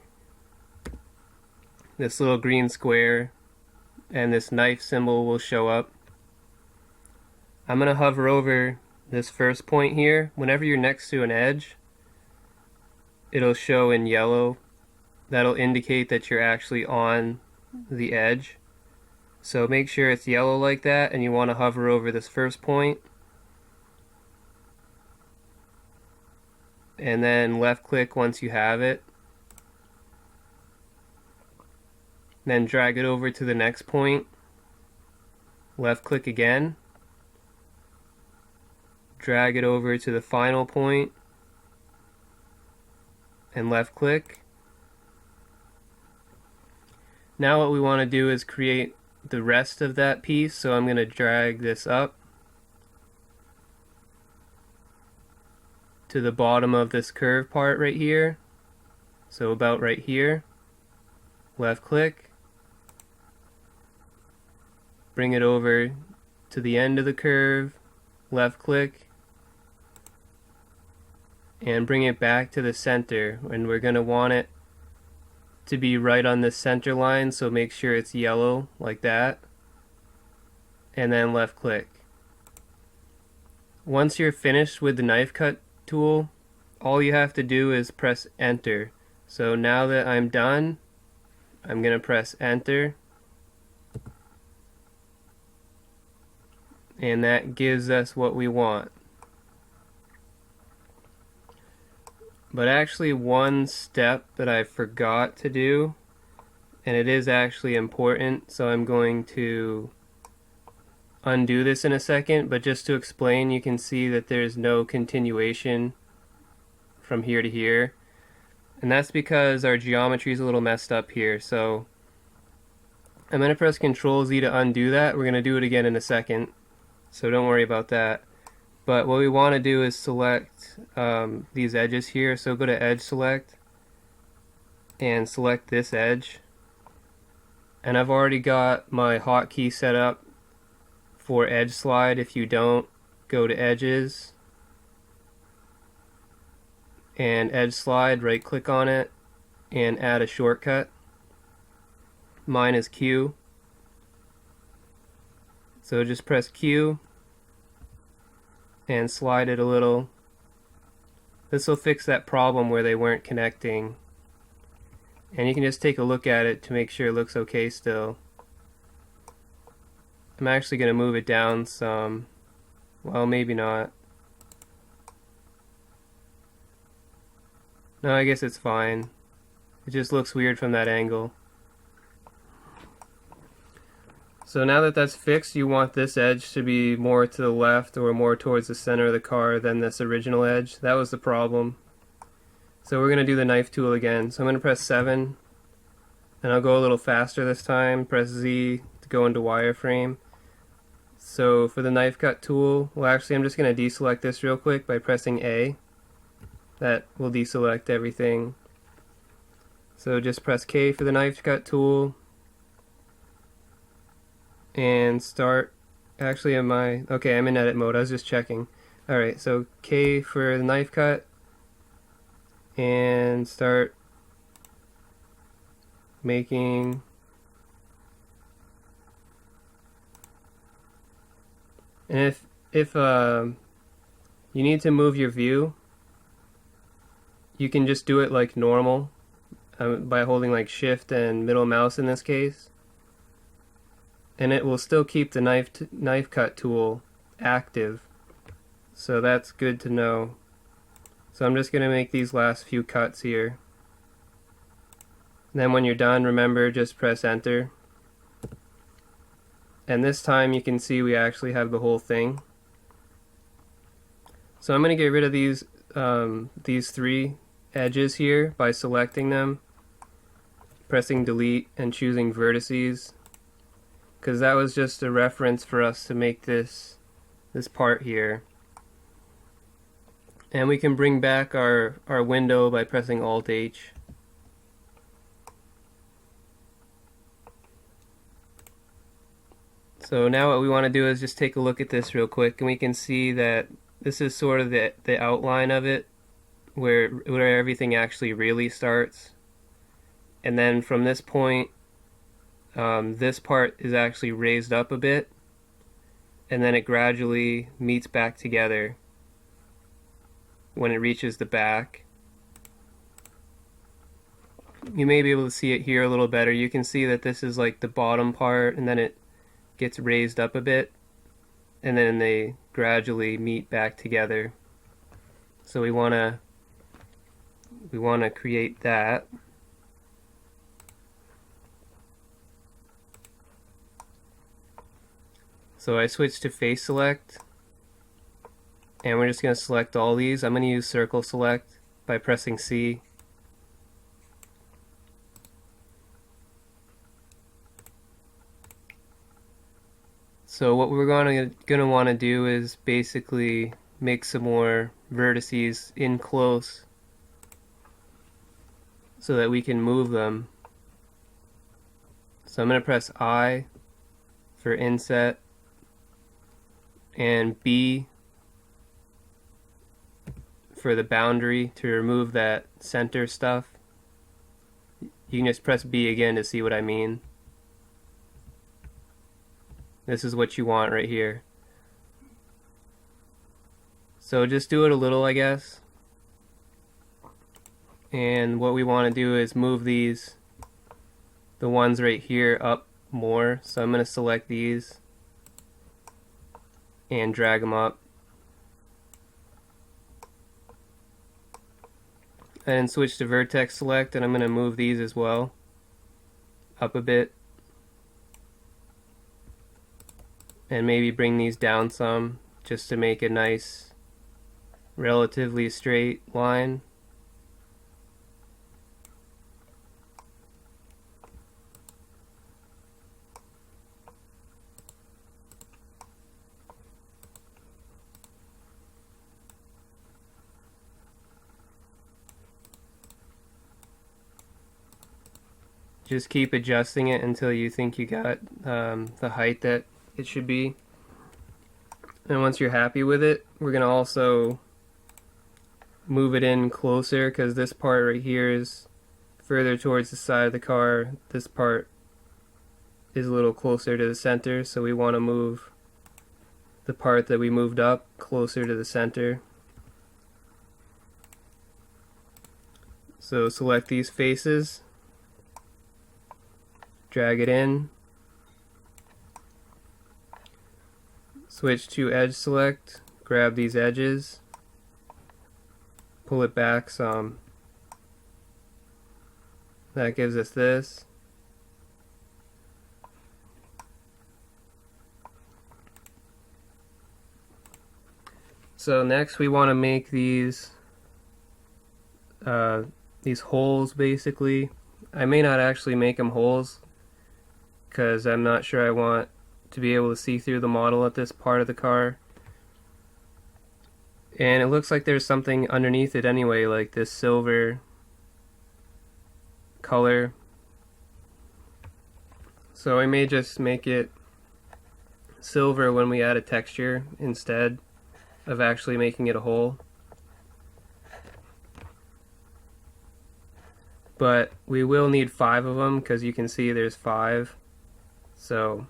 This little green square and this knife symbol will show up. I'm going to hover over this first point here. Whenever you're next to an edge, it'll show in yellow. That'll indicate that you're actually on the edge. So make sure it's yellow like that, and you want to hover over this first point. And then left click once you have it. Then drag it over to the next point. Left click again. Drag it over to the final point. And left click. Now what we want to do is create the rest of that piece, so I'm going to drag this up to the bottom of this curve part right here, so about right here. Left click, bring it over to the end of the curve, left click, and bring it back to the center, and we're going to want it to be right on the center line, so make sure it's yellow like that, and then left click. Once you're finished with the knife cut tool, all you have to do is press enter. So now that I'm done, I'm going to press enter, and that gives us what we want. But actually, one step that I forgot to do, and it is actually important, so I'm going to undo this in a second, but just to explain, you can see that there's no continuation from here to here, and that's because our geometry is a little messed up here. So I'm going to press Ctrl Z to undo that. We're going to do it again in a second, so don't worry about that. But what we want to do is select these edges here. So go to Edge Select and select this edge. And I've already got my hotkey set up for Edge Slide. If you don't, go to Edges and Edge Slide, right click on it and add a shortcut. Mine is Q. So just press Q and slide it a little. This will fix that problem where they weren't connecting, and you can just take a look at it to make sure it looks okay still. I'm actually going to move it down some. Well, maybe not. No, I guess it's fine. It just looks weird from that angle. So now that that's fixed, you want this edge to be more to the left or more towards the center of the car than this original edge. That was the problem. So we're going to do the knife tool again. So I'm going to press 7, and I'll go a little faster this time. Press Z to go into wireframe. So for the knife cut tool, well, actually I'm just going to deselect this real quick by pressing A. That will deselect everything. So just press K for the knife cut tool. And start. Actually, okay, I'm in edit mode. I was just checking. Alright, so K for the knife cut, and start making and if you need to move your view, you can just do it like normal by holding like shift and middle mouse in this case, and it will still keep the knife cut tool active. So that's good to know. So I'm just going to make these last few cuts here. And then when you're done, remember, just press enter. And this time you can see we actually have the whole thing. So I'm going to get rid of these three edges here by selecting them, pressing delete, and choosing vertices, because that was just a reference for us to make this part here. And we can bring back our window by pressing Alt H. So now what we want to do is just take a look at this real quick, and we can see that this is sort of the outline of it, where everything actually really starts. And then from this point, this part is actually raised up a bit, and then it gradually meets back together when it reaches the back. You may be able to see it here a little better. You can see that this is like the bottom part, and then it gets raised up a bit, and then they gradually meet back together. So we want to create that. So I switched to face select, and we're just going to select all these. I'm going to use circle select by pressing C. So what we're going to want to do is basically make some more vertices in close so that we can move them. So I'm going to press I for inset and B for the boundary to remove that center stuff. You can just press B again to see what I mean. This is what you want right here. So just do it a little, I guess. And what we want to do is move the ones right here up more. So I'm going to select these and drag them up. And switch to vertex select, and I'm going to move these as well up a bit. And maybe bring these down some just to make a nice, relatively straight line. Just keep adjusting it until you think you got the height that it should be. And once you're happy with it, we're going to also move it in closer, because this part right here is further towards the side of the car. This part is a little closer to the center, so we want to move the part that we moved up closer to the center. So select these faces, drag it in, switch to edge select, grab these edges, pull it back some. That gives us this. So next we want to make these holes basically. I may not actually make them holes because I'm not sure I want to be able to see through the model at this part of the car. And it looks like there's something underneath it anyway, like this silver color. So I may just make it silver when we add a texture instead of actually making it a hole. But we will need 5 of them, because you can see there's 5. So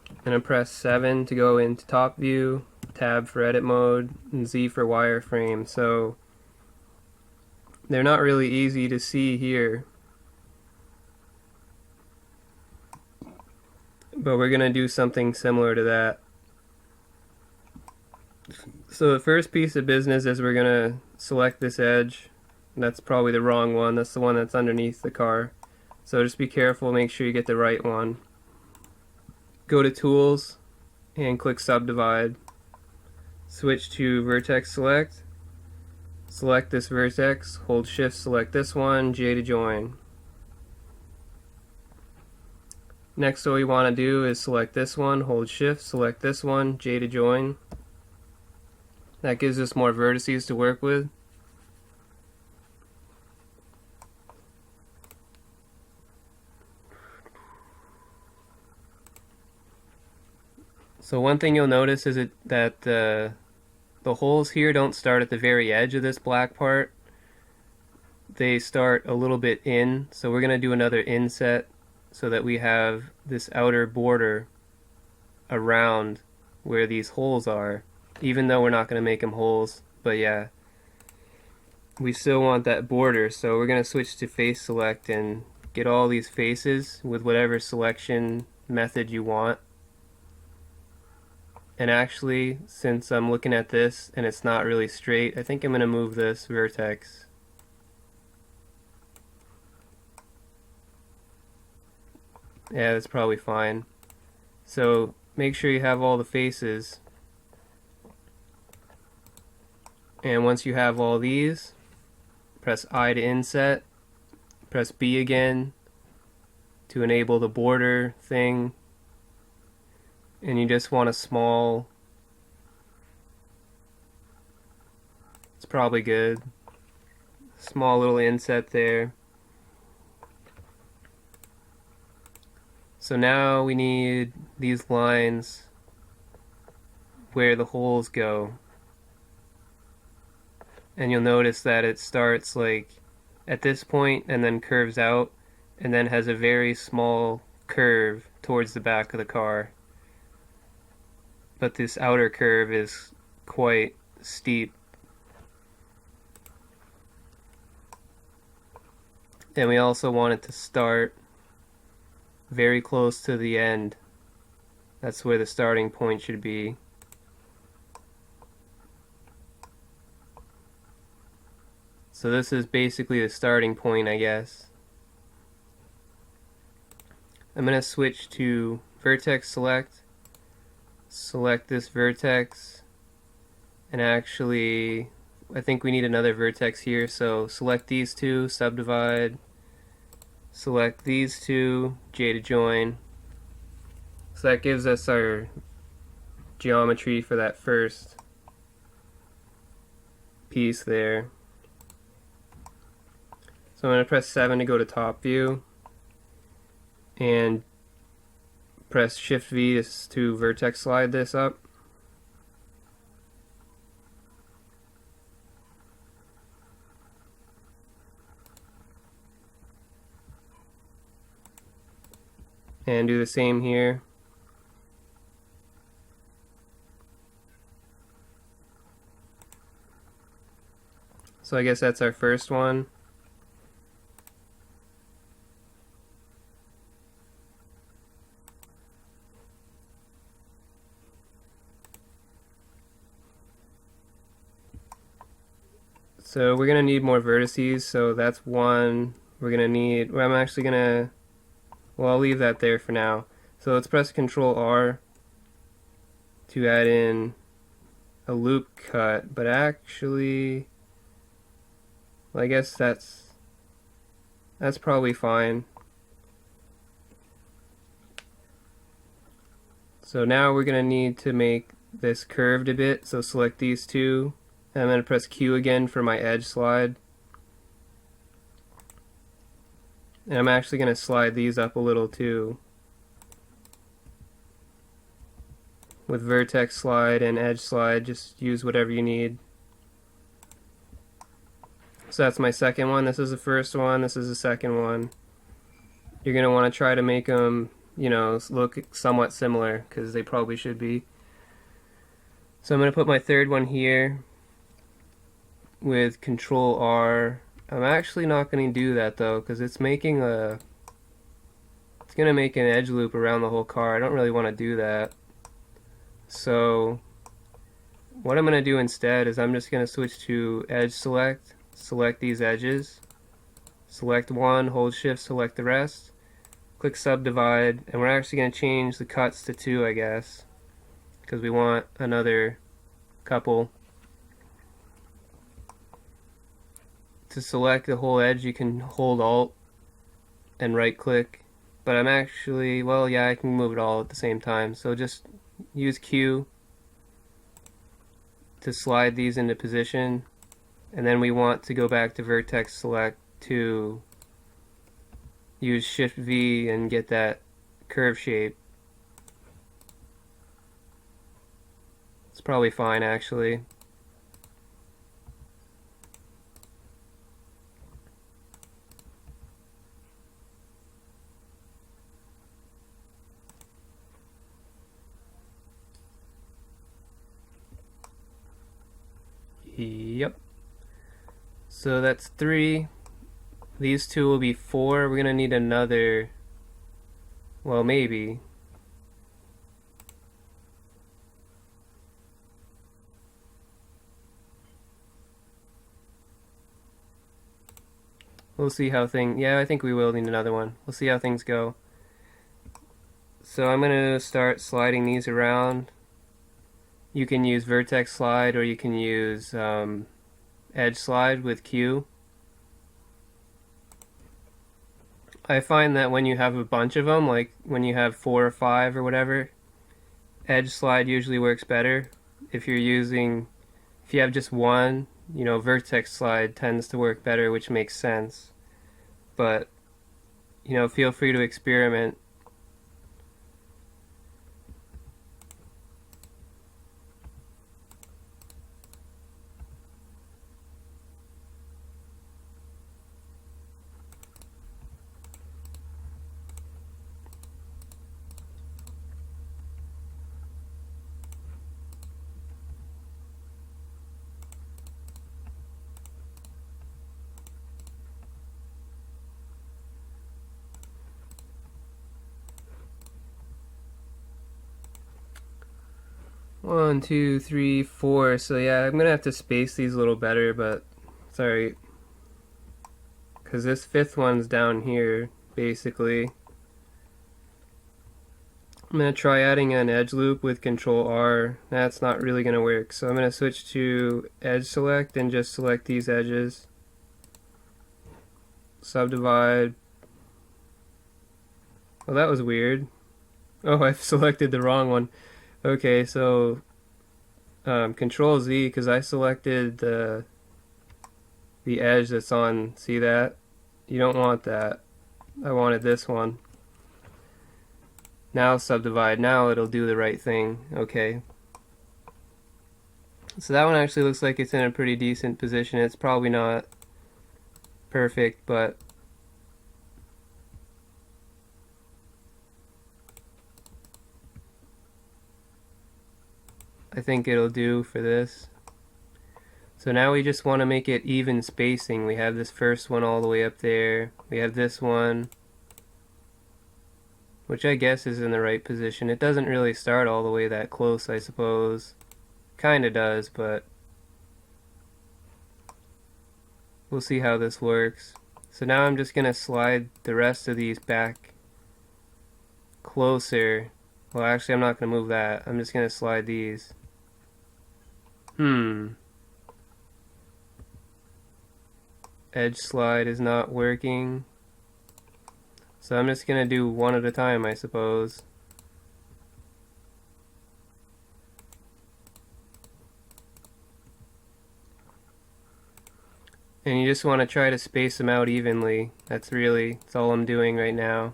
I'm going to press 7 to go into top view, tab for edit mode, and Z for wireframe. So they're not really easy to see here, but we're going to do something similar to that. So the first piece of business is we're going to select this edge. That's probably the wrong one. That's the one that's underneath the car. So just be careful, make sure you get the right one. Go to Tools and click Subdivide. Switch to Vertex Select. Select this vertex, hold Shift, select this one, J to join. Next, what we want to do is select this one, hold Shift, select this one, J to join. That gives us more vertices to work with. So one thing you'll notice is that the holes here don't start at the very edge of this black part. They start a little bit in, so we're going to do another inset so that we have this outer border around where these holes are, even though we're not going to make them holes. But yeah, we still want that border, so we're going to switch to face select and get all these faces with whatever selection method you want. And actually, since I'm looking at this and it's not really straight, I think I'm going to move this vertex. Yeah, that's probably fine. So make sure you have all the faces. And once you have all these, press I to inset, press B again to enable the border thing. And you just want a small, it's probably good, small little inset there. So now we need these lines where the holes go. And you'll notice that it starts like at this point and then curves out and then has a very small curve towards the back of the car. But this outer curve is quite steep. And we also want it to start very close to the end. That's where the starting point should be. So this is basically the starting point, I guess. I'm going to switch to Vertex Select. Select this vertex. And actually, I think we need another vertex here. So select these two, subdivide. Select these two, J to join. So that gives us our geometry for that first piece there. So I'm going to press 7 to go to top view, and press Shift V to vertex slide this up. And do the same here. So I guess that's our first one. So we're going to need more vertices, so that's one. We're going to need, well, I'm actually going to, well, I'll leave that there for now. So let's press Control R to add in a loop cut, but actually, well, I guess that's probably fine. So now we're going to need to make this curved a bit, so select these two. And I'm going to press Q again for my edge slide. And I'm actually going to slide these up a little too. With vertex slide and edge slide, just use whatever you need. So that's my second one. This is the first one. This is the second one. You're going to want to try to make them, you know, look somewhat similar, because they probably should be. So I'm going to put my third one here with Control R. I'm actually not going to do that though, because it's It's going to make an edge loop around the whole car. I don't really want to do that. So what I'm going to do instead is I'm just going to switch to edge select, select these edges, select one, hold shift, select the rest, click subdivide, and we're actually going to change the cuts to 2, I guess, because we want another couple. To select the whole edge, you can hold Alt and right click, but I'm actually, well, yeah, I can move it all at the same time, so just use Q to slide these into position, and then we want to go back to vertex select to use Shift V and get that curve shape. It's probably fine actually. Yep. So that's 3. These 2 will be 4. We're gonna need another, well, maybe. We'll see how yeah, I think we will need another one. We'll see how things go. So I'm gonna start sliding these around. You can use vertex slide or you can use edge slide with Q. I find that when you have a bunch of them, like when you have 4 or 5 or whatever, edge slide usually works better. If you have just one, vertex slide tends to work better, which makes sense. But, feel free to experiment. One, two, three, 4. So yeah, I'm gonna have to space these a little better, but it's alright. Because this 5th one's down here, basically. I'm gonna try adding an edge loop with Control R. That's not really gonna work. So I'm gonna switch to edge select and just select these edges. Subdivide. Oh, that was weird. Oh, I've selected the wrong one. Okay, so Control Z, because I selected the edge that's on. See that? You don't want that. I wanted this one. Now subdivide. Now it'll do the right thing. Okay. So that one actually looks like it's in a pretty decent position. It's probably not perfect, but I think it'll do for this. So now we just want to make it even spacing. We have this first one all the way up there. We have this one, which I guess is in the right position. It doesn't really start all the way that close, I suppose. Kinda does, but we'll see how this works. So now I'm just gonna slide the rest of these back closer. Well, actually I'm not gonna move that. I'm just gonna slide these. Edge slide is not working. So I'm just gonna do one at a time, I suppose. And you just want to try to space them out evenly. That's all I'm doing right now.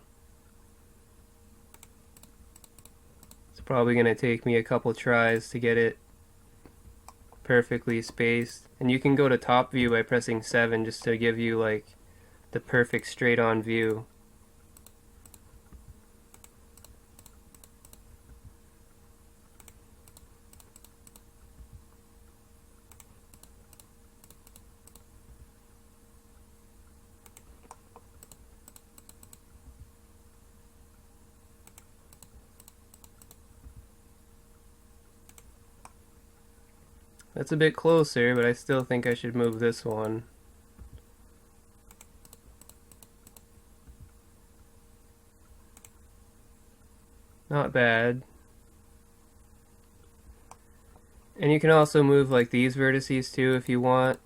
It's probably gonna take me a couple tries to get it perfectly spaced. And you can go to top view by pressing 7 just to give you like the perfect straight on view. That's a bit closer, but I still think I should move this one. Not bad. And you can also move like these vertices too if you want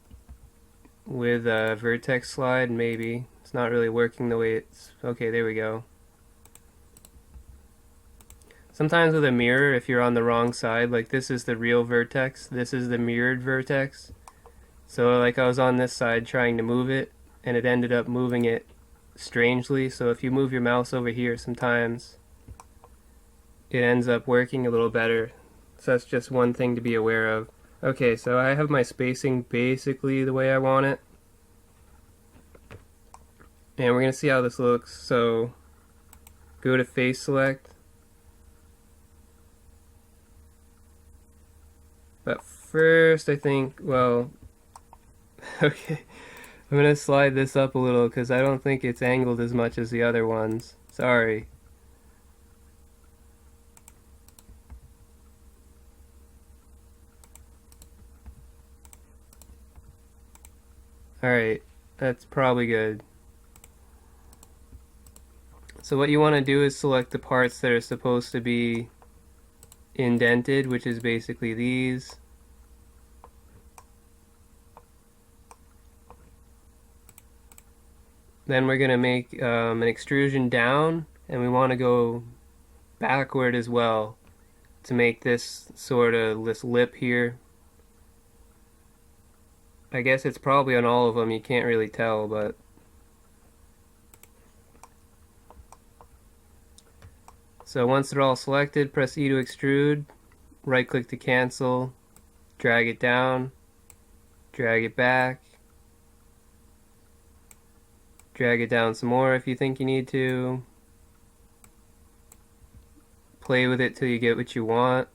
with a vertex slide, maybe. It's not really working the way it's... Okay, there we go. Sometimes with a mirror, if you're on the wrong side, like this is the real vertex, this is the mirrored vertex. So like I was on this side trying to move it, and it ended up moving it strangely. So if you move your mouse over here, sometimes it ends up working a little better. So that's just one thing to be aware of. Okay, so I have my spacing basically the way I want it. And we're going to see how this looks. So go to face select. But first I think, well, okay, I'm going to slide this up a little because I don't think it's angled as much as the other ones. Sorry. Alright, that's probably good. So what you want to do is select the parts that are supposed to be indented, which is basically these. Then we're going to make an extrusion down, and we want to go backward as well to make this sort of this lip here. I guess it's probably on all of them, you can't really tell, but so once they're all selected, press E to extrude, right click to cancel, drag it down, drag it back, drag it down some more if you think you need to, play with it till you get what you want.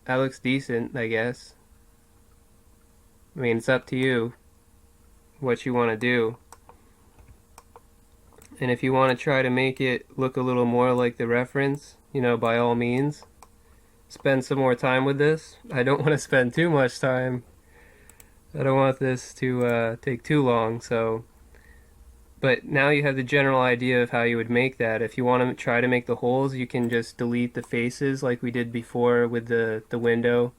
That looks decent, I guess. I mean, it's up to you what you want to do. And if you want to try to make it look a little more like the reference, you know, by all means, spend some more time with this. I don't want to spend too much time. I don't want this to take too long, so... But now you have the general idea of how you would make that. If you want to try to make the holes, you can just delete the faces like we did before with the window.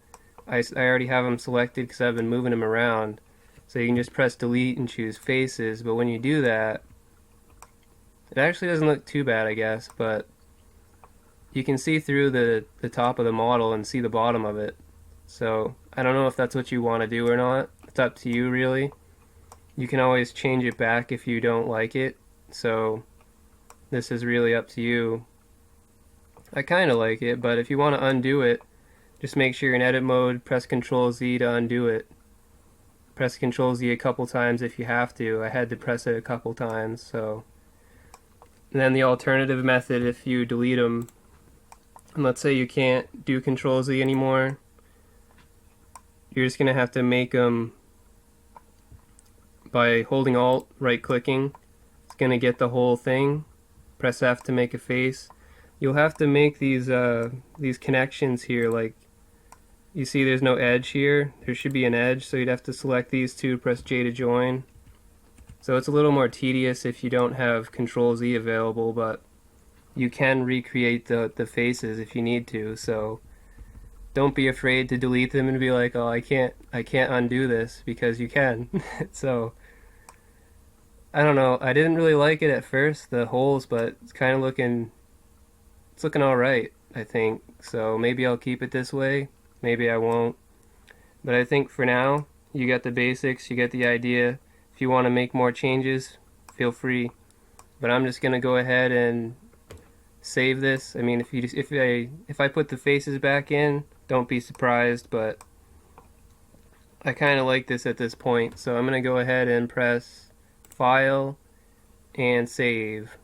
I already have them selected because I've been moving them around. So you can just press delete and choose faces, but when you do that, it actually doesn't look too bad, I guess, but you can see through the top of the model and see the bottom of it. So I don't know if that's what you want to do or not. It's up to you, really. You can always change it back if you don't like it, so this is really up to you. I kind of like it, but if you want to undo it, just make sure you're in edit mode, press Ctrl Z to undo it. Press Ctrl Z a couple times if you have to. I had to press it a couple times, so... And then the alternative method, if you delete them, and let's say you can't do Ctrl Z anymore, you're just going to have to make them by holding Alt, right-clicking. It's going to get the whole thing. Press F to make a face. You'll have to make these connections here, like, you see there's no edge here. There should be an edge, so you'd have to select these two, press J to join. So it's a little more tedious if you don't have Control Z available, but you can recreate the faces if you need to, so don't be afraid to delete them and be like, oh, I can't undo this, because you can. So I don't know, I didn't really like it at first, the holes, but it's kind of looking alright, I think. So maybe I'll keep it this way, maybe I won't. But I think for now, you got the basics, you get the idea. If you want to make more changes, feel free. But I'm just gonna go ahead and save this. I mean, if I put the faces back in, don't be surprised, but I kind of like this at this point. So I'm gonna go ahead and press File and Save.